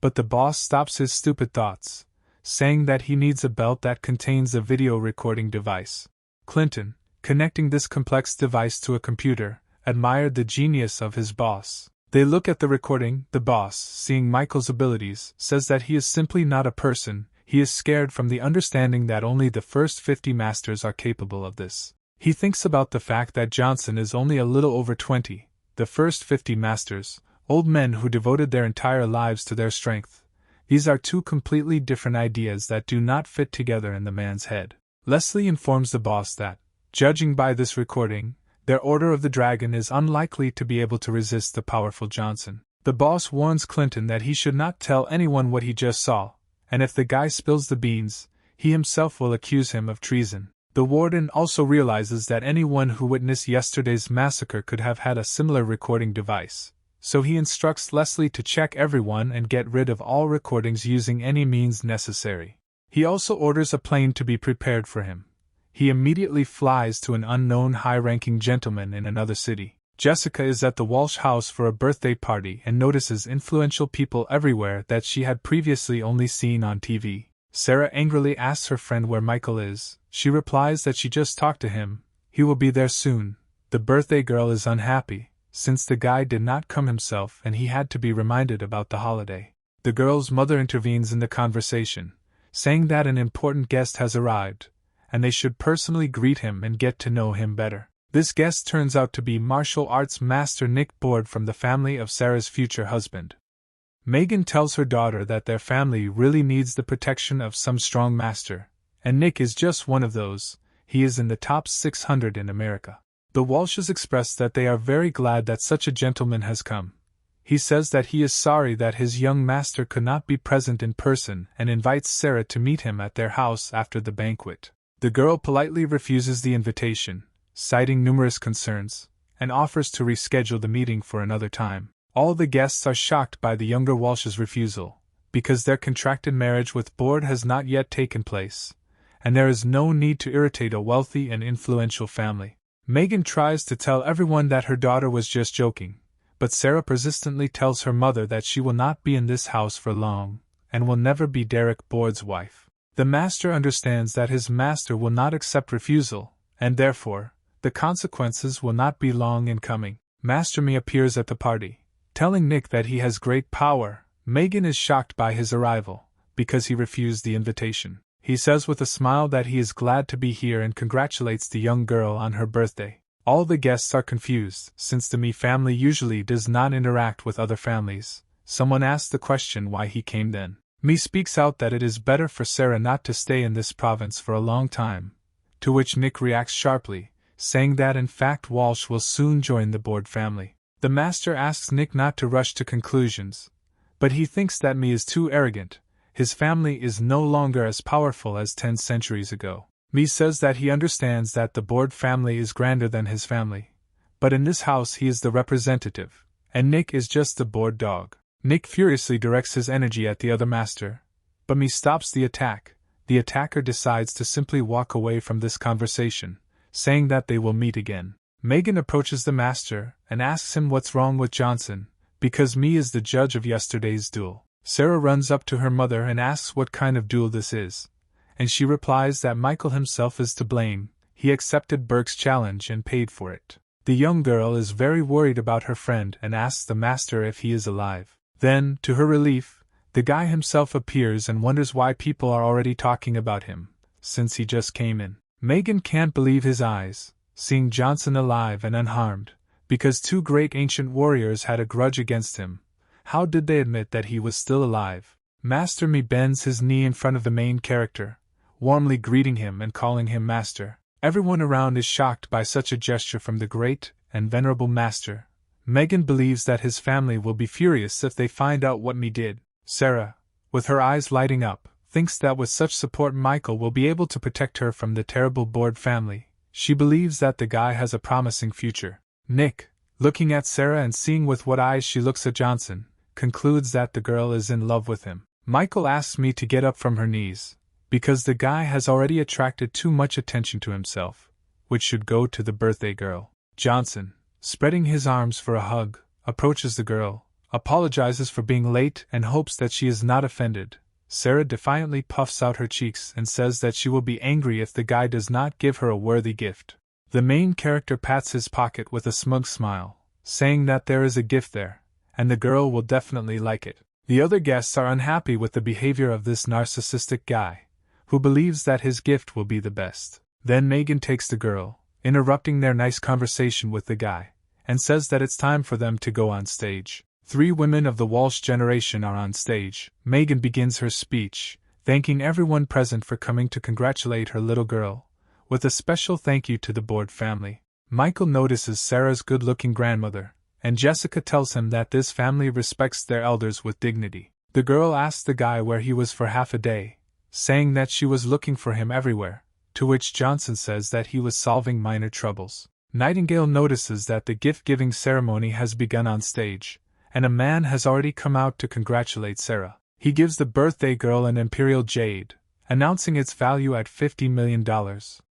but the boss stops his stupid thoughts, saying that he needs a belt that contains a video recording device. Clinton, connecting this complex device to a computer, admired the genius of his boss. They look at the recording. The boss, seeing Michael's abilities, says that he is simply not a person. He is scared from the understanding that only the first 50 masters are capable of this. He thinks about the fact that Johnson is only a little over 20. The first 50 masters, old men who devoted their entire lives to their strength. These are two completely different ideas that do not fit together in the man's head. Leslie informs the boss that, judging by this recording, their Order of the Dragon is unlikely to be able to resist the powerful Johnson. The boss warns Clinton that he should not tell anyone what he just saw, and if the guy spills the beans, he himself will accuse him of treason. The warden also realizes that anyone who witnessed yesterday's massacre could have had a similar recording device, so he instructs Leslie to check everyone and get rid of all recordings using any means necessary. He also orders a plane to be prepared for him. He immediately flies to an unknown high-ranking gentleman in another city. Jessica is at the Walsh house for a birthday party and notices influential people everywhere that she had previously only seen on TV. Sarah angrily asks her friend where Michael is. She replies that she just talked to him. He will be there soon. The birthday girl is unhappy, since the guy did not come himself and he had to be reminded about the holiday. The girl's mother intervenes in the conversation, saying that an important guest has arrived, and they should personally greet him and get to know him better. This guest turns out to be martial arts master Nick Board from the family of Sarah's future husband. Megan tells her daughter that their family really needs the protection of some strong master, and Nick is just one of those. He is in the top 600 in America. The Walshes express that they are very glad that such a gentleman has come. He says that he is sorry that his young master could not be present in person and invites Sarah to meet him at their house after the banquet. The girl politely refuses the invitation, citing numerous concerns, and offers to reschedule the meeting for another time. All the guests are shocked by the younger Walsh's refusal, because their contracted marriage with Board has not yet taken place, and there is no need to irritate a wealthy and influential family. Megan tries to tell everyone that her daughter was just joking, but Sarah persistently tells her mother that she will not be in this house for long, and will never be Derek Board's wife. The master understands that his master will not accept refusal, and therefore, the consequences will not be long in coming. Master Me appears at the party, telling Nick that he has great power. Megan is shocked by his arrival, because he refused the invitation. He says with a smile that he is glad to be here and congratulates the young girl on her birthday. All the guests are confused, since the Mi family usually does not interact with other families. Someone asks the question why he came then. Mi speaks out that it is better for Sarah not to stay in this province for a long time, to which Nick reacts sharply, saying that in fact Walsh will soon join the Board family. The master asks Nick not to rush to conclusions, but he thinks that Mi is too arrogant. His family is no longer as powerful as 10 centuries ago. Mi says that he understands that the Board family is grander than his family, but in this house he is the representative, and Nick is just the Board dog. Nick furiously directs his energy at the other master, but Mi stops the attack. The attacker decides to simply walk away from this conversation, saying that they will meet again. Megan approaches the master and asks him what's wrong with Johnson, because Mi is the judge of yesterday's duel. Sarah runs up to her mother and asks what kind of duel this is, and she replies that Michael himself is to blame. He accepted Burke's challenge and paid for it. The young girl is very worried about her friend and asks the master if he is alive. Then, to her relief, the guy himself appears and wonders why people are already talking about him, since he just came in. Megan can't believe his eyes, seeing Johnson alive and unharmed, because 2 great ancient warriors had a grudge against him. How did they admit that he was still alive? Master Mi bends his knee in front of the main character, warmly greeting him and calling him master. Everyone around is shocked by such a gesture from the great and venerable master. Megan believes that his family will be furious if they find out what Mi did. Sarah, with her eyes lighting up, thinks that with such support Michael will be able to protect her from the terrible Board family. She believes that the guy has a promising future. Nick, looking at Sarah and seeing with what eyes she looks at Johnson, concludes that the girl is in love with him. Michael asks Mi to get up from her knees, because the guy has already attracted too much attention to himself, which should go to the birthday girl. Johnson, spreading his arms for a hug, approaches the girl, apologizes for being late and hopes that she is not offended. Sarah defiantly puffs out her cheeks and says that she will be angry if the guy does not give her a worthy gift. The main character pats his pocket with a smug smile, saying that there is a gift there, and the girl will definitely like it. The other guests are unhappy with the behavior of this narcissistic guy, who believes that his gift will be the best. Then Megan takes the girl, interrupting their nice conversation with the guy, and says that it's time for them to go on stage. 3 women of the Walsh generation are on stage. Megan begins her speech, thanking everyone present for coming to congratulate her little girl, with a special thank you to the Board family. Michael notices Sarah's good-looking grandmother, and Jessica tells him that this family respects their elders with dignity. The girl asks the guy where he was for half a day, saying that she was looking for him everywhere, to which Johnson says that he was solving minor troubles. Nightingale notices that the gift-giving ceremony has begun on stage, and a man has already come out to congratulate Sarah. He gives the birthday girl an imperial jade, announcing its value at $50 million.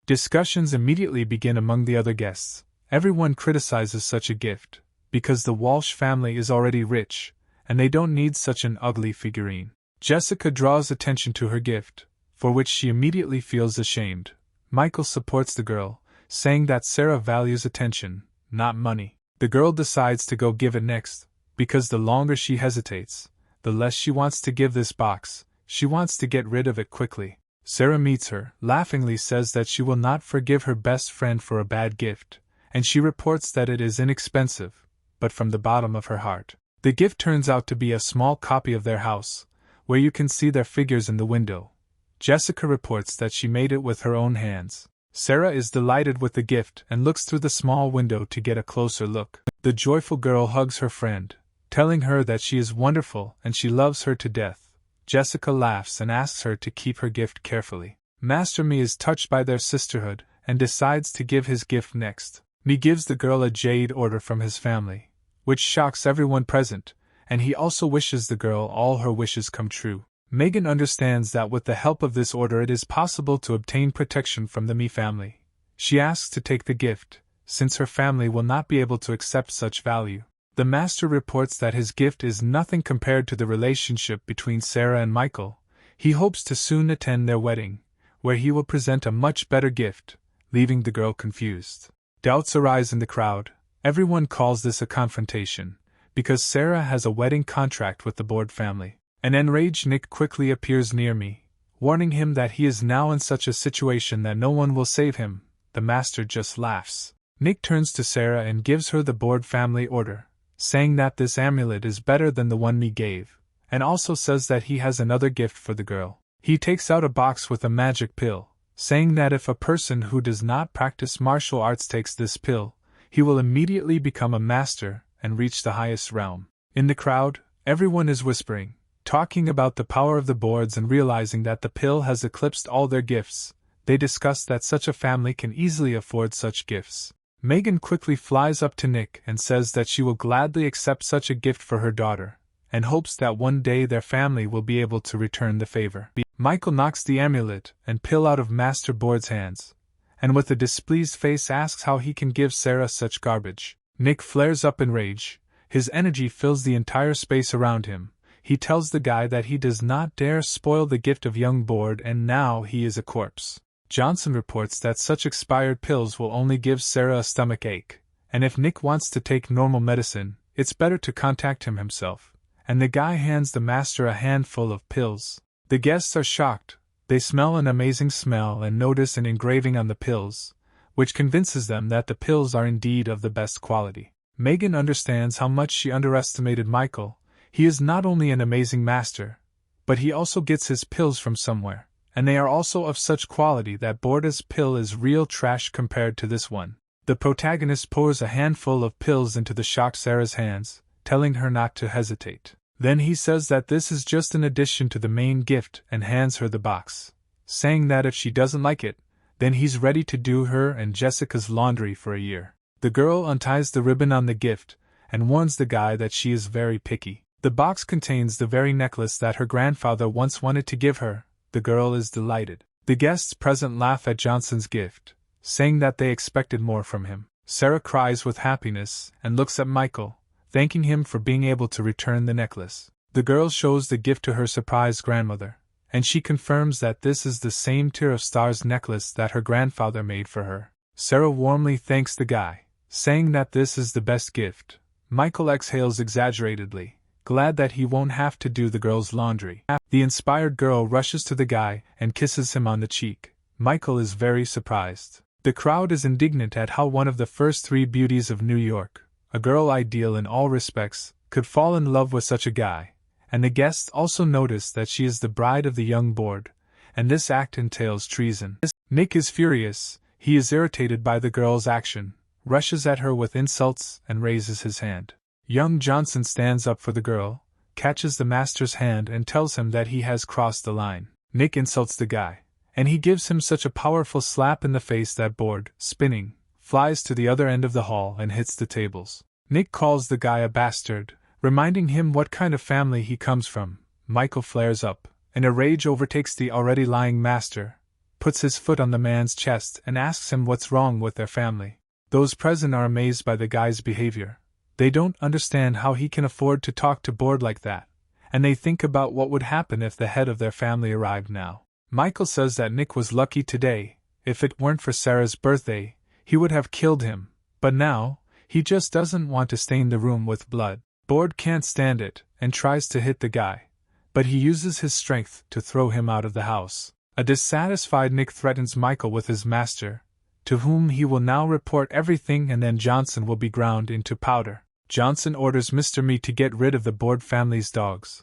Discussions immediately begin among the other guests. Everyone criticizes such a gift, because the Walsh family is already rich, and they don't need such an ugly figurine. Jessica draws attention to her gift, for which she immediately feels ashamed. Michael supports the girl, saying that Sarah values attention, not money. The girl decides to go give it next, because the longer she hesitates, the less she wants to give this box. She wants to get rid of it quickly. Sarah meets her, laughingly says that she will not forgive her best friend for a bad gift, and she reports that it is inexpensive, but from the bottom of her heart. The gift turns out to be a small copy of their house, where you can see their figures in the window. Jessica reports that she made it with her own hands. Sarah is delighted with the gift and looks through the small window to get a closer look. The joyful girl hugs her friend, telling her that she is wonderful and she loves her to death. Jessica laughs and asks her to keep her gift carefully. Master Mi is touched by their sisterhood and decides to give his gift next. Mi gives the girl a jade order from his family, which shocks everyone present, and he also wishes the girl all her wishes come true. Megan understands that with the help of this order it is possible to obtain protection from the Mi family. She asks to take the gift, since her family will not be able to accept such value. The master reports that his gift is nothing compared to the relationship between Sarah and Michael. He hopes to soon attend their wedding, where he will present a much better gift, leaving the girl confused. Doubts arise in the crowd. Everyone calls this a confrontation, because Sarah has a wedding contract with the Board family. An enraged Nick quickly appears near me, warning him that he is now in such a situation that no one will save him. The master just laughs. Nick turns to Sarah and gives her the board family order, saying that this amulet is better than the one me gave, and also says that he has another gift for the girl. He takes out a box with a magic pill, saying that if a person who does not practice martial arts takes this pill, he will immediately become a master and reach the highest realm. In the crowd, everyone is whispering, talking about the power of the boards and realizing that the pill has eclipsed all their gifts. They discuss that such a family can easily afford such gifts. Megan quickly flies up to Nick and says that she will gladly accept such a gift for her daughter, and hopes that one day their family will be able to return the favor. Michael knocks the amulet and pill out of Master Board's hands, and with a displeased face asks how he can give Sarah such garbage. Nick flares up in rage. His energy fills the entire space around him. He tells the guy that he does not dare spoil the gift of young Board, and now he is a corpse. Johnson reports that such expired pills will only give Sarah a stomach ache, and if Nick wants to take normal medicine, it's better to contact him himself, and the guy hands the master a handful of pills. The guests are shocked. They smell an amazing smell and notice an engraving on the pills, which convinces them that the pills are indeed of the best quality. Megan understands how much she underestimated Michael. He is not only an amazing master, but he also gets his pills from somewhere, and they are also of such quality that Borda's pill is real trash compared to this one. The protagonist pours a handful of pills into the shocked Sarah's hands, telling her not to hesitate. Then he says that this is just an addition to the main gift and hands her the box, saying that if she doesn't like it, then he's ready to do her and Jessica's laundry for a year. The girl unties the ribbon on the gift and warns the guy that she is very picky. The box contains the very necklace that her grandfather once wanted to give her. The girl is delighted. The guests present laugh at Johnson's gift, saying that they expected more from him. Sarah cries with happiness and looks at Michael, thanking him for being able to return the necklace. The girl shows the gift to her surprised grandmother, and she confirms that this is the same tier of stars necklace that her grandfather made for her. Sarah warmly thanks the guy, saying that this is the best gift. Michael exhales exaggeratedly, glad that he won't have to do the girl's laundry. The inspired girl rushes to the guy and kisses him on the cheek. Michael is very surprised. The crowd is indignant at how one of the first three beauties of New York, a girl ideal in all respects, could fall in love with such a guy, and the guests also notice that she is the bride of the young Board, and this act entails treason. Nick is furious. He is irritated by the girl's action, rushes at her with insults, and raises his hand. Young Johnson stands up for the girl, catches the master's hand and tells him that he has crossed the line. Nick insults the guy, and he gives him such a powerful slap in the face that Board, spinning, flies to the other end of the hall and hits the tables. Nick calls the guy a bastard, reminding him what kind of family he comes from. Michael flares up, and a rage overtakes the already lying master, puts his foot on the man's chest and asks him what's wrong with their family. Those present are amazed by the guy's behavior. They don't understand how he can afford to talk to Board like that, and they think about what would happen if the head of their family arrived now. Michael says that Nick was lucky today. If it weren't for Sarah's birthday, he would have killed him, but now, he just doesn't want to stain the room with blood. Board can't stand it, and tries to hit the guy, but he uses his strength to throw him out of the house. A dissatisfied Nick threatens Michael with his master, to whom he will now report everything, and then Johnson will be ground into powder. Johnson orders Mr. Me to get rid of the Board family's dogs,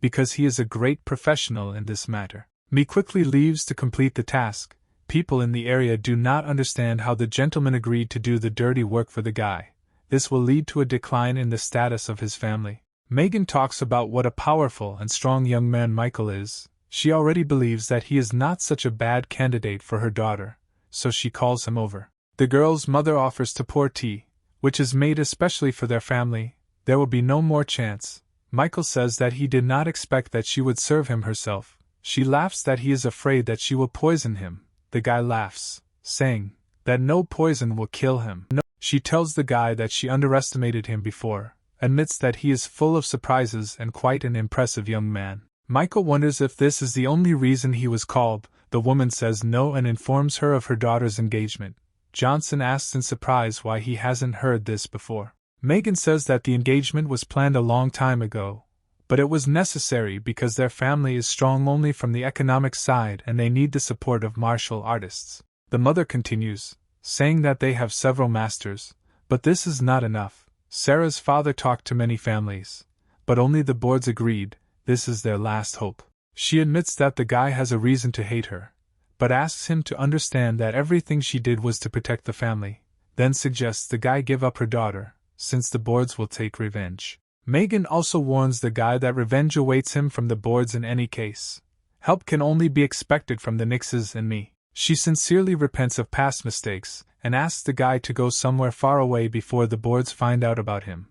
because he is a great professional in this matter. Me quickly leaves to complete the task. People in the area do not understand how the gentleman agreed to do the dirty work for the guy. This will lead to a decline in the status of his family. Megan talks about what a powerful and strong young man Michael is. She already believes that he is not such a bad candidate for her daughter, so she calls him over. The girl's mother offers to pour tea, which is made especially for their family. There will be no more chance. Michael says that he did not expect that she would serve him herself. She laughs that he is afraid that she will poison him. The guy laughs, saying that no poison will kill him. She tells the guy that she underestimated him before, admits that he is full of surprises and quite an impressive young man. Michael wonders if this is the only reason he was called. The woman says no and informs her of her daughter's engagement. Johnson asks in surprise why he hasn't heard this before. Megan says that the engagement was planned a long time ago, but it was necessary because their family is strong only from the economic side and they need the support of martial artists. The mother continues, saying that they have several masters, but this is not enough. Sarah's father talked to many families, but only the boards agreed this is their last hope. She admits that the guy has a reason to hate her, but asks him to understand that everything she did was to protect the family, then suggests the guy give up her daughter, since the boards will take revenge. Megan also warns the guy that revenge awaits him from the boards in any case. Help can only be expected from the Nixes and me. She sincerely repents of past mistakes, and asks the guy to go somewhere far away before the boards find out about him,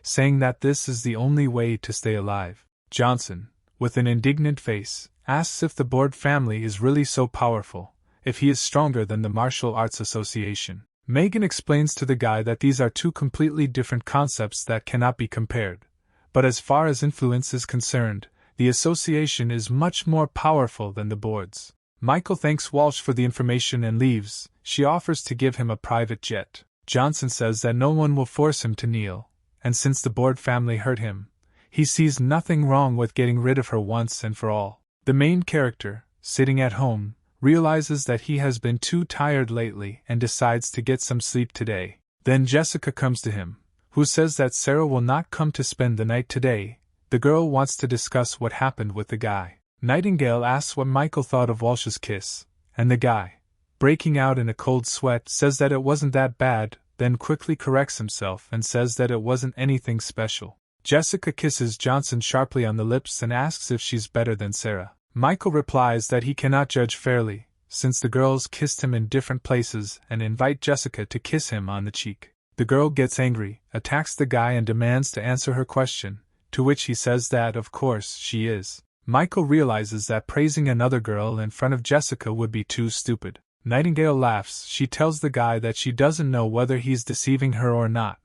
saying that this is the only way to stay alive. Johnson, with an indignant face, asks if the board family is really so powerful, if he is stronger than the Martial Arts Association. Megan explains to the guy that these are two completely different concepts that cannot be compared, but as far as influence is concerned, the association is much more powerful than the boards. Michael thanks Walsh for the information and leaves. She offers to give him a private jet. Johnson says that no one will force him to kneel, and since the board family hurt him, he sees nothing wrong with getting rid of her once and for all. The main character, sitting at home, realizes that he has been too tired lately and decides to get some sleep today. Then Jessica comes to him, who says that Sarah will not come to spend the night today. The girl wants to discuss what happened with the guy. Nightingale asks what Michael thought of Walsh's kiss, and the guy, breaking out in a cold sweat, says that it wasn't that bad, then quickly corrects himself and says that it wasn't anything special. Jessica kisses Johnson sharply on the lips and asks if she's better than Sarah. Michael replies that he cannot judge fairly, since the girls kissed him in different places, and invite Jessica to kiss him on the cheek. The girl gets angry, attacks the guy and demands to answer her question, to which he says that of course she is. Michael realizes that praising another girl in front of Jessica would be too stupid. Nightingale laughs. She tells the guy that she doesn't know whether he's deceiving her or not,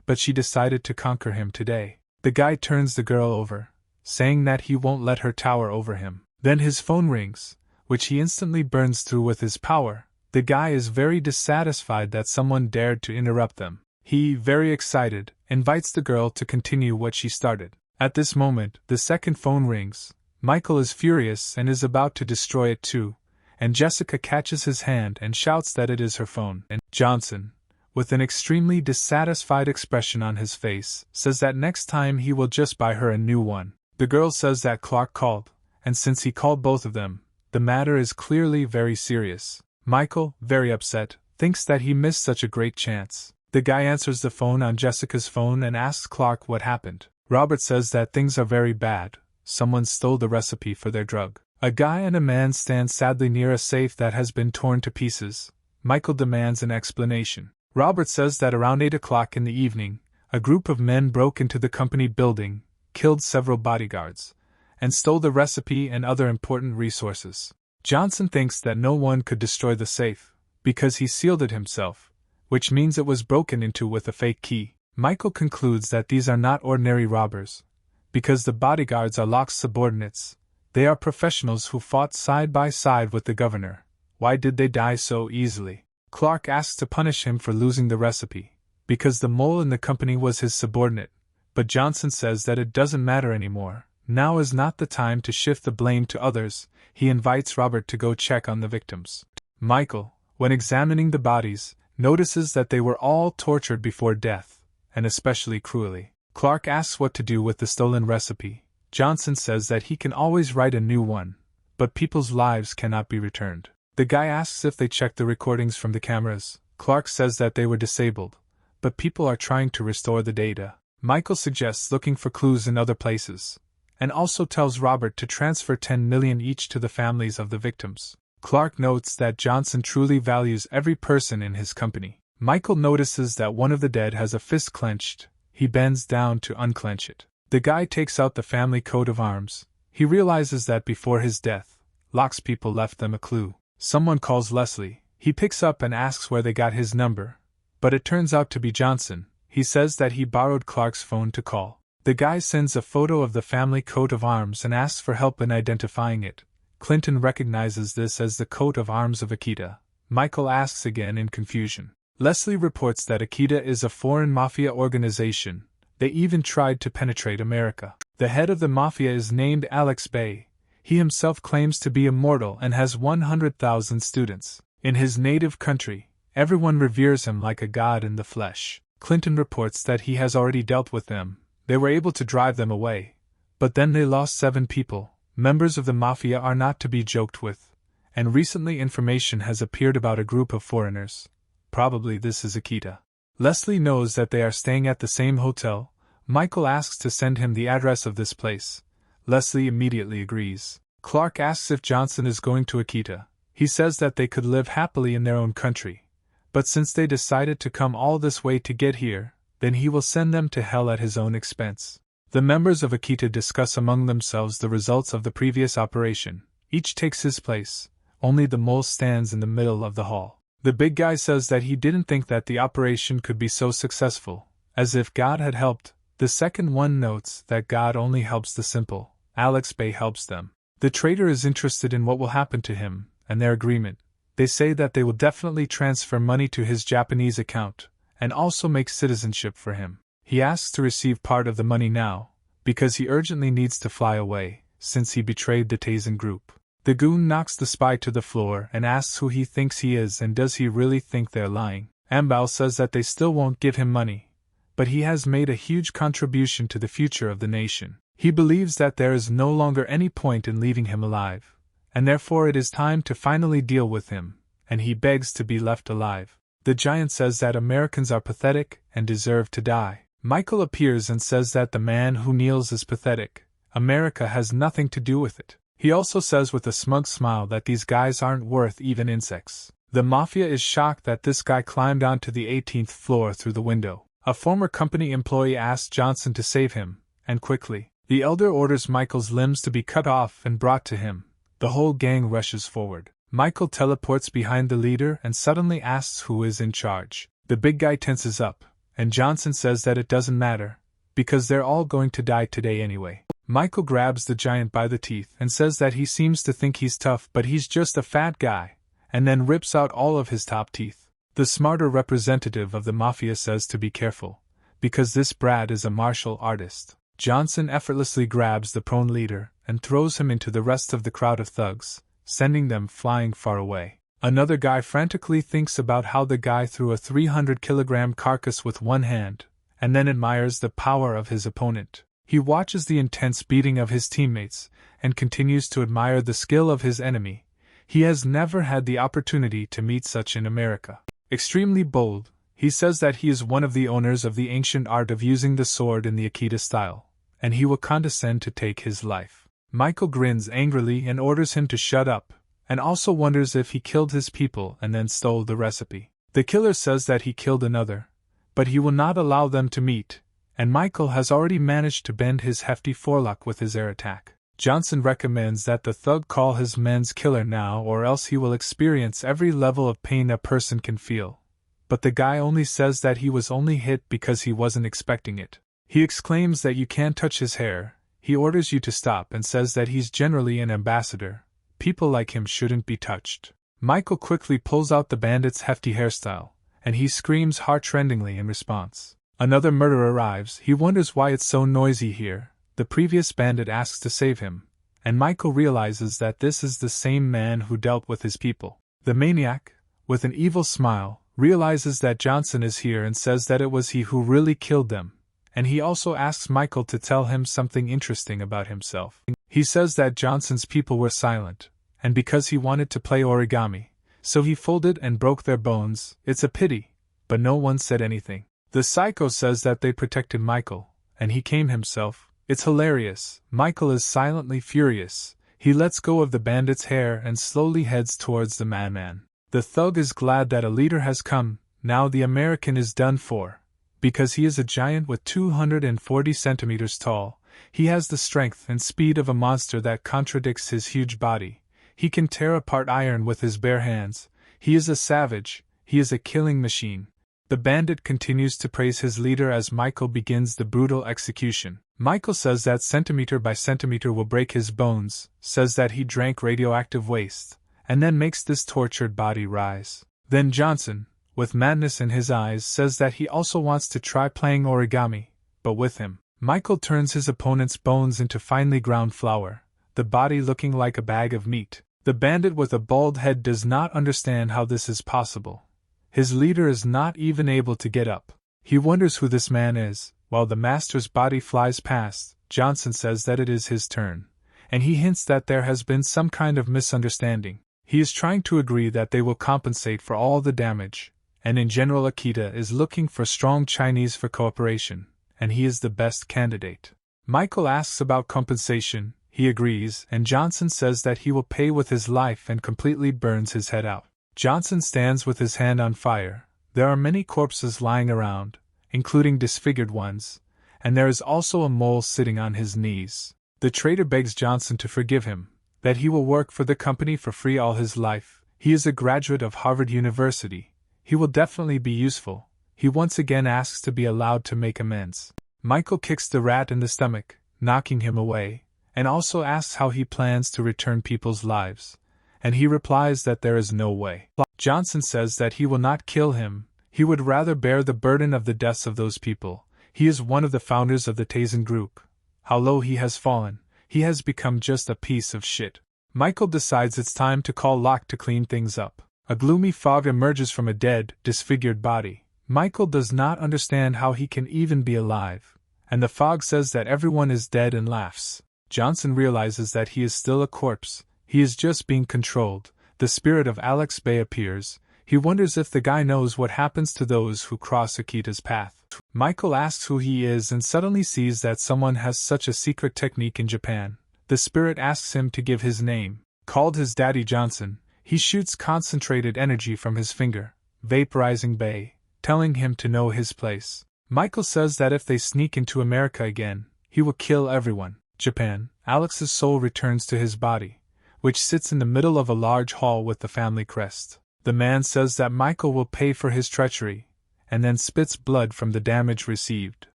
but she decided to conquer him today. The guy turns the girl over, saying that he won't let her tower over him. Then his phone rings, which he instantly burns through with his power. The guy is very dissatisfied that someone dared to interrupt them. He, very excited, invites the girl to continue what she started. At this moment, the second phone rings. Michael is furious and is about to destroy it too, and Jessica catches his hand and shouts that it is her phone. And Johnson, with an extremely dissatisfied expression on his face, says that next time he will just buy her a new one. The girl says that Clark called, and since he called both of them, the matter is clearly very serious. Michael, very upset, thinks that he missed such a great chance. The guy answers the phone on Jessica's phone and asks Clark what happened. Robert says that things are very bad. Someone stole the recipe for their drug. A guy and a man stand sadly near a safe that has been torn to pieces. Michael demands an explanation. Robert says that around 8 o'clock in the evening, a group of men broke into the company building, killed several bodyguards, and stole the recipe and other important resources. Johnson thinks that no one could destroy the safe, because he sealed it himself, which means it was broken into with a fake key. Michael concludes that these are not ordinary robbers, because the bodyguards are Locke's subordinates. They are professionals who fought side by side with the governor. Why did they die so easily? Clark asks to punish him for losing the recipe, because the mole in the company was his subordinate, but Johnson says that it doesn't matter anymore. Now is not the time to shift the blame to others. He invites Robert to go check on the victims. Michael, when examining the bodies, notices that they were all tortured before death, and especially cruelly. Clark asks what to do with the stolen recipe. Johnson says that he can always write a new one, but people's lives cannot be returned. The guy asks if they checked the recordings from the cameras. Clark says that they were disabled, but people are trying to restore the data. Michael suggests looking for clues in other places, and also tells Robert to transfer 10 million each to the families of the victims. Clark notes that Johnson truly values every person in his company. Michael notices that one of the dead has a fist clenched. He bends down to unclench it. The guy takes out the family coat of arms. He realizes that before his death, Locke's people left them a clue. Someone calls Leslie. He picks up and asks where they got his number, but it turns out to be Johnson. He says that he borrowed Clark's phone to call. The guy sends a photo of the family coat of arms and asks for help in identifying it. Clinton recognizes this as the coat of arms of Akita. Michael asks again in confusion. Leslie reports that Akita is a foreign mafia organization. They even tried to penetrate America. The head of the mafia is named Alex Bay. He himself claims to be immortal and has 100,000 students. In his native country, Everyone reveres him like a god in the flesh. Clinton reports that he has already dealt with them. They were able to drive them away. But then they lost 7 people. Members of the mafia are not to be joked with. And recently information has appeared about a group of foreigners. Probably this is Akita. Leslie knows that they are staying at the same hotel. Michael asks to send him the address of this place. Leslie immediately agrees. Clark asks if Johnson is going to Akita. He says that they could live happily in their own country. But since they decided to come all this way to get here, then he will send them to hell at his own expense. The members of Akita discuss among themselves the results of the previous operation. Each takes his place. Only the mole stands in the middle of the hall. The big guy says that he didn't think that the operation could be so successful, as if God had helped. The second one notes that God only helps the simple. Alex Bay helps them. The trader is interested in what will happen to him, and their agreement. They say that they will definitely transfer money to his Japanese account, and also make citizenship for him. He asks to receive part of the money now, because he urgently needs to fly away, since he betrayed the Taisen group. The goon knocks the spy to the floor and asks who he thinks he is and does he really think they're lying. Ambal says that they still won't give him money, but he has made a huge contribution to the future of the nation. He believes that there is no longer any point in leaving him alive, and therefore it is time to finally deal with him, and he begs to be left alive. The giant says that Americans are pathetic and deserve to die. Michael appears and says that the man who kneels is pathetic. America has nothing to do with it. He also says with a smug smile that these guys aren't worth even insects. The mafia is shocked that this guy climbed onto the 18th floor through the window. A former company employee asks Johnson to save him, and quickly. The elder orders Michael's limbs to be cut off and brought to him. The whole gang rushes forward. Michael teleports behind the leader and suddenly asks who is in charge. The big guy tenses up, and Johnson says that it doesn't matter, because they're all going to die today anyway. Michael grabs the giant by the teeth and says that he seems to think he's tough but he's just a fat guy, and then rips out all of his top teeth. The smarter representative of the mafia says to be careful, because this Brad is a martial artist. Johnson effortlessly grabs the prone leader and throws him into the rest of the crowd of thugs, sending them flying far away. Another guy frantically thinks about how the guy threw a 300-kilogram carcass with one hand, and then admires the power of his opponent. He watches the intense beating of his teammates, and continues to admire the skill of his enemy. He has never had the opportunity to meet such in America. Extremely bold, he says that he is one of the owners of the ancient art of using the sword in the Akita style, and he will condescend to take his life. Michael grins angrily and orders him to shut up, and also wonders if he killed his people and then stole the recipe. The killer says that he killed another, but he will not allow them to meet, and Michael has already managed to bend his hefty forelock with his air attack. Johnson recommends that the thug call his men's killer now or else he will experience every level of pain a person can feel. But the guy only says that he was only hit because he wasn't expecting it. He exclaims that you can't touch his hair. He orders you to stop and says that he's generally an ambassador. People like him shouldn't be touched. Michael quickly pulls out the bandit's hefty hairstyle, and he screams heart-rendingly in response. Another murderer arrives. He wonders why it's so noisy here. The previous bandit asks to save him, and Michael realizes that this is the same man who dealt with his people. The maniac, with an evil smile, realizes that Johnson is here and says that it was he who really killed them, and he also asks Michael to tell him something interesting about himself. He says that Johnson's people were silent, and because he wanted to play origami, so he folded and broke their bones. It's a pity, but no one said anything. The psycho says that they protected Michael, and he came himself. It's hilarious. Michael is silently furious. He lets go of the bandit's hair and slowly heads towards the madman. The thug is glad that a leader has come. Now the American is done for. Because he is a giant with 240 centimeters tall, he has the strength and speed of a monster that contradicts his huge body. He can tear apart iron with his bare hands. He is a savage. He is a killing machine. The bandit continues to praise his leader as Michael begins the brutal execution. Michael says that centimeter by centimeter will break his bones, says that he drank radioactive waste, and then makes this tortured body rise. Then Johnson, with madness in his eyes, says that he also wants to try playing origami, but with him. Michael turns his opponent's bones into finely ground flour, the body looking like a bag of meat. The bandit with a bald head does not understand how this is possible. His leader is not even able to get up. He wonders who this man is. While the master's body flies past, Johnson says that it is his turn, and he hints that there has been some kind of misunderstanding. He is trying to agree that they will compensate for all the damage, and in general Akita is looking for strong Chinese for cooperation, and he is the best candidate. Michael asks about compensation, he agrees, and Johnson says that he will pay with his life and completely burns his head out. Johnson stands with his hand on fire. There are many corpses lying around, including disfigured ones, and there is also a mole sitting on his knees. The trader begs Johnson to forgive him, that he will work for the company for free all his life. He is a graduate of Harvard University. He will definitely be useful. He once again asks to be allowed to make amends. Michael kicks the rat in the stomach, knocking him away, and also asks how he plans to return people's lives, and he replies that there is no way. Johnson says that he will not kill him, he would rather bear the burden of the deaths of those people. He is one of the founders of the Taisen group. How low he has fallen. He has become just a piece of shit. Michael decides it's time to call Locke to clean things up. A gloomy fog emerges from a dead, disfigured body. Michael does not understand how he can even be alive, and the fog says that everyone is dead and laughs. Johnson realizes that he is still a corpse. He is just being controlled. The spirit of Alex Bay appears. He wonders if the guy knows what happens to those who cross Akita's path. Michael asks who he is and suddenly sees that someone has such a secret technique in Japan. The spirit asks him to give his name. Called his daddy Johnson, he shoots concentrated energy from his finger, vaporizing Bay, telling him to know his place. Michael says that if they sneak into America again, he will kill everyone. Japan. Alex's soul returns to his body, which sits in the middle of a large hall with the family crest. The man says that Michael will pay for his treachery, and then spits blood from the damage received.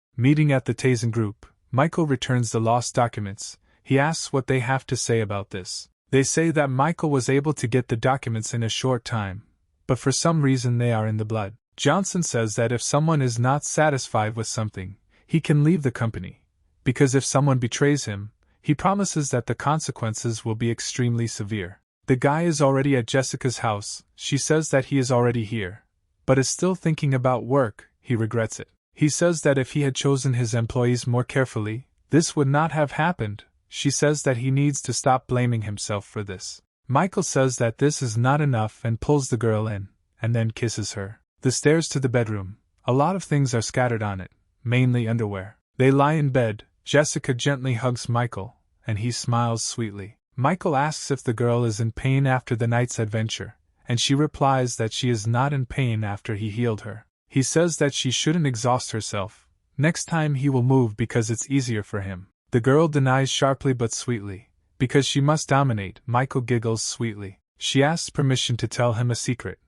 Meeting at the Taisen group, Michael returns the lost documents. He asks what they have to say about this. They say that Michael was able to get the documents in a short time, but for some reason they are in the blood. Johnson says that if someone is not satisfied with something, he can leave the company, because if someone betrays him, he promises that the consequences will be extremely severe. The guy is already at Jessica's house. She says that he is already here, but is still thinking about work. He regrets it. He says that if he had chosen his employees more carefully, this would not have happened. She says that he needs to stop blaming himself for this. Michael says that this is not enough and pulls the girl in, and then kisses her. The stairs to the bedroom. A lot of things are scattered on it, mainly underwear. They lie in bed. Jessica gently hugs Michael, and he smiles sweetly. Michael asks if the girl is in pain after the night's adventure, and she replies that she is not in pain after he healed her. He says that she shouldn't exhaust herself. Next time he will move because it's easier for him. The girl denies sharply but sweetly, because she must dominate. Michael giggles sweetly. She asks permission to tell him a secret,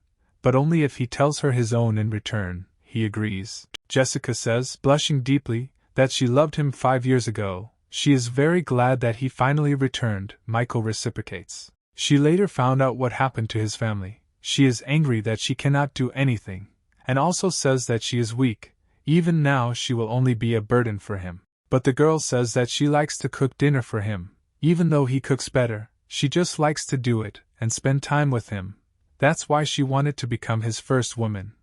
but only if he tells her his own in return. He agrees. Jessica says, blushing deeply, that she loved him 5 years ago. She is very glad that he finally returned. Michael reciprocates. She later found out what happened to his family. She is angry that she cannot do anything, and also says that she is weak. Even now she will only be a burden for him. But the girl says that she likes to cook dinner for him. Even though he cooks better, she just likes to do it and spend time with him. That's why she wanted to become his first woman,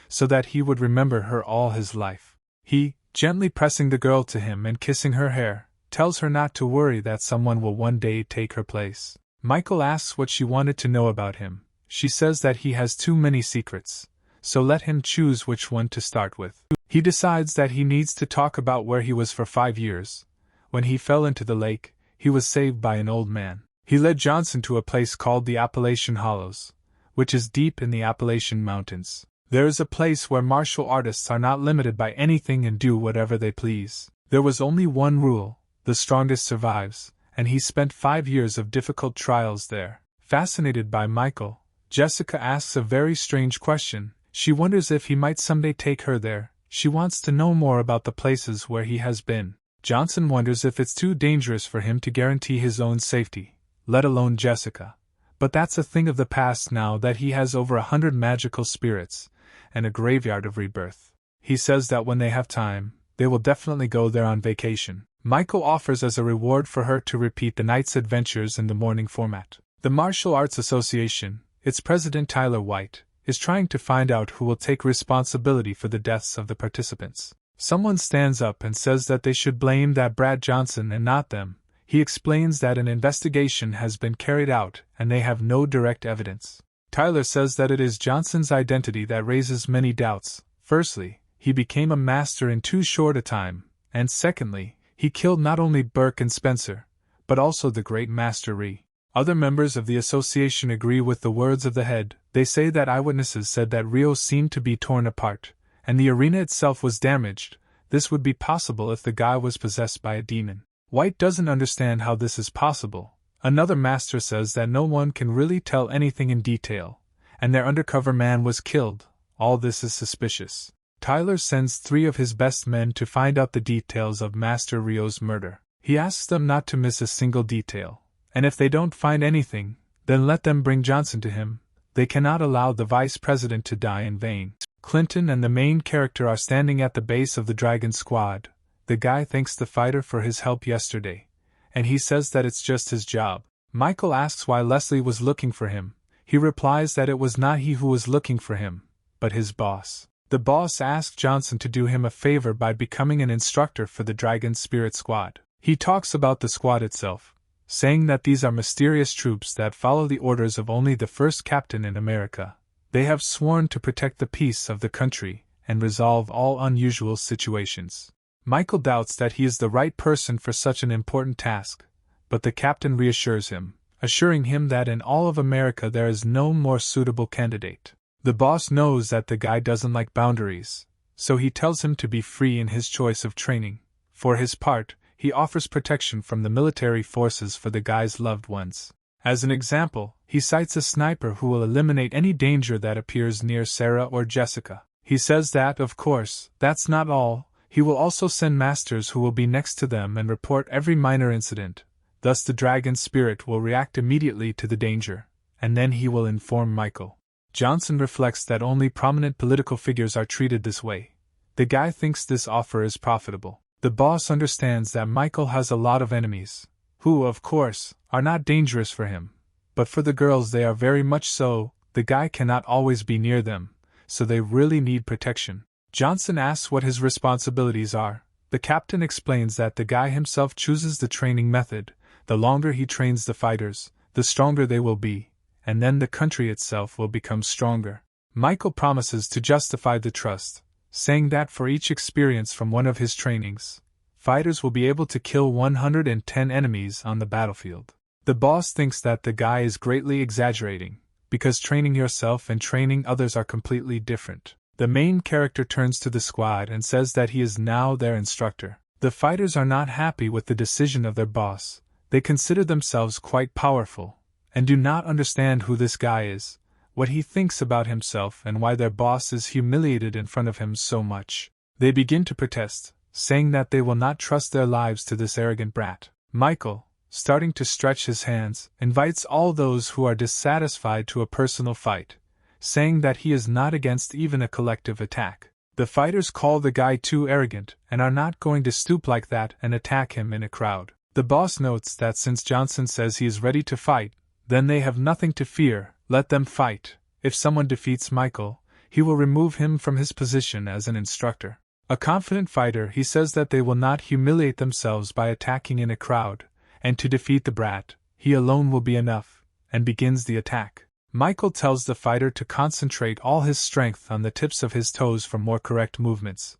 so that he would remember her all his life. He, gently pressing the girl to him and kissing her hair, tells her not to worry that someone will one day take her place. Michael asks what she wanted to know about him. She says that he has too many secrets, so let him choose which one to start with. He decides that he needs to talk about where he was for 5 years. When he fell into the lake, he was saved by an old man. He led Johnson to a place called the Appalachian Hollows, which is deep in the Appalachian Mountains. There is a place where martial artists are not limited by anything and do whatever they please. There was only one rule: the strongest survives, and he spent 5 years of difficult trials there. Fascinated by Michael, Jessica asks a very strange question. She wonders if he might someday take her there. She wants to know more about the places where he has been. Johnson wonders if it's too dangerous for him to guarantee his own safety, let alone Jessica. But that's a thing of the past now that he has over 100 magical spirits and a graveyard of rebirth. He says that when they have time, they will definitely go there on vacation. Michael offers as a reward for her to repeat the night's adventures in the morning format. The Martial Arts Association, its president Tyler White, is trying to find out who will take responsibility for the deaths of the participants. Someone stands up and says that they should blame that Brad Johnson and not them. He explains that an investigation has been carried out and they have no direct evidence. Tyler says that it is Johnson's identity that raises many doubts. Firstly, he became a master in too short a time, and secondly, he killed not only Burke and Spencer, but also the great Master Ree. Other members of the association agree with the words of the head. They say that eyewitnesses said that Rio seemed to be torn apart, and the arena itself was damaged. This would be possible if the guy was possessed by a demon. White doesn't understand how this is possible. Another master says that no one can really tell anything in detail, and their undercover man was killed. All this is suspicious. Tyler sends 3 of his best men to find out the details of Master Rio's murder. He asks them not to miss a single detail, and if they don't find anything, then let them bring Johnson to him. They cannot allow the vice president to die in vain. Clinton and the main character are standing at the base of the Dragon Squad. The guy thanks the fighter for his help yesterday, and he says that it's just his job. Michael asks why Leslie was looking for him. He replies that it was not he who was looking for him, but his boss. The boss asked Johnson to do him a favor by becoming an instructor for the Dragon Spirit Squad. He talks about the squad itself, saying that these are mysterious troops that follow the orders of only the first captain in America. They have sworn to protect the peace of the country and resolve all unusual situations. Michael doubts that he is the right person for such an important task, but the captain reassures him, assuring him that in all of America there is no more suitable candidate. The boss knows that the guy doesn't like boundaries, so he tells him to be free in his choice of training. For his part, he offers protection from the military forces for the guy's loved ones. As an example, he cites a sniper who will eliminate any danger that appears near Sarah or Jessica. He says that, of course, that's not all. He will also send masters who will be next to them and report every minor incident. Thus the dragon spirit will react immediately to the danger, and then he will inform Michael. Johnson reflects that only prominent political figures are treated this way. The guy thinks this offer is profitable. The boss understands that Michael has a lot of enemies, who, of course, are not dangerous for him, but for the girls they are very much so. The guy cannot always be near them, so they really need protection. Johnson asks what his responsibilities are. The captain explains that the guy himself chooses the training method. The longer he trains the fighters, the stronger they will be, and then the country itself will become stronger. Michael promises to justify the trust, saying that for each experience from one of his trainings, fighters will be able to kill 110 enemies on the battlefield. The boss thinks that the guy is greatly exaggerating, because training yourself and training others are completely different. The main character turns to the squad and says that he is now their instructor. The fighters are not happy with the decision of their boss. They consider themselves quite powerful, and do not understand who this guy is, what he thinks about himself, and why their boss is humiliated in front of him so much. They begin to protest, saying that they will not trust their lives to this arrogant brat. Michael, starting to stretch his hands, invites all those who are dissatisfied to a personal fight, saying that he is not against even a collective attack. The fighters call the guy too arrogant and are not going to stoop like that and attack him in a crowd. The boss notes that since Johnson says he is ready to fight, then they have nothing to fear. Let them fight. If someone defeats Michael, he will remove him from his position as an instructor. A confident fighter, he says that they will not humiliate themselves by attacking in a crowd, and to defeat the brat, he alone will be enough, and begins the attack. Michael tells the fighter to concentrate all his strength on the tips of his toes for more correct movements,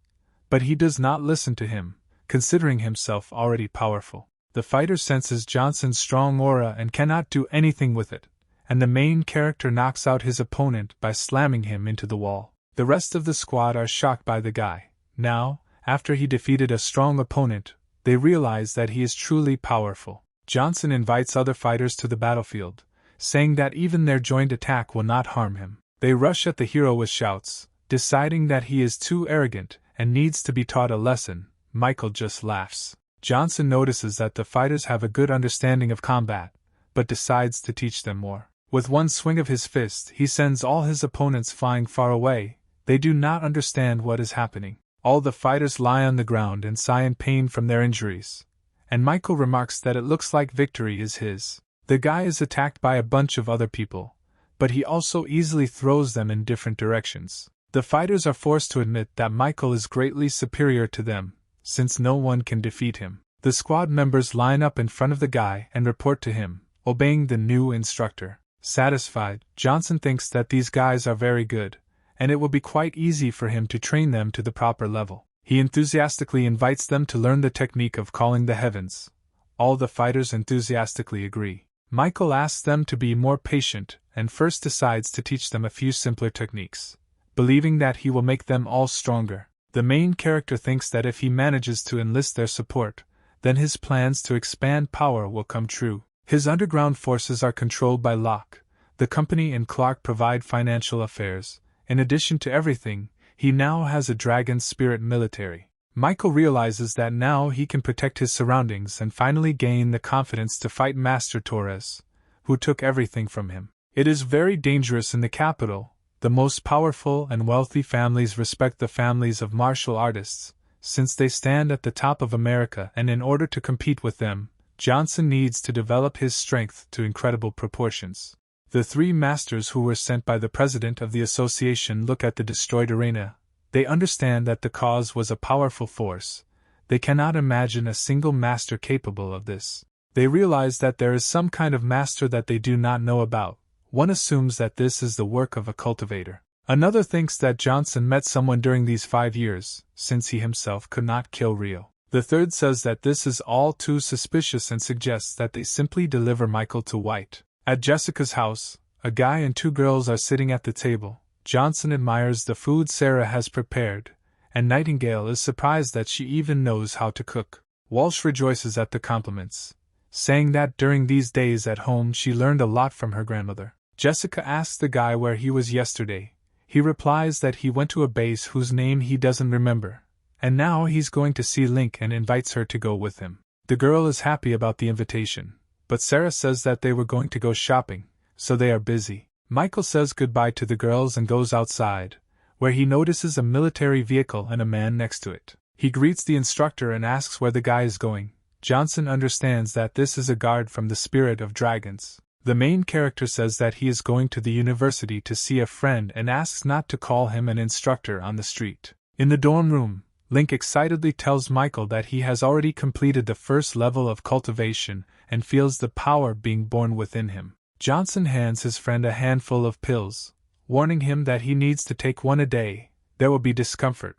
but he does not listen to him, considering himself already powerful. The fighter senses Johnson's strong aura and cannot do anything with it, and the main character knocks out his opponent by slamming him into the wall. The rest of the squad are shocked by the guy. Now, after he defeated a strong opponent, they realize that he is truly powerful. Johnson invites other fighters to the battlefield, saying that even their joint attack will not harm him. They rush at the hero with shouts, deciding that he is too arrogant and needs to be taught a lesson. Michael just laughs. Johnson notices that the fighters have a good understanding of combat, but decides to teach them more. With one swing of his fist, he sends all his opponents flying far away. They do not understand what is happening. All the fighters lie on the ground and sigh in pain from their injuries, and Michael remarks that it looks like victory is his. The guy is attacked by a bunch of other people. but he also easily throws them in different directions. The fighters are forced to admit that Michael is greatly superior to them, since no one can defeat him. The squad members line up in front of the guy and report to him, obeying the new instructor. Satisfied, Johnson thinks that these guys are very good, and it will be quite easy for him to train them to the proper level. He enthusiastically invites them to learn the technique of calling the heavens. All the fighters enthusiastically agree. Michael asks them to be more patient and first decides to teach them a few simpler techniques, believing that he will make them all stronger. The main character thinks that if he manages to enlist their support, then his plans to expand power will come true. His underground forces are controlled by Locke. The company and Clark provide financial affairs. In addition to everything, he now has a dragon spirit military. Michael realizes that now he can protect his surroundings and finally gain the confidence to fight Master Torres, who took everything from him. It is very dangerous in the capital. The most powerful and wealthy families respect the families of martial artists, since they stand at the top of America, and in order to compete with them, Johnson needs to develop his strength to incredible proportions. The three masters who were sent by the president of the association look at the destroyed arena. They understand that the cause was a powerful force. They cannot imagine a single master capable of this. They realize that there is some kind of master that they do not know about. One assumes that this is the work of a cultivator. Another thinks that Johnson met someone during these 5 years, since he himself could not kill Rio. The third says that this is all too suspicious and suggests that they simply deliver Michael to White. At Jessica's house, a guy and 2 girls are sitting at the table. Johnson admires the food Sarah has prepared, and Nightingale is surprised that she even knows how to cook. Walsh rejoices at the compliments, saying that during these days at home she learned a lot from her grandmother. Jessica asks the guy where he was yesterday. He replies that he went to a base whose name he doesn't remember, and now he's going to see Link and invites her to go with him. The girl is happy about the invitation, but Sarah says that they were going to go shopping, so they are busy. Michael says goodbye to the girls and goes outside, where he notices a military vehicle and a man next to it. He greets the instructor and asks where the guy is going. Johnson understands that this is a guard from the Spirit of Dragons. The main character says that he is going to the university to see a friend and asks not to call him an instructor on the street. In the dorm room, Link excitedly tells Michael that he has already completed the first level of cultivation and feels the power being born within him. Johnson hands his friend a handful of pills, warning him that he needs to take one a day. There will be discomfort,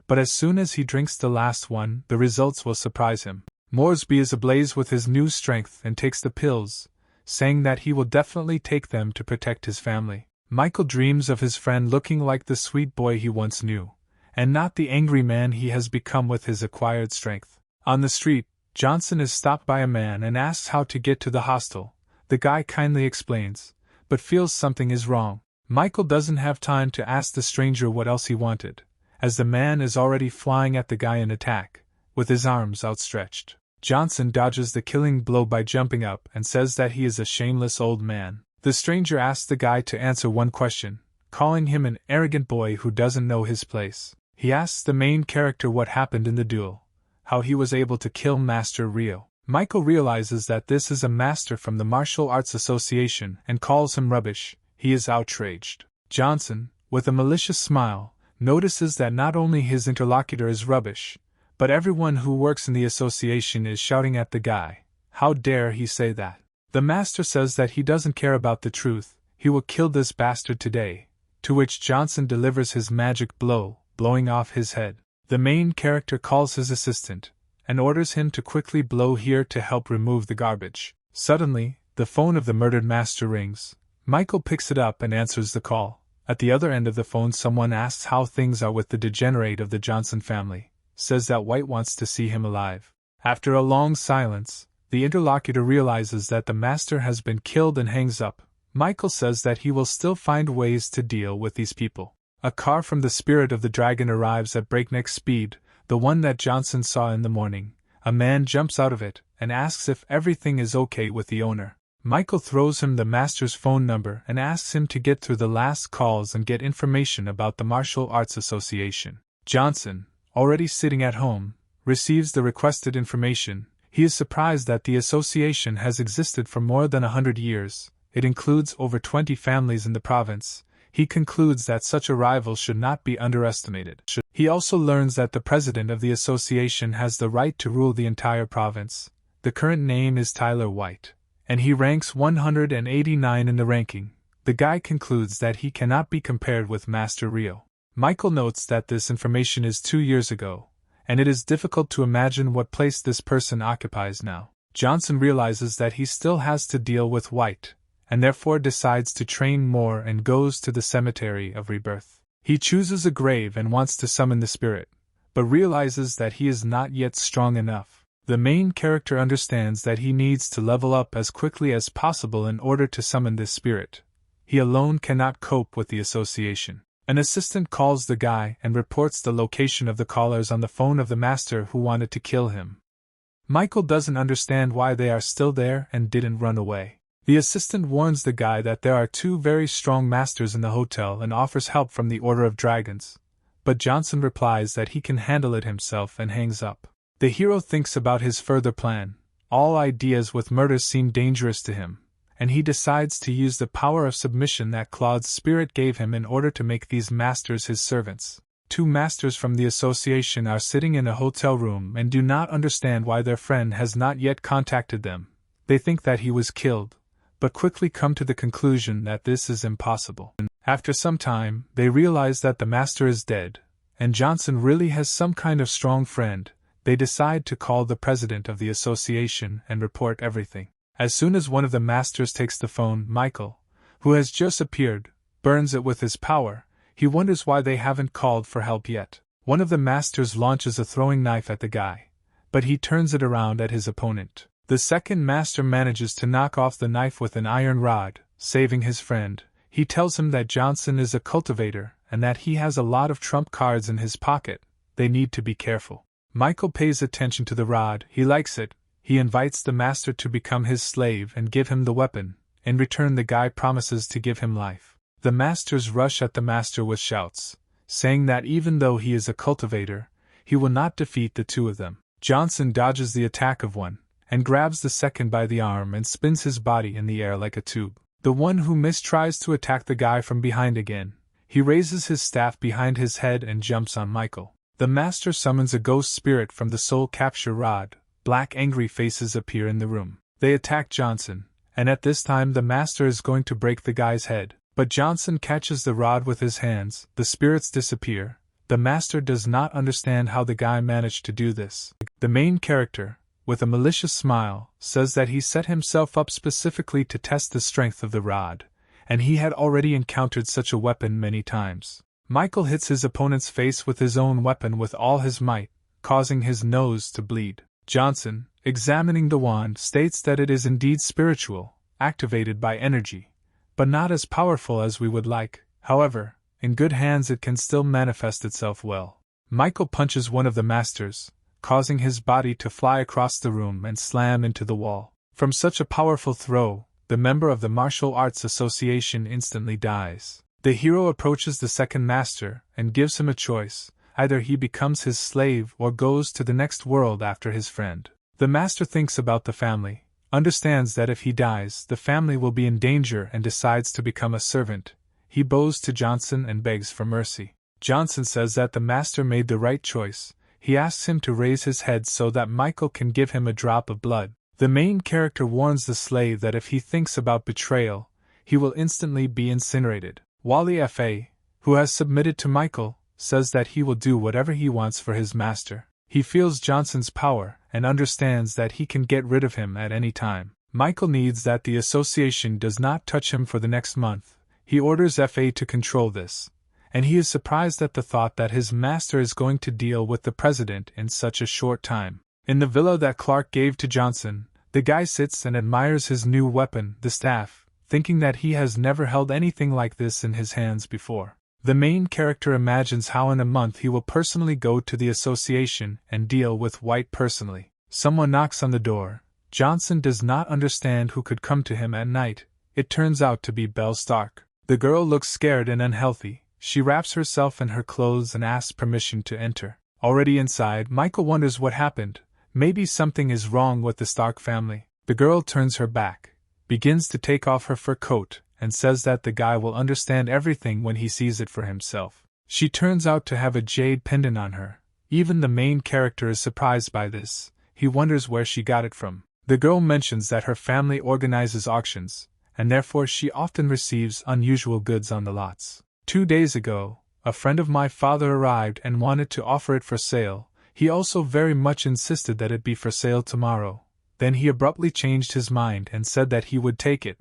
but as soon as he drinks the last one, the results will surprise him. Moresby is ablaze with his new strength and takes the pills, saying that he will definitely take them to protect his family. Michael dreams of his friend looking like the sweet boy he once knew, and not the angry man he has become with his acquired strength. On the street, Johnson is stopped by a man and asks how to get to the hostel. The guy kindly explains, but feels something is wrong. Michael doesn't have time to ask the stranger what else he wanted, as the man is already flying at the guy in attack, with his arms outstretched. Johnson dodges the killing blow by jumping up and says that he is a shameless old man. The stranger asks the guy to answer one question, calling him an arrogant boy who doesn't know his place. He asks the main character what happened in the duel, how he was able to kill Master Rio. Michael realizes that this is a master from the Martial Arts Association and calls him rubbish. He is outraged. Johnson, with a malicious smile, notices that not only his interlocutor is rubbish, but everyone who works in the association is shouting at the guy. How dare he say that? The master says that he doesn't care about the truth, he will kill this bastard today, to which Johnson delivers his magic blow, blowing off his head. The main character calls his assistant, and orders him to quickly blow here to help remove the garbage. Suddenly, the phone of the murdered master rings. Michael picks it up and answers the call. At the other end of the phone someone asks how things are with the degenerate of the Johnson family, says that White wants to see him alive. After a long silence, the interlocutor realizes that the master has been killed and hangs up. Michael says that he will still find ways to deal with these people. A car from the Spirit of the Dragon arrives at breakneck speed, the one that Johnson saw in the morning. A man jumps out of it and asks if everything is okay with the owner. Michael throws him the master's phone number and asks him to get through the last calls and get information about the Martial Arts Association. Johnson, already sitting at home, receives the requested information. He is surprised that the association has existed for more than 100 years, it includes over 20 families in the province. He concludes that such a rival should not be underestimated. He also learns that the president of the association has the right to rule the entire province. The current name is Tyler White, and he ranks 189 in the ranking. The guy concludes that he cannot be compared with Master Rio. Michael notes that this information is 2 years ago, and it is difficult to imagine what place this person occupies now. Johnson realizes that he still has to deal with White, and therefore decides to train more and goes to the cemetery of rebirth. He chooses a grave and wants to summon the spirit, but realizes that he is not yet strong enough. The main character understands that he needs to level up as quickly as possible in order to summon this spirit. He alone cannot cope with the association. An assistant calls the guy and reports the location of the callers on the phone of the master who wanted to kill him. Michael doesn't understand why they are still there and didn't run away. The assistant warns the guy that there are 2 very strong masters in the hotel and offers help from the Order of Dragons, but Johnson replies that he can handle it himself and hangs up. The hero thinks about his further plan. All ideas with murders seem dangerous to him, and he decides to use the power of submission that Claude's spirit gave him in order to make these masters his servants. 2 masters from the association are sitting in a hotel room and do not understand why their friend has not yet contacted them. They think that he was killed, but quickly come to the conclusion that this is impossible. After some time, they realize that the master is dead, and Johnson really has some kind of strong friend. They decide to call the president of the association and report everything. As soon as one of the masters takes the phone, Michael, who has just appeared, burns it with his power. He wonders why they haven't called for help yet. One of the masters launches a throwing knife at the guy, but he turns it around at his opponent. The second master manages to knock off the knife with an iron rod, saving his friend. He tells him that Johnson is a cultivator and that he has a lot of trump cards in his pocket. They need to be careful. Michael pays attention to the rod. He likes it. He invites the master to become his slave and give him the weapon. In return, the guy promises to give him life. The masters rush at the master with shouts, saying that even though he is a cultivator, he will not defeat the 2 of them. Johnson dodges the attack of one, and grabs the second by the arm and spins his body in the air like a tube. The one who missed tries to attack the guy from behind again. He raises his staff behind his head and jumps on Michael. The master summons a ghost spirit from the soul capture rod. Black angry faces appear in the room. They attack Johnson, and at this time the master is going to break the guy's head. But Johnson catches the rod with his hands. The spirits disappear. The master does not understand how the guy managed to do this. The main character, with a malicious smile, says that he set himself up specifically to test the strength of the rod, and he had already encountered such a weapon many times. Michael hits his opponent's face with his own weapon with all his might, causing his nose to bleed. Johnson, examining the wand, states that it is indeed spiritual, activated by energy, but not as powerful as we would like. However, in good hands it can still manifest itself well. Michael punches one of the masters, causing his body to fly across the room and slam into the wall. From such a powerful throw, the member of the Martial Arts Association instantly dies. The hero approaches the second master and gives him a choice. Either he becomes his slave or goes to the next world after his friend. The master thinks about the family, understands that if he dies, the family will be in danger and decides to become a servant. He bows to Johnson and begs for mercy. Johnson says that the master made the right choice. He asks him to raise his head so that Michael can give him a drop of blood. The main character warns the slave that if he thinks about betrayal, he will instantly be incinerated. Wally F.A., who has submitted to Michael, says that he will do whatever he wants for his master. He feels Johnson's power and understands that he can get rid of him at any time. Michael needs that the association does not touch him for the next month. He orders F.A. to control this, and he is surprised at the thought that his master is going to deal with the president in such a short time. In the villa that Clark gave to Johnson, the guy sits and admires his new weapon, the staff, thinking that he has never held anything like this in his hands before. The main character imagines how in a month he will personally go to the association and deal with White personally. Someone knocks on the door. Johnson does not understand who could come to him at night. It turns out to be Belle Stark. The girl looks scared and unhealthy. She wraps herself in her clothes and asks permission to enter. Already inside, Michael wonders what happened. Maybe something is wrong with the Stark family. The girl turns her back, begins to take off her fur coat, and says that the guy will understand everything when he sees it for himself. She turns out to have a jade pendant on her. Even the main character is surprised by this. He wonders where she got it from. The girl mentions that her family organizes auctions, and therefore she often receives unusual goods on the lots. 2 days ago, a friend of my father arrived and wanted to offer it for sale. He also very much insisted that it be for sale tomorrow. Then he abruptly changed his mind and said that he would take it,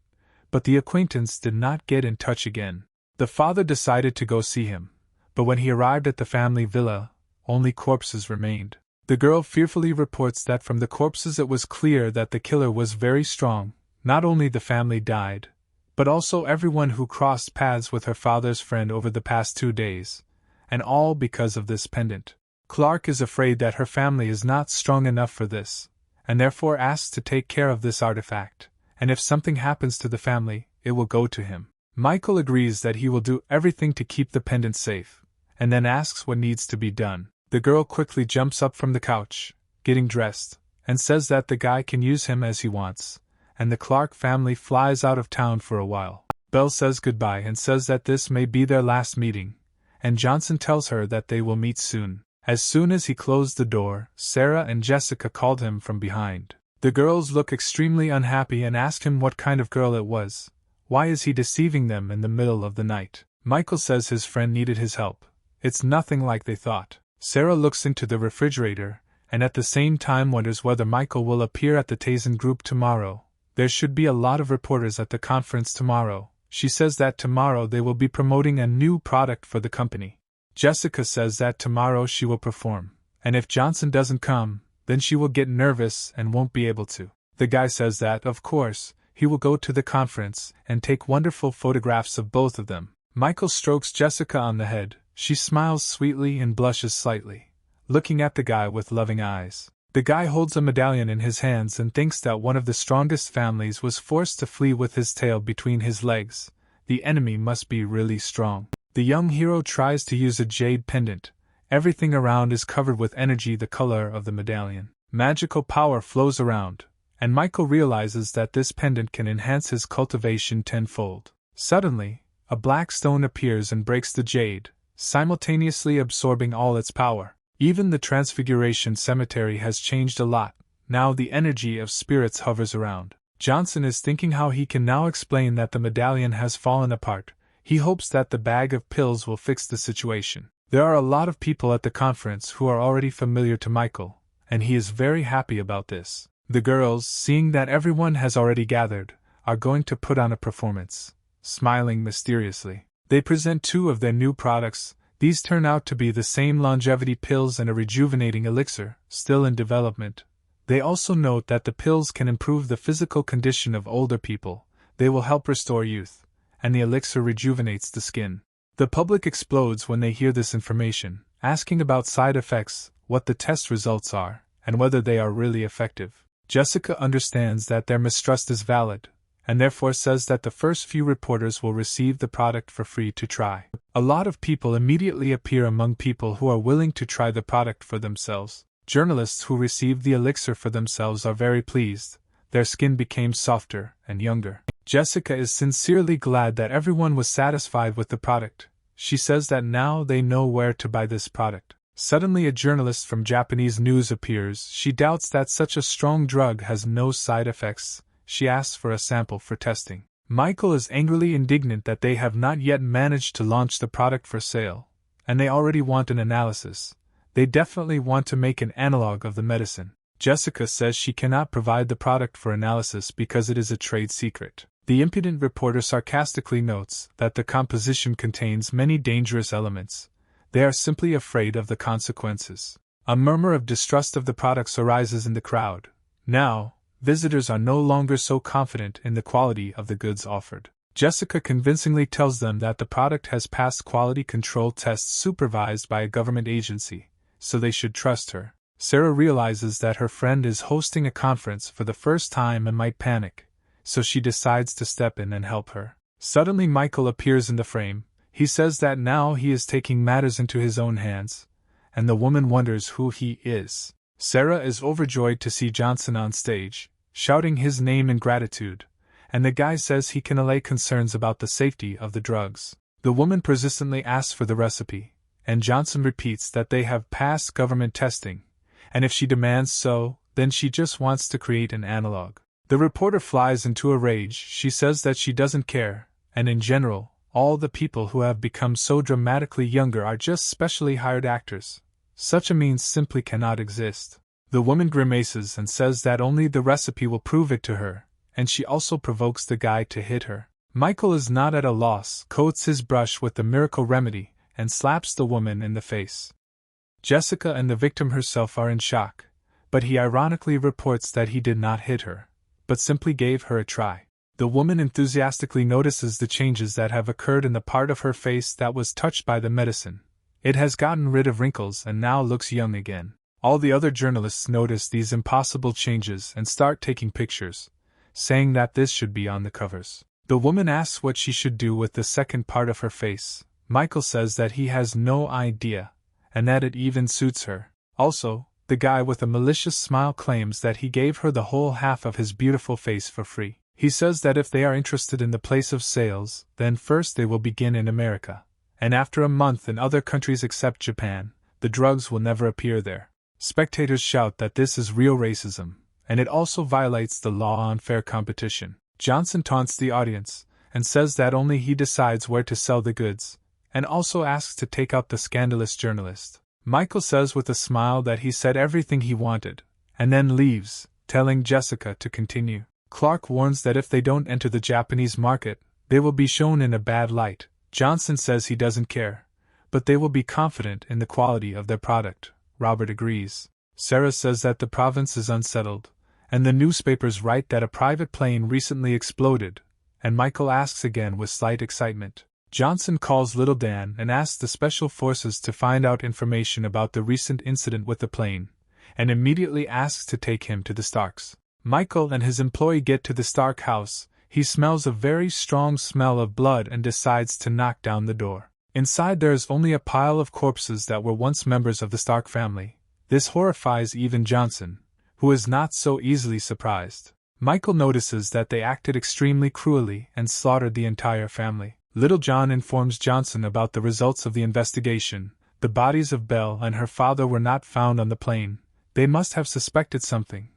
but the acquaintance did not get in touch again. The father decided to go see him, but when he arrived at the family villa, only corpses remained. The girl fearfully reports that from the corpses it was clear that the killer was very strong. Not only the family died, but also everyone who crossed paths with her father's friend over the past 2 days, and all because of this pendant. Clark is afraid that her family is not strong enough for this, and therefore asks to take care of this artifact, and if something happens to the family, it will go to him. Michael agrees that he will do everything to keep the pendant safe, and then asks what needs to be done. The girl quickly jumps up from the couch, getting dressed, and says that the guy can use him as he wants, and the Clark family flies out of town for a while. Belle says goodbye and says that this may be their last meeting, and Johnson tells her that they will meet soon. As soon as he closed the door, Sarah and Jessica called him from behind. The girls look extremely unhappy and ask him what kind of girl it was. Why is he deceiving them in the middle of the night? Michael says his friend needed his help. It's nothing like they thought. Sarah looks into the refrigerator, and at the same time wonders whether Michael will appear at the Tazen group tomorrow. There should be a lot of reporters at the conference tomorrow. She says that tomorrow they will be promoting a new product for the company. Jessica says that tomorrow she will perform, and if Johnson doesn't come, then she will get nervous and won't be able to. The guy says that, of course, he will go to the conference and take wonderful photographs of both of them. Michael strokes Jessica on the head. She smiles sweetly and blushes slightly, looking at the guy with loving eyes. The guy holds a medallion in his hands and thinks that one of the strongest families was forced to flee with his tail between his legs. The enemy must be really strong. The young hero tries to use a jade pendant. Everything around is covered with energy the color of the medallion. Magical power flows around, and Michael realizes that this pendant can enhance his cultivation tenfold. Suddenly, a black stone appears and breaks the jade, simultaneously absorbing all its power. Even the Transfiguration Cemetery has changed a lot. Now the energy of spirits hovers around. Johnson is thinking how he can now explain that the medallion has fallen apart. He hopes that the bag of pills will fix the situation. There are a lot of people at the conference who are already familiar to Michael, and he is very happy about this. The girls, seeing that everyone has already gathered, are going to put on a performance, smiling mysteriously. They present 2 of their new products. These turn out to be the same longevity pills and a rejuvenating elixir, still in development. They also note that the pills can improve the physical condition of older people. They will help restore youth, and the elixir rejuvenates the skin. The public explodes when they hear this information, asking about side effects, what the test results are, and whether they are really effective. Jessica understands that their mistrust is valid, and therefore says that the first few reporters will receive the product for free to try. A lot of people immediately appear among people who are willing to try the product for themselves. Journalists who received the elixir for themselves are very pleased. Their skin became softer and younger. Jessica is sincerely glad that everyone was satisfied with the product. She says that now they know where to buy this product. Suddenly a journalist from Japanese news appears. She doubts that such a strong drug has no side effects. She asks for a sample for testing. Michael is angrily indignant that they have not yet managed to launch the product for sale, and they already want an analysis. They definitely want to make an analog of the medicine. Jessica says she cannot provide the product for analysis because it is a trade secret. The impudent reporter sarcastically notes that the composition contains many dangerous elements. They are simply afraid of the consequences. A murmur of distrust of the products arises in the crowd. Now, visitors are no longer so confident in the quality of the goods offered. Jessica convincingly tells them that the product has passed quality control tests supervised by a government agency, so they should trust her. Sarah realizes that her friend is hosting a conference for the first time and might panic, so she decides to step in and help her. Suddenly Michael appears in the frame. He says that now he is taking matters into his own hands, and the woman wonders who he is. Sarah is overjoyed to see Johnson on stage, shouting his name in gratitude, and the guy says he can allay concerns about the safety of the drugs. The woman persistently asks for the recipe, and Johnson repeats that they have passed government testing, and if she demands so, then she just wants to create an analog. The reporter flies into a rage. She says that she doesn't care, and in general, all the people who have become so dramatically younger are just specially hired actors. Such a means simply cannot exist. The woman grimaces and says that only the recipe will prove it to her, and she also provokes the guy to hit her. Michael is not at a loss, coats his brush with the miracle remedy, and slaps the woman in the face. Jessica and the victim herself are in shock, but he ironically reports that he did not hit her, but simply gave her a try. The woman enthusiastically notices the changes that have occurred in the part of her face that was touched by the medicine. It has gotten rid of wrinkles and now looks young again. All the other journalists notice these impossible changes and start taking pictures, saying that this should be on the covers. The woman asks what she should do with the second part of her face. Michael says that he has no idea, and that it even suits her. Also, the guy with a malicious smile claims that he gave her the whole half of his beautiful face for free. He says that if they are interested in the place of sales, then first they will begin in America, and after a month in other countries except Japan, the drugs will never appear there. Spectators shout that this is real racism, and it also violates the law on fair competition. Johnson taunts the audience, and says that only he decides where to sell the goods, and also asks to take out the scandalous journalist. Michael says with a smile that he said everything he wanted, and then leaves, telling Jessica to continue. Clark warns that if they don't enter the Japanese market, they will be shown in a bad light. Johnson says he doesn't care, but they will be confident in the quality of their product. Robert agrees. Sarah says that the province is unsettled, and the newspapers write that a private plane recently exploded, and Michael asks again with slight excitement. Johnson calls Little Dan and asks the special forces to find out information about the recent incident with the plane, and immediately asks to take him to the Starks. Michael and his employee get to the Stark house. He smells a very strong smell of blood and decides to knock down the door. Inside there is only a pile of corpses that were once members of the Stark family. This horrifies even Johnson, who is not so easily surprised. Michael notices that they acted extremely cruelly and slaughtered the entire family. Little John informs Johnson about the results of the investigation. The bodies of Belle and her father were not found on the plane. They must have suspected something.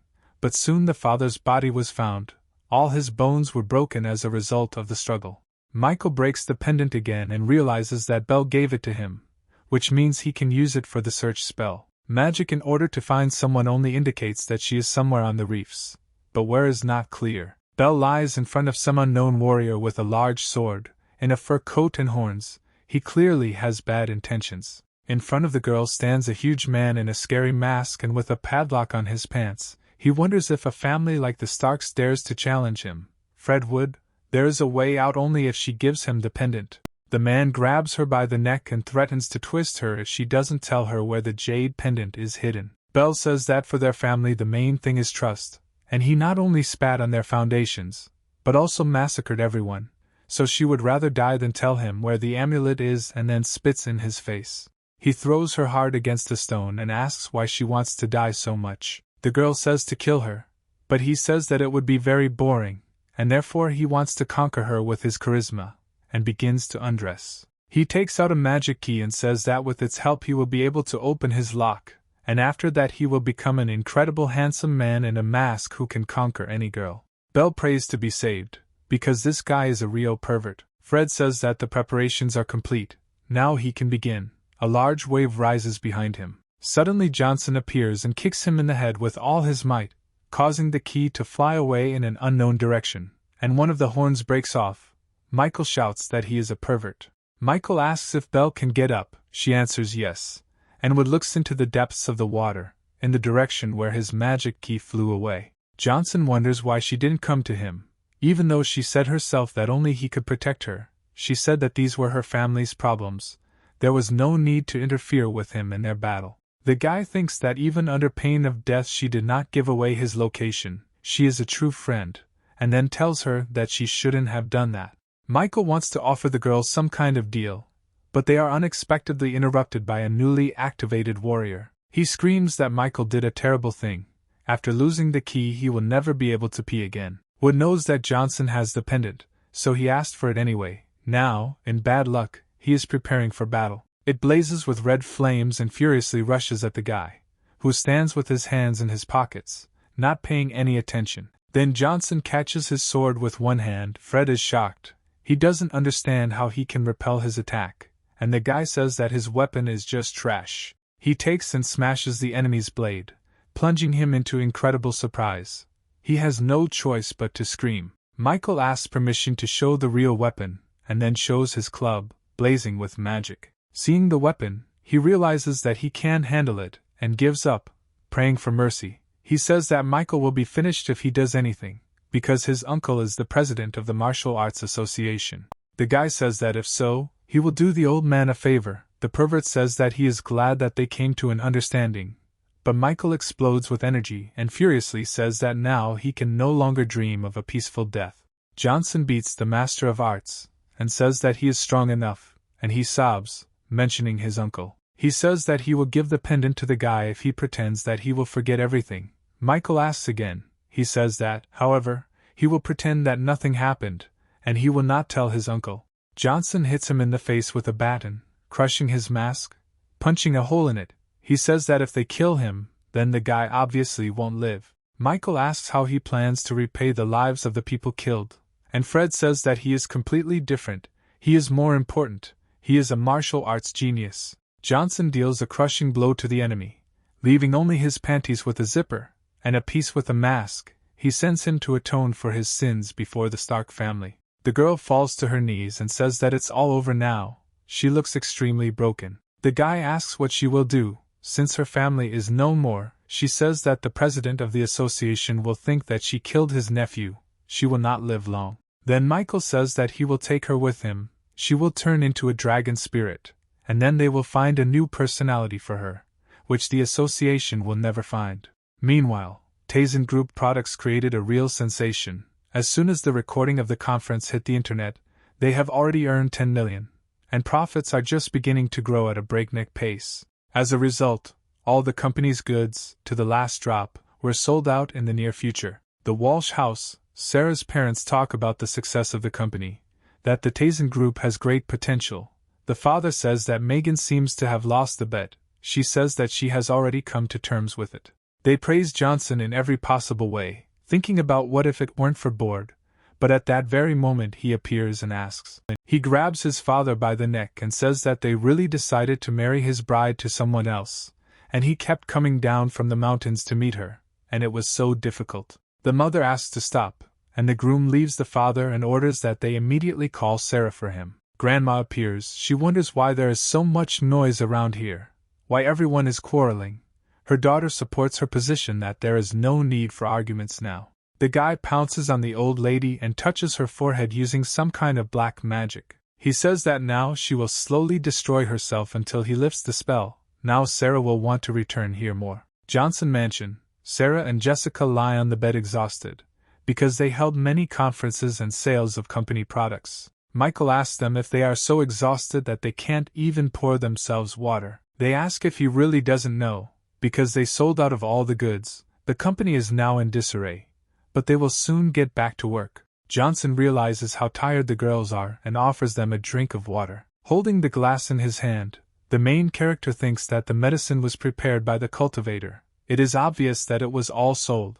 But soon the father's body was found. All his bones were broken as a result of the struggle. Michael breaks the pendant again and realizes that Belle gave it to him, which means he can use it for the search spell. Magic in order to find someone only indicates that she is somewhere on the reefs, but where is not clear. Belle lies in front of some unknown warrior with a large sword, in a fur coat and horns. He clearly has bad intentions. In front of the girl stands a huge man in a scary mask and with a padlock on his pants. He wonders if a family like the Starks dares to challenge him. Fred would. There is a way out only if she gives him the pendant. The man grabs her by the neck and threatens to twist her if she doesn't tell her where the jade pendant is hidden. Belle says that for their family the main thing is trust, and he not only spat on their foundations, but also massacred everyone, so she would rather die than tell him where the amulet is and then spits in his face. He throws her hard against a stone and asks why she wants to die so much. The girl says to kill her, but he says that it would be very boring, and therefore he wants to conquer her with his charisma, and begins to undress. He takes out a magic key and says that with its help he will be able to open his lock, and after that he will become an incredible handsome man in a mask who can conquer any girl. Belle prays to be saved, because this guy is a real pervert. Fred says that the preparations are complete. Now he can begin. A large wave rises behind him. Suddenly Johnson appears and kicks him in the head with all his might, causing the key to fly away in an unknown direction, and one of the horns breaks off. Michael shouts that he is a pervert. Michael asks if Belle can get up. She answers yes, and looks into the depths of the water, in the direction where his magic key flew away. Johnson wonders why she didn't come to him, even though she said herself that only he could protect her. She said that these were her family's problems. There was no need to interfere with him in their battle. The guy thinks that even under pain of death she did not give away his location. She is a true friend, and then tells her that she shouldn't have done that. Michael wants to offer the girls some kind of deal, but they are unexpectedly interrupted by a newly activated warrior. He screams that Michael did a terrible thing. After losing the key he will never be able to pee again. Wood knows that Johnson has the pendant, so he asked for it anyway. Now, in bad luck, he is preparing for battle. It blazes with red flames and furiously rushes at the guy, who stands with his hands in his pockets, not paying any attention. Then Johnson catches his sword with one hand. Fred is shocked. He doesn't understand how he can repel his attack, and the guy says that his weapon is just trash. He takes and smashes the enemy's blade, plunging him into incredible surprise. He has no choice but to scream. Michael asks permission to show the real weapon, and then shows his club, blazing with magic. Seeing the weapon, he realizes that he can't handle it, and gives up, praying for mercy. He says that Michael will be finished if he does anything, because his uncle is the president of the Martial Arts Association. The guy says that if so, he will do the old man a favor. The pervert says that he is glad that they came to an understanding, but Michael explodes with energy and furiously says that now he can no longer dream of a peaceful death. Johnson beats the Master of Arts, and says that he is strong enough, and he sobs, mentioning his uncle. He says that he will give the pendant to the guy if he pretends that he will forget everything. Michael asks again. He says that, however, he will pretend that nothing happened, and he will not tell his uncle. Johnson hits him in the face with a baton, crushing his mask, punching a hole in it. He says that if they kill him, then the guy obviously won't live. Michael asks how he plans to repay the lives of the people killed, and Fred says that he is completely different. He is more important. He is a martial arts genius. Johnson deals a crushing blow to the enemy, leaving only his panties with a zipper, and a piece with a mask. He sends him to atone for his sins before the Stark family. The girl falls to her knees and says that it's all over now. She looks extremely broken. The guy asks what she will do, since her family is no more. She says that the president of the association will think that she killed his nephew. She will not live long. Then Michael says that he will take her with him. She will turn into a dragon spirit, and then they will find a new personality for her, which the association will never find. Meanwhile, Taisen Group products created a real sensation. As soon as the recording of the conference hit the internet, they have already earned 10 million, and profits are just beginning to grow at a breakneck pace. As a result, all the company's goods, to the last drop, were sold out in the near future. The Walsh house, Sarah's parents talk about the success of the company, that the Taisen Group has great potential. The father says that Megan seems to have lost the bet. She says that she has already come to terms with it. They praise Johnson in every possible way, thinking about what if it weren't for Board, but at that very moment he appears and asks. He grabs his father by the neck and says that they really decided to marry his bride to someone else, and he kept coming down from the mountains to meet her, and it was so difficult. The mother asks to stop, and the groom leaves the father and orders that they immediately call Sarah for him. Grandma appears. She wonders why there is so much noise around here, why everyone is quarreling. Her daughter supports her position that there is no need for arguments now. The guy pounces on the old lady and touches her forehead using some kind of black magic. He says that now she will slowly destroy herself until he lifts the spell. Now Sarah will want to return here more. Johnson Mansion. Sarah and Jessica lie on the bed exhausted, because they held many conferences and sales of company products. Michael asks them if they are so exhausted that they can't even pour themselves water. They ask if he really doesn't know, because they sold out of all the goods. The company is now in disarray, but they will soon get back to work. Johnson realizes how tired the girls are and offers them a drink of water. Holding the glass in his hand, the main character thinks that the medicine was prepared by the cultivator. It is obvious that it was all sold,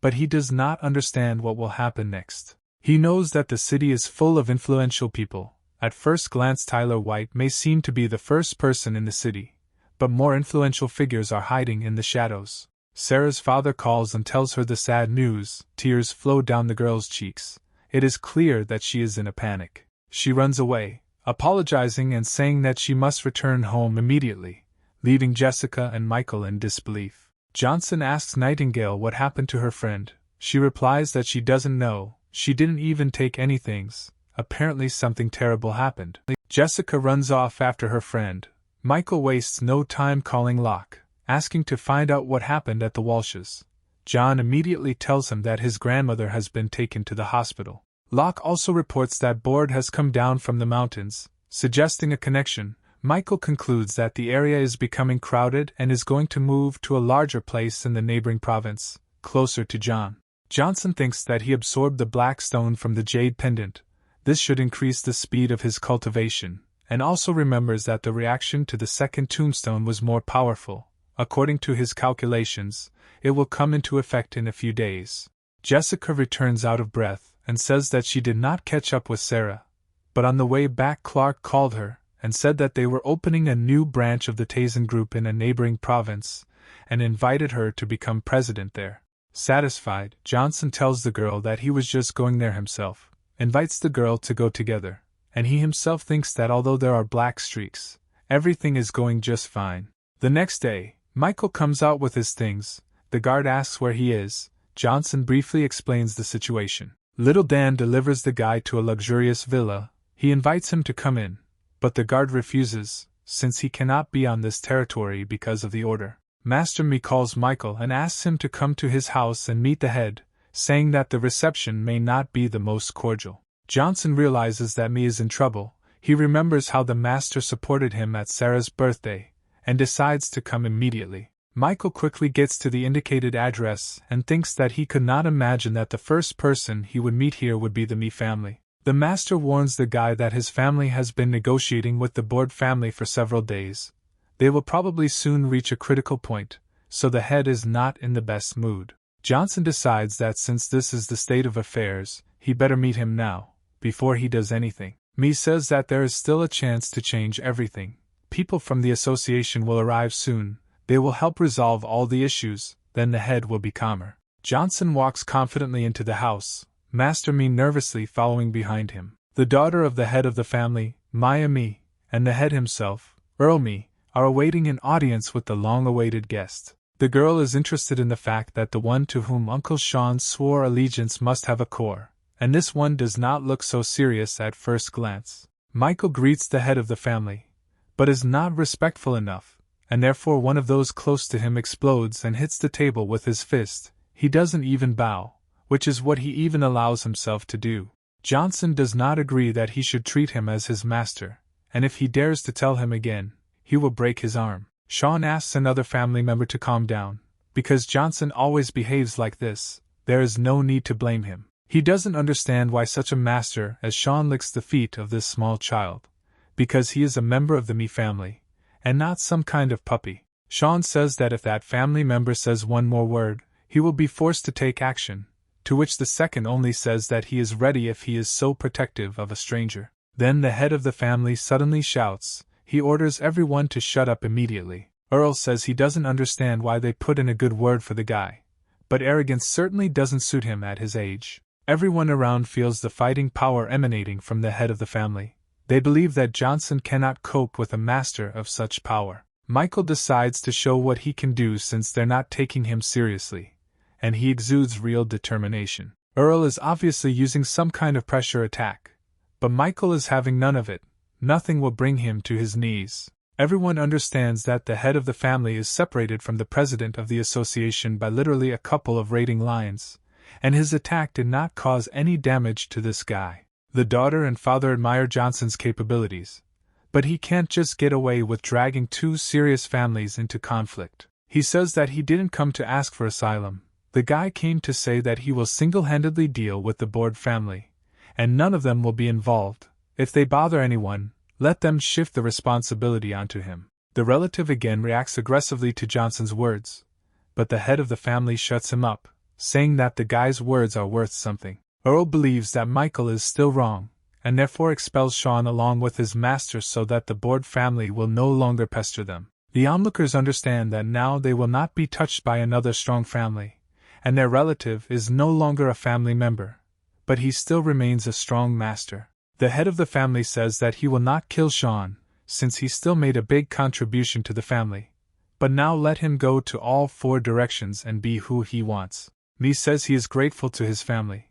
but he does not understand what will happen next. He knows that the city is full of influential people. At first glance, Tyler White may seem to be the first person in the city, but more influential figures are hiding in the shadows. Sarah's father calls and tells her the sad news. Tears flow down the girl's cheeks. It is clear that she is in a panic. She runs away, apologizing and saying that she must return home immediately, leaving Jessica and Michael in disbelief. Johnson asks Nightingale what happened to her friend. She replies that she doesn't know. She didn't even take any things. Apparently something terrible happened. Jessica runs off after her friend. Michael wastes no time calling Locke, asking to find out what happened at the Walshes. John immediately tells him that his grandmother has been taken to the hospital. Locke also reports that Board has come down from the mountains, suggesting a connection. Michael concludes that the area is becoming crowded and is going to move to a larger place in the neighboring province, closer to John. Johnson thinks that he absorbed the black stone from the jade pendant. This should increase the speed of his cultivation, and also remembers that the reaction to the second tombstone was more powerful. According to his calculations, it will come into effect in a few days. Jessica returns out of breath and says that she did not catch up with Sarah, but on the way back Clark called her and said that they were opening a new branch of the Tazen group in a neighboring province, and invited her to become president there. Satisfied, Johnson tells the girl that he was just going there himself, invites the girl to go together, and he himself thinks that although there are black streaks, everything is going just fine. The next day, Michael comes out with his things. The guard asks where he is. Johnson briefly explains the situation. Little Dan delivers the guy to a luxurious villa. He invites him to come in, but the guard refuses, since he cannot be on this territory because of the order. Master Mi calls Michael and asks him to come to his house and meet the head, saying that the reception may not be the most cordial. Johnson realizes that Mi is in trouble. He remembers how the master supported him at Sarah's birthday, and decides to come immediately. Michael quickly gets to the indicated address and thinks that he could not imagine that the first person he would meet here would be the Mi family. The master warns the guy that his family has been negotiating with the Board family for several days. They will probably soon reach a critical point, so the head is not in the best mood. Johnson decides that since this is the state of affairs, he better meet him now, before he does anything. Mi says that there is still a chance to change everything. People from the association will arrive soon. They will help resolve all the issues, then the head will be calmer. Johnson walks confidently into the house, Master Mi nervously following behind him. The daughter of the head of the family, Maya Mi, and the head himself, Earl Mi, are awaiting an audience with the long-awaited guest. The girl is interested in the fact that the one to whom Uncle Sean swore allegiance must have a core, and this one does not look so serious at first glance. Michael greets the head of the family, but is not respectful enough, and therefore one of those close to him explodes and hits the table with his fist. He doesn't even bow, which is what he even allows himself to do. Johnson does not agree that he should treat him as his master, and if he dares to tell him again, he will break his arm. Sean asks another family member to calm down. Because Johnson always behaves like this, there is no need to blame him. He doesn't understand why such a master as Sean licks the feet of this small child, because he is a member of the Mi family, and not some kind of puppy. Sean says that if that family member says one more word, he will be forced to take action, to which the second only says that he is ready if he is so protective of a stranger. Then the head of the family suddenly shouts. He orders everyone to shut up immediately. Earl says he doesn't understand why they put in a good word for the guy, but arrogance certainly doesn't suit him at his age. Everyone around feels the fighting power emanating from the head of the family. They believe that Johnson cannot cope with a master of such power. Michael decides to show what he can do since they're not taking him seriously, and he exudes real determination. Earl is obviously using some kind of pressure attack, but Michael is having none of it. Nothing will bring him to his knees. Everyone understands that the head of the family is separated from the president of the association by literally a couple of rating lines, and his attack did not cause any damage to this guy. The daughter and father admire Johnson's capabilities, but he can't just get away with dragging two serious families into conflict. He says that he didn't come to ask for asylum. The guy came to say that he will single-handedly deal with the Board family, and none of them will be involved. If they bother anyone, let them shift the responsibility onto him. The relative again reacts aggressively to Johnson's words, but the head of the family shuts him up, saying that the guy's words are worth something. Earl believes that Michael is still wrong, and therefore expels Sean along with his master so that the Board family will no longer pester them. The onlookers understand that now they will not be touched by another strong family, and their relative is no longer a family member, but he still remains a strong master. The head of the family says that he will not kill Sean, since he still made a big contribution to the family, but now let him go to all four directions and be who he wants. Mi says he is grateful to his family,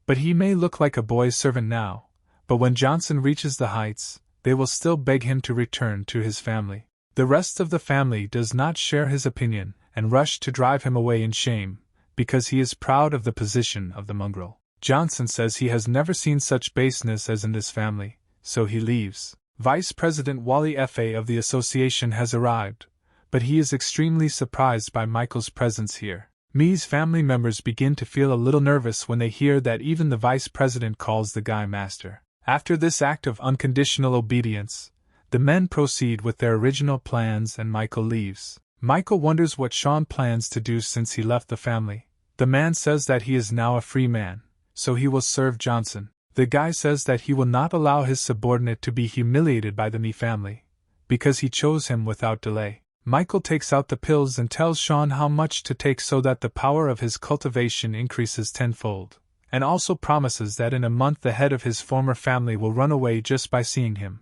but he may look like a boy's servant now, but when Johnson reaches the heights, they will still beg him to return to his family. The rest of the family does not share his opinion and rush to drive him away in shame, because he is proud of the position of the mongrel. Johnson says he has never seen such baseness as in this family, so he leaves. Vice President Wally F.A. of the association has arrived, but he is extremely surprised by Michael's presence here. Mi's family members begin to feel a little nervous when they hear that even the vice president calls the guy master. After this act of unconditional obedience, the men proceed with their original plans and Michael leaves. Michael wonders what Sean plans to do since he left the family. The man says that he is now a free man, so he will serve Johnson. The guy says that he will not allow his subordinate to be humiliated by the Mi family, because he chose him without delay. Michael takes out the pills and tells Sean how much to take so that the power of his cultivation increases tenfold, and also promises that in a month the head of his former family will run away just by seeing him,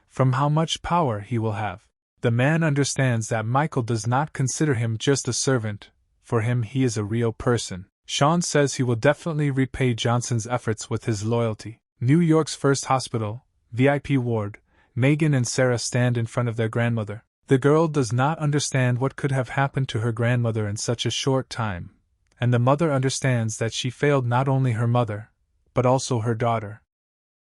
from how much power he will have. The man understands that Michael does not consider him just a servant. For him, he is a real person. Sean says he will definitely repay Johnson's efforts with his loyalty. New York's first hospital, VIP ward, Megan and Sarah stand in front of their grandmother. The girl does not understand what could have happened to her grandmother in such a short time, and the mother understands that she failed not only her mother, but also her daughter.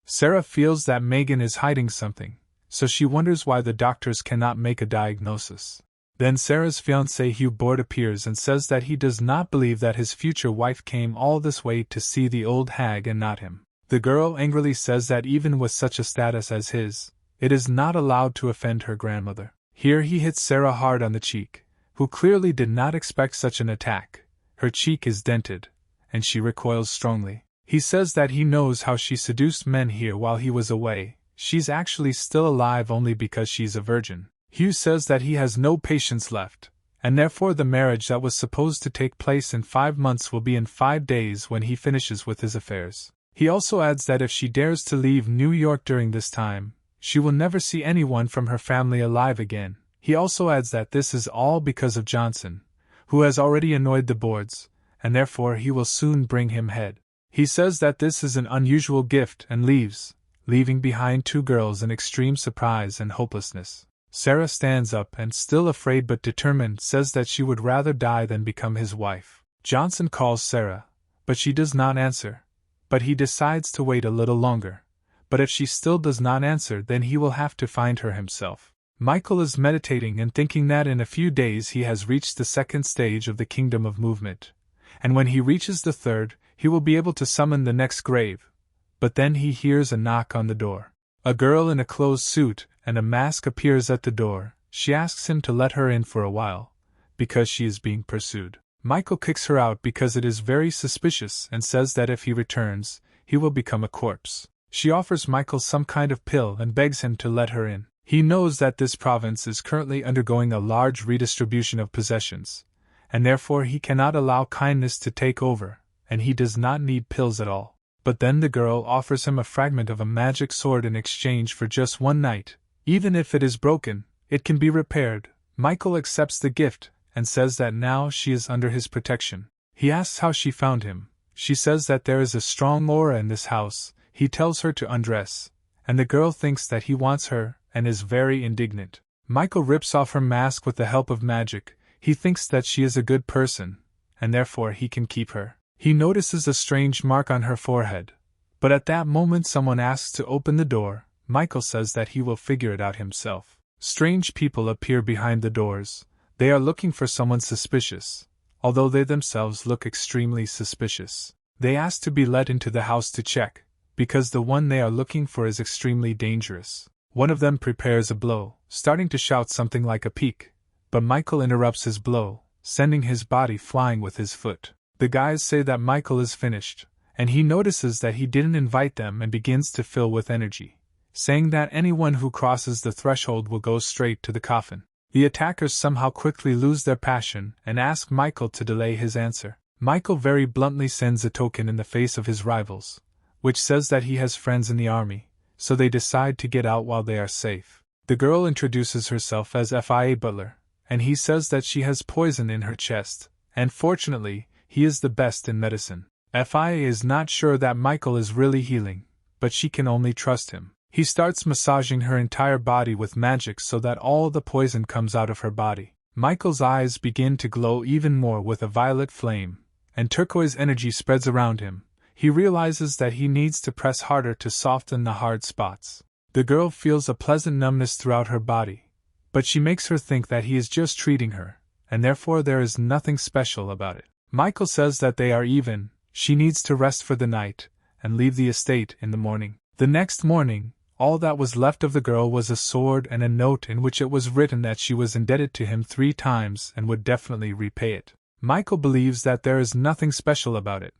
Sarah feels that Megan is hiding something, so she wonders why the doctors cannot make a diagnosis. Then Sarah's fiancé Hugh Board appears and says that he does not believe that his future wife came all this way to see the old hag and not him. The girl angrily says that even with such a status as his, it is not allowed to offend her grandmother. Here he hits Sarah hard on the cheek, who clearly did not expect such an attack. Her cheek is dented, and she recoils strongly. He says that he knows how she seduced men here while he was away. She's actually still alive only because she's a virgin. Hugh says that he has no patience left, and therefore the marriage that was supposed to take place in 5 months will be in 5 days when he finishes with his affairs. He also adds that if she dares to leave New York during this time, she will never see anyone from her family alive again. He also adds that this is all because of Johnson, who has already annoyed the Boards, and therefore he will soon bring him head. He says that this is an unusual gift and leaves, leaving behind 2 girls in extreme surprise and hopelessness. Sarah stands up and, still afraid but determined, says that she would rather die than become his wife. Johnson calls Sarah, but she does not answer. But he decides to wait a little longer. But if she still does not answer, then he will have to find her himself. Michael is meditating and thinking that in a few days he has reached the 2nd stage of the kingdom of movement, and when he reaches the 3rd, he will be able to summon the next grave. But then he hears a knock on the door. A girl in a closed suit and a mask appears at the door. She asks him to let her in for a while, because she is being pursued. Michael kicks her out because it is very suspicious and says that if he returns, he will become a corpse. She offers Michael some kind of pill and begs him to let her in. He knows that this province is currently undergoing a large redistribution of possessions, and therefore he cannot allow kindness to take over, and he does not need pills at all. But then the girl offers him a fragment of a magic sword in exchange for just 1 night. Even if it is broken, it can be repaired. Michael accepts the gift and says that now she is under his protection. He asks how she found him. She says that there is a strong aura in this house. He tells her to undress, and the girl thinks that he wants her and is very indignant. Michael rips off her mask with the help of magic. He thinks that she is a good person, and therefore he can keep her. He notices a strange mark on her forehead, but at that moment someone asks to open the door. Michael says that he will figure it out himself. Strange people appear behind the doors. They are looking for someone suspicious, although they themselves look extremely suspicious. They ask to be let into the house to check, because the one they are looking for is extremely dangerous. One of them prepares a blow, starting to shout something like a peek, but Michael interrupts his blow, sending his body flying with his foot. The guys say that Michael is finished, and he notices that he didn't invite them and begins to fill with energy, saying that anyone who crosses the threshold will go straight to the coffin. The attackers somehow quickly lose their passion and ask Michael to delay his answer. Michael very bluntly sends a token in the face of his rivals, which says that he has friends in the army, so they decide to get out while they are safe. The girl introduces herself as FIA Butler, and he says that she has poison in her chest, and fortunately, he is the best in medicine. FIA is not sure that Michael is really healing, but she can only trust him. He starts massaging her entire body with magic so that all the poison comes out of her body. Michael's eyes begin to glow even more with a violet flame, and turquoise energy spreads around him. He realizes that he needs to press harder to soften the hard spots. The girl feels a pleasant numbness throughout her body, but she makes her think that he is just treating her, and therefore there is nothing special about it. Michael says that they are even, she needs to rest for the night, and leave the estate in the morning. The next morning, all that was left of the girl was a sword and a note in which it was written that she was indebted to him 3 times and would definitely repay it. Michael believes that there is nothing special about it,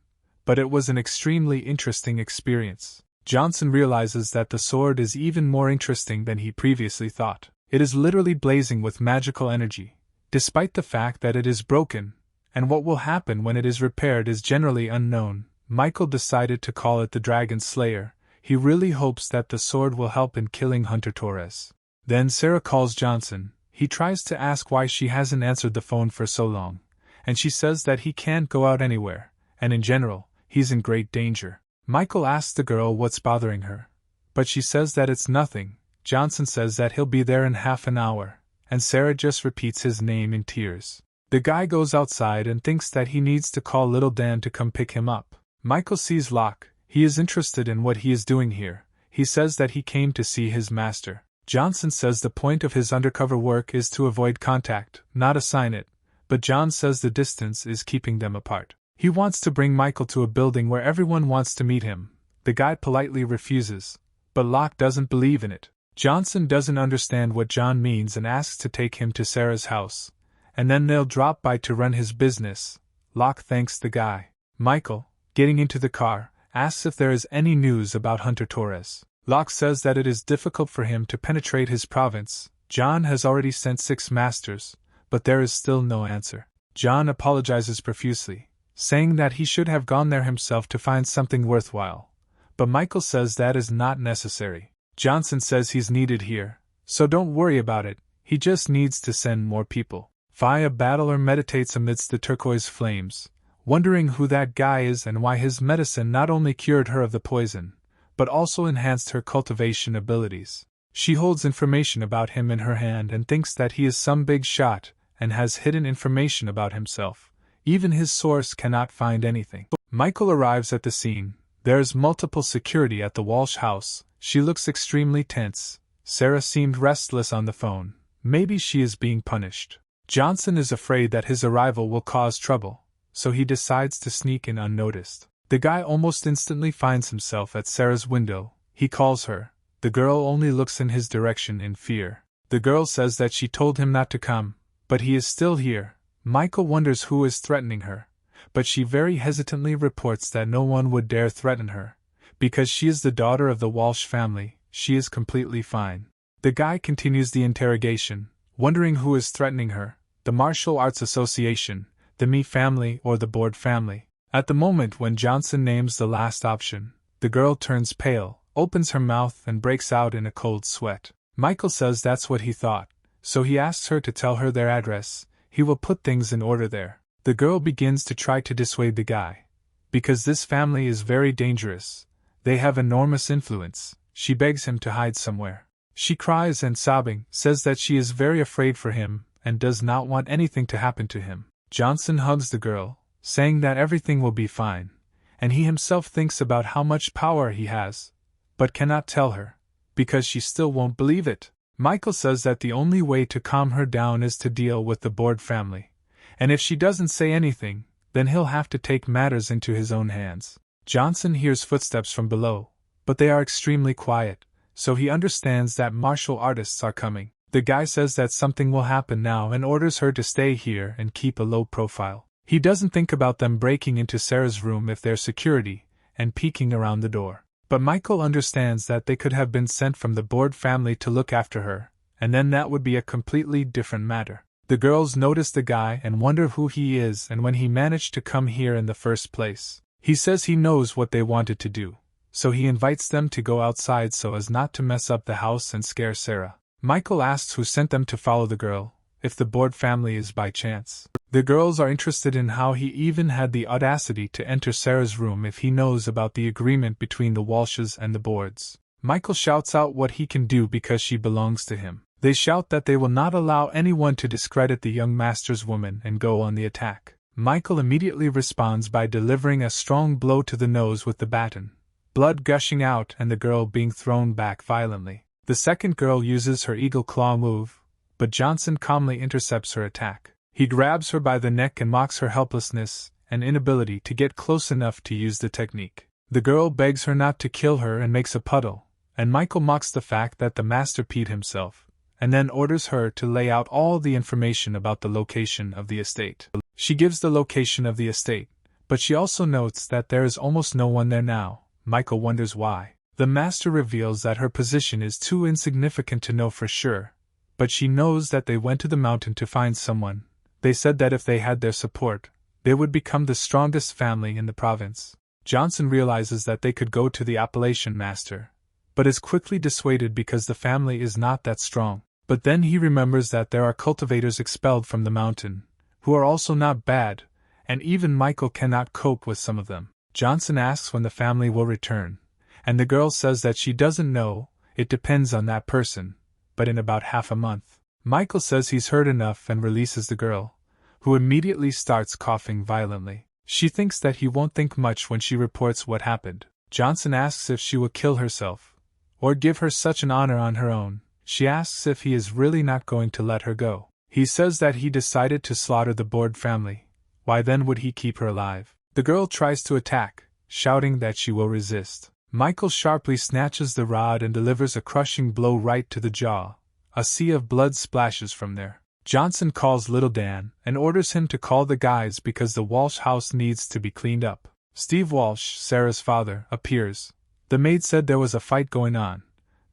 but it was an extremely interesting experience. Johnson realizes that the sword is even more interesting than he previously thought. It is literally blazing with magical energy, despite the fact that it is broken, and what will happen when it is repaired is generally unknown. Michael decided to call it the Dragon Slayer. He really hopes that the sword will help in killing Hunter Torres. Then Sarah calls Johnson. He tries to ask why she hasn't answered the phone for so long, and she says that he can't go out anywhere, and in general, he's in great danger. Michael asks the girl what's bothering her, but she says that it's nothing. Johnson says that he'll be there in half an hour, and Sarah just repeats his name in tears. The guy goes outside and thinks that he needs to call little Dan to come pick him up. Michael sees Locke. He is interested in what he is doing here. He says that he came to see his master. Johnson says the point of his undercover work is to avoid contact, not assign it, but John says the distance is keeping them apart. He wants to bring Michael to a building where everyone wants to meet him. The guy politely refuses, but Locke doesn't believe in it. Johnson doesn't understand what John means and asks to take him to Sarah's house, and then they'll drop by to run his business. Locke thanks the guy. Michael, getting into the car, asks if there is any news about Hunter Torres. Locke says that it is difficult for him to penetrate his province. John has already sent 6 masters, but there is still no answer. John apologizes profusely, saying that he should have gone there himself to find something worthwhile, but Michael says that is not necessary. Johnson says he's needed here, so don't worry about it, he just needs to send more people. Faya Battler meditates amidst the turquoise flames, wondering who that guy is and why his medicine not only cured her of the poison, but also enhanced her cultivation abilities. She holds information about him in her hand and thinks that he is some big shot and has hidden information about himself. Even his source cannot find anything. Michael arrives at the scene. There's multiple security at the Walsh house. She looks extremely tense. Sarah seemed restless on the phone. Maybe she is being punished. Johnson is afraid that his arrival will cause trouble, so he decides to sneak in unnoticed. The guy almost instantly finds himself at Sarah's window. He calls her. The girl only looks in his direction in fear. The girl says that she told him not to come, but he is still here. Michael wonders who is threatening her, but she very hesitantly reports that no one would dare threaten her. Because she is the daughter of the Walsh family, she is completely fine. The guy continues the interrogation, wondering who is threatening her, the Martial Arts Association, the Me family or the Board family. At the moment when Johnson names the last option, the girl turns pale, opens her mouth and breaks out in a cold sweat. Michael says that's what he thought, so he asks her to tell her their address. He will put things in order there. The girl begins to try to dissuade the guy, because this family is very dangerous. They have enormous influence. She begs him to hide somewhere. She cries and, sobbing, says that she is very afraid for him and does not want anything to happen to him. Johnson hugs the girl, saying that everything will be fine, and he himself thinks about how much power he has, but cannot tell her, because she still won't believe it. Michael says that the only way to calm her down is to deal with the Board family, and if she doesn't say anything, then he'll have to take matters into his own hands. Johnson hears footsteps from below, but they are extremely quiet, so he understands that martial artists are coming. The guy says that something will happen now and orders her to stay here and keep a low profile. He doesn't think about them breaking into Sarah's room if they're security, and peeking around the door. But Michael understands that they could have been sent from the Board family to look after her, and then that would be a completely different matter. The girls notice the guy and wonder who he is and when he managed to come here in the first place. He says he knows what they wanted to do, so he invites them to go outside so as not to mess up the house and scare Sarah. Michael asks who sent them to follow the girl, if the Board family is by chance. The girls are interested in how he even had the audacity to enter Sarah's room if he knows about the agreement between the Walshes and the Boards. Michael shouts out what he can do because she belongs to him. They shout that they will not allow anyone to discredit the young master's woman and go on the attack. Michael immediately responds by delivering a strong blow to the nose with the baton, blood gushing out and the girl being thrown back violently. The second girl uses her eagle claw move, but Johnson calmly intercepts her attack. He grabs her by the neck and mocks her helplessness, and inability to get close enough to use the technique. The girl begs her not to kill her and makes a puddle, and Michael mocks the fact that the master peed himself, and then orders her to lay out all the information about the location of the estate. She gives the location of the estate, but she also notes that there is almost no one there now. Michael wonders why. The master reveals that her position is too insignificant to know for sure, but she knows that they went to the mountain to find someone. They said that if they had their support, they would become the strongest family in the province. Johnson realizes that they could go to the Appalachian master, but is quickly dissuaded because the family is not that strong. But then he remembers that there are cultivators expelled from the mountain, who are also not bad, and even Michael cannot cope with some of them. Johnson asks when the family will return, and the girl says that she doesn't know, it depends on that person, but in about half a month. Michael says he's heard enough and releases the girl, who immediately starts coughing violently. She thinks that he won't think much when she reports what happened. Johnson asks if she will kill herself, or give her such an honor on her own. She asks if he is really not going to let her go. He says that he decided to slaughter the Board family. Why then would he keep her alive? The girl tries to attack, shouting that she will resist. Michael sharply snatches the rod and delivers a crushing blow right to the jaw. A sea of blood splashes from there. Johnson calls Little Dan and orders him to call the guys because the Walsh house needs to be cleaned up. Steve Walsh, Sarah's father, appears. The maid said there was a fight going on,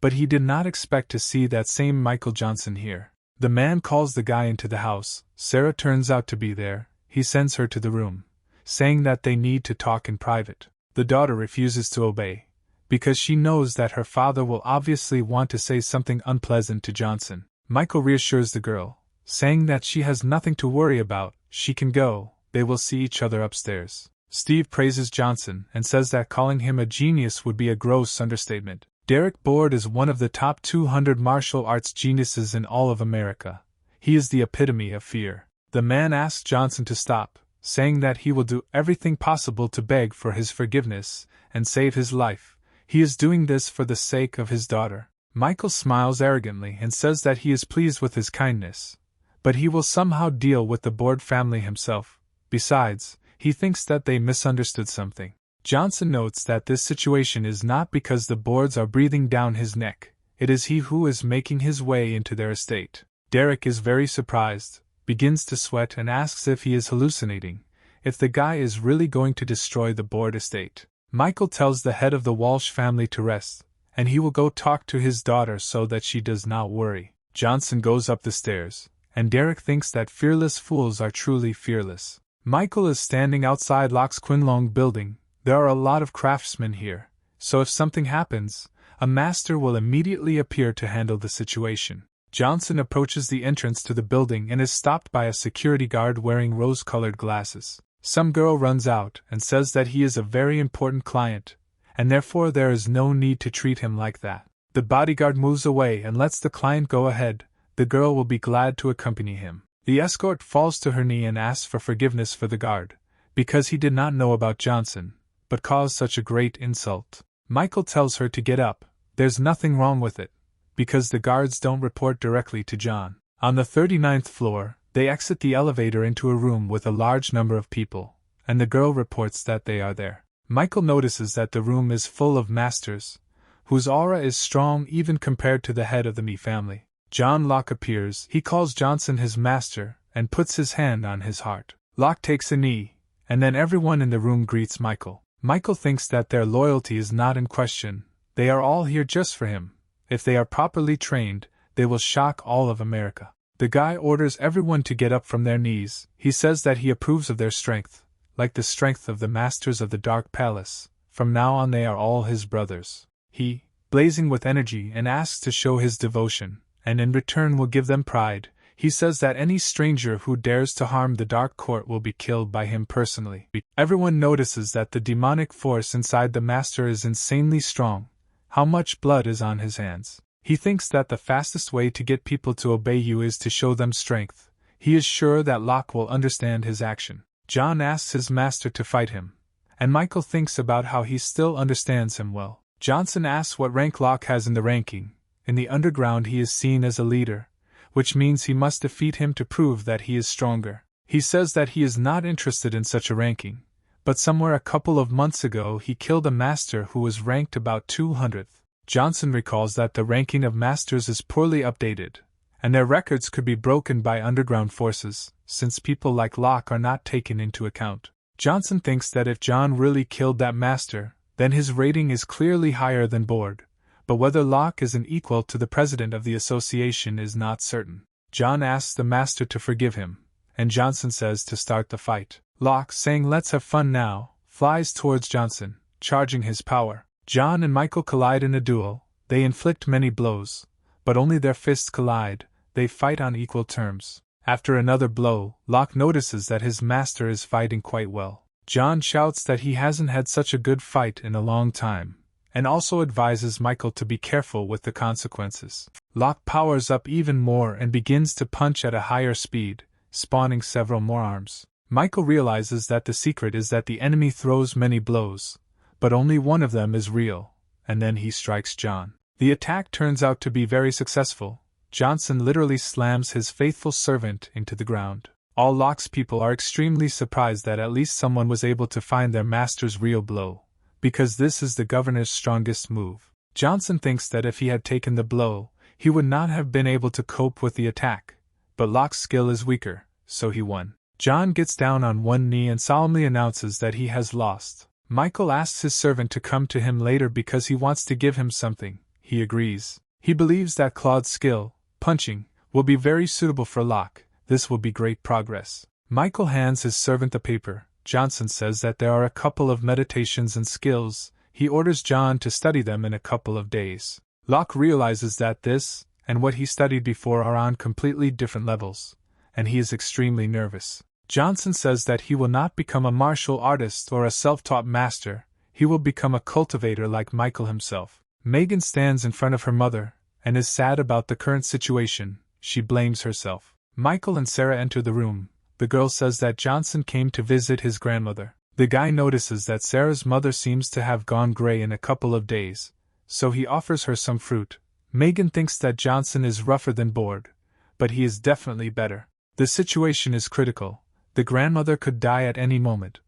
but he did not expect to see that same Michael Johnson here. The man calls the guy into the house. Sarah turns out to be there. He sends her to the room, saying that they need to talk in private. The daughter refuses to obey, because she knows that her father will obviously want to say something unpleasant to Johnson. Michael reassures the girl, saying that she has nothing to worry about, she can go, they will see each other upstairs. Steve praises Johnson and says that calling him a genius would be a gross understatement. Derek Board is one of the top 200 martial arts geniuses in all of America. He is the epitome of fear. The man asks Johnson to stop, saying that he will do everything possible to beg for his forgiveness and save his life. He is doing this for the sake of his daughter. Michael smiles arrogantly and says that he is pleased with his kindness, but he will somehow deal with the Board family himself. Besides, he thinks that they misunderstood something. Johnson notes that this situation is not because the Boards are breathing down his neck, it is he who is making his way into their estate. Derek is very surprised, begins to sweat and asks if he is hallucinating, if the guy is really going to destroy the Board estate. Michael tells the head of the Walsh family to rest, and he will go talk to his daughter so that she does not worry. Johnson goes up the stairs, and Derek thinks that fearless fools are truly fearless. Michael is standing outside Locke's Quinlong building. There are a lot of craftsmen here, so if something happens, a master will immediately appear to handle the situation. Johnson approaches the entrance to the building and is stopped by a security guard wearing rose-colored glasses. Some girl runs out and says that he is a very important client, and therefore there is no need to treat him like that. The bodyguard moves away and lets the client go ahead. The girl will be glad to accompany him. The escort falls to her knee and asks for forgiveness for the guard, because he did not know about Johnson, but caused such a great insult. Michael tells her to get up. There's nothing wrong with it, because the guards don't report directly to John. On the 39th floor, they exit the elevator into a room with a large number of people, and the girl reports that they are there. Michael notices that the room is full of masters, whose aura is strong even compared to the head of the Mi family. John Locke appears. He calls Johnson his master, and puts his hand on his heart. Locke takes a knee, and then everyone in the room greets Michael. Michael thinks that their loyalty is not in question. They are all here just for him. If they are properly trained, they will shock all of America. The guy orders everyone to get up from their knees. He says that he approves of their strength, like the strength of the masters of the Dark Palace. From now on they are all his brothers. He, blazing with energy, and asks to show his devotion, and in return will give them pride. He says that any stranger who dares to harm the Dark Court will be killed by him personally. Everyone notices that the demonic force inside the master is insanely strong. How much blood is on his hands. He thinks that the fastest way to get people to obey you is to show them strength. He is sure that Locke will understand his action. John asks his master to fight him, and Michael thinks about how he still understands him well. Johnson asks what rank Locke has in the ranking. In the underground he is seen as a leader, which means he must defeat him to prove that he is stronger. He says that he is not interested in such a ranking, but somewhere a couple of months ago he killed a master who was ranked about 200th. Johnson recalls that the ranking of masters is poorly updated, and their records could be broken by underground forces, since people like Locke are not taken into account. Johnson thinks that if John really killed that master, then his rating is clearly higher than Board, but whether Locke is an equal to the president of the association is not certain. John asks the master to forgive him, and Johnson says to start the fight. Locke, saying "let's have fun now," flies towards Johnson, charging his power. John and Michael collide in a duel. They inflict many blows, but only their fists collide. They fight on equal terms. After another blow, Locke notices that his master is fighting quite well. John shouts that he hasn't had such a good fight in a long time, and also advises Michael to be careful with the consequences. Locke powers up even more and begins to punch at a higher speed, spawning several more arms. Michael realizes that the secret is that the enemy throws many blows, but only one of them is real, and then he strikes John. The attack turns out to be very successful. Johnson literally slams his faithful servant into the ground. All Locke's people are extremely surprised that at least someone was able to find their master's real blow, because this is the governor's strongest move. Johnson thinks that if he had taken the blow, he would not have been able to cope with the attack, but Locke's skill is weaker, so he won. John gets down on one knee and solemnly announces that he has lost. Michael asks his servant to come to him later because he wants to give him something. He agrees. He believes that Claude's skill, punching, will be very suitable for Locke. This will be great progress. Michael hands his servant the paper. Johnson says that there are a couple of meditations and skills. He orders John to study them in a couple of days. Locke realizes that this, and what he studied before, are on completely different levels, and he is extremely nervous. Johnson says that he will not become a martial artist or a self-taught master. He will become a cultivator like Michael himself. Megan stands in front of her mother and is sad about the current situation. She blames herself. Michael and Sarah enter the room. The girl says that Johnson came to visit his grandmother. The guy notices that Sarah's mother seems to have gone gray in a couple of days, so he offers her some fruit. Megan thinks that Johnson is rougher than Board, but he is definitely better. The situation is critical. The grandmother could die at any moment,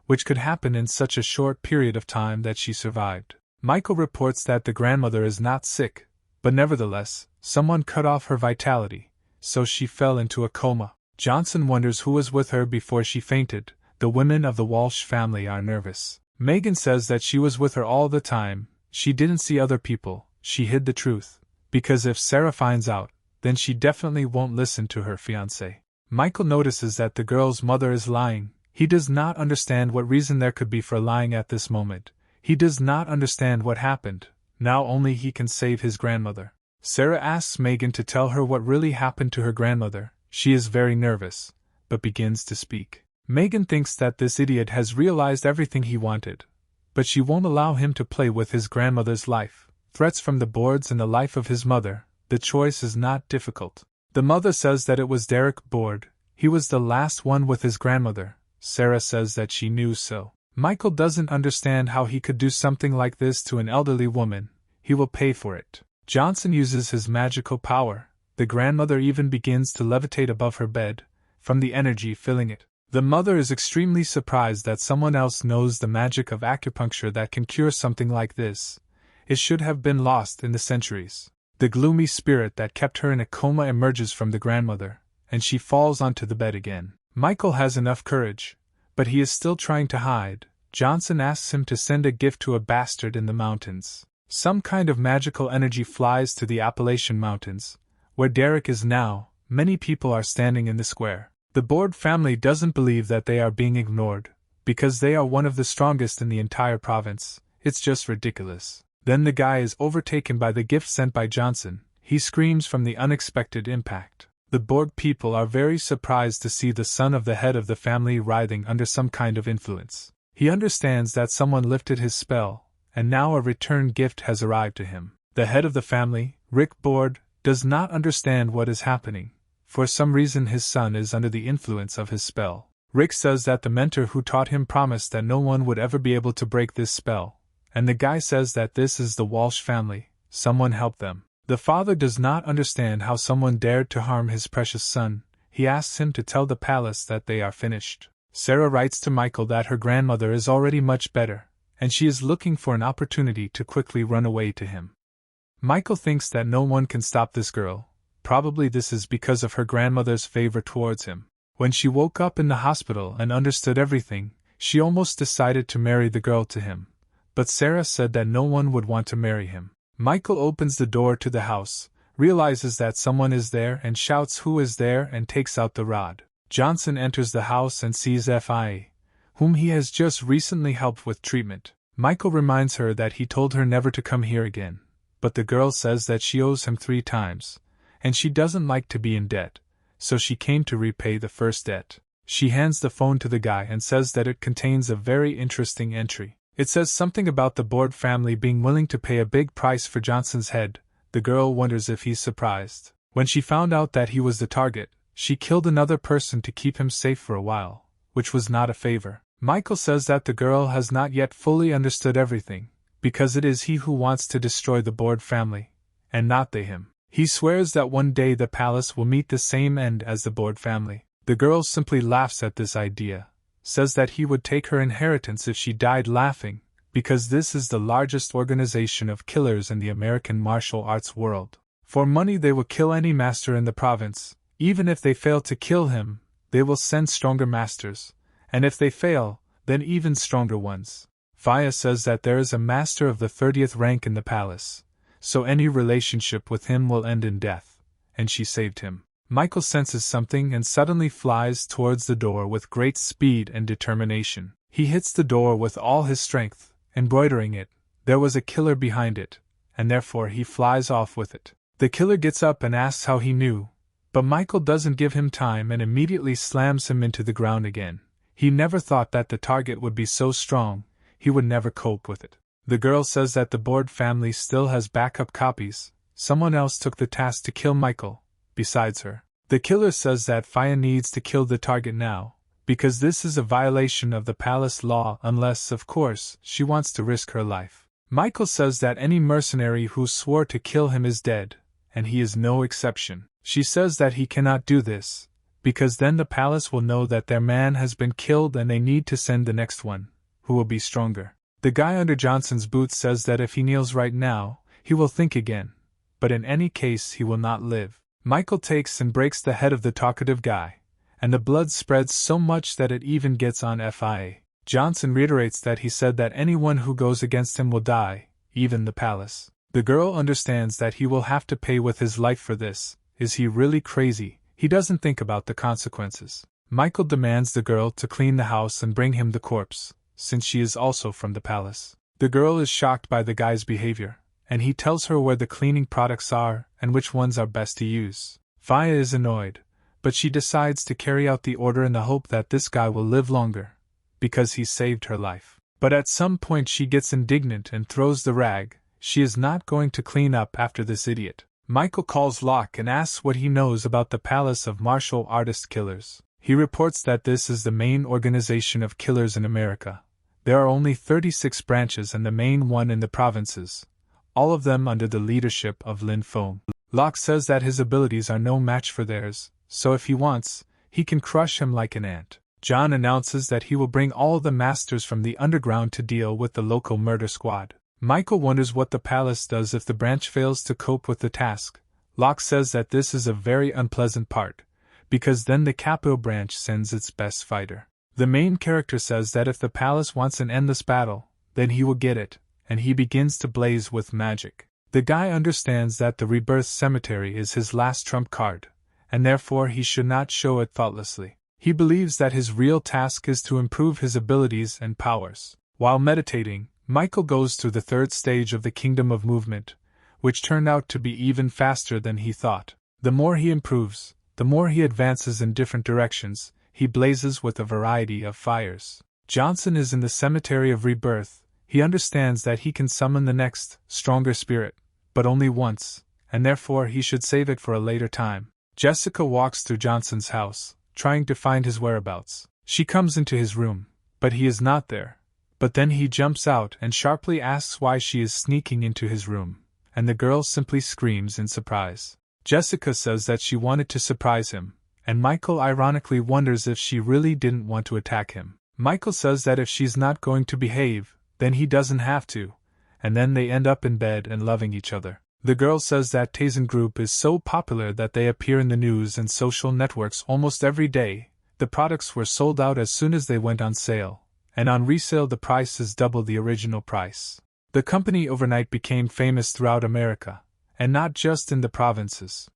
which could happen in such a short period of time that she survived. Michael reports that the grandmother is not sick, but nevertheless, someone cut off her vitality, so she fell into a coma. Johnson wonders who was with her before she fainted. The women of the Walsh family are nervous. Megan says that she was with her all the time. She didn't see other people. She hid the truth, because if Sarah finds out, then she definitely won't listen to her fiancé. Michael notices that the girl's mother is lying. He does not understand what reason there could be for lying at this moment. He does not understand what happened. Now only he can save his grandmother. Sarah asks Megan to tell her what really happened to her grandmother. She is very nervous, but begins to speak. Megan thinks that this idiot has realized everything he wanted, but she won't allow him to play with his grandmother's life. Threats from the boards and the life of his mother. The choice is not difficult. The mother says that it was Derek Board. He was the last one with his grandmother. Sarah says that she knew so. Michael doesn't understand how he could do something like this to an elderly woman. He will pay for it. Johnson uses his magical power. The grandmother even begins to levitate above her bed, from the energy filling it. The mother is extremely surprised that someone else knows the magic of acupuncture that can cure something like this. It should have been lost in the centuries. The gloomy spirit that kept her in a coma emerges from the grandmother, and she falls onto the bed again. Michael has enough courage, but he is still trying to hide. Johnson asks him to send a gift to a bastard in the mountains. Some kind of magical energy flies to the Appalachian Mountains, where Derek is now. Many people are standing in the square. The Board family doesn't believe that they are being ignored, because they are one of the strongest in the entire province. It's just ridiculous. Then the guy is overtaken by the gift sent by Johnson. He screams from the unexpected impact. The Board people are very surprised to see the son of the head of the family writhing under some kind of influence. He understands that someone lifted his spell, and now a return gift has arrived to him. The head of the family, Rick Board, does not understand what is happening. For some reason his son is under the influence of his spell. Rick says that the mentor who taught him promised that no one would ever be able to break this spell. And the guy says that this is the Walsh family. Someone helped them. The father does not understand how someone dared to harm his precious son. he asks him to tell the palace that they are finished. Sarah writes to Michael that her grandmother is already much better, and she is looking for an opportunity to quickly run away to him. Michael thinks that no one can stop this girl. Probably this is because of her grandmother's favor towards him. When she woke up in the hospital and understood everything, she almost decided to marry the girl to him. But Sarah said that no one would want to marry him. Michael opens the door to the house, realizes that someone is there and shouts who is there and takes out the rod. Johnson enters the house and sees Fia, whom he has just recently helped with treatment. Michael reminds her that he told her never to come here again, but the girl says that she owes him 3 times, and she doesn't like to be in debt, so she came to repay the first debt. She hands the phone to the guy and says that it contains a very interesting entry. It says something about the Board family being willing to pay a big price for Johnson's head. The girl wonders if he's surprised. When she found out that he was the target, she killed another person to keep him safe for a while, which was not a favor. Michael says that the girl has not yet fully understood everything, because it is he who wants to destroy the Board family, and not they him. He swears that one day the palace will meet the same end as the Board family. The girl simply laughs at this idea, says that he would take her inheritance if she died laughing, because this is the largest organization of killers in the American martial arts world. For money they will kill any master in the province. Even if they fail to kill him, they will send stronger masters, and if they fail, then even stronger ones. Fia says that there is a master of the 30th rank in the palace, so any relationship with him will end in death, and she saved him. Michael senses something and suddenly flies towards the door with great speed and determination. He hits the door with all his strength, embroidering it. There was a killer behind it, and therefore he flies off with it. The killer gets up and asks how he knew, but Michael doesn't give him time and immediately slams him into the ground again. He never thought that the target would be so strong, he would never cope with it. The girl says that the Board family still has backup copies. Someone else took the task to kill Michael, besides her. The killer says that Fia needs to kill the target now, because this is a violation of the palace law unless, of course, she wants to risk her life. Michael says that any mercenary who swore to kill him is dead, and he is no exception. She says that he cannot do this, because then the palace will know that their man has been killed and they need to send the next one, who will be stronger. The guy under Johnson's boots says that if he kneels right now, he will think again, but in any case he will not live. Michael takes and breaks the head of the talkative guy, and the blood spreads so much that it even gets on Fia. Johnson reiterates that he said that anyone who goes against him will die, even the palace. The girl understands that he will have to pay with his life for this. Is he really crazy? He doesn't think about the consequences. Michael demands the girl to clean the house and bring him the corpse, since she is also from the palace. The girl is shocked by the guy's behavior, and he tells her where the cleaning products are and which ones are best to use. Fia is annoyed, but she decides to carry out the order in the hope that this guy will live longer, because he saved her life. But at some point she gets indignant and throws the rag. She is not going to clean up after this idiot. Michael calls Locke and asks what he knows about the Palace of Martial Artist Killers. He reports that this is the main organization of killers in America. There are only 36 branches and the main one in the provinces, all of them under the leadership of Lin Fong. Locke says that his abilities are no match for theirs, so if he wants, he can crush him like an ant. John announces that he will bring all the masters from the underground to deal with the local murder squad. Michael wonders what the palace does if the branch fails to cope with the task. Locke says that this is a very unpleasant part, because then the Capo branch sends its best fighter. The main character says that if the palace wants an endless battle, then he will get it, and he begins to blaze with magic. The guy understands that the Rebirth Cemetery is his last trump card, and therefore he should not show it thoughtlessly. He believes that his real task is to improve his abilities and powers. While meditating, Michael goes through the third stage of the Kingdom of Movement, which turned out to be even faster than he thought. The more he improves, the more he advances in different directions. He blazes with a variety of fires. Johnson is in the Cemetery of Rebirth. He understands that he can summon the next, stronger spirit, but only once, and therefore he should save it for a later time. Jessica walks through Johnson's house, trying to find his whereabouts. She comes into his room, but he is not there. But then he jumps out and sharply asks why she is sneaking into his room, and the girl simply screams in surprise. Jessica says that she wanted to surprise him, and Michael ironically wonders if she really didn't want to attack him. Michael says that if she's not going to behave, then he doesn't have to, and then they end up in bed and loving each other. The girl says that Taisen Group is so popular that they appear in the news and social networks almost every day. The products were sold out as soon as they went on sale, and on resale the price is double the original price. The company overnight became famous throughout America, and not just in the provinces.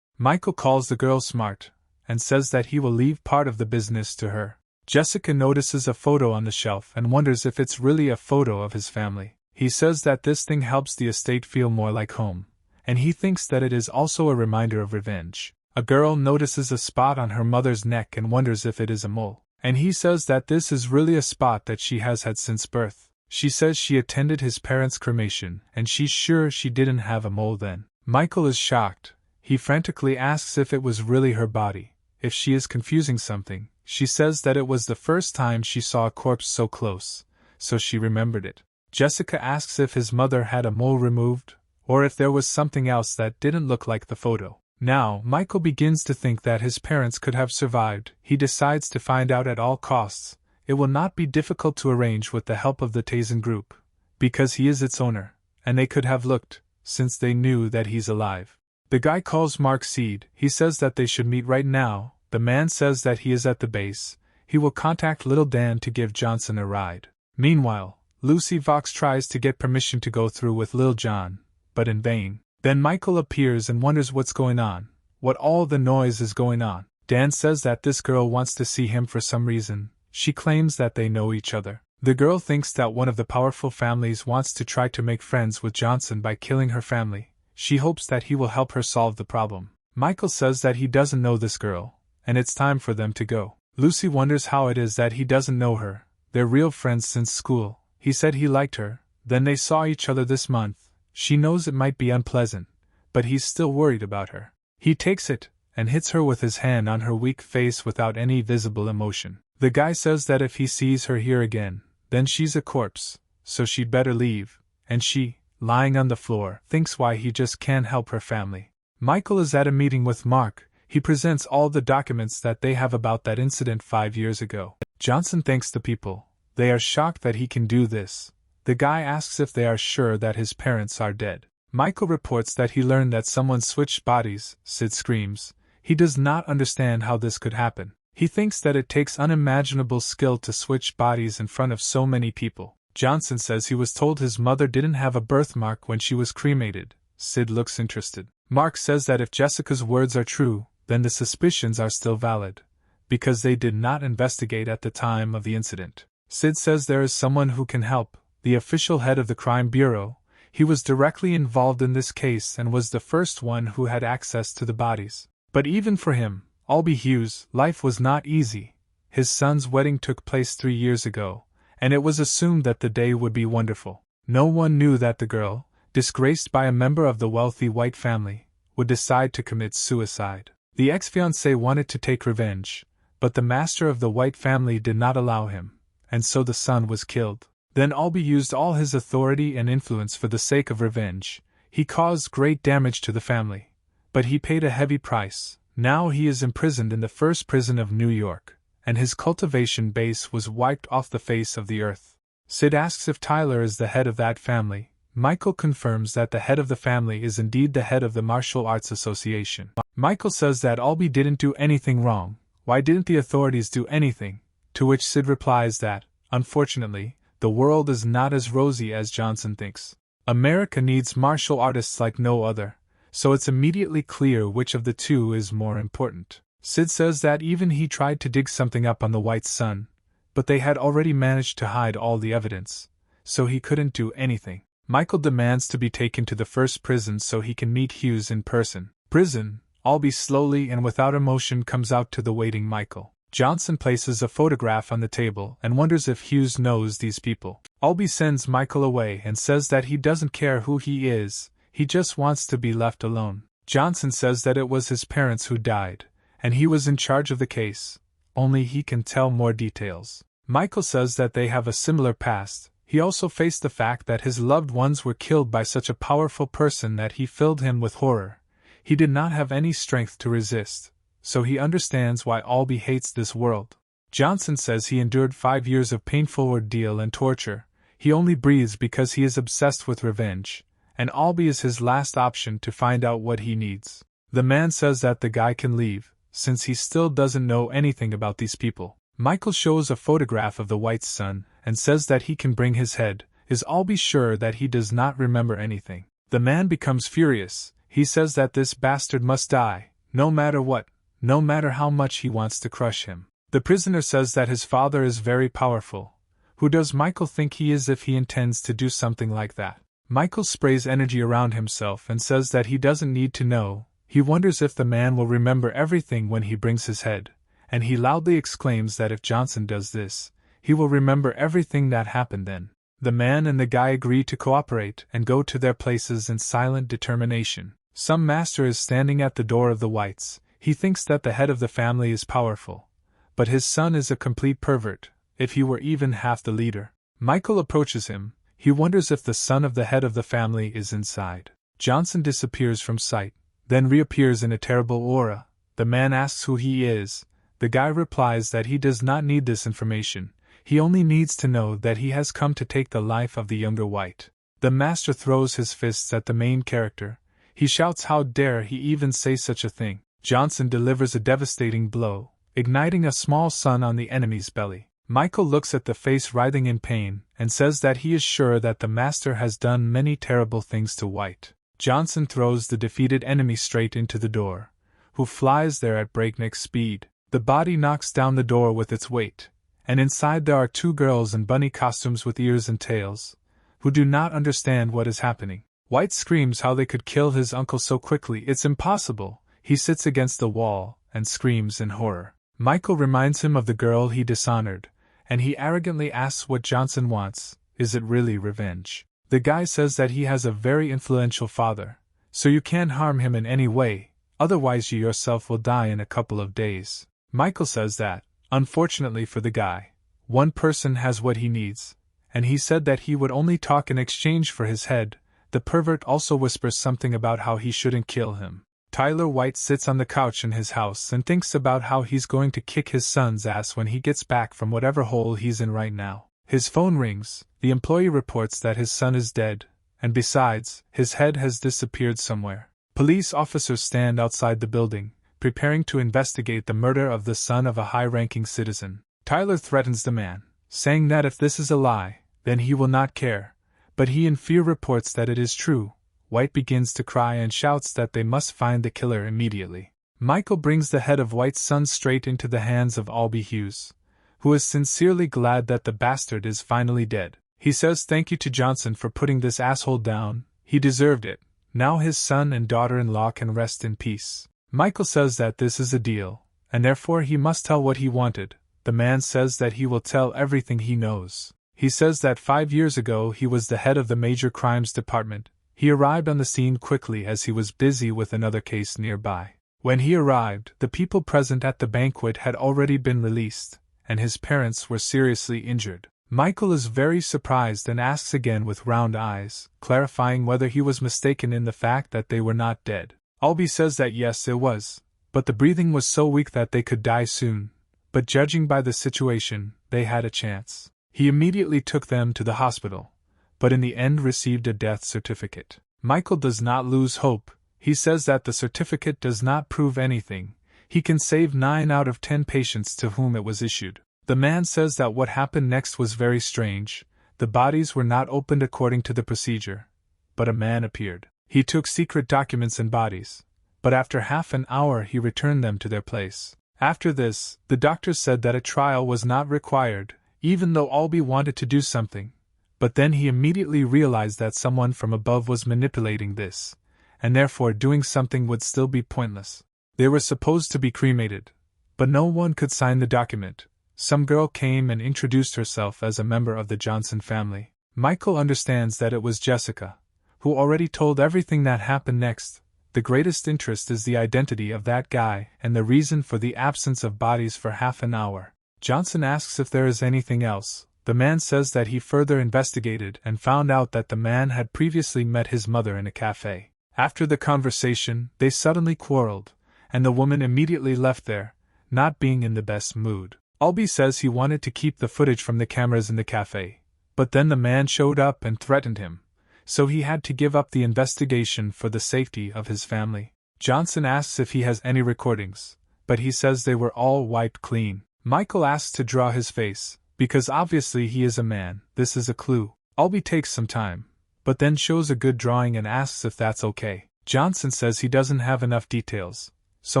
Michael calls the girl smart, and says that he will leave part of the business to her. Jessica notices a photo on the shelf and wonders if it's really a photo of his family. He says that this thing helps the estate feel more like home, and he thinks that it is also a reminder of revenge. A girl notices a spot on her mother's neck and wonders if it is a mole, and he says that this is really a spot that she has had since birth. She says she attended his parents' cremation, and she's sure she didn't have a mole then. Michael is shocked. He frantically asks if it was really her body, if she is confusing something. She says that it was the first time she saw a corpse so close, so she remembered it. Jessica asks if his mother had a mole removed, or if there was something else that didn't look like the photo. Now, Michael begins to think that his parents could have survived. He decides to find out at all costs. It will not be difficult to arrange with the help of the Taisen Group, because he is its owner, and they could have looked, since they knew that he's alive. The guy calls Mark Seed. He says that they should meet right now. The man says that he is at the base. He will contact Little Dan to give Johnson a ride. Meanwhile, Lucy Vox tries to get permission to go through with Lil Jon, but in vain. Then Michael appears and wonders what's going on, what all the noise is going on. Dan says that this girl wants to see him for some reason. She claims that they know each other. The girl thinks that one of the powerful families wants to try to make friends with Johnson by killing her family. She hopes that he will help her solve the problem. Michael says that he doesn't know this girl, and it's time for them to go. Lucy wonders how it is that he doesn't know her. They're real friends since school. He said he liked her, then they saw each other this month. She knows it might be unpleasant, but he's still worried about her. He takes it, and hits her with his hand on her weak face without any visible emotion. The guy says that if he sees her here again, then she's a corpse, so she'd better leave, and she, lying on the floor, thinks why he just can't help her family. Michael is at a meeting with Mark. He presents all the documents that they have about that incident 5 years ago. Johnson thanks the people. They are shocked that he can do this. The guy asks if they are sure that his parents are dead. Michael reports that he learned that someone switched bodies. Sid screams. He does not understand how this could happen. He thinks that it takes unimaginable skill to switch bodies in front of so many people. Johnson says he was told his mother didn't have a birthmark when she was cremated. Sid looks interested. Mark says that if Jessica's words are true, then the suspicions are still valid, because they did not investigate at the time of the incident. Sid says there is someone who can help, the official head of the crime bureau. He was directly involved in this case and was the first one who had access to the bodies. But even for him, Albie Hughes, life was not easy. His son's wedding took place 3 years ago, and it was assumed that the day would be wonderful. No one knew that the girl, disgraced by a member of the wealthy white family, would decide to commit suicide. The ex-fiancé wanted to take revenge, but the master of the white family did not allow him, and so the son was killed. Then Albie used all his authority and influence for the sake of revenge. He caused great damage to the family, but he paid a heavy price. Now he is imprisoned in the first prison of New York, and his cultivation base was wiped off the face of the earth. Sid asks if Tyler is the head of that family. Michael confirms that the head of the family is indeed the head of the Martial Arts Association. Michael says that Albie didn't do anything wrong. Why didn't the authorities do anything? To which Sid replies that, unfortunately, the world is not as rosy as Johnson thinks. America needs martial artists like no other, so it's immediately clear which of the two is more important. Sid says that even he tried to dig something up on the White Sun, but they had already managed to hide all the evidence, so he couldn't do anything. Michael demands to be taken to the first prison so he can meet Hughes in person. Prison, Albie slowly and without emotion comes out to the waiting Michael. Johnson places a photograph on the table and wonders if Hughes knows these people. Albie sends Michael away and says that he doesn't care who he is, he just wants to be left alone. Johnson says that it was his parents who died, and he was in charge of the case, only he can tell more details. Michael says that they have a similar past. He also faced the fact that his loved ones were killed by such a powerful person that he filled him with horror. He did not have any strength to resist, so he understands why Albee hates this world. Johnson says he endured 5 years of painful ordeal and torture. He only breathes because he is obsessed with revenge, and Albee is his last option to find out what he needs. The man says that the guy can leave, since he still doesn't know anything about these people. Michael shows a photograph of the White's son, and says that he can bring his head. Is Albee sure that he does not remember anything? The man becomes furious. He says that this bastard must die, no matter what, no matter how much he wants to crush him. The prisoner says that his father is very powerful. Who does Michael think he is if he intends to do something like that? Michael sprays energy around himself and says that he doesn't need to know. He wonders if the man will remember everything when he brings his head, and he loudly exclaims that if Johnson does this, he will remember everything that happened then. The man and the guy agree to cooperate and go to their places in silent determination. Some master is standing at the door of the Whites. He thinks that the head of the family is powerful, but his son is a complete pervert, if he were even half the leader. Michael approaches him. He wonders if the son of the head of the family is inside. Johnson disappears from sight, then reappears in a terrible aura. The man asks who he is. The guy replies that he does not need this information. He only needs to know that he has come to take the life of the younger White. The master throws his fists at the main character. He shouts how dare he even say such a thing. Johnson delivers a devastating blow, igniting a small sun on the enemy's belly. Michael looks at the face writhing in pain, and says that he is sure that the master has done many terrible things to White. Johnson throws the defeated enemy straight into the door, who flies there at breakneck speed. The body knocks down the door with its weight, and inside there are 2 girls in bunny costumes with ears and tails, who do not understand what is happening. White screams how they could kill his uncle so quickly. It's impossible. He sits against the wall and screams in horror. Michael reminds him of the girl he dishonored, and he arrogantly asks what Johnson wants. Is it really revenge? The guy says that he has a very influential father, so you can't harm him in any way, otherwise you yourself will die in a couple of days. Michael says that, unfortunately for the guy, one person has what he needs, and he said that he would only talk in exchange for his head. The pervert also whispers something about how he shouldn't kill him. Tyler White sits on the couch in his house and thinks about how he's going to kick his son's ass when he gets back from whatever hole he's in right now. His phone rings. The employee reports that his son is dead, and besides, his head has disappeared somewhere. Police officers stand outside the building, preparing to investigate the murder of the son of a high-ranking citizen. Tyler threatens the man, saying that if this is a lie, then he will not care, but he in fear reports that it is true. White begins to cry and shouts that they must find the killer immediately. Michael brings the head of White's son straight into the hands of Albee Hughes, who is sincerely glad that the bastard is finally dead. He says thank you to Johnson for putting this asshole down. He deserved it. Now his son and daughter-in-law can rest in peace. Michael says that this is a deal, and therefore he must tell what he wanted. The man says that he will tell everything he knows. He says that 5 years ago he was the head of the major crimes department. He arrived on the scene quickly as he was busy with another case nearby. When he arrived, the people present at the banquet had already been released, and his parents were seriously injured. Michael is very surprised and asks again with round eyes, clarifying whether he was mistaken in the fact that they were not dead. Albee says that yes, it was, but the breathing was so weak that they could die soon. But judging by the situation, they had a chance. He immediately took them to the hospital, but in the end received a death certificate. Michael does not lose hope. He says that the certificate does not prove anything. He can save 9 out of 10 patients to whom it was issued. The man says that what happened next was very strange. The bodies were not opened according to the procedure, but a man appeared. He took secret documents and bodies, but after half an hour he returned them to their place. After this, the doctors said that a trial was not required, even though Albee wanted to do something. But then he immediately realized that someone from above was manipulating this, and therefore doing something would still be pointless. They were supposed to be cremated, but no one could sign the document. Some girl came and introduced herself as a member of the Johnson family. Michael understands that it was Jessica, who already told everything that happened next. The greatest interest is the identity of that guy and the reason for the absence of bodies for half an hour. Johnson asks if there is anything else. The man says that he further investigated and found out that the man had previously met his mother in a cafe. After the conversation, they suddenly quarreled, and the woman immediately left there, not being in the best mood. Albie says he wanted to keep the footage from the cameras in the cafe, but then the man showed up and threatened him, so he had to give up the investigation for the safety of his family. Johnson asks if he has any recordings, but he says they were all wiped clean. Michael asks to draw his face, because obviously he is a man. This is a clue. Albie takes some time, but then shows a good drawing and asks if that's okay. Johnson says he doesn't have enough details, so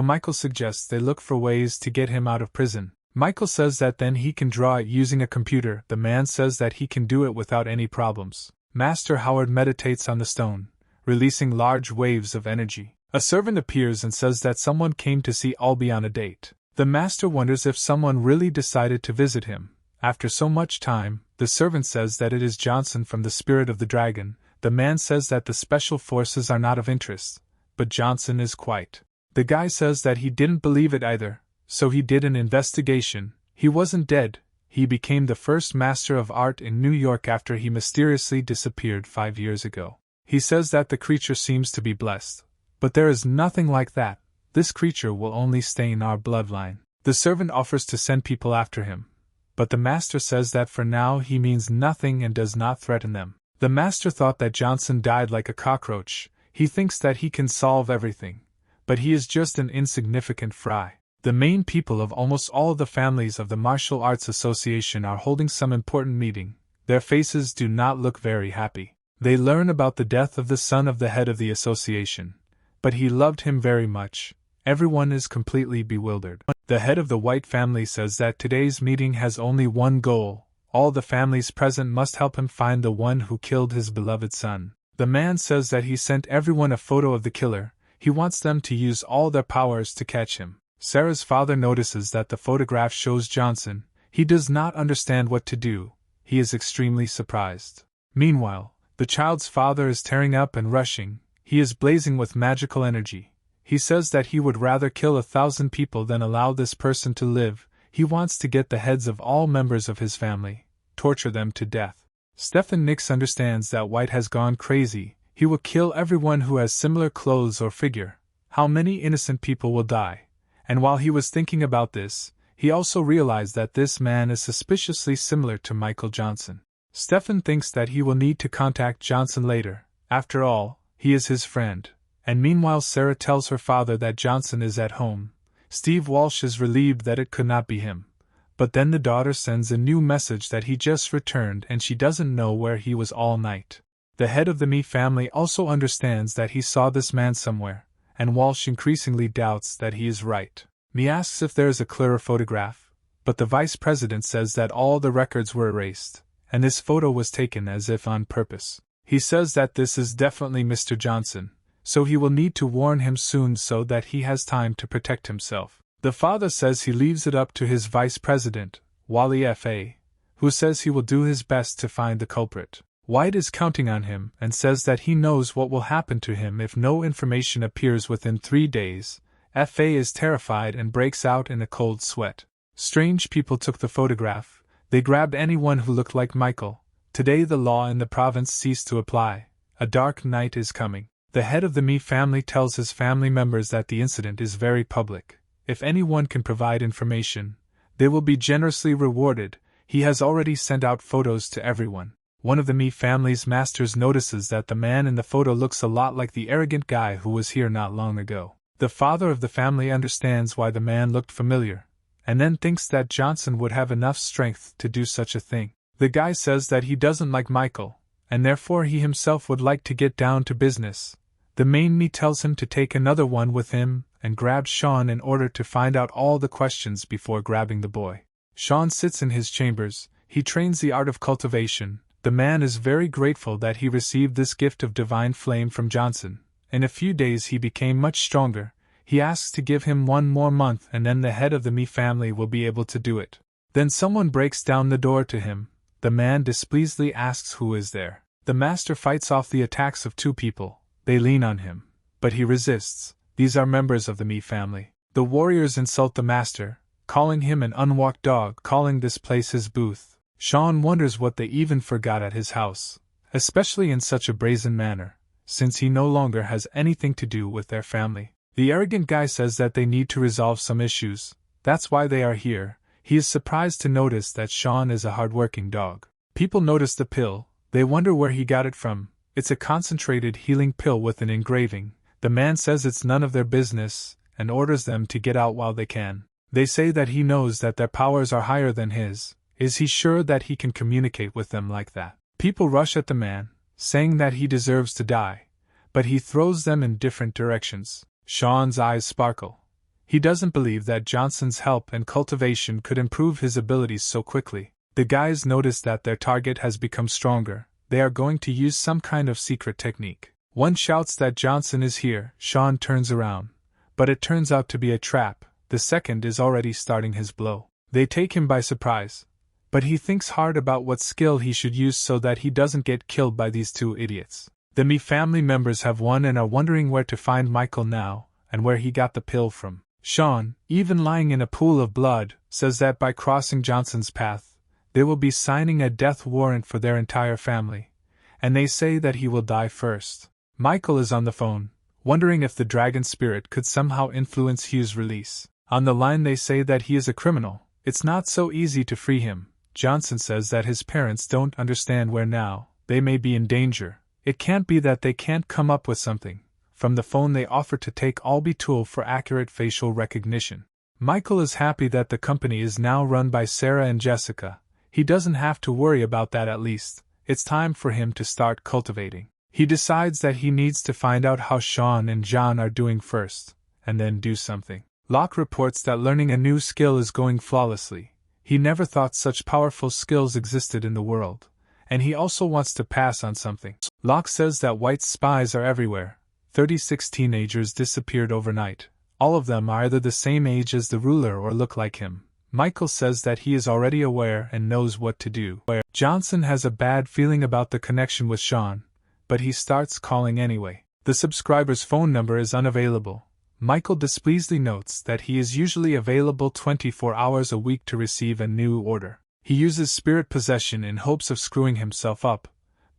Michael suggests they look for ways to get him out of prison. Michael says that then he can draw it using a computer. The man says that he can do it without any problems. Master Howard meditates on the stone, releasing large waves of energy. A servant appears and says that someone came to see Albie on a date. The master wonders if someone really decided to visit him. After so much time, the servant says that it is Johnson from the Spirit of the Dragon. The man says that the special forces are not of interest, but Johnson is quite. The guy says that he didn't believe it either, so he did an investigation. He wasn't dead. He became the first master of art in New York after he mysteriously disappeared 5 years ago. He says that the creature seems to be blessed. But there is nothing like that. This creature will only stain our bloodline. The servant offers to send people after him, but the master says that for now he means nothing and does not threaten them. The master thought that Johnson died like a cockroach. He thinks that he can solve everything, but he is just an insignificant fry. The main people of almost all of the families of the Martial Arts Association are holding some important meeting. Their faces do not look very happy. They learn about the death of the son of the head of the association, but he loved him very much. Everyone is completely bewildered. The head of the White family says that today's meeting has only one goal. All the families present must help him find the one who killed his beloved son. The man says that he sent everyone a photo of the killer. He wants them to use all their powers to catch him. Sarah's father notices that the photograph shows Johnson. He does not understand what to do. He is extremely surprised. Meanwhile, the child's father is tearing up and rushing. He is blazing with magical energy. He says that he would rather kill 1,000 people than allow this person to live. He wants to get the heads of all members of his family, torture them to death. Stephen Nix understands that White has gone crazy. He will kill everyone who has similar clothes or figure. How many innocent people will die? And while he was thinking about this, he also realized that this man is suspiciously similar to Michael Johnson. Stephen thinks that he will need to contact Johnson later. After all, he is his friend. And meanwhile Sarah tells her father that Johnson is at home. Steve Walsh is relieved that it could not be him. But then the daughter sends a new message that he just returned and she doesn't know where he was all night. The head of the Mee family also understands that he saw this man somewhere, and Walsh increasingly doubts that he is right. Mee asks if there is a clearer photograph, but the vice president says that all the records were erased, and this photo was taken as if on purpose. He says that this is definitely Mr. Johnson, so he will need to warn him soon so that he has time to protect himself. The father says he leaves it up to his vice president, Wally F.A., who says he will do his best to find the culprit. White is counting on him and says that he knows what will happen to him if no information appears within 3 days. F.A. is terrified and breaks out in a cold sweat. Strange people took the photograph. They grabbed anyone who looked like Michael. Today the law in the province ceased to apply. A dark night is coming. The head of the Mee family tells his family members that the incident is very public. If anyone can provide information, they will be generously rewarded. He has already sent out photos to everyone. One of the Mee family's masters notices that the man in the photo looks a lot like the arrogant guy who was here not long ago. The father of the family understands why the man looked familiar, and then thinks that Johnson would have enough strength to do such a thing. The guy says that he doesn't like Michael, and therefore he himself would like to get down to business. The main Mee tells him to take another one with him, and grabs Sean in order to find out all the questions before grabbing the boy. Sean sits in his chambers. He trains the art of cultivation. The man is very grateful that he received this gift of divine flame from Johnson. In a few days he became much stronger. He asks to give him 1 more month and then the head of the Mee family will be able to do it. Then someone breaks down the door to him. The man displeasedly asks who is there. The master fights off the attacks of 2 people. They lean on him, but he resists. These are members of the Mee family. The warriors insult the master, calling him an unwalked dog, calling this place his booth. Sean wonders what they even forgot at his house, especially in such a brazen manner, since he no longer has anything to do with their family. The arrogant guy says that they need to resolve some issues, that's why they are here. He is surprised to notice that Sean is a hardworking dog. People notice the pill, they wonder where he got it from. It's a concentrated healing pill with an engraving. The man says it's none of their business, and orders them to get out while they can. They say that he knows that their powers are higher than his. Is he sure that he can communicate with them like that? People rush at the man, saying that he deserves to die, but he throws them in different directions. Sean's eyes sparkle. He doesn't believe that Johnson's help and cultivation could improve his abilities so quickly. The guys notice that their target has become stronger. They are going to use some kind of secret technique. One shouts that Johnson is here. Sean turns around, but it turns out to be a trap. The second is already starting his blow. They take him by surprise, but he thinks hard about what skill he should use so that he doesn't get killed by these two idiots. The Me family members have won and are wondering where to find Michael now, and where he got the pill from. Sean, even lying in a pool of blood, says that by crossing Johnson's path, they will be signing a death warrant for their entire family, and they say that he will die first. Michael is on the phone, wondering if the dragon spirit could somehow influence Hugh's release. On the line they say that he is a criminal. It's not so easy to free him. Johnson says that his parents don't understand where now. They may be in danger. It can't be that they can't come up with something. From the phone they offer to take Albi tool for accurate facial recognition. Michael is happy that the company is now run by Sarah and Jessica. He doesn't have to worry about that at least. It's time for him to start cultivating. He decides that he needs to find out how Sean and John are doing first, and then do something. Locke reports that learning a new skill is going flawlessly. He never thought such powerful skills existed in the world, and he also wants to pass on something. Locke says that white spies are everywhere. 36 teenagers disappeared overnight. All of them are either the same age as the ruler or look like him. Michael says that he is already aware and knows what to do. Johnson has a bad feeling about the connection with Sean, but he starts calling anyway. The subscriber's phone number is unavailable. Michael displeasedly notes that he is usually available 24 hours a week to receive a new order. He uses spirit possession in hopes of screwing himself up,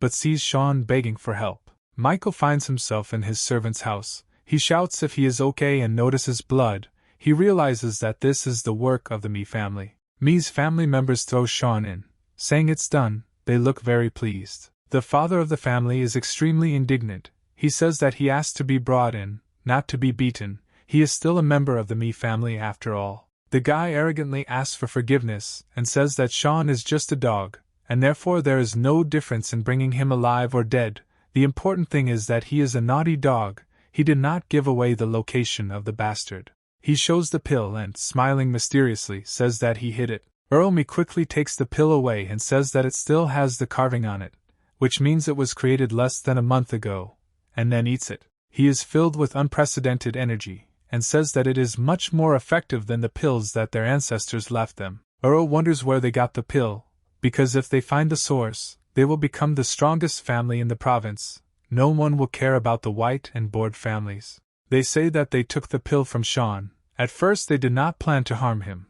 but sees Sean begging for help. Michael finds himself in his servant's house. He shouts if he is okay and notices blood. He realizes that this is the work of the Me family. Me's family members throw Sean in, saying it's done. They look very pleased. The father of the family is extremely indignant. He says that he asked to be brought in, not to be beaten. He is still a member of the Me family after all. The guy arrogantly asks for forgiveness and says that Sean is just a dog, and therefore there is no difference in bringing him alive or dead. The important thing is that he is a naughty dog. He did not give away the location of the bastard. He shows the pill and, smiling mysteriously, says that he hid it. Earl Me quickly takes the pill away and says that it still has the carving on it, which means it was created less than a month ago, and then eats it. He is filled with unprecedented energy, and says that it is much more effective than the pills that their ancestors left them. Earl wonders where they got the pill, because if they find the source, they will become the strongest family in the province. No one will care about the White and Board families. They say that they took the pill from Sean. At first they did not plan to harm him,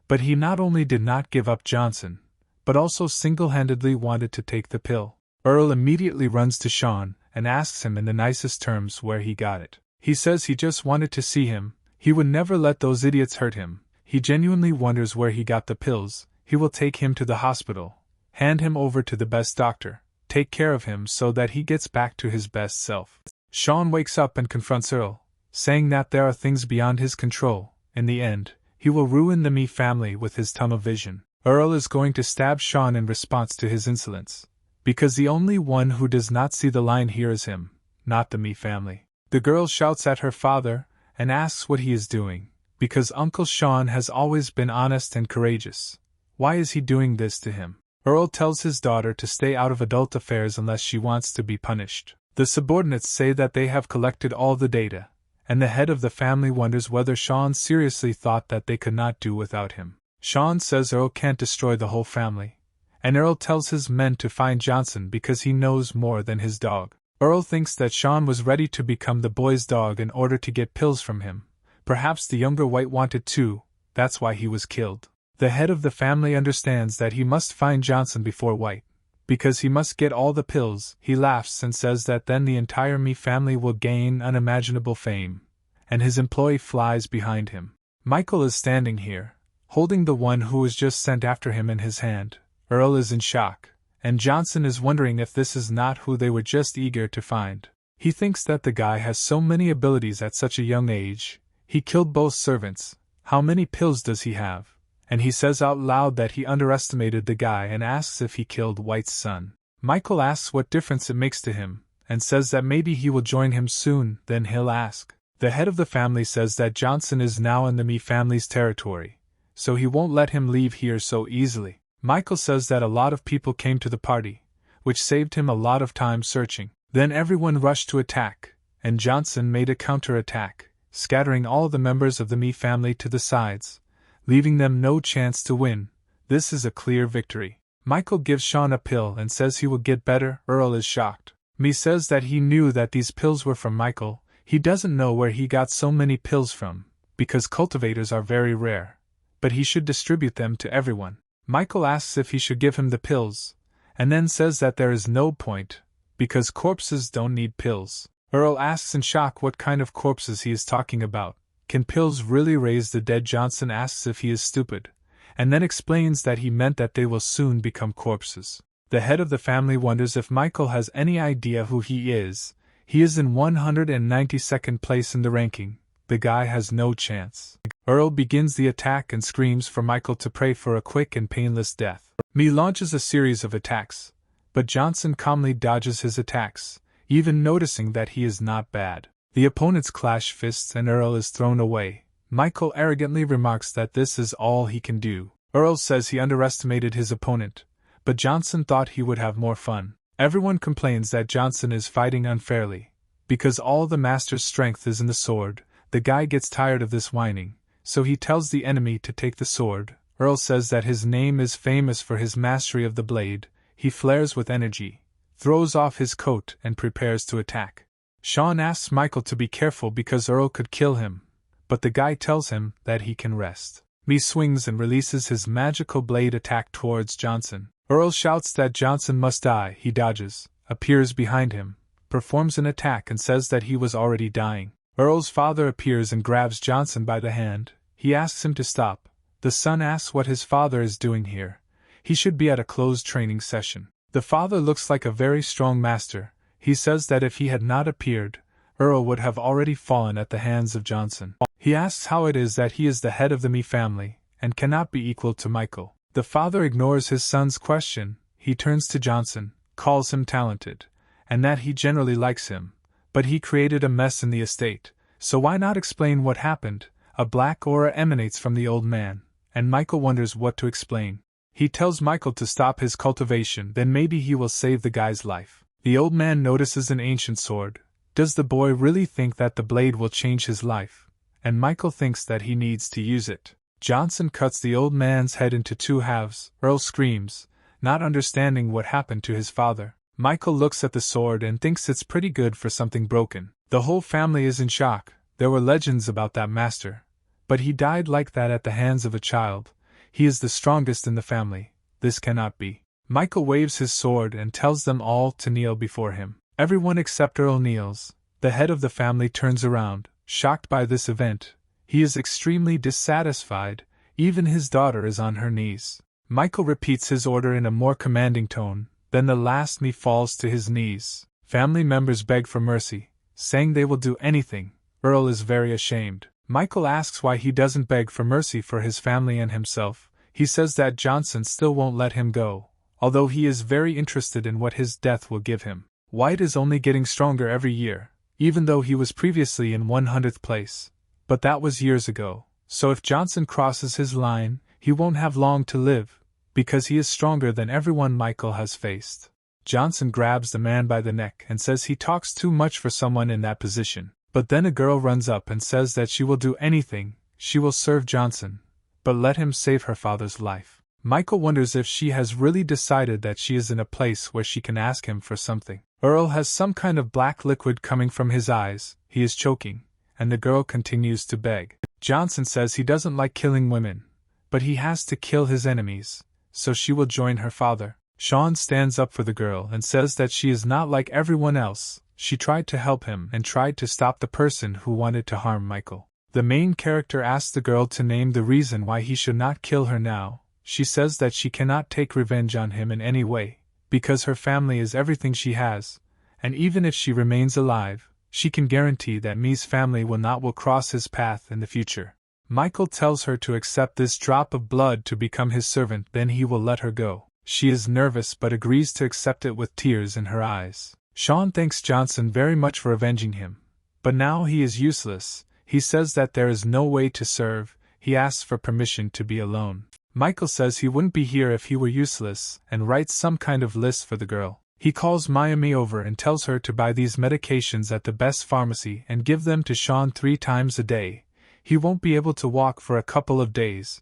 but he not only did not give up Johnson, but also single-handedly wanted to take the pill. Earl immediately runs to Sean and asks him in the nicest terms where he got it. He says he just wanted to see him. He would never let those idiots hurt him. He genuinely wonders where he got the pills. He will take him to the hospital, hand him over to the best doctor, take care of him so that he gets back to his best self. Sean wakes up and confronts Earl, saying that there are things beyond his control. In the end, he will ruin the Me family with his tunnel vision. Earl is going to stab Sean in response to his insolence, because the only one who does not see the line here is him, not the Me family. The girl shouts at her father and asks what he is doing, because Uncle Sean has always been honest and courageous. Why is he doing this to him? Earl tells his daughter to stay out of adult affairs unless she wants to be punished. The subordinates say that they have collected all the data, and the head of the family wonders whether Sean seriously thought that they could not do without him. Sean says Earl can't destroy the whole family, and Earl tells his men to find Johnson because he knows more than his dog. Earl thinks that Sean was ready to become the boy's dog in order to get pills from him. Perhaps the younger White wanted to, that's why he was killed. The head of the family understands that he must find Johnson before White, because he must get all the pills. He laughs and says that then the entire Me family will gain unimaginable fame, and his employee flies behind him. Michael is standing here, holding the one who was just sent after him in his hand. Earl is in shock, and Johnson is wondering if this is not who they were just eager to find. He thinks that the guy has so many abilities at such a young age. He killed both servants. How many pills does he have? And he says out loud that he underestimated the guy and asks if he killed White's son. Michael asks what difference it makes to him, and says that maybe he will join him soon. Then he'll ask. The head of the family says that Johnson is now in the Me family's territory, so he won't let him leave here so easily. Michael says that a lot of people came to the party, which saved him a lot of time searching. Then everyone rushed to attack, and Johnson made a counter-attack, scattering all the members of the Me family to the sides, leaving them no chance to win. This is a clear victory. Michael gives Sean a pill and says he will get better. Earl is shocked. Me says that he knew that these pills were from Michael. He doesn't know where he got so many pills from, because cultivators are very rare, but he should distribute them to everyone. Michael asks if he should give him the pills, and then says that there is no point, because corpses don't need pills. Earl asks in shock what kind of corpses he is talking about. Can pills really raise the dead? Johnson asks if he is stupid, and then explains that he meant that they will soon become corpses. The head of the family wonders if Michael has any idea who he is. He is in 192nd place in the ranking. The guy has no chance. Earl begins the attack and screams for Michael to pray for a quick and painless death. Me launches a series of attacks, but Johnson calmly dodges his attacks, even noticing that he is not bad. The opponents clash fists and Earl is thrown away. Michael arrogantly remarks that this is all he can do. Earl says he underestimated his opponent, but Johnson thought he would have more fun. Everyone complains that Johnson is fighting unfairly, because all the master's strength is in the sword. The guy gets tired of this whining, so he tells the enemy to take the sword. Earl says that his name is famous for his mastery of the blade. He flares with energy, throws off his coat and prepares to attack. Sean asks Michael to be careful because Earl could kill him, but the guy tells him that he can rest. Me swings and releases his magical blade attack towards Johnson. Earl shouts that Johnson must die. He dodges, appears behind him, performs an attack and says that he was already dying. Earl's father appears and grabs Johnson by the hand. He asks him to stop. The son asks what his father is doing here. He should be at a closed training session. The father looks like a very strong master. He says that if he had not appeared, Earl would have already fallen at the hands of Johnson. He asks how it is that he is the head of the Me family, and cannot be equal to Michael. The father ignores his son's question. He turns to Johnson, calls him talented, and that he generally likes him, but he created a mess in the estate, so why not explain what happened? A black aura emanates from the old man, and Michael wonders what to explain. He tells Michael to stop his cultivation, then maybe he will save the guy's life. The old man notices an ancient sword. Does the boy really think that the blade will change his life? And Michael thinks that he needs to use it. Johnson cuts the old man's head into two halves. Earl screams, not understanding what happened to his father. Michael looks at the sword and thinks it's pretty good for something broken. The whole family is in shock. There were legends about that master, but he died like that at the hands of a child. He is the strongest in the family. This cannot be. Michael waves his sword and tells them all to kneel before him. Everyone except Earl kneels. The head of the family turns around, shocked by this event. He is extremely dissatisfied. Even his daughter is on her knees. Michael repeats his order in a more commanding tone. Then the last Me falls to his knees. Family members beg for mercy, saying they will do anything. Earl is very ashamed. Michael asks why he doesn't beg for mercy for his family and himself. He says that Johnson still won't let him go, although he is very interested in what his death will give him. White is only getting stronger every year, even though he was previously in 100th place. But that was years ago, so if Johnson crosses his line, he won't have long to live, because he is stronger than everyone Michael has faced. Johnson grabs the man by the neck and says he talks too much for someone in that position. But then a girl runs up and says that she will do anything, she will serve Johnson, but let him save her father's life. Michael wonders if she has really decided that she is in a place where she can ask him for something. Earl has some kind of black liquid coming from his eyes, he is choking, and the girl continues to beg. Johnson says he doesn't like killing women, but he has to kill his enemies, so she will join her father. Sean stands up for the girl and says that she is not like everyone else, She tried to help him and tried to stop the person who wanted to harm Michael. The main character asks the girl to name the reason why he should not kill her now. She says that she cannot take revenge on him in any way, because her family is everything she has, and even if she remains alive, she can guarantee that Mi's family will cross his path in the future. Michael tells her to accept this drop of blood to become his servant, then he will let her go. She is nervous but agrees to accept it with tears in her eyes. Sean thanks Johnson very much for avenging him, but now he is useless. He says that there is no way to serve. He asks for permission to be alone. Michael says he wouldn't be here if he were useless and writes some kind of list for the girl. He calls Miami over and tells her to buy these medications at the best pharmacy and give them to Sean 3 times a day. He won't be able to walk for a couple of days,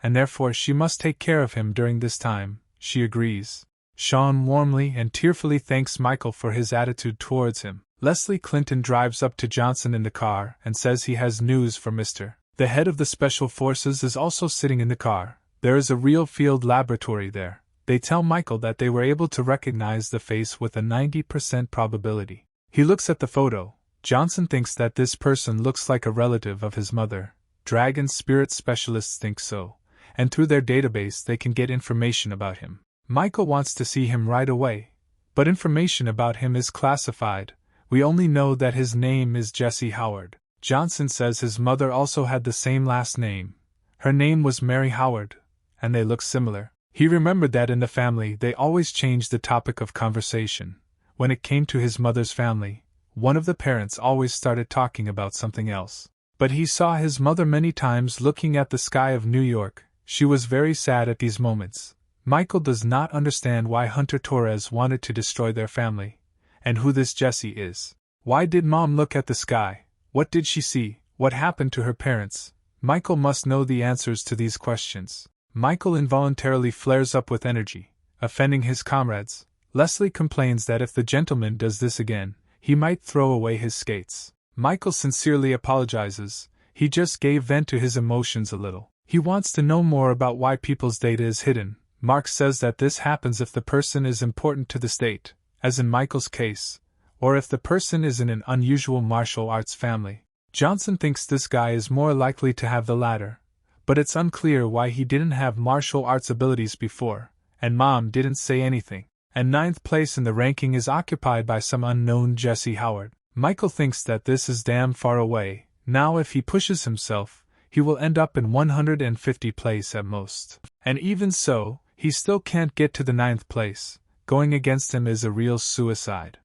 and therefore she must take care of him during this time. She agrees. Sean warmly and tearfully thanks Michael for his attitude towards him. Leslie Clinton drives up to Johnson in the car and says he has news for Mr. The head of the Special Forces is also sitting in the car. There is a real field laboratory there. They tell Michael that they were able to recognize the face with a 90% probability. He looks at the photo. Johnson thinks that this person looks like a relative of his mother. Dragon spirit specialists think so, and through their database they can get information about him. Michael wants to see him right away, but information about him is classified. We only know that his name is Jesse Howard. Johnson says his mother also had the same last name. Her name was Mary Howard, and they look similar. He remembered that in the family they always changed the topic of conversation. When it came to his mother's family, one of the parents always started talking about something else. But he saw his mother many times looking at the sky of New York. She was very sad at these moments. Michael does not understand why Hunter Torres wanted to destroy their family, and who this Jesse is. Why did Mom look at the sky? What did she see? What happened to her parents? Michael must know the answers to these questions. Michael involuntarily flares up with energy, offending his comrades. Leslie complains that if the gentleman does this again, he might throw away his skates. Michael sincerely apologizes. He just gave vent to his emotions a little. He wants to know more about why people's data is hidden. Mark says that this happens if the person is important to the state, as in Michael's case, or if the person is in an unusual martial arts family. Johnson thinks this guy is more likely to have the latter, but it's unclear why he didn't have martial arts abilities before, and Mom didn't say anything. And 9th place in the ranking is occupied by some unknown Jesse Howard. Michael thinks that this is damn far away. Now if he pushes himself, he will end up in 150 place at most. And even so, he still can't get to the 9th place. Going against him is a real suicide.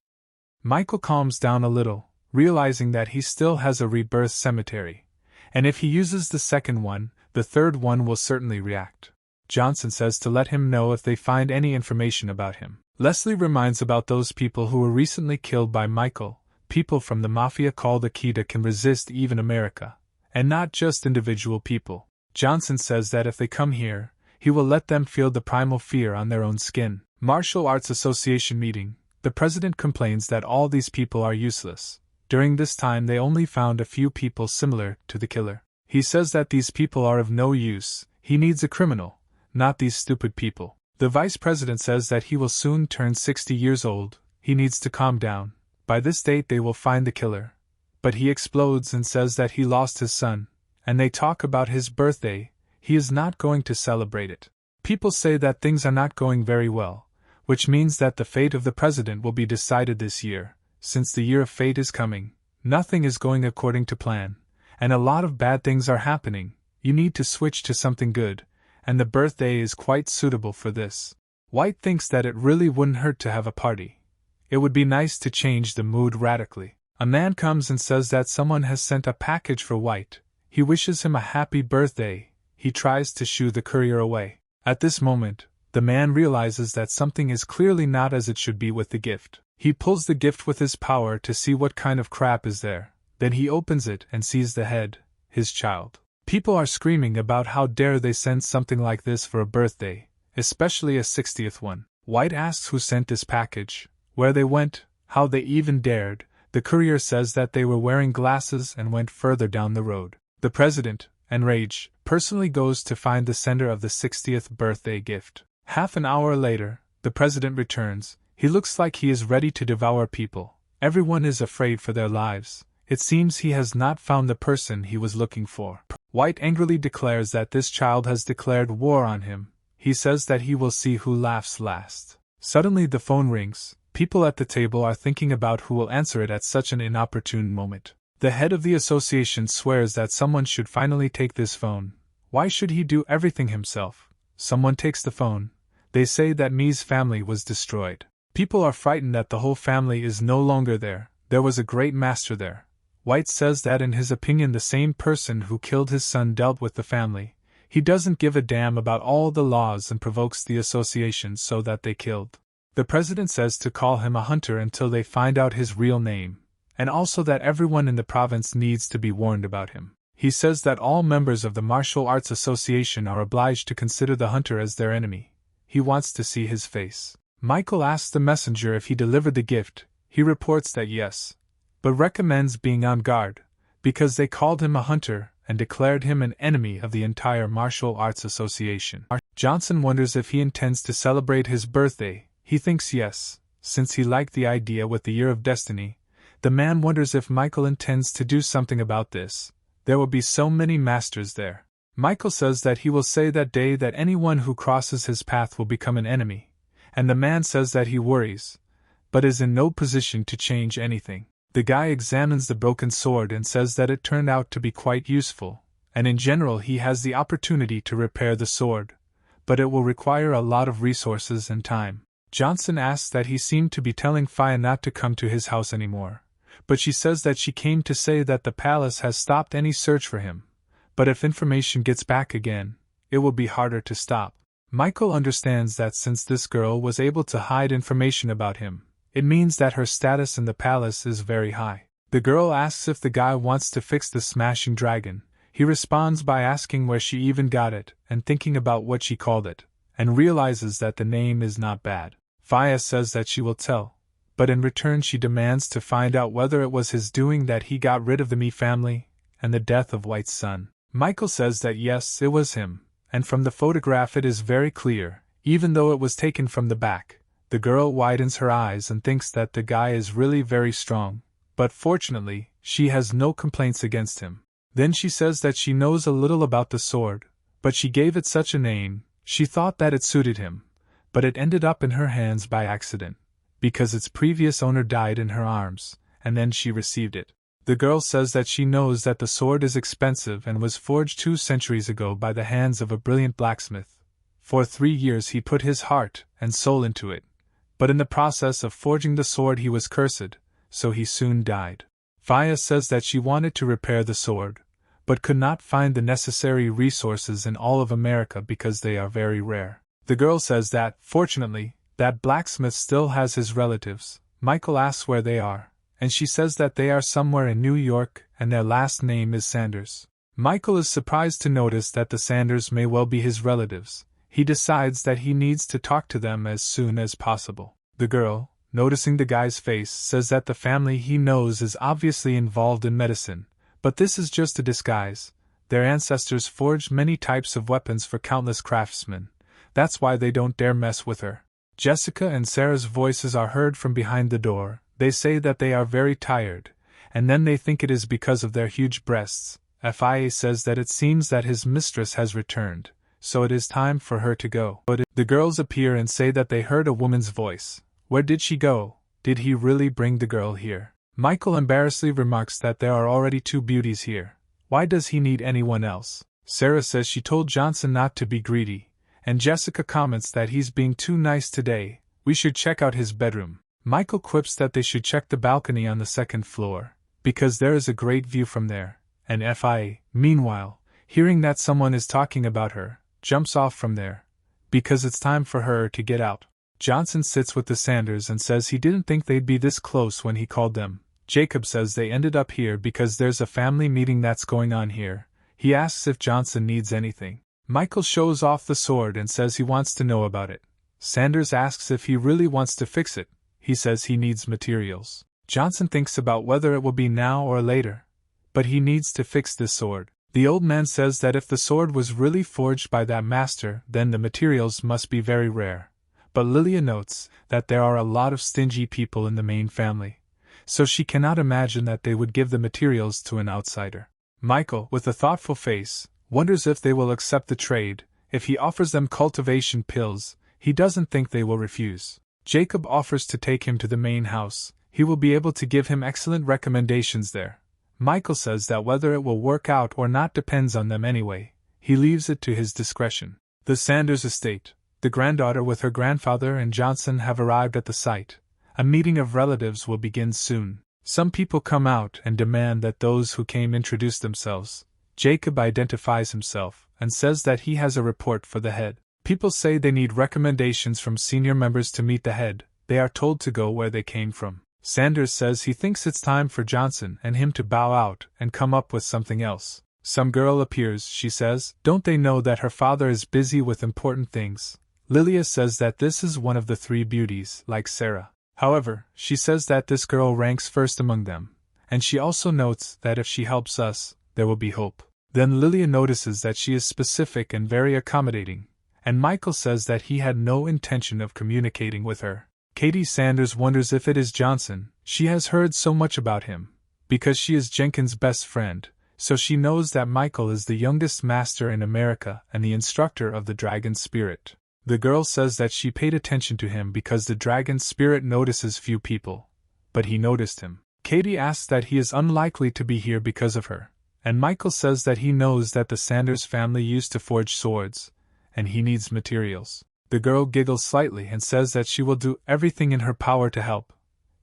Michael calms down a little, realizing that he still has a rebirth cemetery, and if he uses the second one, the third one will certainly react. Johnson says to let him know if they find any information about him. Leslie reminds about those people who were recently killed by Michael. People from the Mafia called Akita can resist even America, and not just individual people. Johnson says that if they come here, he will let them feel the primal fear on their own skin. Martial Arts Association meeting. The president complains that all these people are useless. During this time they only found a few people similar to the killer. He says that these people are of no use. He needs a criminal, not these stupid people. The vice president says that he will soon turn 60 years old. He needs to calm down. By this date they will find the killer. But he explodes and says that he lost his son, and they talk about his birthday. He is not going to celebrate it. People say that things are not going very well, which means that the fate of the president will be decided this year. Since the year of fate is coming, nothing is going according to plan, and a lot of bad things are happening. You need to switch to something good, and the birthday is quite suitable for this. White thinks that it really wouldn't hurt to have a party. It would be nice to change the mood radically. A man comes and says that someone has sent a package for White. He wishes him a happy birthday. He tries to shoo the courier away. At this moment, the man realizes that something is clearly not as it should be with the gift. He pulls the gift with his power to see what kind of crap is there. Then he opens it and sees the head, his child. People are screaming about how dare they send something like this for a birthday, especially a 60th one. White asks who sent this package, where they went, how they even dared. The courier says that they were wearing glasses and went further down the road. The president, enraged, personally goes to find the sender of the 60th birthday gift. Half an hour later, the president returns. He looks like he is ready to devour people, Everyone is afraid for their lives. It seems he has not found the person he was looking for. White angrily declares that this child has declared war on him. He says that he will see who laughs last. Suddenly the phone rings. People at the table are thinking about who will answer it at such an inopportune moment. The head of the association swears that someone should finally take this phone. Why should he do everything himself? Someone takes the phone. They say that Mi's family was destroyed. People are frightened that the whole family is no longer there. There was a great master there. White says that in his opinion the same person who killed his son dealt with the family. He doesn't give a damn about all the laws and provokes the association so that they killed. The president says to call him a hunter until they find out his real name, and also that everyone in the province needs to be warned about him. He says that all members of the Martial Arts Association are obliged to consider the hunter as their enemy. He wants to see his face. Michael asks the messenger if he delivered the gift. He reports that yes, but recommends being on guard, because they called him a hunter and declared him an enemy of the entire Martial Arts Association. Johnson wonders if he intends to celebrate his birthday. He thinks yes, since he liked the idea with the Year of Destiny. The man wonders if Michael intends to do something about this. There will be so many masters there. Michael says that he will say that day that anyone who crosses his path will become an enemy, and the man says that he worries, but is in no position to change anything. The guy examines the broken sword and says that it turned out to be quite useful, and in general he has the opportunity to repair the sword, but it will require a lot of resources and time. Johnson asks that he seemed to be telling Faya not to come to his house anymore, but she says that she came to say that the palace has stopped any search for him, but if information gets back again, it will be harder to stop. Michael understands that since this girl was able to hide information about him, it means that her status in the palace is very high. The girl asks if the guy wants to fix the smashing dragon. He responds by asking where she even got it and thinking about what she called it, and realizes that the name is not bad. Faya says that she will tell, but in return she demands to find out whether it was his doing that he got rid of the Mi family and the death of White's son. Michael says that yes, it was him, and from the photograph it is very clear, even though it was taken from the back. The girl widens her eyes and thinks that the guy is really very strong, but fortunately, she has no complaints against him. Then she says that she knows a little about the sword, but she gave it such a name. She thought that it suited him, but it ended up in her hands by accident, because its previous owner died in her arms, and then she received it. The girl says that she knows that the sword is expensive and was forged 2 centuries ago by the hands of a brilliant blacksmith. For 3 years he put his heart and soul into it, but in the process of forging the sword he was cursed, so he soon died. Faya says that she wanted to repair the sword, but could not find the necessary resources in all of America because they are very rare. The girl says that, fortunately, that blacksmith still has his relatives. Michael asks where they are, and she says that they are somewhere in New York and their last name is Sanders. Michael is surprised to notice that the Sanders may well be his relatives. He decides that he needs to talk to them as soon as possible. The girl, noticing the guy's face, says that the family he knows is obviously involved in medicine, but this is just a disguise. Their ancestors forged many types of weapons for countless craftsmen. That's why they don't dare mess with her. Jessica and Sarah's voices are heard from behind the door. They say that they are very tired, and then they think it is because of their huge breasts. Fia says that it seems that his mistress has returned, so it is time for her to go. But the girls appear and say that they heard a woman's voice. Where did she go? Did he really bring the girl here? Michael embarrassedly remarks that there are already 2 beauties here. Why does he need anyone else? Sarah says she told Johnson not to be greedy, and Jessica comments that he's being too nice today. We should check out his bedroom. Michael quips that they should check the balcony on the 2nd floor, because there is a great view from there, and Fia, meanwhile, hearing that someone is talking about her, jumps off from there, because it's time for her to get out. Johnson sits with the Sanders and says he didn't think they'd be this close when he called them. Jacob says they ended up here because there's a family meeting that's going on here. He asks if Johnson needs anything. Michael shows off the sword and says he wants to know about it. Sanders asks if he really wants to fix it. He says he needs materials. Johnson thinks about whether it will be now or later, but he needs to fix this sword. The old man says that if the sword was really forged by that master, then the materials must be very rare. But Lilia notes that there are a lot of stingy people in the main family, so she cannot imagine that they would give the materials to an outsider. Michael, with a thoughtful face, wonders if they will accept the trade. If he offers them cultivation pills, he doesn't think they will refuse. Jacob offers to take him to the main house. He will be able to give him excellent recommendations there. Michael says that whether it will work out or not depends on them anyway. He leaves it to his discretion. The Sanders estate. The granddaughter with her grandfather and Johnson have arrived at the site. A meeting of relatives will begin soon. Some people come out and demand that those who came introduce themselves. Jacob identifies himself and says that he has a report for the head. People say they need recommendations from senior members to meet the head. They are told to go where they came from. Sanders says he thinks it's time for Johnson and him to bow out and come up with something else. Some girl appears, she says. Don't they know that her father is busy with important things? Lilia says that this is one of the three beauties, like Sarah. However, she says that this girl ranks first among them, and she also notes that if she helps us, there will be hope. Then Lilia notices that she is specific and very accommodating, and Michael says that he had no intention of communicating with her. Katie Sanders wonders if it is Johnson. She has heard so much about him, because she is Jenkins' best friend, so she knows that Michael is the youngest master in America and the instructor of the dragon spirit. The girl says that she paid attention to him because the dragon spirit notices few people, but he noticed him. Katie asks that he is unlikely to be here because of her, and Michael says that he knows that the Sanders family used to forge swords, and he needs materials. The girl giggles slightly and says that she will do everything in her power to help,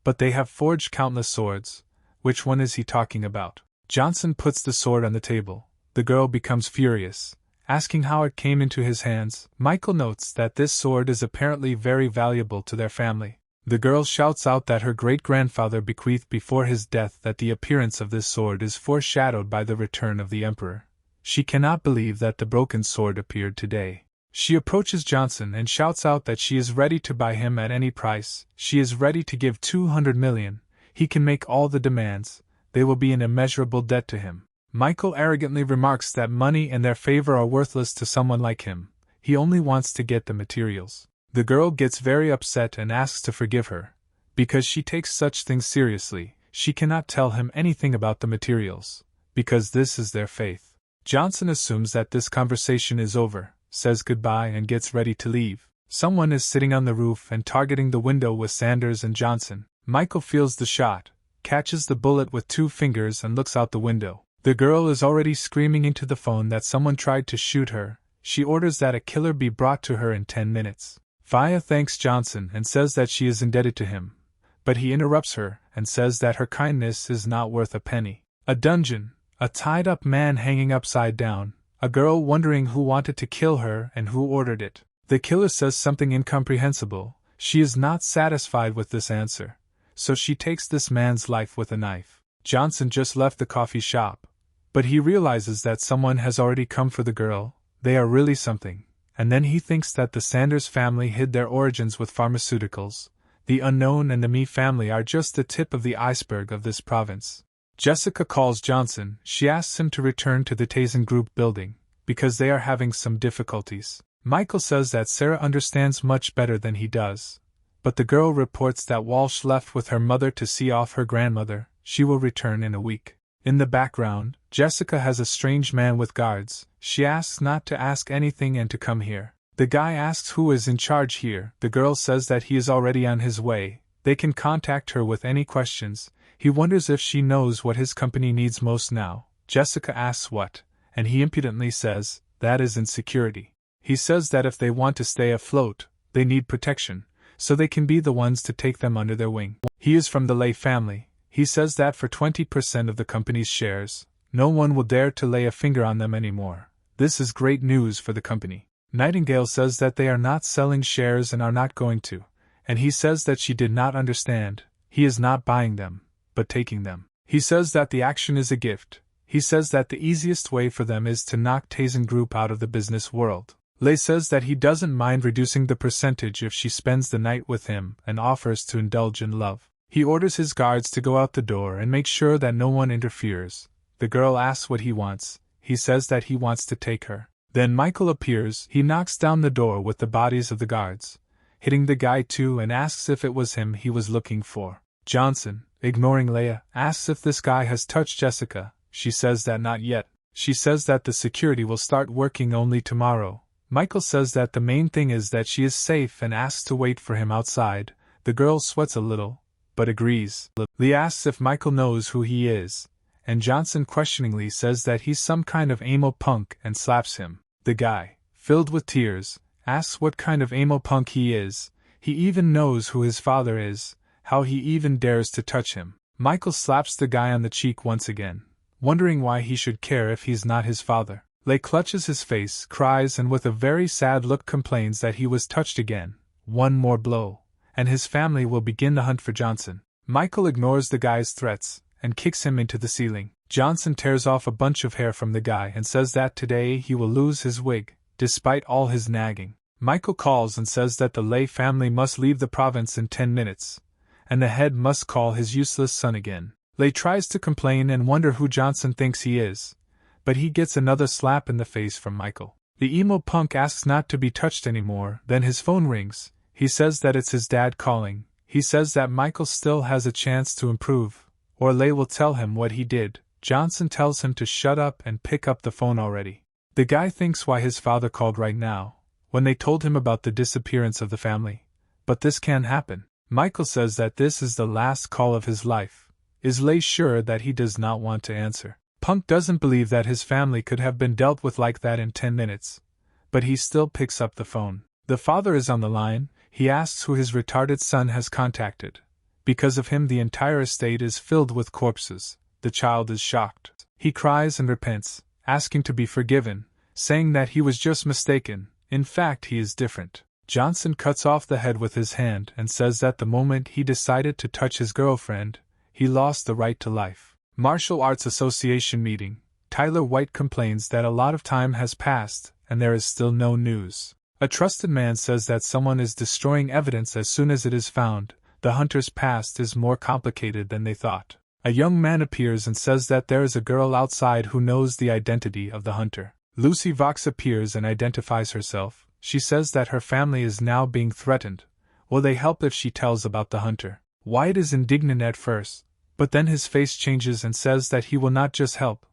but they have forged countless swords. Which one is he talking about? Johnson puts the sword on the table. The girl becomes furious, asking how it came into his hands. Michael notes that this sword is apparently very valuable to their family. The girl shouts out that her great-grandfather bequeathed before his death that the appearance of this sword is foreshadowed by the return of the emperor. She cannot believe that the broken sword appeared today. She approaches Johnson and shouts out that she is ready to buy him at any price. She is ready to give 200 million. He can make all the demands. They will be in immeasurable debt to him. Michael arrogantly remarks that money and their favor are worthless to someone like him. He only wants to get the materials. The girl gets very upset and asks to forgive her. Because she takes such things seriously, she cannot tell him anything about the materials, because this is their faith. Johnson assumes that this conversation is over, says goodbye and gets ready to leave. Someone is sitting on the roof and targeting the window with Sanders and Johnson. Michael feels the shot, catches the bullet with 2 fingers and looks out the window. The girl is already screaming into the phone that someone tried to shoot her. She orders that a killer be brought to her in 10 minutes. Faya thanks Johnson and says that she is indebted to him, but he interrupts her and says that her kindness is not worth a penny. A dungeon, a tied-up man hanging upside down, a girl wondering who wanted to kill her and who ordered it. The killer says something incomprehensible. She is not satisfied with this answer, so she takes this man's life with a knife. Johnson just left the coffee shop, but he realizes that someone has already come for the girl. They are really something, and then he thinks that the Sanders family hid their origins with pharmaceuticals. The Unknown and the Me family are just the tip of the iceberg of this province. Jessica calls Johnson. She asks him to return to the Tazen Group building, because they are having some difficulties. Michael says that Sarah understands much better than he does, but the girl reports that Walsh left with her mother to see off her grandmother. She will return in a week. In the background, Jessica has a strange man with guards. She asks not to ask anything and to come here. The guy asks who is in charge here. The girl says that he is already on his way. They can contact her with any questions. He wonders if she knows what his company needs most now. Jessica asks what, and he impudently says, that is insecurity. He says that if they want to stay afloat, they need protection, so they can be the ones to take them under their wing. He is from the Lay family. He says that for 20% of the company's shares, no one will dare to lay a finger on them anymore. This is great news for the company. Nightingale says that they are not selling shares and are not going to, and he says that she did not understand. He is not buying them, but taking them. He says that the action is a gift. He says that the easiest way for them is to knock Tazen Group out of the business world. Lay says that he doesn't mind reducing the percentage if she spends the night with him and offers to indulge in love. He orders his guards to go out the door and make sure that no one interferes. The girl asks what he wants. He says that he wants to take her. Then Michael appears. He knocks down the door with the bodies of the guards, hitting the guy too, and asks if it was him he was looking for. Johnson, ignoring Leia, asks if this guy has touched Jessica. She says that not yet. She says that the security will start working only tomorrow. Michael says that the main thing is that she is safe and asks to wait for him outside. The girl sweats a little, but agrees. Lee asks if Michael knows who he is, and Johnson questioningly says that he's some kind of emo punk and slaps him. The guy, filled with tears, asks what kind of emo punk he is. He even knows who his father is, how he even dares to touch him. Michael slaps the guy on the cheek once again, wondering why he should care if he's not his father. Lei clutches his face, cries, and with a very sad look complains that he was touched again. One more blow, and his family will begin the hunt for Johnson. Michael ignores the guy's threats and kicks him into the ceiling. Johnson tears off a bunch of hair from the guy and says that today he will lose his wig, despite all his nagging. Michael calls and says that the Lei family must leave the province in 10 minutes, and the head must call his useless son again. Lei tries to complain and wonder who Johnson thinks he is, but he gets another slap in the face from Michael. The emo punk asks not to be touched anymore, then his phone rings. He says that it's his dad calling. He says that Michael still has a chance to improve, or Lei will tell him what he did. Johnson tells him to shut up and pick up the phone already. The guy thinks why his father called right now, when they told him about the disappearance of the family. But this can't happen. Michael says that this is the last call of his life. Is Lei sure that he does not want to answer? Punk doesn't believe that his family could have been dealt with like that in 10 minutes, but he still picks up the phone. The father is on the line. He asks who his retarded son has contacted. Because of him, the entire estate is filled with corpses. The child is shocked. He cries and repents, asking to be forgiven, saying that he was just mistaken. In fact, he is different. Johnson cuts off the head with his hand and says that the moment he decided to touch his girlfriend, he lost the right to life. Martial Arts Association meeting. Tyler White complains that a lot of time has passed and there is still no news. A trusted man says that someone is destroying evidence as soon as it is found. The hunter's past is more complicated than they thought. A young man appears and says that there is a girl outside who knows the identity of the hunter. Lucy Vox appears and identifies herself. She says that her family is now being threatened. Will they help if she tells about the hunter? White is indignant at first, but then his face changes and says that he will not just help,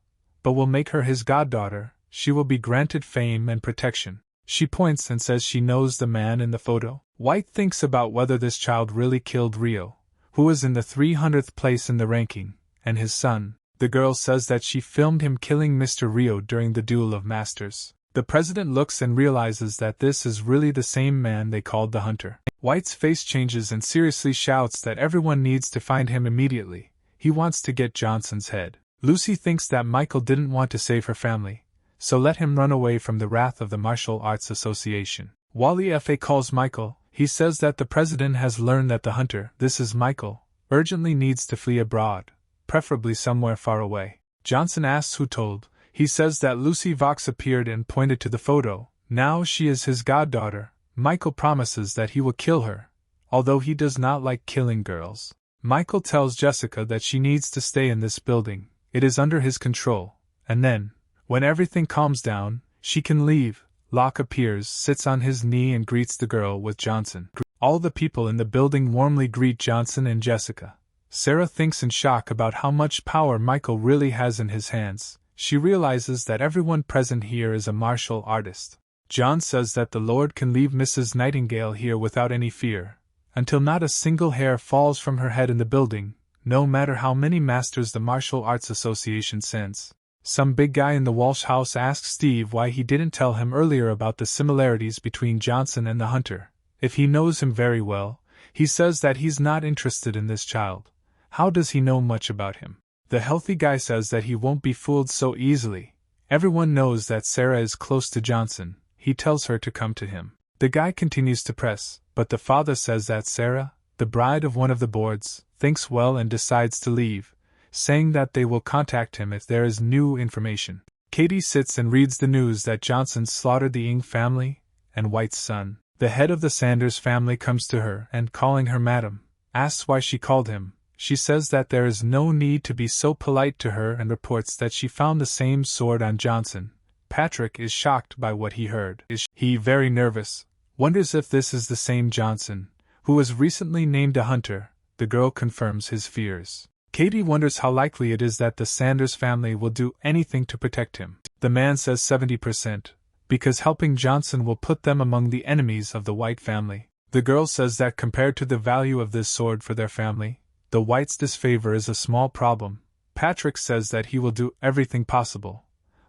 but will make her his goddaughter. She will be granted fame and protection. She points and says she knows the man in the photo. White thinks about whether this child really killed Rio, who was in the 300th place in the ranking, and his son. The girl says that she filmed him killing Mr. Rio during the Duel of Masters. The president looks and realizes that this is really the same man they called the hunter. White's face changes and seriously shouts that everyone needs to find him immediately. He wants to get Johnson's head. Lucy thinks that Michael didn't want to save her family, so let him run away from the wrath of the Martial Arts Association. Wally F.A. calls Michael. He says that the president has learned that the hunter, this is Michael, urgently needs to flee abroad, preferably somewhere far away. Johnson asks who told. He says that Lucy Vox appeared and pointed to the photo. Now she is his goddaughter. Michael promises that he will kill her, although he does not like killing girls. Michael tells Jessica that she needs to stay in this building. It is under his control. And then, when everything calms down, she can leave. Locke appears, sits on his knee and greets the girl with Johnson. All the people in the building warmly greet Johnson and Jessica. Sarah thinks in shock about how much power Michael really has in his hands. She realizes that everyone present here is a martial artist. John says that the Lord can leave Mrs. Nightingale here without any fear, until not a single hair falls from her head in the building, no matter how many masters the Martial Arts Association sends. Some big guy in the Walsh house asks Steve why he didn't tell him earlier about the similarities between Johnson and the hunter. If he knows him very well, he says that he's not interested in this child. How does he know much about him? The healthy guy says that he won't be fooled so easily. Everyone knows that Sarah is close to Johnson. He tells her to come to him. The guy continues to press, but the father says that Sarah, the bride of one of the boards, thinks well and decides to leave, saying that they will contact him if there is new information. Katie sits and reads the news that Johnson slaughtered the Ng family and White's son. The head of the Sanders family comes to her and, calling her madam, asks why she called him. She says that there is no need to be so polite to her and reports that she found the same sword on Johnson. Patrick is shocked by what he heard. Is he very nervous? Wonders if this is the same Johnson, who was recently named a hunter, the girl confirms his fears. Katie wonders how likely it is that the Sanders family will do anything to protect him. The man says 70%, because helping Johnson will put them among the enemies of the White family. The girl says that compared to the value of this sword for their family, the Whites' disfavor is a small problem. Patrick says that he will do everything possible,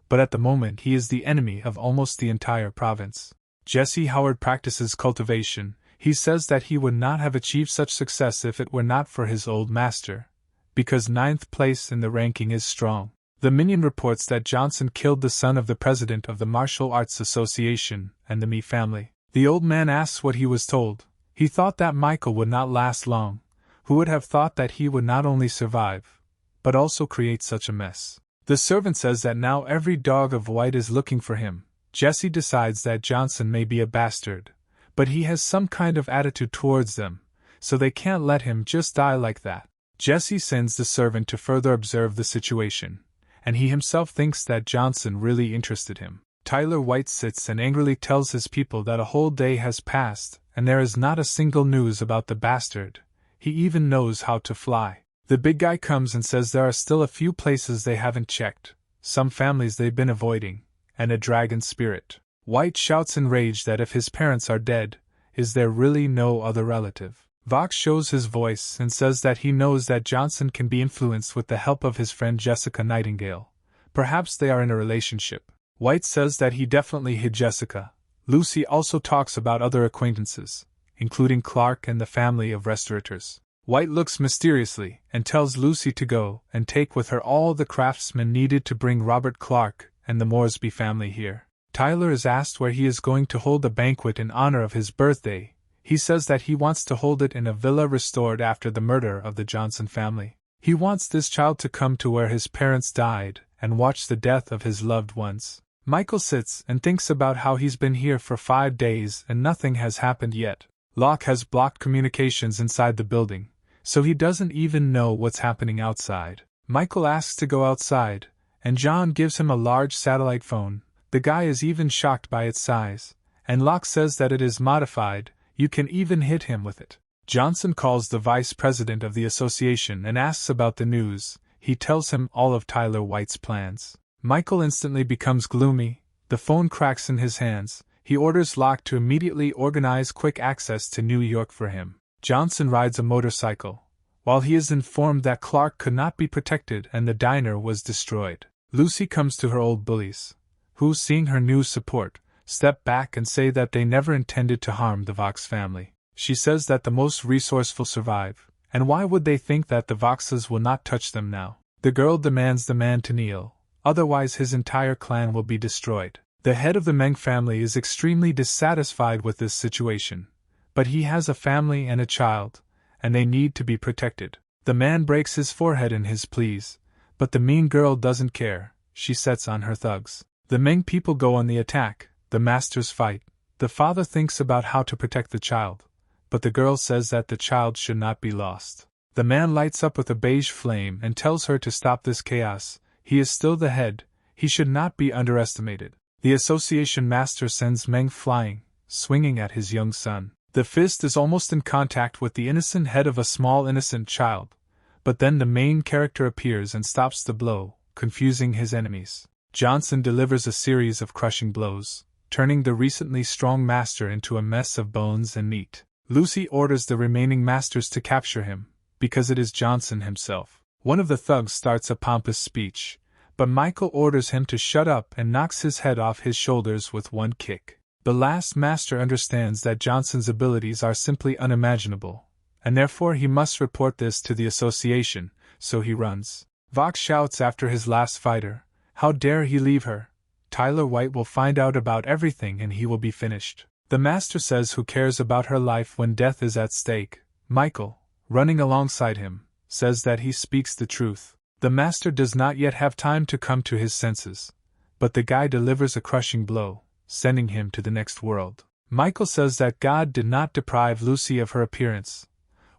but at the moment he is the enemy of almost the entire province. Jesse Howard practices cultivation. He says that he would not have achieved such success if it were not for his old master, because 9th place in the ranking is strong. The minion reports that Johnson killed the son of the president of the Martial Arts Association and the Mi family. The old man asks what he was told. He thought that Michael would not last long. Who would have thought that he would not only survive, but also create such a mess? The servant says that now every dog of White is looking for him. Jesse decides that Johnson may be a bastard, but he has some kind of attitude towards them, so they can't let him just die like that. Jesse sends the servant to further observe the situation, and he himself thinks that Johnson really interested him. Tyler White sits and angrily tells his people that a whole day has passed, and there is not a single news about the bastard. He even knows how to fly. The big guy comes and says there are still a few places they haven't checked, some families they've been avoiding, and a dragon spirit. White shouts in rage that if his parents are dead, is there really no other relative? Vox shows his voice and says that he knows that Johnson can be influenced with the help of his friend Jessica Nightingale. Perhaps they are in a relationship. White says that he definitely hid Jessica. Lucy also talks about other acquaintances, including Clark and the family of restaurateurs. White looks mysteriously and tells Lucy to go and take with her all the craftsmen needed to bring Robert Clark and the Moresby family here. Tyler is asked where he is going to hold a banquet in honor of his birthday. He says that he wants to hold it in a villa restored after the murder of the Johnson family. He wants this child to come to where his parents died and watch the death of his loved ones. Michael sits and thinks about how he's been here for 5 days and nothing has happened yet. Locke has blocked communications inside the building, so he doesn't even know what's happening outside. Michael asks to go outside, and John gives him a large satellite phone. The guy is even shocked by its size, and Locke says that it is modified. You can even hit him with it. Johnson calls the vice president of the association and asks about the news. He tells him all of Tyler White's plans. Michael instantly becomes gloomy. The phone cracks in his hands. He orders Locke to immediately organize quick access to New York for him. Johnson rides a motorcycle, while he is informed that Clark could not be protected and the diner was destroyed. Lucy comes to her old bullies, who, seeing her new support, step back and say that they never intended to harm the Vox family. She says that the most resourceful survive, and why would they think that the Voxes will not touch them now? The girl demands the man to kneel, otherwise his entire clan will be destroyed. The head of the Meng family is extremely dissatisfied with this situation, but he has a family and a child, and they need to be protected. The man breaks his forehead in his pleas, but the mean girl doesn't care. She sets on her thugs. The Meng people go on the attack. The masters fight. The father thinks about how to protect the child, but the girl says that the child should not be lost. The man lights up with a beige flame and tells her to stop this chaos. He is still the head. He should not be underestimated. The association master sends Meng flying, swinging at his young son. The fist is almost in contact with the innocent head of a small innocent child, but then the main character appears and stops the blow, confusing his enemies. Johnson delivers a series of crushing blows, turning the recently strong master into a mess of bones and meat. Lucy orders the remaining masters to capture him, because it is Johnson himself. One of the thugs starts a pompous speech, but Michael orders him to shut up and knocks his head off his shoulders with one kick. The last master understands that Johnson's abilities are simply unimaginable, and therefore he must report this to the association, so he runs. Vox shouts after his last fighter, "How dare he leave her? Tyler White will find out about everything and he will be finished." The master says who cares about her life when death is at stake. Michael, running alongside him, says that he speaks the truth. The master does not yet have time to come to his senses, but the guy delivers a crushing blow, sending him to the next world. Michael says that God did not deprive Lucy of her appearance,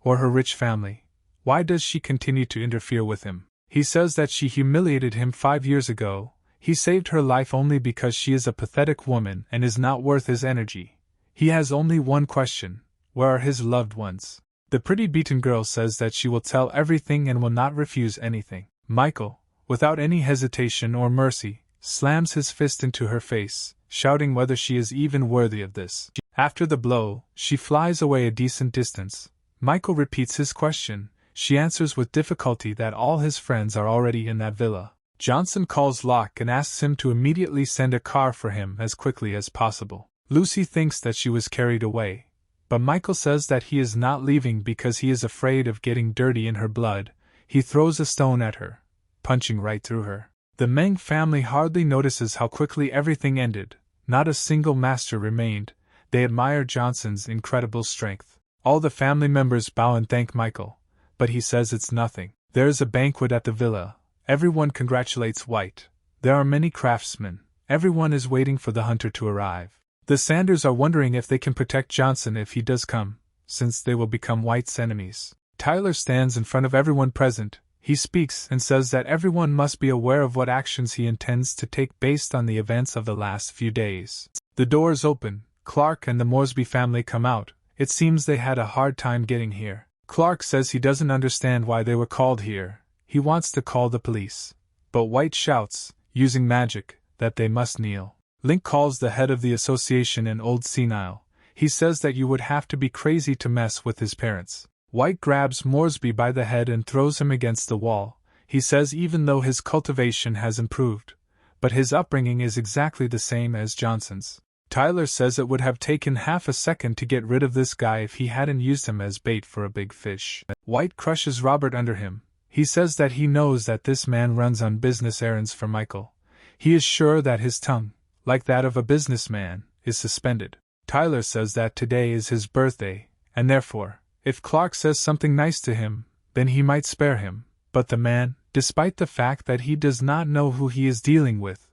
or her rich family. Why does she continue to interfere with him? He says that she humiliated him 5 years ago. He saved her life only because she is a pathetic woman and is not worth his energy. He has only one question: where are his loved ones? The pretty beaten girl says that she will tell everything and will not refuse anything. Michael, without any hesitation or mercy, slams his fist into her face, shouting whether she is even worthy of this. After the blow, she flies away a decent distance. Michael repeats his question. She answers with difficulty that all his friends are already in that villa. Johnson calls Locke and asks him to immediately send a car for him as quickly as possible. Lucy thinks that she was carried away, but Michael says that he is not leaving because he is afraid of getting dirty in her blood. He throws a stone at her, punching right through her. The Meng family hardly notices how quickly everything ended. Not a single master remained. They admire Johnson's incredible strength. All the family members bow and thank Michael, but he says it's nothing. There is a banquet at the villa. Everyone congratulates White. There are many craftsmen. Everyone is waiting for the hunter to arrive. The Sanders are wondering if they can protect Johnson if he does come, since they will become White's enemies. Tyler stands in front of everyone present. He speaks and says that everyone must be aware of what actions he intends to take based on the events of the last few days. The doors open. Clark and the Moresby family come out. It seems they had a hard time getting here. Clark says he doesn't understand why they were called here. He wants to call the police. But White shouts, using magic, that they must kneel. Link calls the head of the association an old senile. He says that you would have to be crazy to mess with his parents. White grabs Moresby by the head and throws him against the wall. He says even though his cultivation has improved, but his upbringing is exactly the same as Johnson's. Tyler says it would have taken half a second to get rid of this guy if he hadn't used him as bait for a big fish. White crushes Robert under him. He says that he knows that this man runs on business errands for Michael. He is sure that his tongue, like that of a businessman, is suspended. Tyler says that today is his birthday, and therefore, if Clark says something nice to him, then he might spare him. But the man, despite the fact that he does not know who he is dealing with,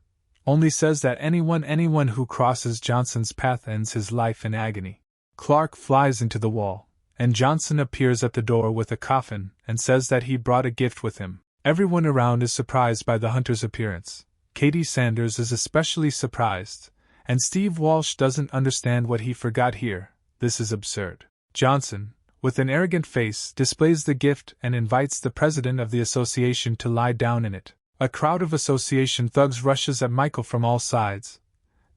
only says that anyone who crosses Johnson's path ends his life in agony. Clark flies into the wall, and Johnson appears at the door with a coffin and says that he brought a gift with him. Everyone around is surprised by the hunter's appearance. Katie Sanders is especially surprised, and Steve Walsh doesn't understand what he forgot here. This is absurd. Johnson, with an arrogant face, displays the gift and invites the president of the association to lie down in it. A crowd of association thugs rushes at Michael from all sides,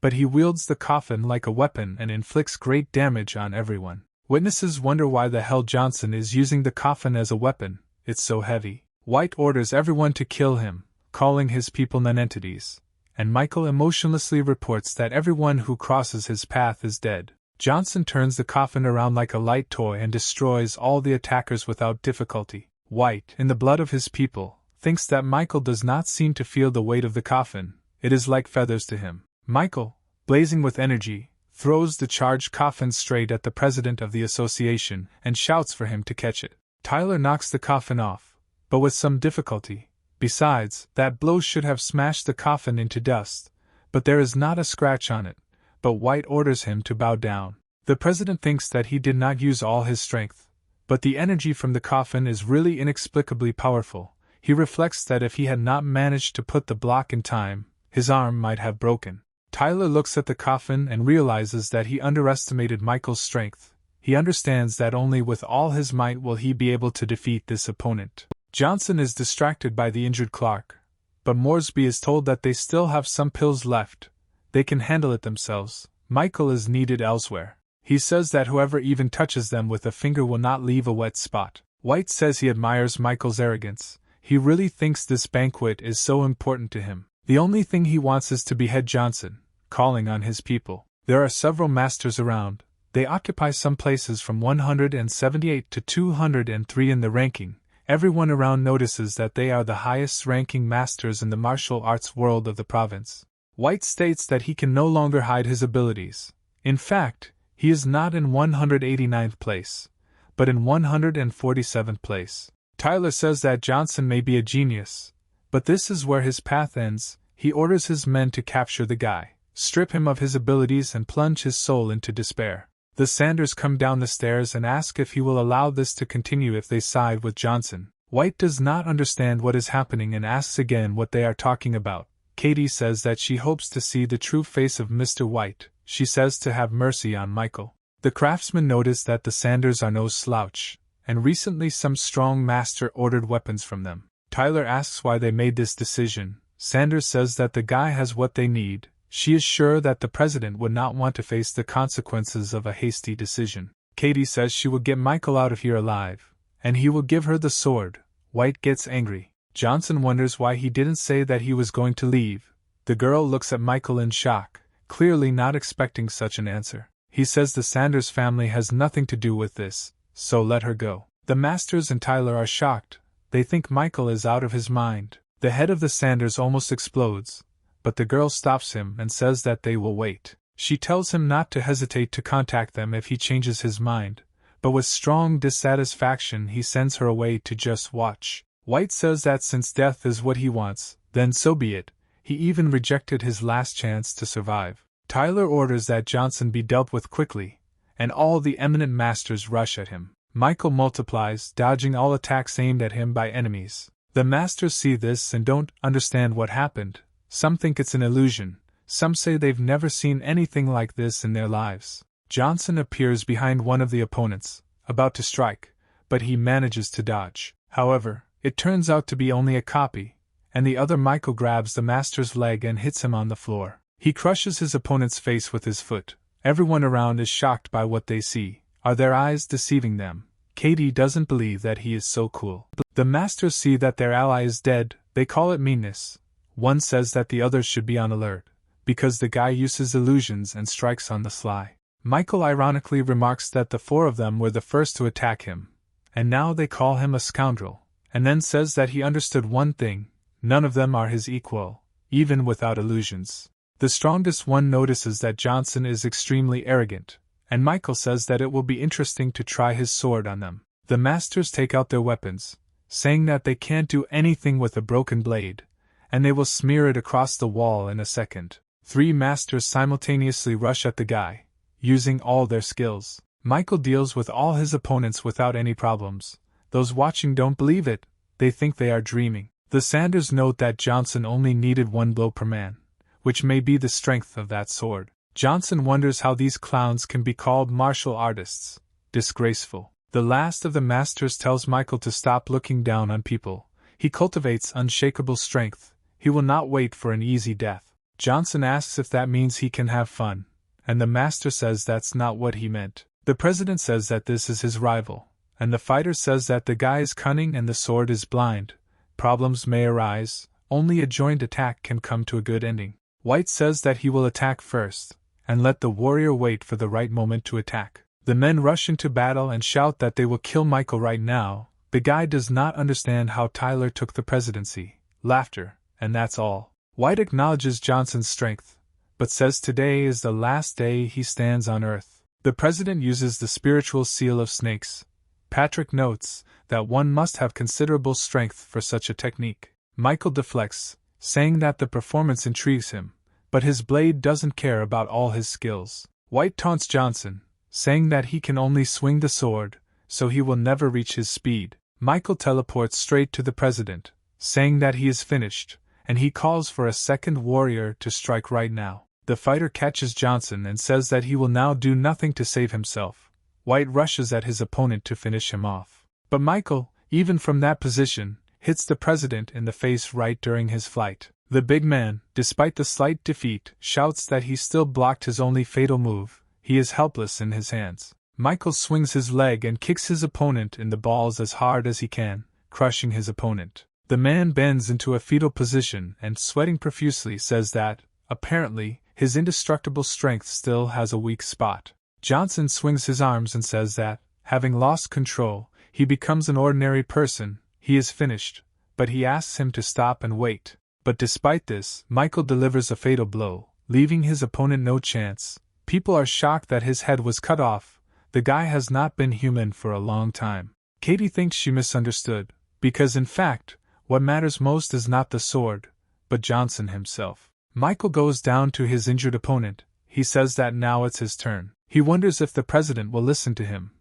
but he wields the coffin like a weapon and inflicts great damage on everyone. Witnesses wonder why the hell Johnson is using the coffin as a weapon, it's so heavy. White orders everyone to kill him, calling his people nonentities, and Michael emotionlessly reports that everyone who crosses his path is dead. Johnson turns the coffin around like a light toy and destroys all the attackers without difficulty. White, in the blood of his people, thinks that Michael does not seem to feel the weight of the coffin. It is like feathers to him. Michael, blazing with energy, throws the charged coffin straight at the president of the association and shouts for him to catch it. Tyler knocks the coffin off, but with some difficulty. Besides, that blow should have smashed the coffin into dust, but there is not a scratch on it. But White orders him to bow down. The president thinks that he did not use all his strength, but the energy from the coffin is really inexplicably powerful. He reflects that if he had not managed to put the block in time, his arm might have broken. Tyler looks at the coffin and realizes that he underestimated Michael's strength. He understands that only with all his might will he be able to defeat this opponent. Johnson is distracted by the injured Clark, but Moresby is told that they still have some pills left. They can handle it themselves. Michael is needed elsewhere. He says that whoever even touches them with a finger will not leave a wet spot. White says he admires Michael's arrogance. He really thinks this banquet is so important to him. The only thing he wants is to behead Johnson, calling on his people. There are several masters around. They occupy some places from 178 to 203 in the ranking. Everyone around notices that they are the highest ranking masters in the martial arts world of the province. White states that he can no longer hide his abilities. In fact, he is not in 189th place, but in 147th place. Tyler says that Johnson may be a genius, but this is where his path ends. He orders his men to capture the guy, strip him of his abilities and plunge his soul into despair. The Sanders come down the stairs and ask if he will allow this to continue if they side with Johnson. White does not understand what is happening and asks again what they are talking about. Katie says that she hopes to see the true face of Mr. White. She says to have mercy on Michael. The craftsmen notice that the Sanders are no slouch. and recently some strong master ordered weapons from them. Tyler asks why they made this decision. Sanders says that the guy has what they need. She is sure that the president would not want to face the consequences of a hasty decision. Katie says she will get Michael out of here alive, and he will give her the sword. White gets angry. Johnson wonders why he didn't say that he was going to leave. The girl looks at Michael in shock, clearly not expecting such an answer. He says the Sanders family has nothing to do with this, so let her go. The Masters and Tyler are shocked. They think Michael is out of his mind. The head of the Sanders almost explodes, but the girl stops him and says that they will wait. She tells him not to hesitate to contact them if he changes his mind, but with strong dissatisfaction he sends her away to just watch. White says that since death is what he wants, then so be it. He even rejected his last chance to survive. Tyler orders that Johnson be dealt with quickly, and all the eminent masters rush at him. Michael multiplies, dodging all attacks aimed at him by enemies. The masters see this and don't understand what happened. Some think it's an illusion. Some say they've never seen anything like this in their lives. Johnson appears behind one of the opponents, about to strike, but he manages to dodge. However, it turns out to be only a copy, and the other Michael grabs the master's leg and hits him on the floor. He crushes his opponent's face with his foot. Everyone around is shocked by what they see. Are their eyes deceiving them? Katie doesn't believe that he is so cool. The masters see that their ally is dead. They call it meanness. One says that the others should be on alert, because the guy uses illusions and strikes on the sly. Michael ironically remarks that the four of them were the first to attack him, and now they call him a scoundrel, and then says that he understood one thing: none of them are his equal, even without illusions. The strongest one notices that Johnson is extremely arrogant, and Michael says that it will be interesting to try his sword on them. The masters take out their weapons, saying that they can't do anything with a broken blade, and they will smear it across the wall in a second. 3 masters simultaneously rush at the guy, using all their skills. Michael deals with all his opponents without any problems. Those watching don't believe it, they think they are dreaming. The Sanders note that Johnson only needed 1 blow per man, which may be the strength of that sword. Johnson wonders how these clowns can be called martial artists. Disgraceful. The last of the masters tells Michael to stop looking down on people. He cultivates unshakable strength. He will not wait for an easy death. Johnson asks if that means he can have fun, and the master says that's not what he meant. The president says that this is his rival, and the fighter says that the guy is cunning and the sword is blind. Problems may arise. Only a joint attack can come to a good ending. White says that he will attack first, and let the warrior wait for the right moment to attack. The men rush into battle and shout that they will kill Michael right now. The guy does not understand how Tyler took the presidency. Laughter, and that's all. White acknowledges Johnson's strength, but says today is the last day he stands on Earth. The president uses the spiritual seal of snakes. Patrick notes that one must have considerable strength for such a technique. Michael deflects, saying that the performance intrigues him, but his blade doesn't care about all his skills. White taunts Johnson, saying that he can only swing the sword, so he will never reach his speed. Michael teleports straight to the president, saying that he is finished, and he calls for a second warrior to strike right now. The fighter catches Johnson and says that he will now do nothing to save himself. White rushes at his opponent to finish him off. But Michael, even from that position, hits the president in the face right during his flight. The big man, despite the slight defeat, shouts that he still blocked his only fatal move. He is helpless in his hands. Michael swings his leg and kicks his opponent in the balls as hard as he can, crushing his opponent. The man bends into a fetal position and, sweating profusely, says that, apparently, his indestructible strength still has a weak spot. Johnson swings his arms and says that, having lost control, he becomes an ordinary person. He is finished, but he asks him to stop and wait. But despite this, Michael delivers a fatal blow, leaving his opponent no chance. People are shocked that his head was cut off. The guy has not been human for a long time. Katie thinks she misunderstood, because in fact, what matters most is not the sword, but Johnson himself. Michael goes down to his injured opponent. He says that now it's his turn. He wonders if the president will listen to him,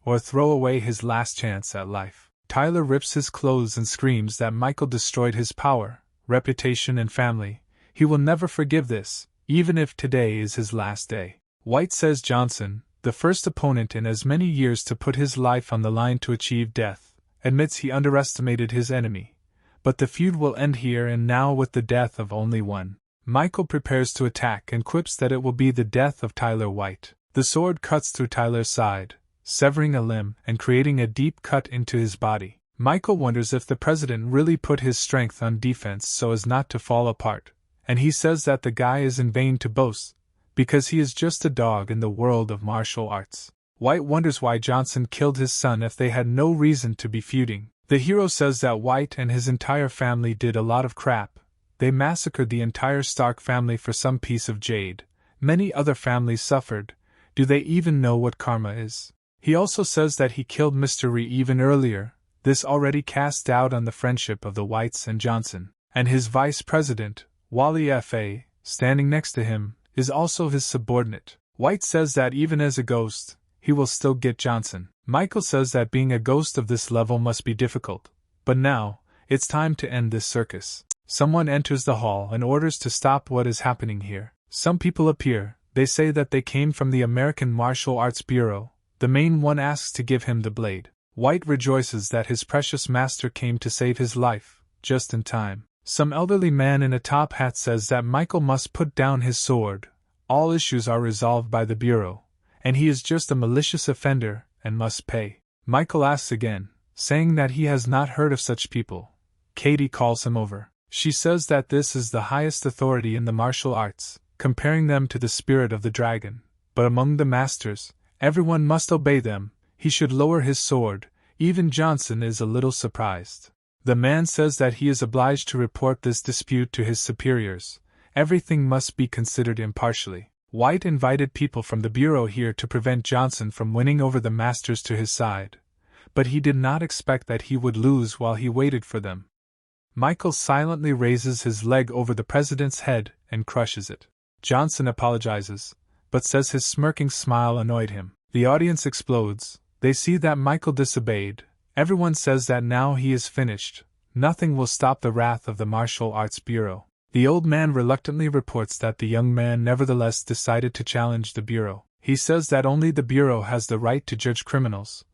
or throw away his last chance at life. Tyler rips his clothes and screams that Michael destroyed his power, reputation and family. He will never forgive this, even if today is his last day. White says Johnson, the first opponent in as many years to put his life on the line to achieve death, admits he underestimated his enemy. But the feud will end here and now with the death of only one. Michael prepares to attack and quips that it will be the death of Tyler White. The sword cuts through Tyler's side, severing a limb and creating a deep cut into his body. Michael wonders if the president really put his strength on defense so as not to fall apart, and he says that the guy is in vain to boast, because he is just a dog in the world of martial arts. White wonders why Johnson killed his son if they had no reason to be feuding. The hero says that White and his entire family did a lot of crap. They massacred the entire Stark family for some piece of jade. Many other families suffered. Do they even know what karma is? He also says that he killed Mr. Ree even earlier. This already cast doubt on the friendship of the Whites and Johnson. And his vice president, Wally F.A., standing next to him, is also his subordinate. White says that even as a ghost, he will still get Johnson. Michael says that being a ghost of this level must be difficult. But now, it's time to end this circus. Someone enters the hall and orders to stop what is happening here. Some people appear. They say that they came from the American Martial Arts Bureau. The main one asks to give him the blade. White rejoices that his precious master came to save his life, just in time. Some elderly man in a top hat says that Michael must put down his sword. All issues are resolved by the Bureau, and he is just a malicious offender and must pay. Michael asks again, saying that he has not heard of such people. Katie calls him over. She says that this is the highest authority in the martial arts, comparing them to the spirit of the dragon. But among the masters, everyone must obey them. He should lower his sword. Even Johnson is a little surprised. The man says that he is obliged to report this dispute to his superiors. Everything must be considered impartially. White invited people from the Bureau here to prevent Johnson from winning over the masters to his side. But he did not expect that he would lose while he waited for them. Michael silently raises his leg over the president's head and crushes it. Johnson apologizes, but says his smirking smile annoyed him. The audience explodes. They see that Michael disobeyed. Everyone says that now he is finished. Nothing will stop the wrath of the Martial Arts Bureau. The old man reluctantly reports that the young man nevertheless decided to challenge the Bureau. He says that only the Bureau has the right to judge criminals,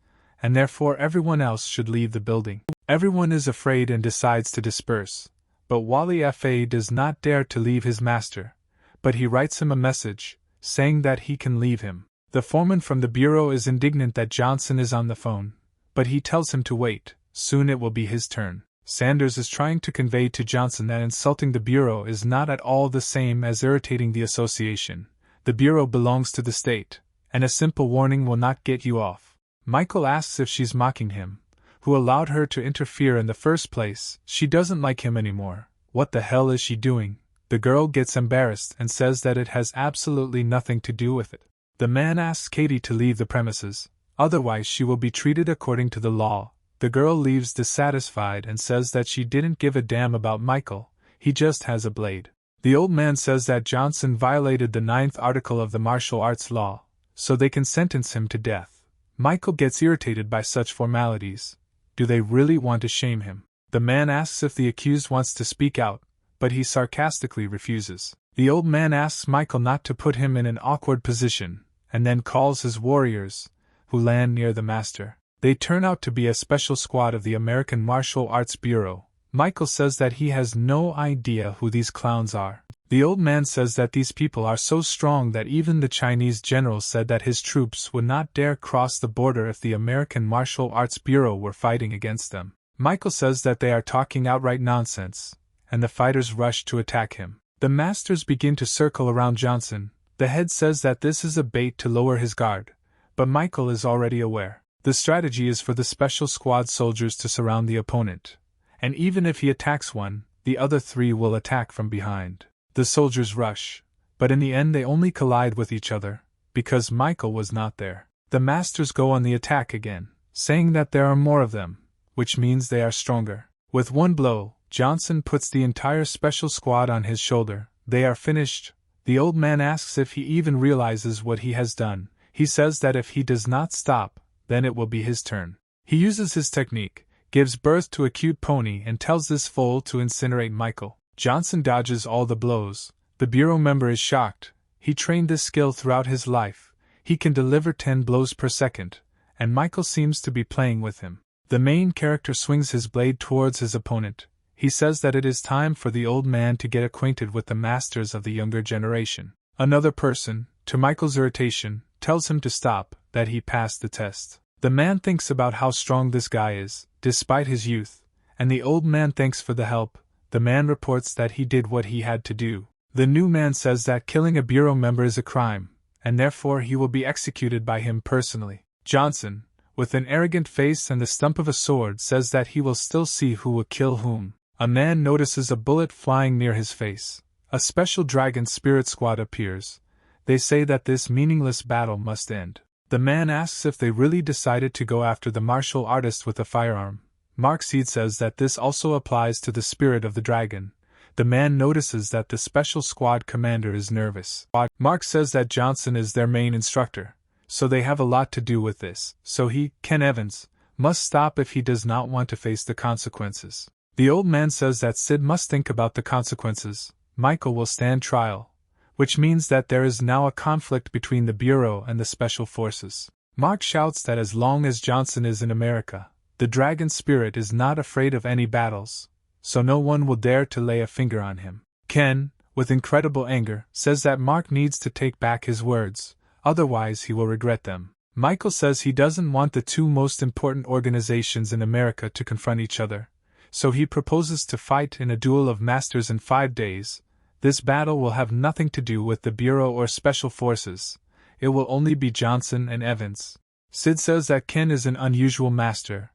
and therefore everyone else should leave the building. Everyone is afraid and decides to disperse, but Wally F.A. does not dare to leave his master, but he writes him a message, saying that he can leave him. The foreman from the Bureau is indignant that Johnson is on the phone, but he tells him to wait, soon it will be his turn. Sanders is trying to convey to Johnson that insulting the Bureau is not at all the same as irritating the association. The Bureau belongs to the state, and a simple warning will not get you off. Michael asks if she's mocking him, who allowed her to interfere in the first place. She doesn't like him anymore. What the hell is she doing? The girl gets embarrassed and says that it has absolutely nothing to do with it. The man asks Katie to leave the premises, otherwise she will be treated according to the law. The girl leaves dissatisfied and says that she didn't give a damn about Michael, he just has a blade. The old man says that Johnson violated the 9th article of the martial arts law, so they can sentence him to death. Michael gets irritated by such formalities. Do they really want to shame him? The man asks if the accused wants to speak out, but he sarcastically refuses. The old man asks Michael not to put him in an awkward position, and then calls his warriors, who land near the master. They turn out to be a special squad of the American Martial Arts Bureau. Michael says that he has no idea who these clowns are. The old man says that these people are so strong that even the Chinese general said that his troops would not dare cross the border if the American Martial Arts Bureau were fighting against them. Michael says that they are talking outright nonsense, and the fighters rush to attack him. The masters begin to circle around Johnson. The head says that this is a bait to lower his guard, but Michael is already aware. The strategy is for the special squad soldiers to surround the opponent, and even if he attacks one, the other 3 will attack from behind. The soldiers rush, but in the end they only collide with each other, because Michael was not there. The masters go on the attack again, saying that there are more of them, which means they are stronger. With one blow, Johnson puts the entire special squad on his shoulder. They are finished. The old man asks if he even realizes what he has done. He says that if he does not stop, then it will be his turn. He uses his technique, gives birth to a cute pony and tells this foal to incinerate Michael. Johnson dodges all the blows. The Bureau member is shocked. He trained this skill throughout his life. He can deliver 10 blows per second, and Michael seems to be playing with him. The main character swings his blade towards his opponent. He says that it is time for the old man to get acquainted with the masters of the younger generation. Another person, to Michael's irritation, tells him to stop, that he passed the test. The man thinks about how strong this guy is, despite his youth, and the old man thanks for the help. The man reports that he did what he had to do. The new man says that killing a bureau member is a crime, and therefore he will be executed by him personally. Johnson, with an arrogant face and the stump of a sword, says that he will still see who will kill whom. A man notices a bullet flying near his face. A special dragon spirit squad appears. They say that this meaningless battle must end. The man asks if they really decided to go after the martial artist with a firearm. Mark Seed says that this also applies to the spirit of the dragon. The man notices that the special squad commander is nervous. Mark says that Johnson is their main instructor, so they have a lot to do with this, so he, Ken Evans, must stop if he does not want to face the consequences. The old man says that Sid must think about the consequences. Michael will stand trial, which means that there is now a conflict between the Bureau and the Special Forces. Mark shouts that as long as Johnson is in America, the dragon spirit is not afraid of any battles, so no one will dare to lay a finger on him. Ken, with incredible anger, says that Mark needs to take back his words, otherwise he will regret them. Michael says he doesn't want the two most important organizations in America to confront each other, so he proposes to fight in a duel of masters in 5 days. This battle will have nothing to do with the Bureau or Special Forces. It will only be Johnson and Evans. Sid says that Ken is an unusual master,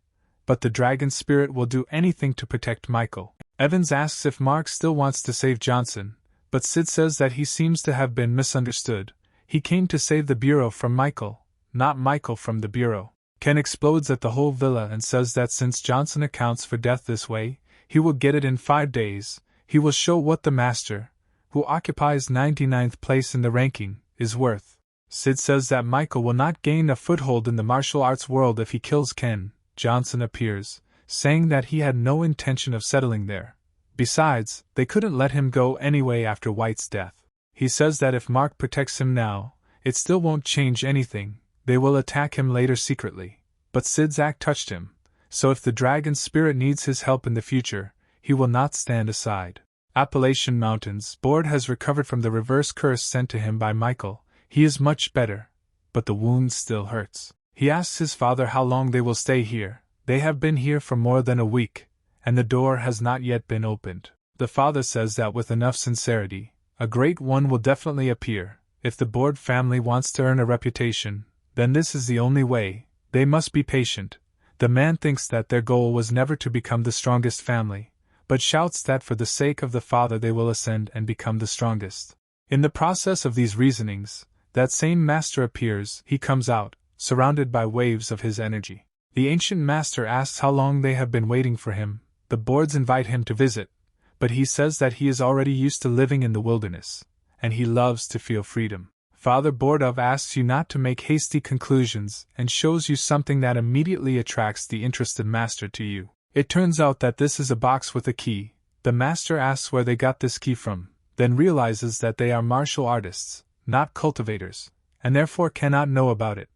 but the dragon spirit will do anything to protect Michael. Evans asks if Mark still wants to save Johnson, but Sid says that he seems to have been misunderstood. He came to save the Bureau from Michael, not Michael from the Bureau. Ken explodes at the whole villa and says that since Johnson accounts for death this way, he will get it in 5 days. He will show what the master, who occupies 99th place in the ranking, is worth. Sid says that Michael will not gain a foothold in the martial arts world if he kills Ken. Johnson appears, saying that he had no intention of settling there. Besides, they couldn't let him go anyway after White's death. He says that if Mark protects him now, it still won't change anything. They will attack him later secretly. But Sid's act touched him, so if the dragon spirit needs his help in the future, he will not stand aside. Appalachian Mountains. Board has recovered from the reverse curse sent to him by Michael. He is much better, but the wound still hurts. He asks his father how long they will stay here. They have been here for more than a week, and the door has not yet been opened. The father says that with enough sincerity, a great one will definitely appear. If the Board family wants to earn a reputation, then this is the only way. They must be patient. The man thinks that their goal was never to become the strongest family, but shouts that for the sake of the father they will ascend and become the strongest. In the process of these reasonings, that same master appears. He comes out, surrounded by waves of his energy. The ancient master asks how long they have been waiting for him. The Boards invite him to visit, but he says that he is already used to living in the wilderness, and he loves to feel freedom. Father Bordov asks you not to make hasty conclusions and shows you something that immediately attracts the interested master to you. It turns out that this is a box with a key. The master asks where they got this key from, then realizes that they are martial artists, not cultivators, and therefore cannot know about it,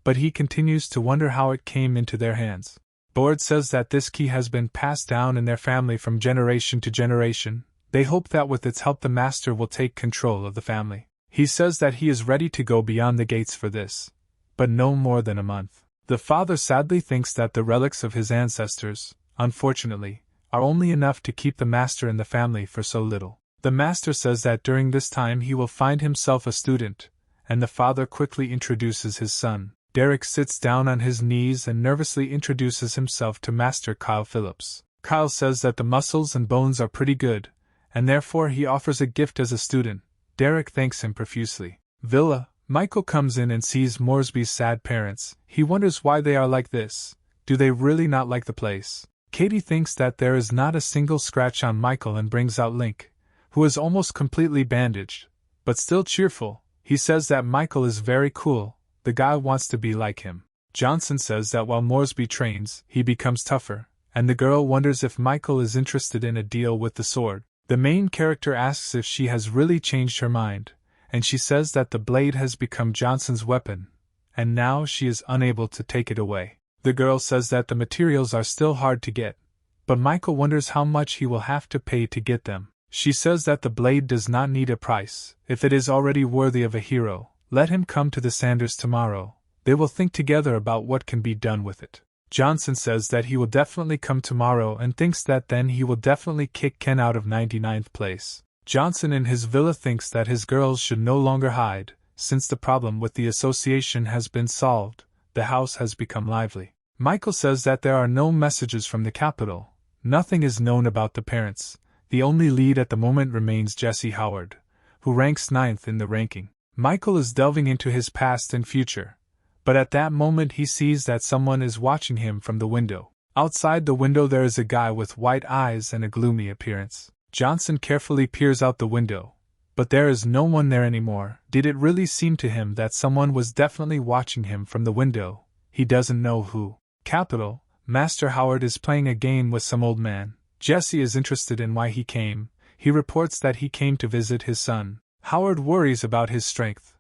but he continues to wonder how it came into their hands. Board says that this key has been passed down in their family from generation to generation. They hope that with its help the master will take control of the family. He says that he is ready to go beyond the gates for this, but no more than a month. The father sadly thinks that the relics of his ancestors, unfortunately, are only enough to keep the master in the family for so little. The master says that during this time he will find himself a student, and the father quickly introduces his son. Derek sits down on his knees and nervously introduces himself to Master Kyle Phillips. Kyle says that the muscles and bones are pretty good, and therefore he offers a gift as a student. Derek thanks him profusely. Villa. Michael comes in and sees Moresby's sad parents. He wonders why they are like this. Do they really not like the place? Katie thinks that there is not a single scratch on Michael and brings out Link, who is almost completely bandaged, but still cheerful. He says that Michael is very cool. The guy wants to be like him. Johnson says that while Moresby trains, he becomes tougher, and the girl wonders if Michael is interested in a deal with the sword. The main character asks if she has really changed her mind, and she says that the blade has become Johnson's weapon, and now she is unable to take it away. The girl says that the materials are still hard to get, but Michael wonders how much he will have to pay to get them. She says that the blade does not need a price. If it is already worthy of a hero, let him come to the Sanders tomorrow. They will think together about what can be done with it. Johnson says that he will definitely come tomorrow and thinks that then he will definitely kick Ken out of 99th place. Johnson in his villa thinks that his girls should no longer hide. Since the problem with the association has been solved, the house has become lively. Michael says that there are no messages from the capital. Nothing is known about the parents. The only lead at the moment remains Jesse Howard, who ranks 9th in the ranking. Michael is delving into his past and future, but at that moment he sees that someone is watching him from the window. Outside the window there is a guy with white eyes and a gloomy appearance. Johnson carefully peers out the window, but there is no one there anymore. Did it really seem to him that someone was definitely watching him from the window? He doesn't know who. Capital, Master Howard is playing a game with some old man. Jesse is interested in why he came. He reports that he came to visit his son. Howard worries about his strength,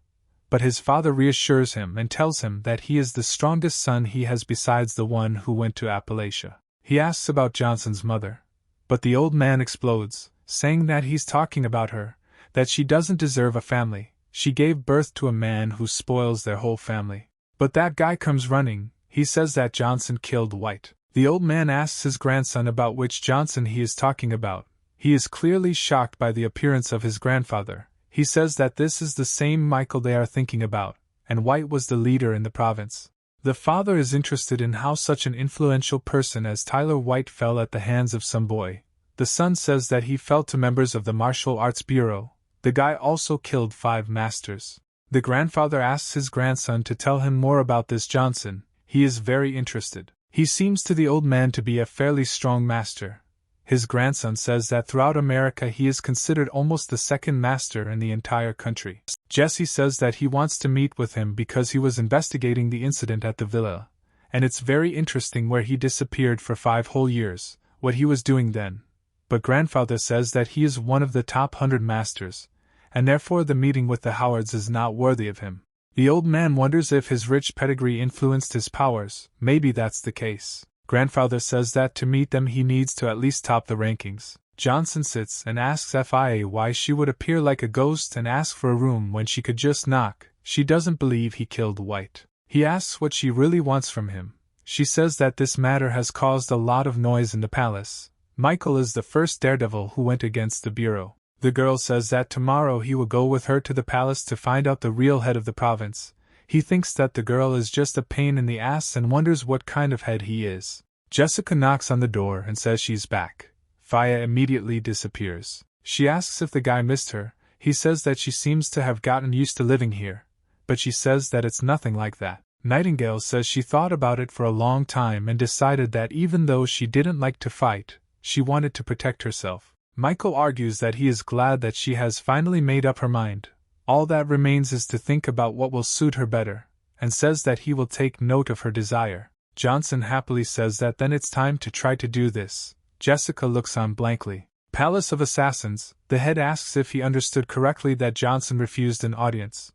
but his father reassures him and tells him that he is the strongest son he has besides the one who went to Appalachia. He asks about Johnson's mother, but the old man explodes, saying that he's talking about her, that she doesn't deserve a family. She gave birth to a man who spoils their whole family. But that guy comes running. He says that Johnson killed White. The old man asks his grandson about which Johnson he is talking about. He is clearly shocked by the appearance of his grandfather. He says that this is the same Michael they are thinking about, and White was the leader in the province. The father is interested in how such an influential person as Tyler White fell at the hands of some boy. The son says that he fell to members of the Martial Arts Bureau. The guy also killed 5 masters. The grandfather asks his grandson to tell him more about this Johnson. He is very interested. He seems to the old man to be a fairly strong master. His grandson says that throughout America he is considered almost the second master in the entire country. Jesse says that he wants to meet with him because he was investigating the incident at the villa, and it's very interesting where he disappeared for 5 whole years, what he was doing then. But grandfather says that he is one of the top 100 masters, and therefore the meeting with the Howards is not worthy of him. The old man wonders if his rich pedigree influenced his powers. Maybe that's the case. Grandfather says that to meet them he needs to at least top the rankings. Johnson sits and asks Fia why she would appear like a ghost and ask for a room when she could just knock. She doesn't believe he killed White. He asks what she really wants from him. She says that this matter has caused a lot of noise in the palace. Michael is the first daredevil who went against the bureau. The girl says that tomorrow he will go with her to the palace to find out the real head of the province. He thinks that the girl is just a pain in the ass and wonders what kind of head he is. Jessica knocks on the door and says she's back. Fia immediately disappears. She asks if the guy missed her. He says that she seems to have gotten used to living here, but she says that it's nothing like that. Nightingale says she thought about it for a long time and decided that even though she didn't like to fight, she wanted to protect herself. Michael argues that he is glad that she has finally made up her mind. All that remains is to think about what will suit her better, and says that he will take note of her desire. Johnson happily says that then it's time to try to do this. Jessica looks on blankly. Palace of Assassins, the head asks if he understood correctly that Johnson refused an audience,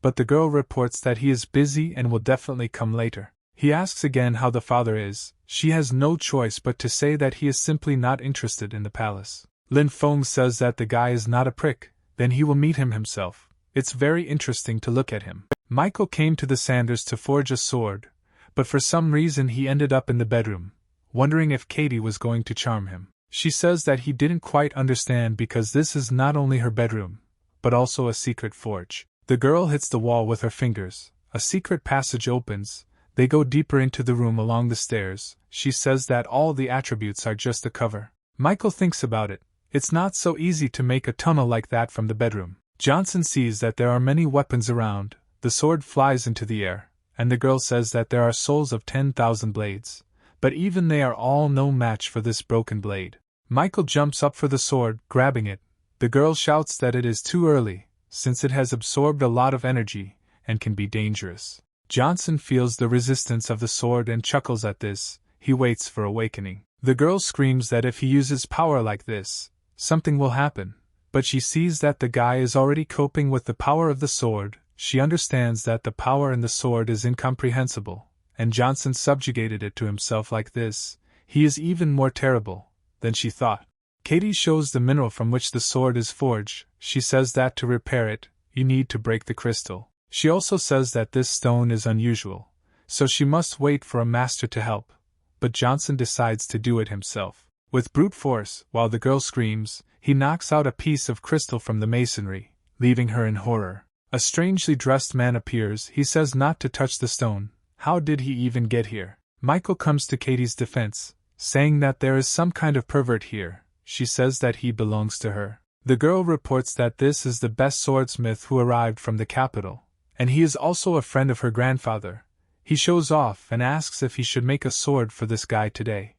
but the girl reports that he is busy and will definitely come later. He asks again how the father is. She has no choice but to say that he is simply not interested in the palace. Lin Feng says that the guy is not a prick, then he will meet him himself. It's very interesting to look at him. Michael came to the Sanders to forge a sword, but for some reason he ended up in the bedroom, wondering if Katie was going to charm him. She says that he didn't quite understand because this is not only her bedroom, but also a secret forge. The girl hits the wall with her fingers. A secret passage opens. They go deeper into the room along the stairs. She says that all the attributes are just a cover. Michael thinks about it. It's not so easy to make a tunnel like that from the bedroom. Johnson sees that there are many weapons around. The sword flies into the air, and the girl says that there are souls of 10,000 blades, but even they are all no match for this broken blade. Michael jumps up for the sword, grabbing it. The girl shouts that it is too early, since it has absorbed a lot of energy, and can be dangerous. Johnson feels the resistance of the sword and chuckles at this. He waits for awakening. The girl screams that if he uses power like this, something will happen, but she sees that the guy is already coping with the power of the sword. She understands that the power in the sword is incomprehensible, and Johnson subjugated it to himself like this. He is even more terrible than she thought. Katie shows the mineral from which the sword is forged. She says that to repair it, you need to break the crystal. She also says that this stone is unusual, so she must wait for a master to help, but Johnson decides to do it himself. With brute force, while the girl screams, he knocks out a piece of crystal from the masonry, leaving her in horror. A strangely dressed man appears. He says not to touch the stone. How did he even get here? Michael comes to Katie's defense, saying that there is some kind of pervert here. She says that he belongs to her. The girl reports that this is the best swordsmith who arrived from the capital, and he is also a friend of her grandfather. He shows off and asks if he should make a sword for this guy today.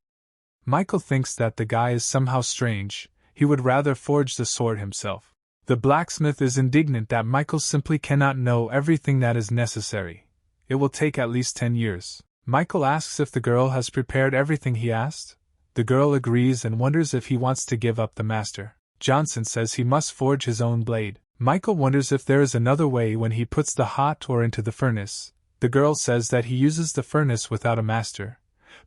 Michael thinks that the guy is somehow strange. He would rather forge the sword himself. The blacksmith is indignant that Michael simply cannot know everything that is necessary. It will take at least 10 years. Michael asks if the girl has prepared everything he asked. The girl agrees and wonders if he wants to give up the master. Johnson says he must forge his own blade. Michael wonders if there is another way when he puts the hot ore into the furnace. The girl says that he uses the furnace without a master,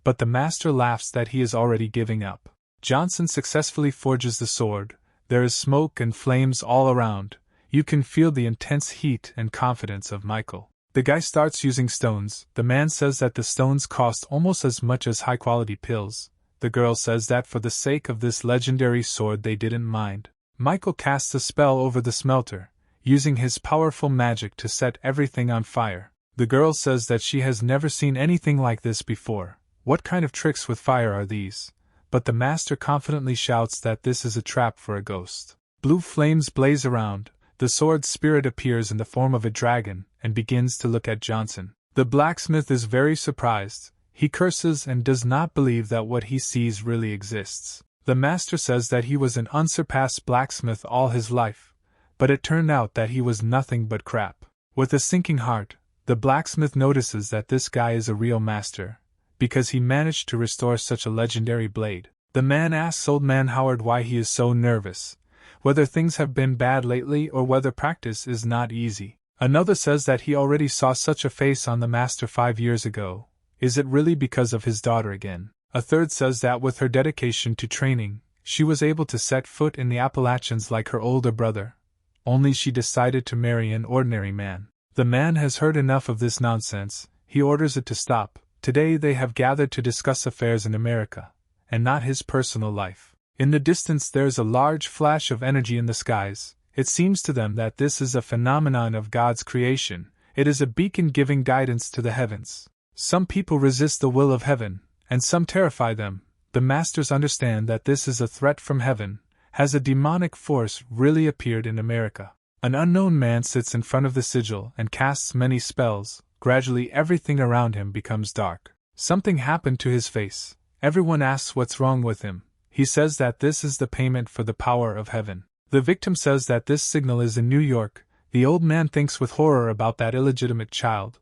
but the master laughs that he is already giving up. Johnson successfully forges the sword. There is smoke and flames all around. You can feel the intense heat and confidence of Michael. The guy starts using stones. The man says that the stones cost almost as much as high-quality pills. The girl says that for the sake of this legendary sword they didn't mind. Michael casts a spell over the smelter, using his powerful magic to set everything on fire. The girl says that she has never seen anything like this before. What kind of tricks with fire are these? But the master confidently shouts that this is a trap for a ghost. Blue flames blaze around. The sword spirit appears in the form of a dragon and begins to look at Johnson. The blacksmith is very surprised. He curses and does not believe that what he sees really exists. The master says that he was an unsurpassed blacksmith all his life, but it turned out that he was nothing but crap. With a sinking heart, the blacksmith notices that this guy is a real master, because he managed to restore such a legendary blade. The man asks Old Man Howard why he is so nervous, whether things have been bad lately or whether practice is not easy. Another says that he already saw such a face on the master 5 years ago. Is it really because of his daughter again? A third says that with her dedication to training, she was able to set foot in the Appalachians like her older brother. Only she decided to marry an ordinary man. The man has heard enough of this nonsense. He orders it to stop. Today they have gathered to discuss affairs in America, and not his personal life. In the distance there's a large flash of energy in the skies. It seems to them that this is a phenomenon of God's creation. It is a beacon giving guidance to the heavens. Some people resist the will of heaven, and some terrify them. The masters understand that this is a threat from heaven. Has a demonic force really appeared in America? An unknown man sits in front of the sigil and casts many spells. Gradually everything around him becomes dark. Something happened to his face. Everyone asks what's wrong with him. He says that this is the payment for the power of heaven. The victim says that this signal is in New York. The old man thinks with horror about that illegitimate child,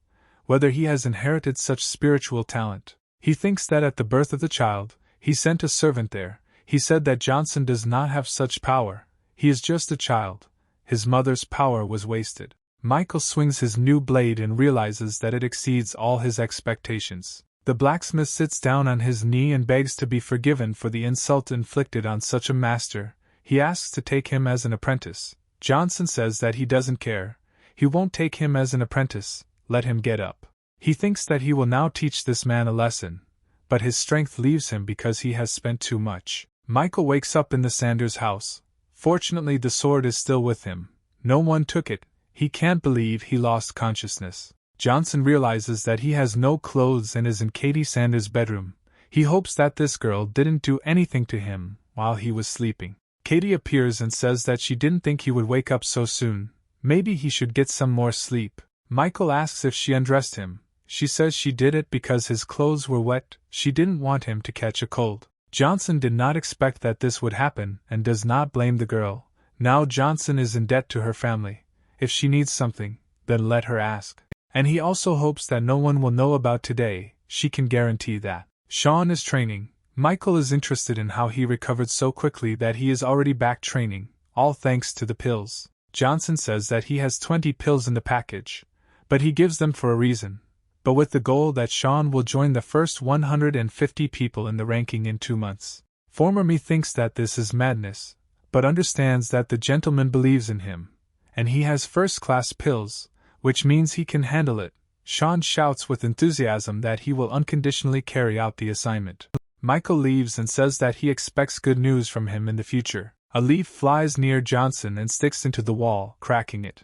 whether he has inherited such spiritual talent. He thinks that at the birth of the child, he sent a servant there. He said that Johnson does not have such power. He is just a child. His mother's power was wasted. Michael swings his new blade and realizes that it exceeds all his expectations. The blacksmith sits down on his knee and begs to be forgiven for the insult inflicted on such a master. He asks to take him as an apprentice. Johnson says that he doesn't care. He won't take him as an apprentice. Let him get up. He thinks that he will now teach this man a lesson, but his strength leaves him because he has spent too much. Michael wakes up in the Sanders house. Fortunately, the sword is still with him. No one took it. He can't believe he lost consciousness. Johnson realizes that he has no clothes and is in Katie Sanders' bedroom. He hopes that this girl didn't do anything to him while he was sleeping. Katie appears and says that she didn't think he would wake up so soon. Maybe he should get some more sleep. Michael asks if she undressed him. She says she did it because his clothes were wet. She didn't want him to catch a cold. Johnson did not expect that this would happen and does not blame the girl. Now Johnson is in debt to her family. If she needs something, then let her ask. And he also hopes that no one will know about today. She can guarantee that. Sean is training. Michael is interested in how he recovered so quickly that he is already back training. all thanks to the pills. Johnson says that he has 20 pills in the package, but he gives them for a reason, but with the goal that Sean will join the first 150 people in the ranking in 2 months. Former me thinks that this is madness, but understands that the gentleman believes in him, and he has first-class pills, which means he can handle it. Sean shouts with enthusiasm that he will unconditionally carry out the assignment. Michael leaves and says that he expects good news from him in the future. A leaf flies near Johnson and sticks into the wall, cracking it.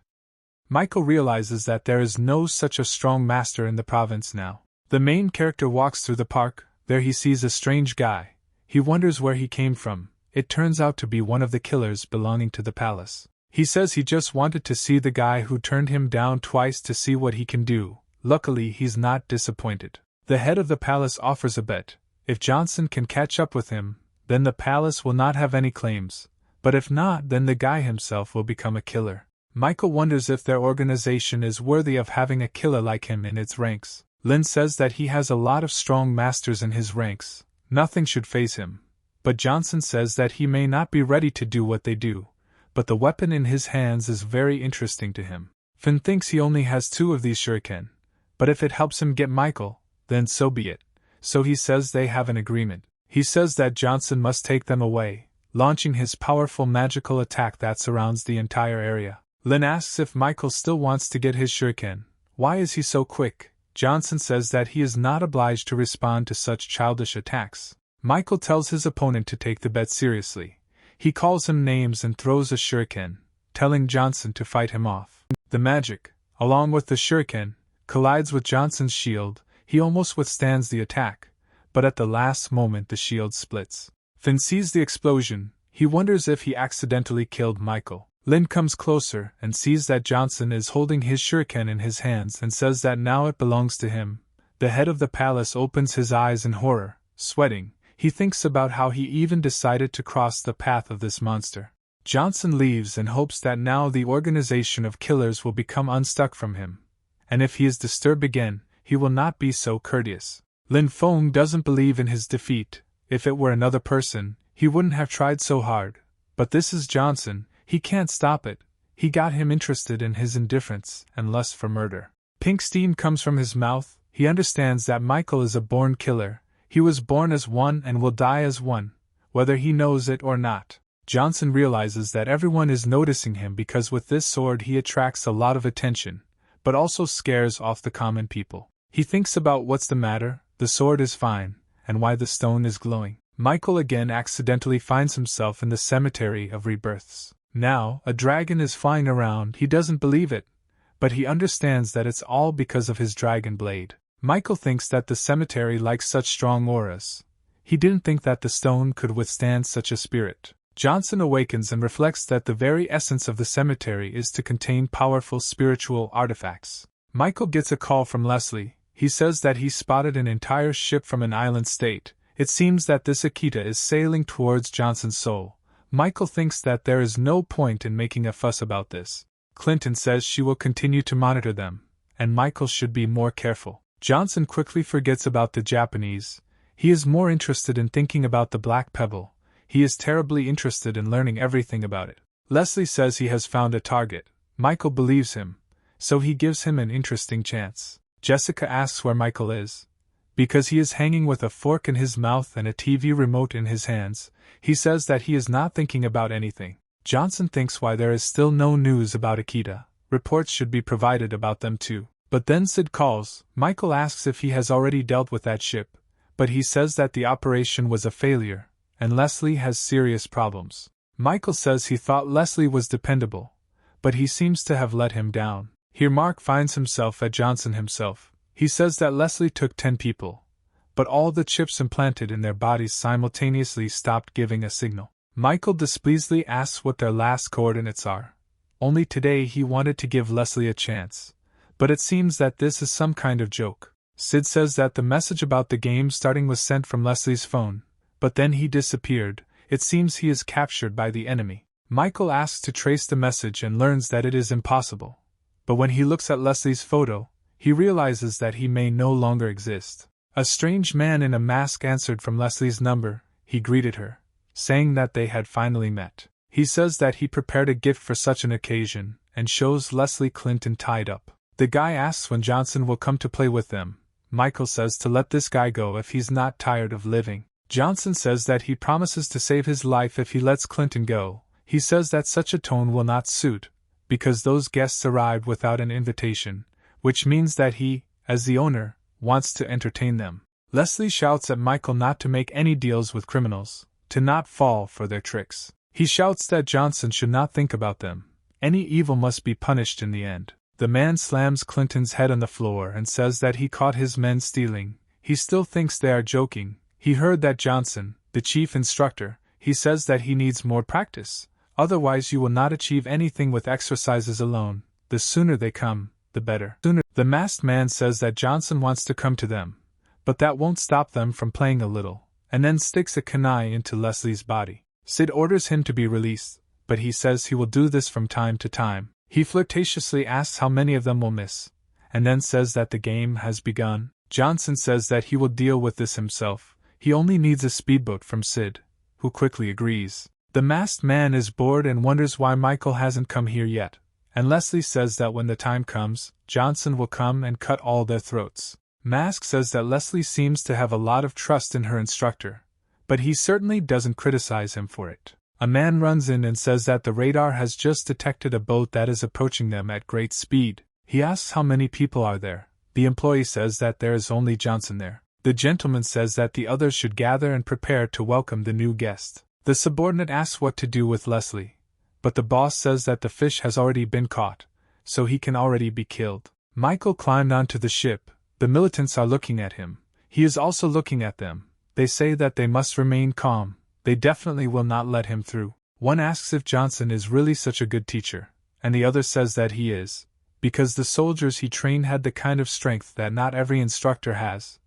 Michael realizes that there is no such a strong master in the province now. The main character walks through the park. There he sees a strange guy. He wonders where he came from. It turns out to be one of the killers belonging to the palace. He says he just wanted to see the guy who turned him down twice to see what he can do. Luckily, he's not disappointed. The head of the palace offers a bet. If Johnson can catch up with him, then the palace will not have any claims. But if not, then the guy himself will become a killer. Michael wonders if their organization is worthy of having a killer like him in its ranks. Lin says that he has a lot of strong masters in his ranks. Nothing should faze him. But Johnson says that he may not be ready to do what they do, but the weapon in his hands is very interesting to him. Finn thinks he only has 2 of these shuriken, but if it helps him get Michael, then so be it. So he says they have an agreement. He says that Johnson must take them away, launching his powerful magical attack that surrounds the entire area. Lin asks if Michael still wants to get his shuriken. Why is he so quick? Johnson says that he is not obliged to respond to such childish attacks. Michael tells his opponent to take the bet seriously. He calls him names and throws a shuriken, telling Johnson to fight him off. The magic, along with the shuriken, collides with Johnson's shield. He almost withstands the attack, but at the last moment the shield splits. Finn sees the explosion. He wonders if he accidentally killed Michael. Lin comes closer and sees that Johnson is holding his shuriken in his hands and says that now it belongs to him. The head of the palace opens his eyes in horror, sweating. He thinks about how he even decided to cross the path of this monster. Johnson leaves and hopes that now the organization of killers will become unstuck from him, and if he is disturbed again, he will not be so courteous. Lin Feng doesn't believe in his defeat. If it were another person, he wouldn't have tried so hard. But this is Johnson. He can't stop it. He got him interested in his indifference and lust for murder. Pink steam comes from his mouth. He understands that Michael is a born killer. He was born as one and will die as one, whether he knows it or not. Johnson realizes that everyone is noticing him because with this sword he attracts a lot of attention, but also scares off the common people. He thinks about what's the matter, the sword is fine, and why the stone is glowing. Michael again accidentally finds himself in the cemetery of rebirths. Now, a dragon is flying around. He doesn't believe it, but he understands that it's all because of his dragon blade. Michael thinks that the cemetery likes such strong auras. He didn't think that the stone could withstand such a spirit. Johnson awakens and reflects that the very essence of the cemetery is to contain powerful spiritual artifacts. Michael gets a call from Leslie. He says that he spotted an entire ship from an island state. It seems that this Akita is sailing towards Johnson's soul. Michael thinks that there is no point in making a fuss about this. Clinton says she will continue to monitor them, and Michael should be more careful. Johnson quickly forgets about the Japanese. He is more interested in thinking about the Black Pebble. He is terribly interested in learning everything about it. Leslie says he has found a target. Michael believes him, so he gives him an interesting chance. Jessica asks where Michael is. Because he is hanging with a fork in his mouth and a TV remote in his hands, he says that he is not thinking about anything. Johnson thinks why there is still no news about Akita. Reports should be provided about them too. But then Sid calls. Michael asks if he has already dealt with that ship, but he says that the operation was a failure, and Leslie has serious problems. Michael says he thought Leslie was dependable, but he seems to have let him down. Here Mark finds himself at Johnson himself. He says that Leslie took 10 people, but all the chips implanted in their bodies simultaneously stopped giving a signal. Michael displeasedly asks what their last coordinates are. Only today he wanted to give Leslie a chance, but it seems that this is some kind of joke. Sid says that the message about the game starting was sent from Leslie's phone, but then he disappeared. It seems he is captured by the enemy. Michael asks to trace the message and learns that it is impossible, but when he looks at Leslie's photo, he realizes that he may no longer exist. A strange man in a mask answered from Leslie's number. He greeted her, saying that they had finally met. He says that he prepared a gift for such an occasion, and shows Leslie Clinton tied up. The guy asks when Johnson will come to play with them. Michael says to let this guy go if he's not tired of living. Johnson says that he promises to save his life if he lets Clinton go. He says that such a tone will not suit, because those guests arrived without an invitation, which means that he, as the owner, wants to entertain them. Leslie shouts at Michael not to make any deals with criminals, to not fall for their tricks. He shouts that Johnson should not think about them. Any evil must be punished in the end. The man slams Clinton's head on the floor and says that he caught his men stealing. He still thinks they are joking. He heard that Johnson, the chief instructor, he says that he needs more practice. Otherwise you will not achieve anything with exercises alone. The sooner they come, the better. The masked man says that Johnson wants to come to them, but that won't stop them from playing a little, and then sticks a kunai into Leslie's body. Sid orders him to be released, but he says he will do this from time to time. He flirtatiously asks how many of them will miss, and then says that the game has begun. Johnson says that he will deal with this himself. He only needs a speedboat from Sid, who quickly agrees. The masked man is bored and wonders why Michael hasn't come here yet, and Leslie says that when the time comes, Johnson will come and cut all their throats. Mask says that Leslie seems to have a lot of trust in her instructor, but he certainly doesn't criticize him for it. A man runs in and says that the radar has just detected a boat that is approaching them at great speed. He asks how many people are there. The employee says that there is only Johnson there. The gentleman says that the others should gather and prepare to welcome the new guest. The subordinate asks what to do with Leslie, but the boss says that the fish has already been caught, so he can already be killed. Michael climbed onto the ship. The militants are looking at him. He is also looking at them. They say that they must remain calm. They definitely will not let him through. One asks if Johnson is really such a good teacher, and the other says that he is, because the soldiers he trained had the kind of strength that not every instructor has.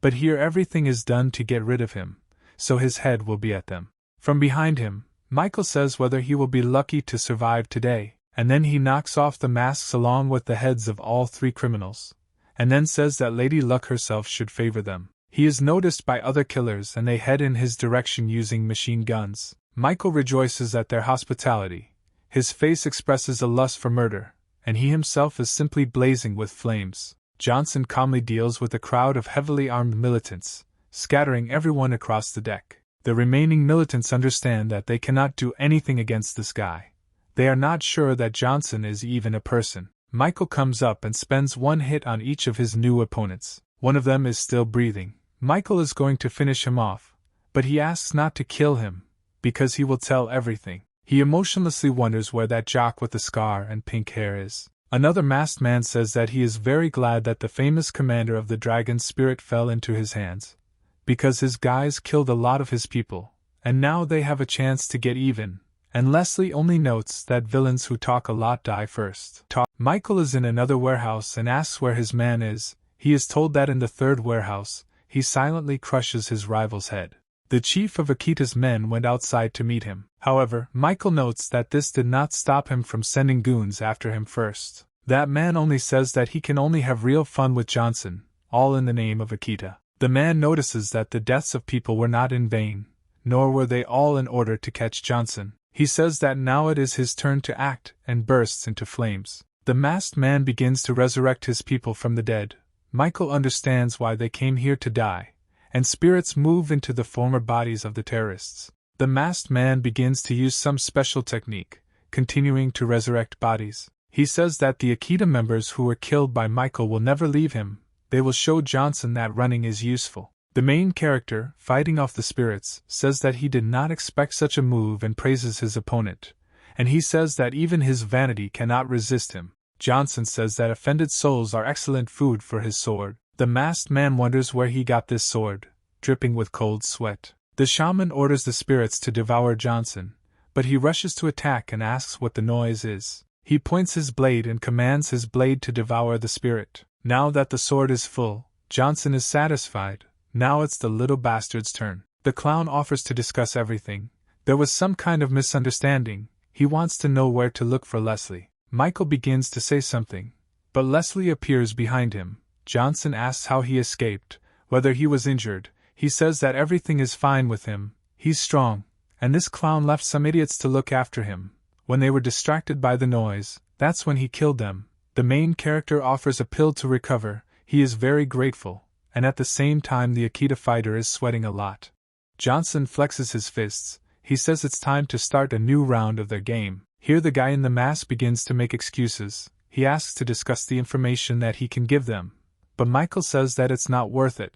But here everything is done to get rid of him, so his head will be at them. From behind him, Michael says whether he will be lucky to survive today, and then he knocks off the masks along with the heads of all three criminals, and then says that Lady Luck herself should favor them. He is noticed by other killers and they head in his direction using machine guns. Michael rejoices at their hospitality. His face expresses a lust for murder, and he himself is simply blazing with flames. Johnson calmly deals with a crowd of heavily armed militants, scattering everyone across the deck. The remaining militants understand that they cannot do anything against this guy. They are not sure that Johnson is even a person. Michael comes up and spends one hit on each of his new opponents. One of them is still breathing. Michael is going to finish him off, but he asks not to kill him, because he will tell everything. He emotionlessly wonders where that jock with the scar and pink hair is. Another masked man says that he is very glad that the famous commander of the dragon spirit fell into his hands, because his guys killed a lot of his people, and now they have a chance to get even. And Leslie only notes that villains who talk a lot die first. Michael is in another warehouse and asks where his man is. He is told that in the third warehouse. He silently crushes his rival's head. The chief of Akita's men went outside to meet him. However, Michael notes that this did not stop him from sending goons after him first. That man only says that he can only have real fun with Johnson, all in the name of Akita. The man notices that the deaths of people were not in vain, nor were they all in order to catch Johnson. He says that now it is his turn to act, and bursts into flames. The masked man begins to resurrect his people from the dead. Michael understands why they came here to die, and spirits move into the former bodies of the terrorists. The masked man begins to use some special technique, continuing to resurrect bodies. He says that the Akita members who were killed by Michael will never leave him. They will show Johnson that running is useful. The main character, fighting off the spirits, says that he did not expect such a move and praises his opponent, and he says that even his vanity cannot resist him. Johnson says that offended souls are excellent food for his sword. The masked man wonders where he got this sword, dripping with cold sweat. The shaman orders the spirits to devour Johnson, but he rushes to attack and asks what the noise is. He points his blade and commands his blade to devour the spirit. Now that the sword is full, Johnson is satisfied. Now it's the little bastard's turn. The clown offers to discuss everything. There was some kind of misunderstanding. He wants to know where to look for Leslie. Michael begins to say something, but Leslie appears behind him. Johnson asks how he escaped, whether he was injured. He says that everything is fine with him. He's strong, and this clown left some idiots to look after him. When they were distracted by the noise, that's when he killed them. The main character offers a pill to recover. He is very grateful, and at the same time the Akita fighter is sweating a lot. Johnson flexes his fists. He says it's time to start a new round of their game. Here the guy in the mask begins to make excuses. He asks to discuss the information that he can give them, but Michael says that it's not worth it,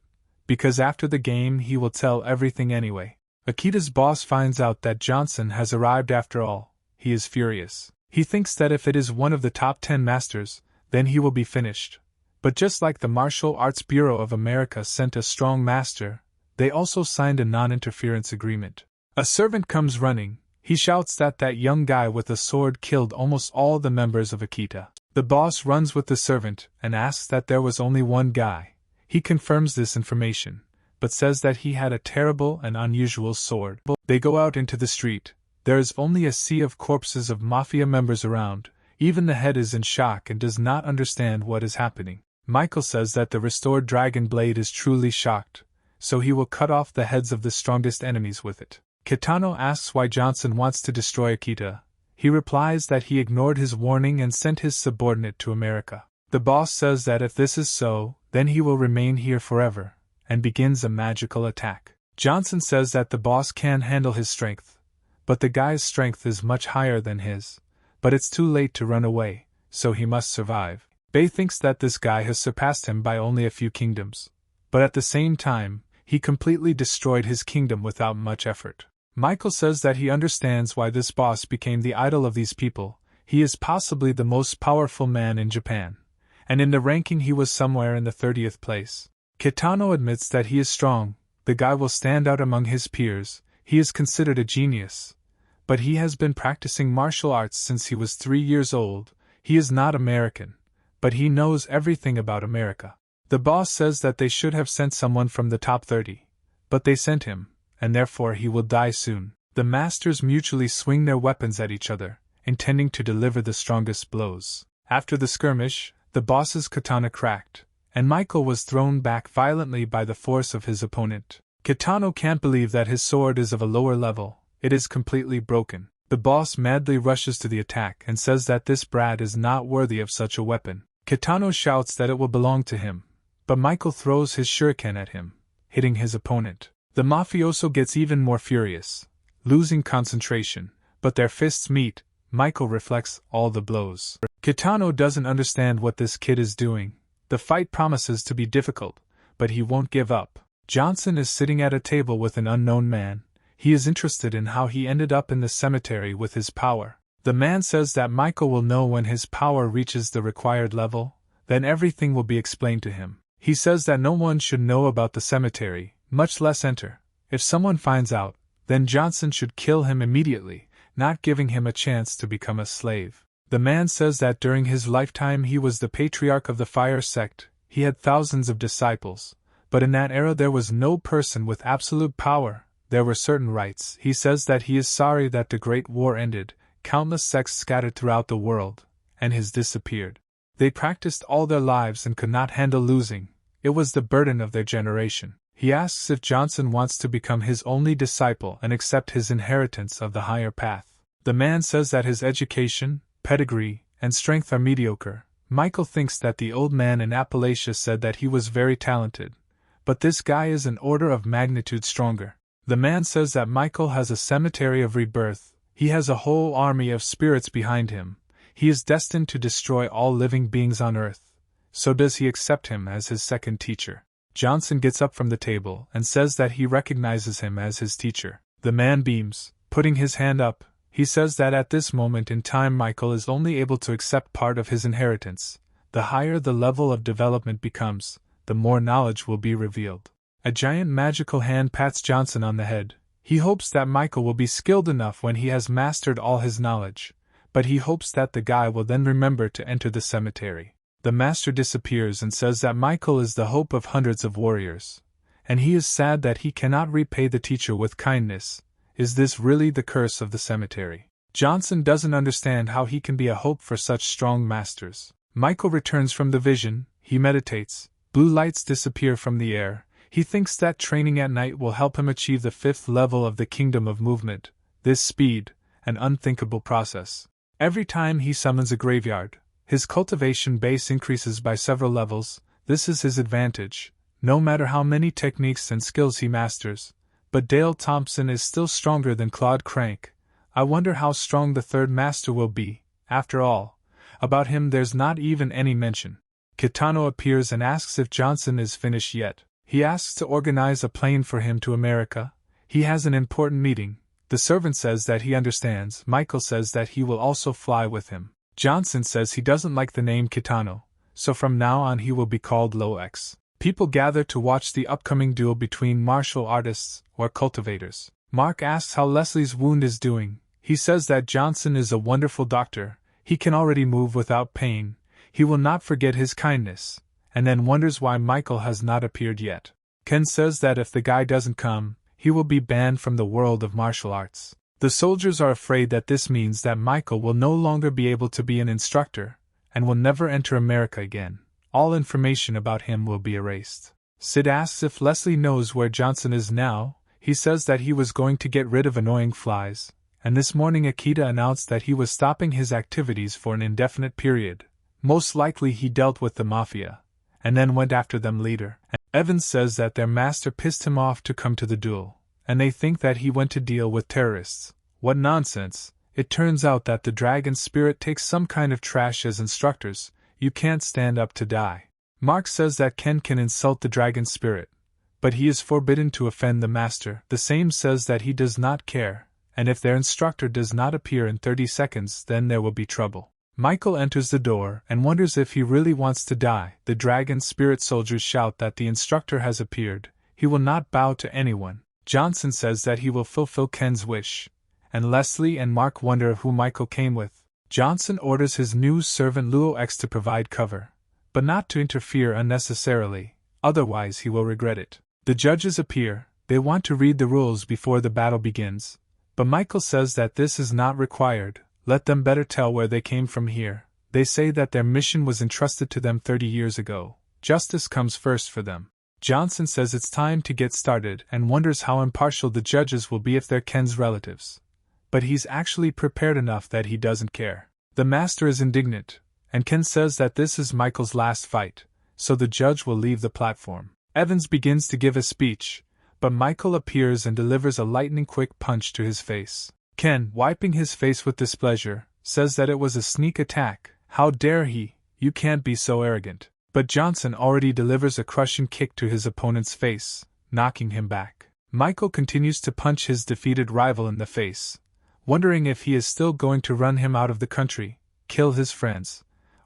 because after the game he will tell everything anyway. Akita's boss finds out that Johnson has arrived after all. He is furious. He thinks that if it is one of the top 10 masters, then he will be finished. But just like the Martial Arts Bureau of America sent a strong master, they also signed a non-interference agreement. A servant comes running. He shouts that that young guy with a sword killed almost all the members of Akita. The boss runs with the servant and asks that there was only one guy. He confirms this information, but says that he had a terrible and unusual sword. They go out into the street. There is only a sea of corpses of mafia members around. Even the head is in shock and does not understand what is happening. Michael says that the restored dragon blade is truly shocked, so he will cut off the heads of the strongest enemies with it. Kitano asks why Johnson wants to destroy Akita. He replies that he ignored his warning and sent his subordinate to America. The boss says that if this is so, then he will remain here forever, and begins a magical attack. Johnson says that the boss can handle his strength, but the guy's strength is much higher than his. But it's too late to run away, so he must survive. Bei thinks that this guy has surpassed him by only a few kingdoms, but at the same time, he completely destroyed his kingdom without much effort. Michael says that he understands why this boss became the idol of these people. He is possibly the most powerful man in Japan, and in the ranking he was somewhere in the 30th place. Kitano admits that he is strong. The guy will stand out among his peers. He is considered a genius, but he has been practicing martial arts since he was 3 years old. He is not American, but he knows everything about America. The boss says that they should have sent someone from the top 30, but they sent him, and therefore he will die soon. The masters mutually swing their weapons at each other, intending to deliver the strongest blows. After the skirmish, the boss's katana cracked, and Michael was thrown back violently by the force of his opponent. Kitano can't believe that his sword is of a lower level. It is completely broken. The boss madly rushes to the attack and says that this brat is not worthy of such a weapon. Kitano shouts that it will belong to him, but Michael throws his shuriken at him, hitting his opponent. The mafioso gets even more furious, losing concentration, but their fists meet. Michael reflects all the blows. Kitano doesn't understand what this kid is doing. The fight promises to be difficult, but he won't give up. Johnson is sitting at a table with an unknown man. He is interested in how he ended up in the cemetery with his power. The man says that Michael will know when his power reaches the required level, then everything will be explained to him. He says that no one should know about the cemetery, much less enter. If someone finds out, then Johnson should kill him immediately, not giving him a chance to become a slave. The man says that during his lifetime he was the patriarch of the fire sect. He had thousands of disciples, but in that era there was no person with absolute power. There were certain rights. He says that he is sorry that the Great War ended. Countless sects scattered throughout the world, and his disappeared. They practiced all their lives and could not handle losing. It was the burden of their generation. He asks if Johnson wants to become his only disciple and accept his inheritance of the higher path. The man says that his education, pedigree, and strength are mediocre. Michael thinks that the old man in Appalachia said that he was very talented, but this guy is an order of magnitude stronger. The man says that Michael has a cemetery of rebirth. He has a whole army of spirits behind him. He is destined to destroy all living beings on earth. So does he accept him as his second teacher? Johnson gets up from the table and says that he recognizes him as his teacher. The man beams, putting his hand up. He says that at this moment in time Michael is only able to accept part of his inheritance. The higher the level of development becomes, the more knowledge will be revealed. A giant magical hand pats Johnson on the head. He hopes that Michael will be skilled enough when he has mastered all his knowledge, but he hopes that the guy will then remember to enter the cemetery. The master disappears and says that Michael is the hope of hundreds of warriors, and he is sad that he cannot repay the teacher with kindness. Is this really the curse of the cemetery? Johnson doesn't understand how he can be a hope for such strong masters. Michael returns from the vision. He meditates. Blue lights disappear from the air. He thinks that training at night will help him achieve the 5th level of the Kingdom of Movement, this speed, an unthinkable process. Every time he summons a graveyard, his cultivation base increases by several levels. This is his advantage, no matter how many techniques and skills he masters. But Dale Thompson is still stronger than Claude Crank. I wonder how strong the 3rd master will be. After all, about him there's not even any mention. Kitano appears and asks if Johnson is finished yet. He asks to organize a plane for him to America. He has an important meeting. The servant says that he understands. Michael says that he will also fly with him. Johnson says he doesn't like the name Kitano, so from now on he will be called Lo-X. People gather to watch the upcoming duel between martial artists or cultivators. Mark asks how Leslie's wound is doing. He says that Johnson is a wonderful doctor. He can already move without pain. He will not forget his kindness, and then wonders why Michael has not appeared yet. Ken says that if the guy doesn't come, he will be banned from the world of martial arts. The soldiers are afraid that this means that Michael will no longer be able to be an instructor, and will never enter America again. All information about him will be erased. Sid asks if Leslie knows where Johnson is now. He says that he was going to get rid of annoying flies, and this morning Akita announced that he was stopping his activities for an indefinite period. Most likely he dealt with the mafia, and then went after them later. Evans says that their master pissed him off to come to the duel, and they think that he went to deal with terrorists. What nonsense! It turns out that the dragon spirit takes some kind of trash as instructors. You can't stand up to die. Mark says that Ken can insult the dragon spirit, but he is forbidden to offend the master. The same says that he does not care, and if their instructor does not appear in 30 seconds, then there will be trouble. Michael enters the door and wonders if he really wants to die. The dragon spirit soldiers shout that the instructor has appeared. He will not bow to anyone. Johnson says that he will fulfill Ken's wish, and Leslie and Mark wonder who Michael came with. Johnson orders his new servant Luo-X to provide cover, but not to interfere unnecessarily, otherwise he will regret it. The judges appear. They want to read the rules before the battle begins, but Michael says that this is not required. Let them better tell where they came from here. They say that their mission was entrusted to them 30 years ago. Justice comes first for them. Johnson says it's time to get started and wonders how impartial the judges will be if they're Ken's relatives. But he's actually prepared enough that he doesn't care. The master is indignant, and Ken says that this is Michael's last fight, so the judge will leave the platform. Evans begins to give a speech, but Michael appears and delivers a lightning-quick punch to his face. Ken, wiping his face with displeasure, says that it was a sneak attack. How dare he? You can't be so arrogant. But Johnson already delivers a crushing kick to his opponent's face, knocking him back. Michael continues to punch his defeated rival in the face, wondering if he is still going to run him out of the country, kill his friends,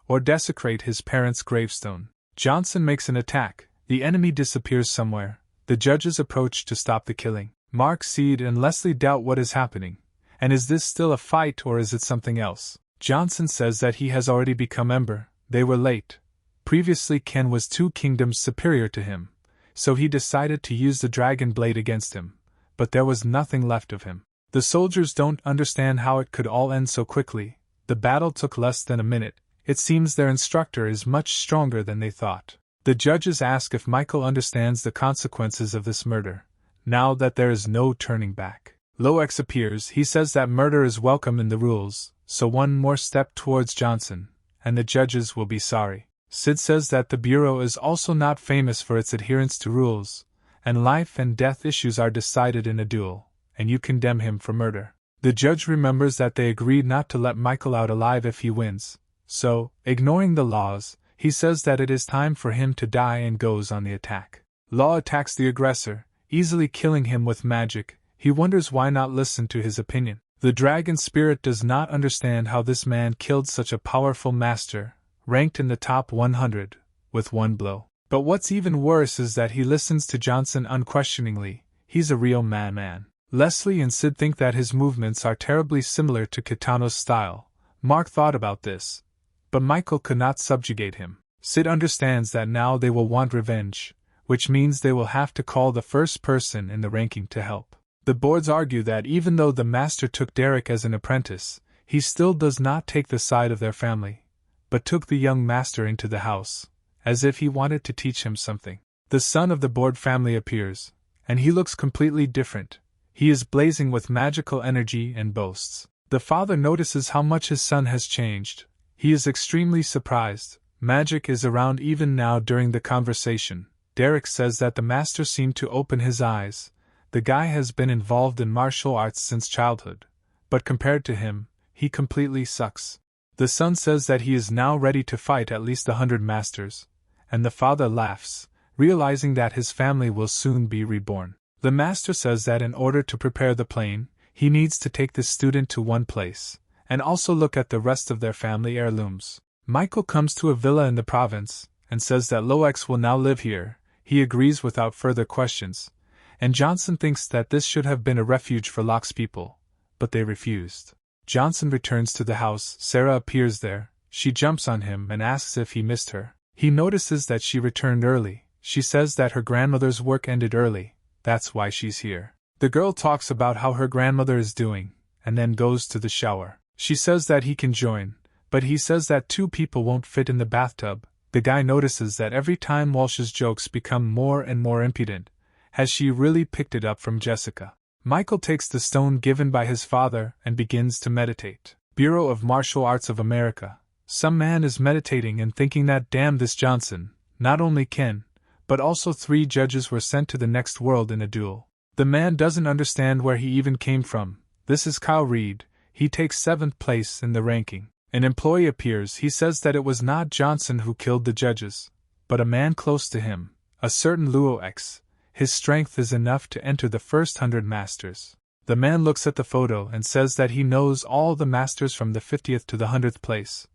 or desecrate his parents' gravestone. Johnson makes an attack. The enemy disappears somewhere. The judges approach to stop the killing. Mark, Seed, and Leslie doubt what is happening. And is this still a fight or is it something else? Johnson says that he has already become Ember. They were late. Previously Ken was 2 kingdoms superior to him, so he decided to use the dragon blade against him, but there was nothing left of him. The soldiers don't understand how it could all end so quickly. The battle took less than a minute. It seems their instructor is much stronger than they thought. The judges ask if Michael understands the consequences of this murder, now that there is no turning back. Lo-X appears. He says that murder is welcome in the rules, so one more step towards Johnson, and the judges will be sorry. Sid says that the Bureau is also not famous for its adherence to rules, and life and death issues are decided in a duel, and you condemn him for murder. The judge remembers that they agreed not to let Michael out alive if he wins, so, ignoring the laws, he says that it is time for him to die and goes on the attack. Law attacks the aggressor, easily killing him with magic. He wonders why not listen to his opinion. The dragon spirit does not understand how this man killed such a powerful master, ranked in the top 100, with one blow. But what's even worse is that he listens to Johnson unquestioningly. He's a real man. Leslie and Sid think that his movements are terribly similar to Kitano's style. Mark thought about this, but Michael could not subjugate him. Sid understands that now they will want revenge, which means they will have to call the first person in the ranking to help. The boards argue that even though the master took Derek as an apprentice, he still does not take the side of their family, but took the young master into the house, as if he wanted to teach him something. The son of the board family appears, and he looks completely different. He is blazing with magical energy and boasts. The father notices how much his son has changed. He is extremely surprised. Magic is around even now during the conversation. Derek says that the master seemed to open his eyes. The guy has been involved in martial arts since childhood, but compared to him, he completely sucks. The son says that he is now ready to fight at least 100 masters, and the father laughs, realizing that his family will soon be reborn. The master says that in order to prepare the plane, he needs to take the student to one place, and also look at the rest of their family heirlooms. Michael comes to a villa in the province, and says that Loex will now live here. He agrees without further questions, and Johnson thinks that this should have been a refuge for Locke's people, but they refused. Johnson returns to the house. Sarah appears there. She jumps on him and asks if he missed her. He notices that she returned early. She says that her grandmother's work ended early. That's why she's here. The girl talks about how her grandmother is doing, and then goes to the shower. She says that he can join, but he says that 2 people won't fit in the bathtub. The guy notices that every time Walsh's jokes become more and more impudent. Has she really picked it up from Jessica? Michael takes the stone given by his father and begins to meditate. Bureau of Martial Arts of America. Some man is meditating and thinking that damn this Johnson, not only can, but also 3 judges were sent to the next world in a duel. The man doesn't understand where he even came from. This is Kyle Reed. He takes 7th place in the ranking. An employee appears. He says that it was not Johnson who killed the judges, but a man close to him, a certain Luo X. His strength is enough to enter the first 100 masters. The man looks at the photo and says that he knows all the masters from the 50th to the 100th place.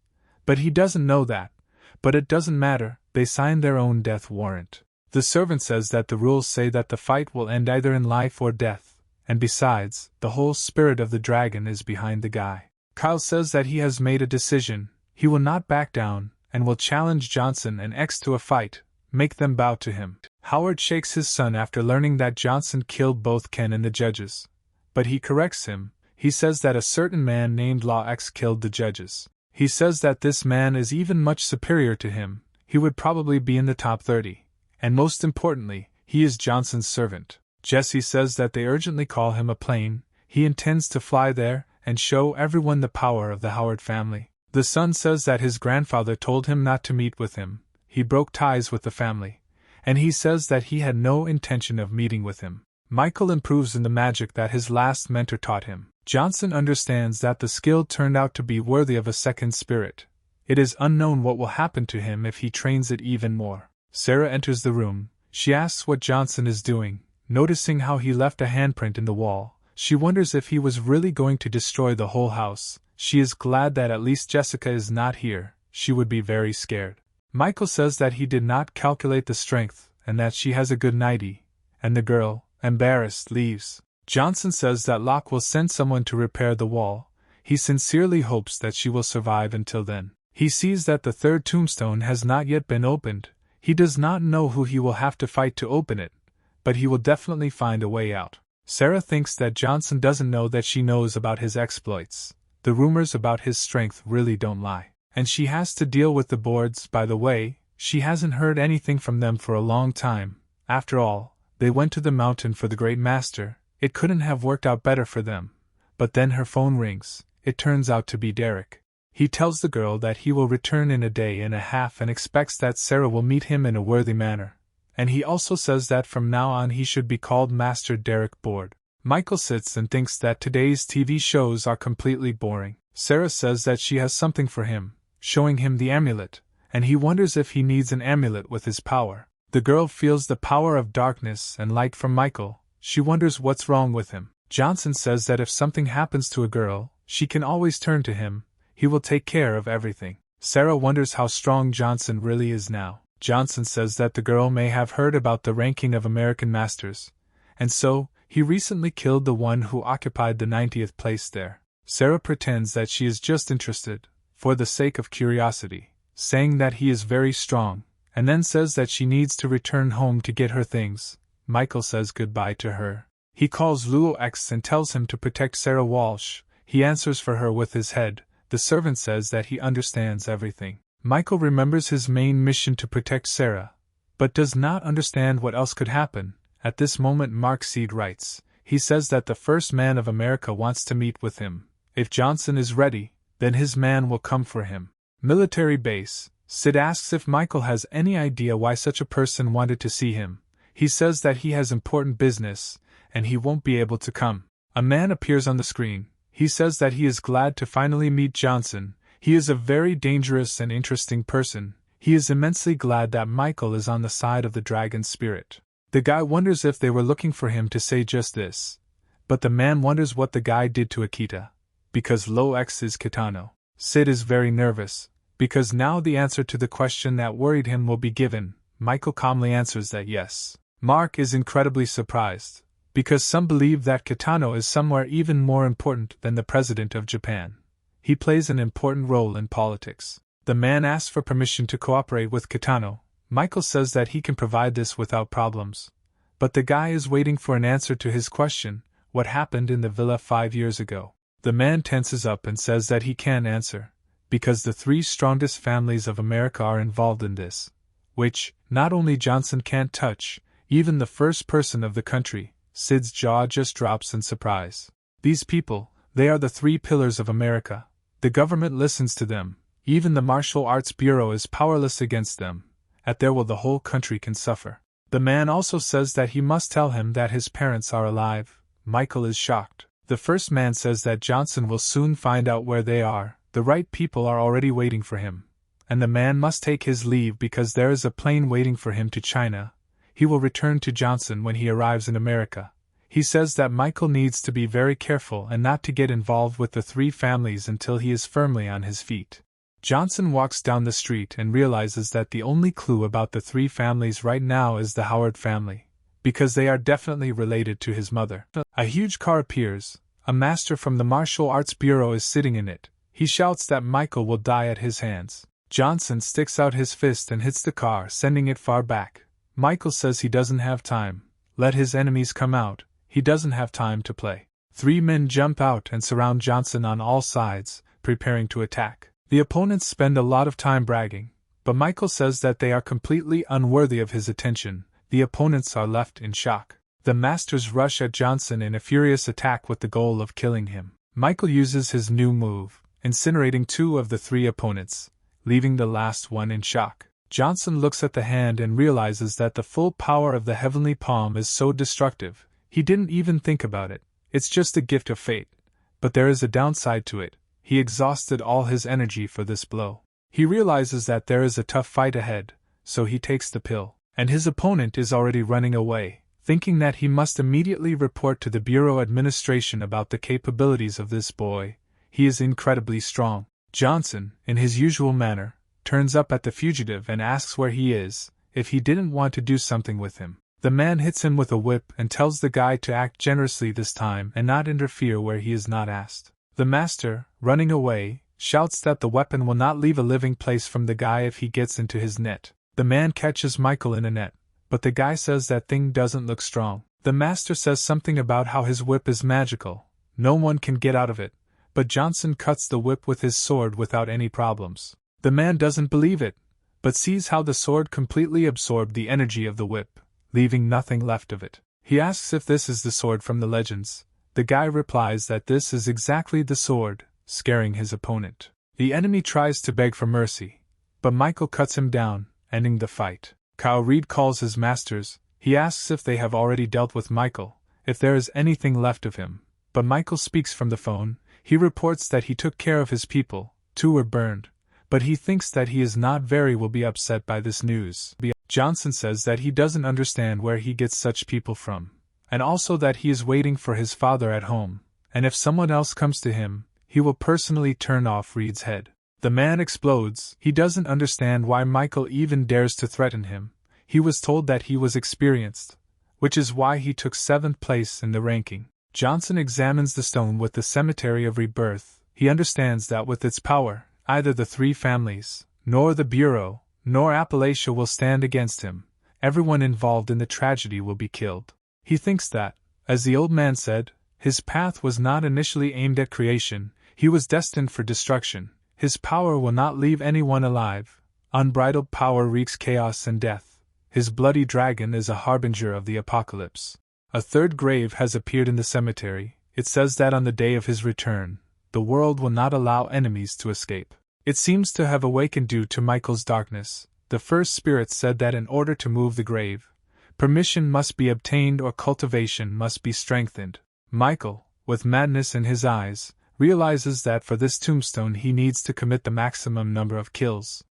But he doesn't know that. But it doesn't matter, they signed their own death warrant. The servant says that the rules say that the fight will end either in life or death, and besides, the whole spirit of the dragon is behind the guy. Kyle says that he has made a decision. He will not back down, and will challenge Johnson and X to a fight, make them bow to him. Howard shakes his son after learning that Johnson killed both Ken and the judges. But he corrects him. He says that a certain man named Law X killed the judges. He says that this man is even much superior to him. He would probably be in the top 30. And most importantly, he is Johnson's servant. Jesse says that they urgently call him a plane. He intends to fly there and show everyone the power of the Howard family. The son says that his grandfather told him not to meet with him. He broke ties with the family. And he says that he had no intention of meeting with him. Michael improves in the magic that his last mentor taught him. Johnson understands that the skill turned out to be worthy of a second spirit. It is unknown what will happen to him if he trains it even more. Sarah enters the room. She asks what Johnson is doing. Noticing how he left a handprint in the wall, she wonders if he was really going to destroy the whole house. She is glad that at least Jessica is not here. She would be very scared. Michael says that he did not calculate the strength, and that she has a good nightie, and the girl, embarrassed, leaves. Johnson says that Locke will send someone to repair the wall. He sincerely hopes that she will survive until then. He sees that the 3rd tombstone has not yet been opened. He does not know who he will have to fight to open it, but he will definitely find a way out. Sarah thinks that Johnson doesn't know that she knows about his exploits. The rumors about his strength really don't lie. And she has to deal with the boards. By the way, she hasn't heard anything from them for a long time. After all, they went to the mountain for the Great Master. It couldn't have worked out better for them. But then her phone rings. It turns out to be Derek. He tells the girl that he will return in a day and a half and expects that Sarah will meet him in a worthy manner. And he also says that from now on he should be called Master Derek Board. Michael sits and thinks that today's TV shows are completely boring. Sarah says that she has something for him, showing him the amulet, and he wonders if he needs an amulet with his power. The girl feels the power of darkness and light from Michael. She wonders what's wrong with him. Johnson says that if something happens to a girl, she can always turn to him. He will take care of everything. Sarah wonders how strong Johnson really is now. Johnson says that the girl may have heard about the ranking of American masters, and so, he recently killed the one who occupied the 90th place there. Sarah pretends that she is just interested, for the sake of curiosity, saying that he is very strong, and then says that she needs to return home to get her things. Michael says goodbye to her. He calls Luo X and tells him to protect Sarah Walsh. He answers for her with his head. The servant says that he understands everything. Michael remembers his main mission to protect Sarah, but does not understand what else could happen. At this moment Mark Seed writes. He says that the first man of America wants to meet with him. If Johnson is ready, then his man will come for him. Military base. Sid asks if Michael has any idea why such a person wanted to see him. He says that he has important business, and he won't be able to come. A man appears on the screen. He says that he is glad to finally meet Johnson. He is a very dangerous and interesting person. He is immensely glad that Michael is on the side of the dragon spirit. The guy wonders if they were looking for him to say just this. But the man wonders what the guy did to Akita, because Lo X is Kitano. Sid is very nervous, because now the answer to the question that worried him will be given. Michael calmly answers that yes. Mark is incredibly surprised, because some believe that Kitano is somewhere even more important than the President of Japan. He plays an important role in politics. The man asks for permission to cooperate with Kitano. Michael says that he can provide this without problems. But the guy is waiting for an answer to his question, what happened in the villa 5 years ago. The man tenses up and says that he can't answer, because the 3 strongest families of America are involved in this, which, not only Johnson can't touch, even the first person of the country. Sid's jaw just drops in surprise. These people, they are the 3 pillars of America. The government listens to them, even the Martial Arts Bureau is powerless against them. At their will the whole country can suffer. The man also says that he must tell him that his parents are alive. Michael is shocked. The first man says that Johnson will soon find out where they are. The right people are already waiting for him. And the man must take his leave because there is a plane waiting for him to China. He will return to Johnson when he arrives in America. He says that Michael needs to be very careful and not to get involved with the 3 families until he is firmly on his feet. Johnson walks down the street and realizes that the only clue about the 3 families right now is the Howard family, because they are definitely related to his mother. A huge car appears. A master from the Martial Arts Bureau is sitting in it. He shouts that Michael will die at his hands. Johnson sticks out his fist and hits the car, sending it far back. Michael says he doesn't have time. Let his enemies come out. He doesn't have time to play. 3 men jump out and surround Johnson on all sides, preparing to attack. The opponents spend a lot of time bragging, but Michael says that they are completely unworthy of his attention. The opponents are left in shock. The masters rush at Johnson in a furious attack with the goal of killing him. Michael uses his new move, incinerating 2 of the 3 opponents, leaving the last one in shock. Johnson looks at the hand and realizes that the full power of the heavenly palm is so destructive. He didn't even think about it. It's just a gift of fate. But there is a downside to it. He exhausted all his energy for this blow. He realizes that there is a tough fight ahead, so he takes the pill. And his opponent is already running away, thinking that he must immediately report to the Bureau administration about the capabilities of this boy. He is incredibly strong. Johnson, in his usual manner, turns up at the fugitive and asks where he is, if he didn't want to do something with him. The man hits him with a whip and tells the guy to act generously this time and not interfere where he is not asked. The master, running away, shouts that the weapon will not leave a living place from the guy if he gets into his net. The man catches Michael in a net, but the guy says that thing doesn't look strong. The master says something about how his whip is magical. No one can get out of it, but Johnson cuts the whip with his sword without any problems. The man doesn't believe it, but sees how the sword completely absorbed the energy of the whip, leaving nothing left of it. He asks if this is the sword from the legends. The guy replies that this is exactly the sword, scaring his opponent. The enemy tries to beg for mercy, but Michael cuts him down, ending the fight. Kyle Reed calls his masters. He asks if they have already dealt with Michael, if there is anything left of him. But Michael speaks from the phone. He reports that he took care of his people. 2 were burned, but he thinks that he is not will be upset by this news. Johnson says that he doesn't understand where he gets such people from, and also that he is waiting for his father at home, and if someone else comes to him, he will personally turn off Reed's head. The man explodes. He doesn't understand why Michael even dares to threaten him. He was told that he was experienced, which is why he took 7th place in the ranking. Johnson examines the stone with the Cemetery of Rebirth. He understands that with its power, either the 3 families, nor the Bureau, nor Appalachia will stand against him. Everyone involved in the tragedy will be killed. He thinks that, as the old man said, his path was not initially aimed at creation, he was destined for destruction. His power will not leave anyone alive. Unbridled power wreaks chaos and death. His bloody dragon is a harbinger of the apocalypse. A third grave has appeared in the cemetery. It says that on the day of his return, the world will not allow enemies to escape. It seems to have awakened due to Michael's darkness. The first spirit said that in order to move the grave, permission must be obtained or cultivation must be strengthened. Michael, with madness in his eyes, realizes that for this tombstone he needs to commit the maximum number of kills.